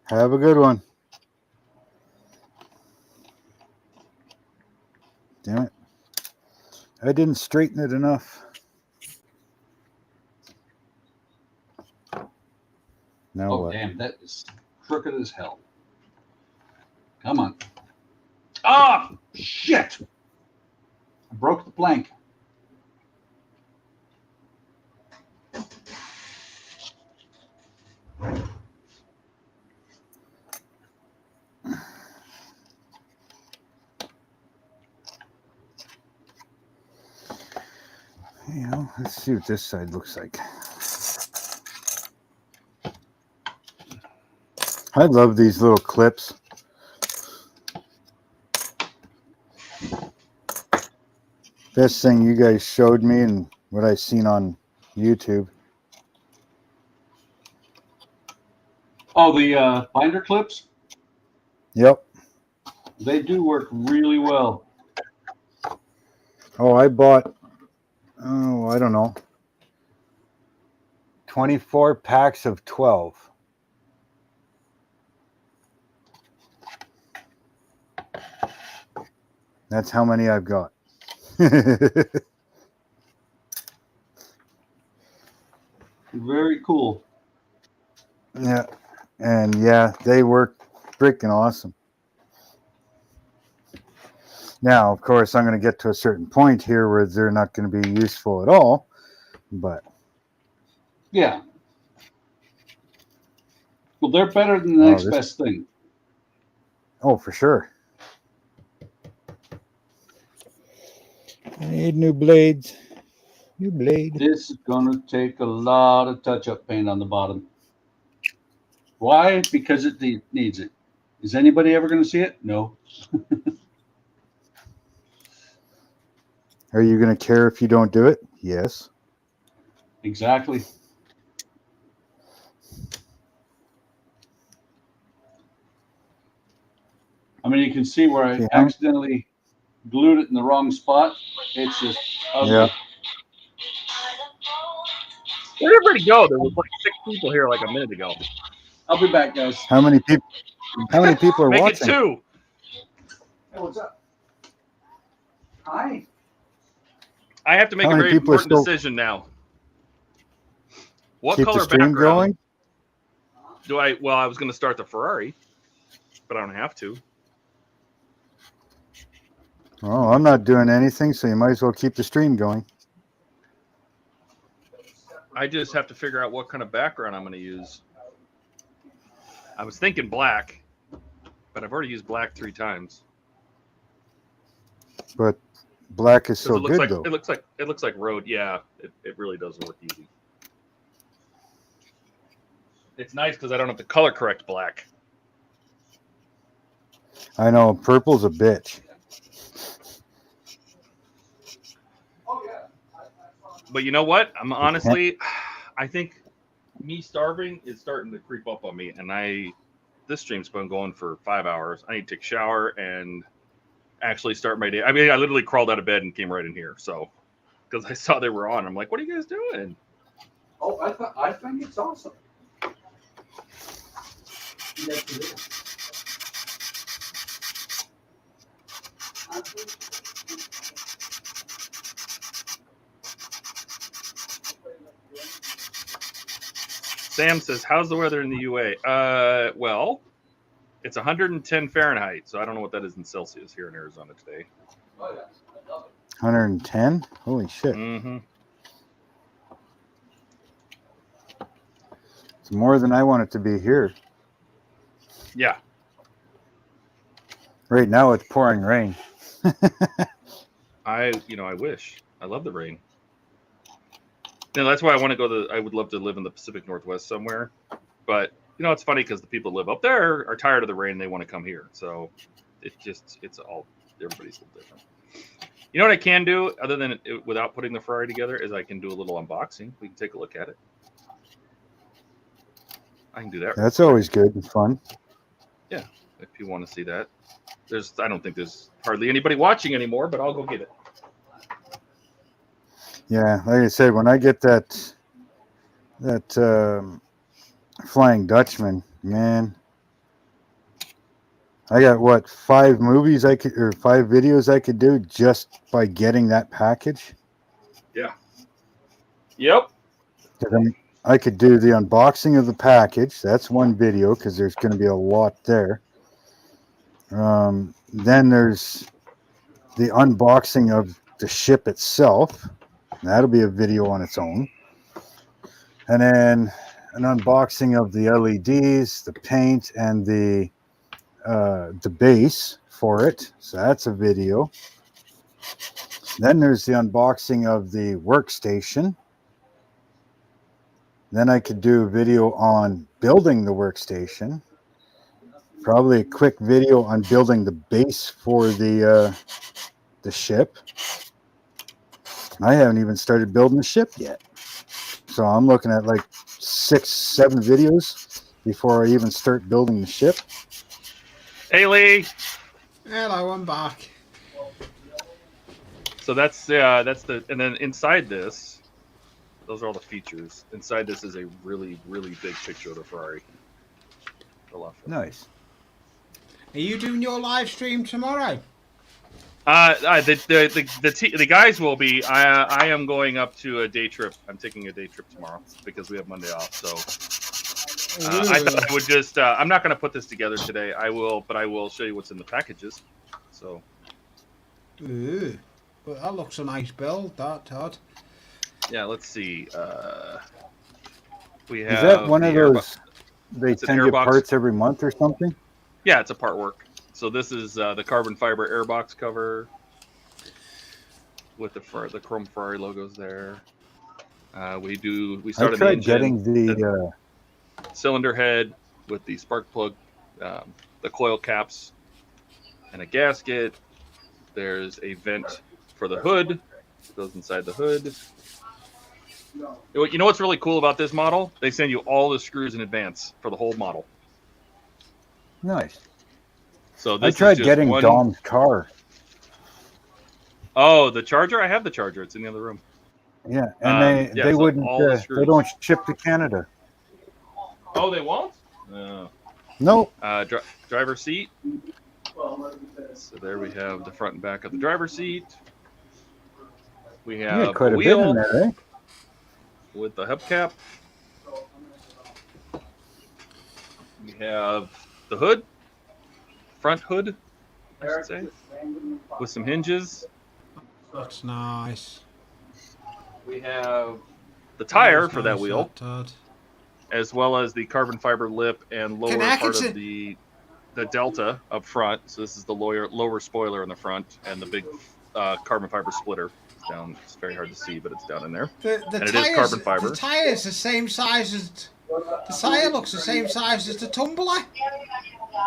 Have a good one. Damn it. I didn't straighten it enough. Now Oh, what? damn, that is crooked as hell. Come on. Ah, shit. I broke the plank. You know, let's see what this side looks like. I love these little clips. Best thing you guys showed me and what I've seen on YouTube. Oh, the binder clips? Yep. They do work really well. Oh, I bought, oh, I don't know, 24 packs of 12. That's how many I've got. Very cool. Yeah. And yeah, they work freaking awesome. Now, of course, I'm going to get to a certain point here where they're not going to be useful at all, but yeah. Well, they're better than the next best thing. Oh, for sure. I need new blades. New blade. This is going to take a lot of touch-up paint on the bottom. Why? Because it needs it. Is anybody ever going to see it? No. Are you going to care if you don't do it? Yes. Exactly. I mean, you can see where I accidentally glued it in the wrong spot. It's just ugly. Yeah. Where'd everybody go? There was like 6 people here like a minute ago. I'll be back, guys. How many people? How many people are Make watching? it 2. Hey, what's up? Hi. I have to make How a many very people are important still- decision now. What Keep the color stream background going? do I? Well, I was going to start the Ferrari, but I don't have to. Oh, I'm not doing anything, so you might as well keep the stream going. I just have to figure out what kind of background I'm going to use. I was thinking black, but I've already used black 3 times. But black is so it looks good, like though. it looks like road. Yeah, it really does look easy. It's nice because I don't have to color correct black. I know purple's a bitch. But you know what? I'm honestly, I think me starving is starting to creep up on me, and this stream's been going for 5 hours. I need to take a shower and actually start my day. I mean, I literally crawled out of bed and came right in here. So, because I saw they were on, I'm like, "What are you guys doing?" Oh, I think it's awesome. Yes, it is. Sam says, "How's the weather in the UA?" Well, it's 110 Fahrenheit, so I don't know what that is in Celsius here in Arizona today. 110? Holy shit. Mm-hmm. It's more than I want it to be here. Yeah. Right now it's pouring rain. I wish. I love the rain. And that's why I want to go I would love to live in the Pacific Northwest somewhere. But, it's funny because the people who live up there are tired of the rain. They want to come here. So everybody's a little different. You know what I can do other than without putting the Ferrari together is I can do a little unboxing. We can take a look at it. I can do that. That's always good and fun. Yeah, if you want to see that. I don't think there's hardly anybody watching anymore, but I'll go get it. Yeah, like I said, when I get that Flying Dutchman, man, I got 5 movies or 5 videos I could do just by getting that package. Yeah. Yep. I could do the unboxing of the package. That's one video because there's going to be a lot there. Then there's the unboxing of the ship itself. That'll be a video on its own. And then an unboxing of the LEDs, the paint, and the base for it. So that's a video. Then there's the unboxing of the workstation. Then I could do a video on building the workstation. Probably a quick video on building the base for the ship. I haven't even started building the ship yet. So I'm looking at like 6-7 videos before I even start building the ship. Hey, Lee. Hello, I'm back. So that's and then inside this, those are all the features. Inside this is a really, really big picture of the Ferrari. Nice. Are you doing your live stream tomorrow? The guys will be. I am going up to a day trip. I'm taking a day trip tomorrow because we have Monday off. So I thought I would just. I'm not going to put this together today. But I will show you what's in the packages. So. Ooh, but that looks a nice build, that Todd. Yeah, let's see. We have. Is that one of those? They send you parts every month or something? Yeah, it's a part work. So this is the carbon fiber airbox cover with the chrome Ferrari logos there. We started the engine, getting the cylinder head with the spark plug, the coil caps, and a gasket. There's a vent for the hood. It goes inside the hood. You know what's really cool about this model? They send you all the screws in advance for the whole model. Nice. So this I tried is just getting Dom's car. Oh, the charger? I have the charger. It's in the other room. Yeah, and they wouldn't. They don't ship to Canada. Oh, they won't? Nope. Driver seat. So there we have the front and back of the driver's seat. We have quite a a wheel bit in there, eh? with the hubcap. We have the hood, front hood, I should say, with some hinges. That's nice. We have the tire for that wheel, as well as the carbon fiber lip and lower part of the delta up front. So this is the lower spoiler in the front, and the big carbon fiber splitter. It's down. It's very hard to see, but it's down in there. And it is carbon fiber. The tire's the same size as the tire looks the same size as the tumbler.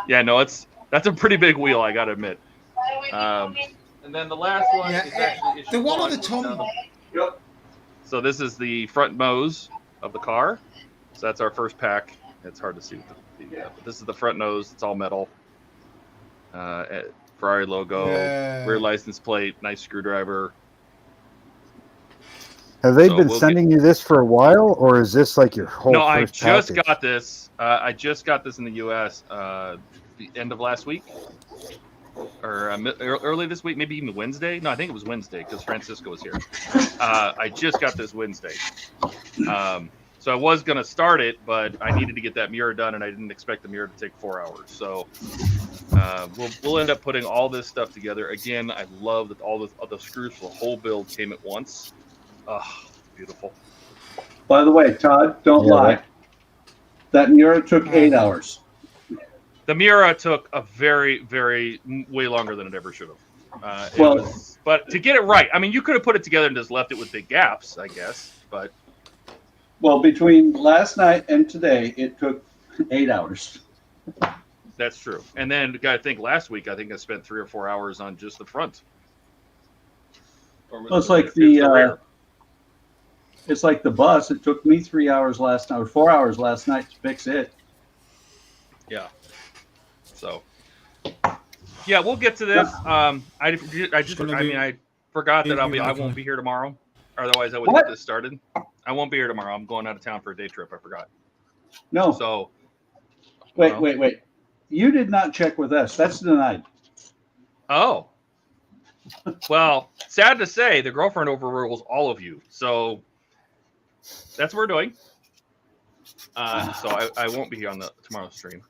Yeah, no, that's a pretty big wheel, I gotta admit. And then the last one is actually the one on the tumbler. Yep. So this is the front nose of the car. So that's our first pack. It's hard to see with but this is the front nose. It's all metal. Ferrari logo, rear license plate, nice screwdriver. Have they So been we'll sending you this for a while, or is this like your whole No, I first just package? got this. I just got this in the U.S. The end of last week, or early this week, maybe even Wednesday. No, I think it was Wednesday because Francisco was here. I just got this Wednesday. So I was gonna start it, but I needed to get that mirror done, and I didn't expect the mirror to take 4 hours. So we'll end up putting all this stuff together. Again, I love that all the screws for the whole build came at once. Beautiful. By the way, Todd, don't lie. That mirror took 8 hours. The Miura took a very, way longer than it ever should have. But to get it right, I mean, you could have put it together and just left it with big gaps, I guess. But well, between last night and today, it took 8 hours. that's true. And then I think last week, I spent 3 or 4 hours on just the front. Well, it's like the rear. It's like the bus. It took me 3 hours last night, or 4 hours last night to fix it. Yeah. So, yeah, we'll get to this. I forgot that I won't be here tomorrow. Otherwise, I would get this started. I won't be here tomorrow. I'm going out of town for a day trip. I forgot. No. So. Wait. You did not check with us. That's denied. Oh. Well, sad to say, the girlfriend overrules all of you. So that's what we're doing. So I won't be here on tomorrow's stream.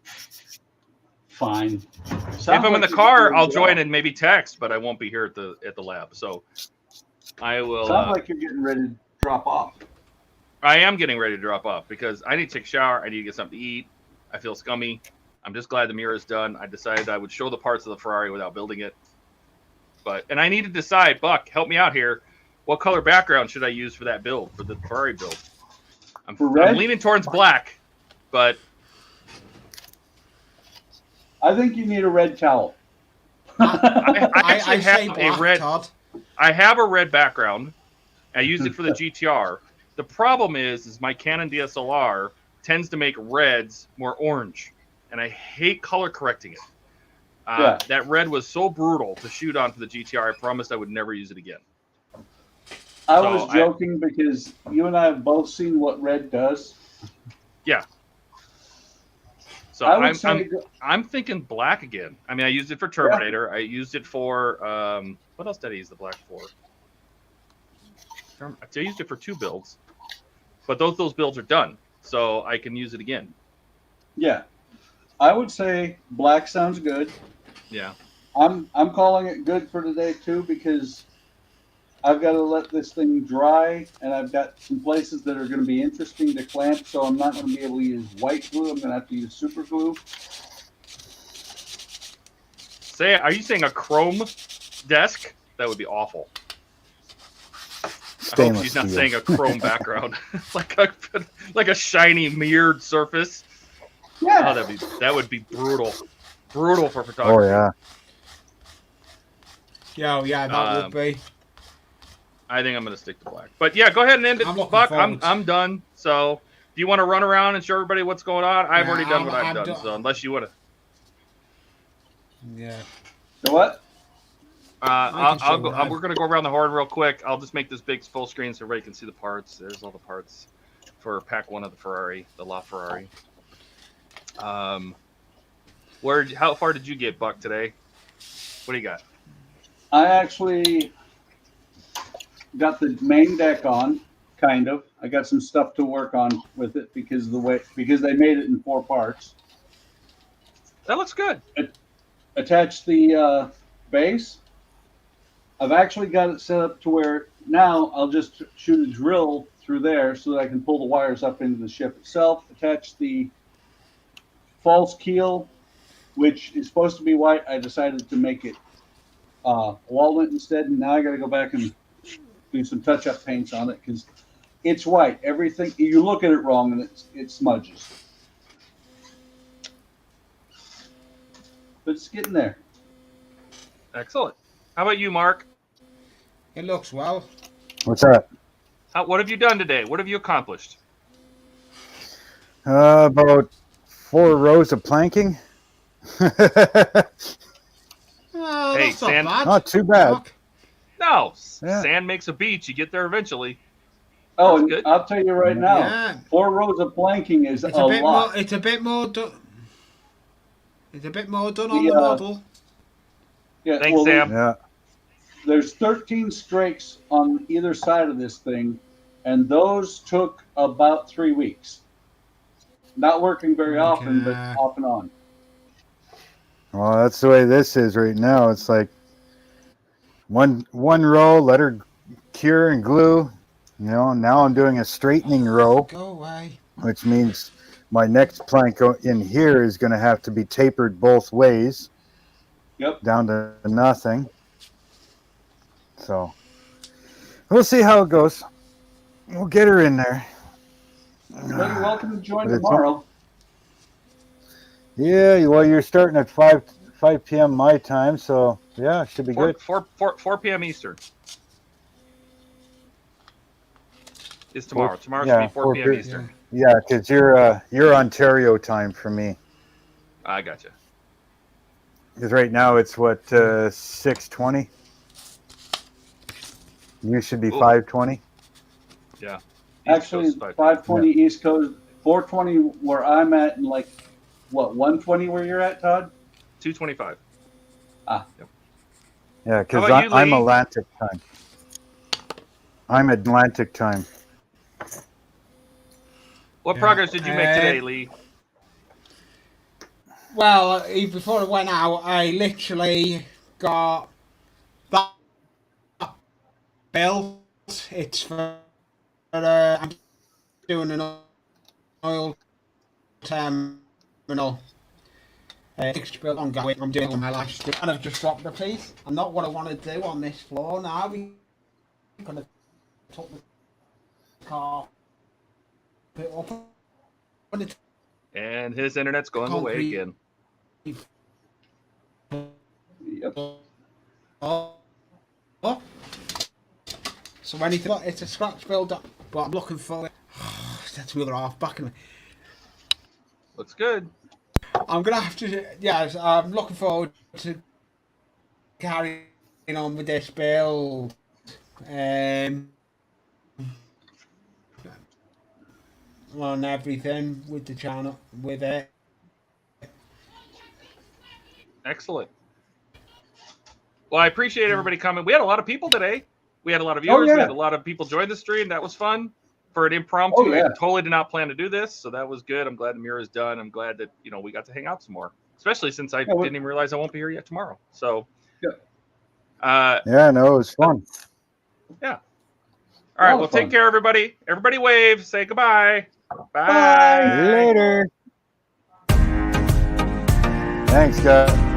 Fine. If I'm in the car, I'll join and maybe text, but I won't be here at the lab. So I will. Sounds like you're getting ready to drop off. I am getting ready to drop off because I need to take a shower. I need to get something to eat. I feel scummy. I'm just glad the mirror is done. I decided I would show the parts of the Ferrari without building it. And I need to decide, Buck, help me out here. What color background should I use for that build, for the Ferrari build? I'm leaning towards black, but I think you need a red towel. I actually have a red. Todd. I have a red background. I used it for the GTR. The problem is my Canon DSLR tends to make reds more orange, and I hate color correcting it. That red was so brutal to shoot on for the GTR. I promised I would never use it again. I was joking because you and I have both seen what red does. Yeah. So I'm thinking black again. I mean, I used it for Terminator. Yeah. I used it for what else did I use the black for? I used it for 2 builds, but those builds are done, so I can use it again. Yeah, I would say black sounds good. Yeah. I'm calling it good for today too because I've got to let this thing dry, and I've got some places that are going to be interesting to clamp, so I'm not going to be able to use white glue. I'm going to have to use super glue. Are you saying a chrome desk? That would be awful. I hope she's not saying a chrome background. like a shiny mirrored surface. Yeah. Oh, that would be brutal. Brutal for photography. Oh yeah. Yeah, that would be. I think I'm going to stick to black. But yeah, go ahead and end it, Buck. I'm done. So, do you want to run around and show everybody what's going on? I've already done what I've done. So, unless you want to. Yeah. So what? I'll go. We're going to go around the horn real quick. I'll just make this big full screen so everybody can see the parts. There's all the parts for pack 1 of the Ferrari, the LaFerrari. How far did you get, Buck, today? What do you got? I actually got the main deck on, kind of. I got some stuff to work on with it because they made it in 4 parts. That looks good. Attached the base. I've actually got it set up to where now I'll just shoot a drill through there so that I can pull the wires up into the ship itself. Attach the false keel, which is supposed to be white. I decided to make it walnut instead, and now I got to go back and do some touch-up paints on it because it's white. Everything you look at it wrong, and it smudges. But it's getting there. Excellent. How about you, Mark? It looks well. What's that? What have you done today? What have you accomplished? About 4 rows of planking. Hey, that's sand. Not too bad. No, sand makes a beach. You get there eventually. Oh, That's and good. I'll tell you right now, Yeah. 4 rows of planking is It's a a bit lot. more. It's a bit more done. It's a bit more done on The, the model. Yeah, Thanks, well, Sam. Yeah. there's 13 strakes on either side of this thing, and those took about 3 weeks. Not working very often, but Okay. off and on. Well, that's the way this is right now. It's like one row, let her cure and glue. You know, now I'm doing a straightening row, Go away. which means my next plank in here is going to have to be tapered both ways. Yep. Down to nothing. So we'll see how it goes. We'll get her in there. Well, you're welcome to join But it's tomorrow. Yeah, well, you're starting at 5 p.m. my time, so yeah, it should be good. 4 p.m. Eastern is tomorrow. Tomorrow should be 4 p.m. Eastern. Yeah, because you're Ontario time for me. I gotcha. Because right now it's what 6:20. You should be 5:20. Yeah. Actually, 520 East Coast, 420 where I'm at, and like, what, 120 where you're at, Todd? 2:25. Ah. Yep. Yeah, because How about you, I'm Lee? Atlantic time. I'm Atlantic time. What progress did you make today, Lee? Well, before I went out, I literally got that built. It's for I'm doing an oil terminal. Fixture built ongoing. I'm doing on my last stream, and I've just dropped the piece. And not what I want to do on this floor now. I'm gonna take the car up. And his internet's going away again. Yep. So anything, it's a scratch build up, but I'm looking for it. That's the other half back in me. Looks good. I'm gonna have to, yeah. I'm looking forward to carrying on with this build. On everything with the channel, with it. Excellent. Well, I appreciate everybody coming. We had a lot of people today. We had a lot of viewers. yeah. We had a lot of people join the stream. That was fun for an impromptu. Oh, yeah. I totally did not plan to do this, so that was good. I'm glad the mirror is done. I'm glad that we got to hang out some more, especially since I didn't even realize I won't be here yet tomorrow. So, Yeah, no, it was fun. Yeah. All right. Well, take care, everybody. Everybody wave. Say goodbye. Bye. Later. Thanks, guys.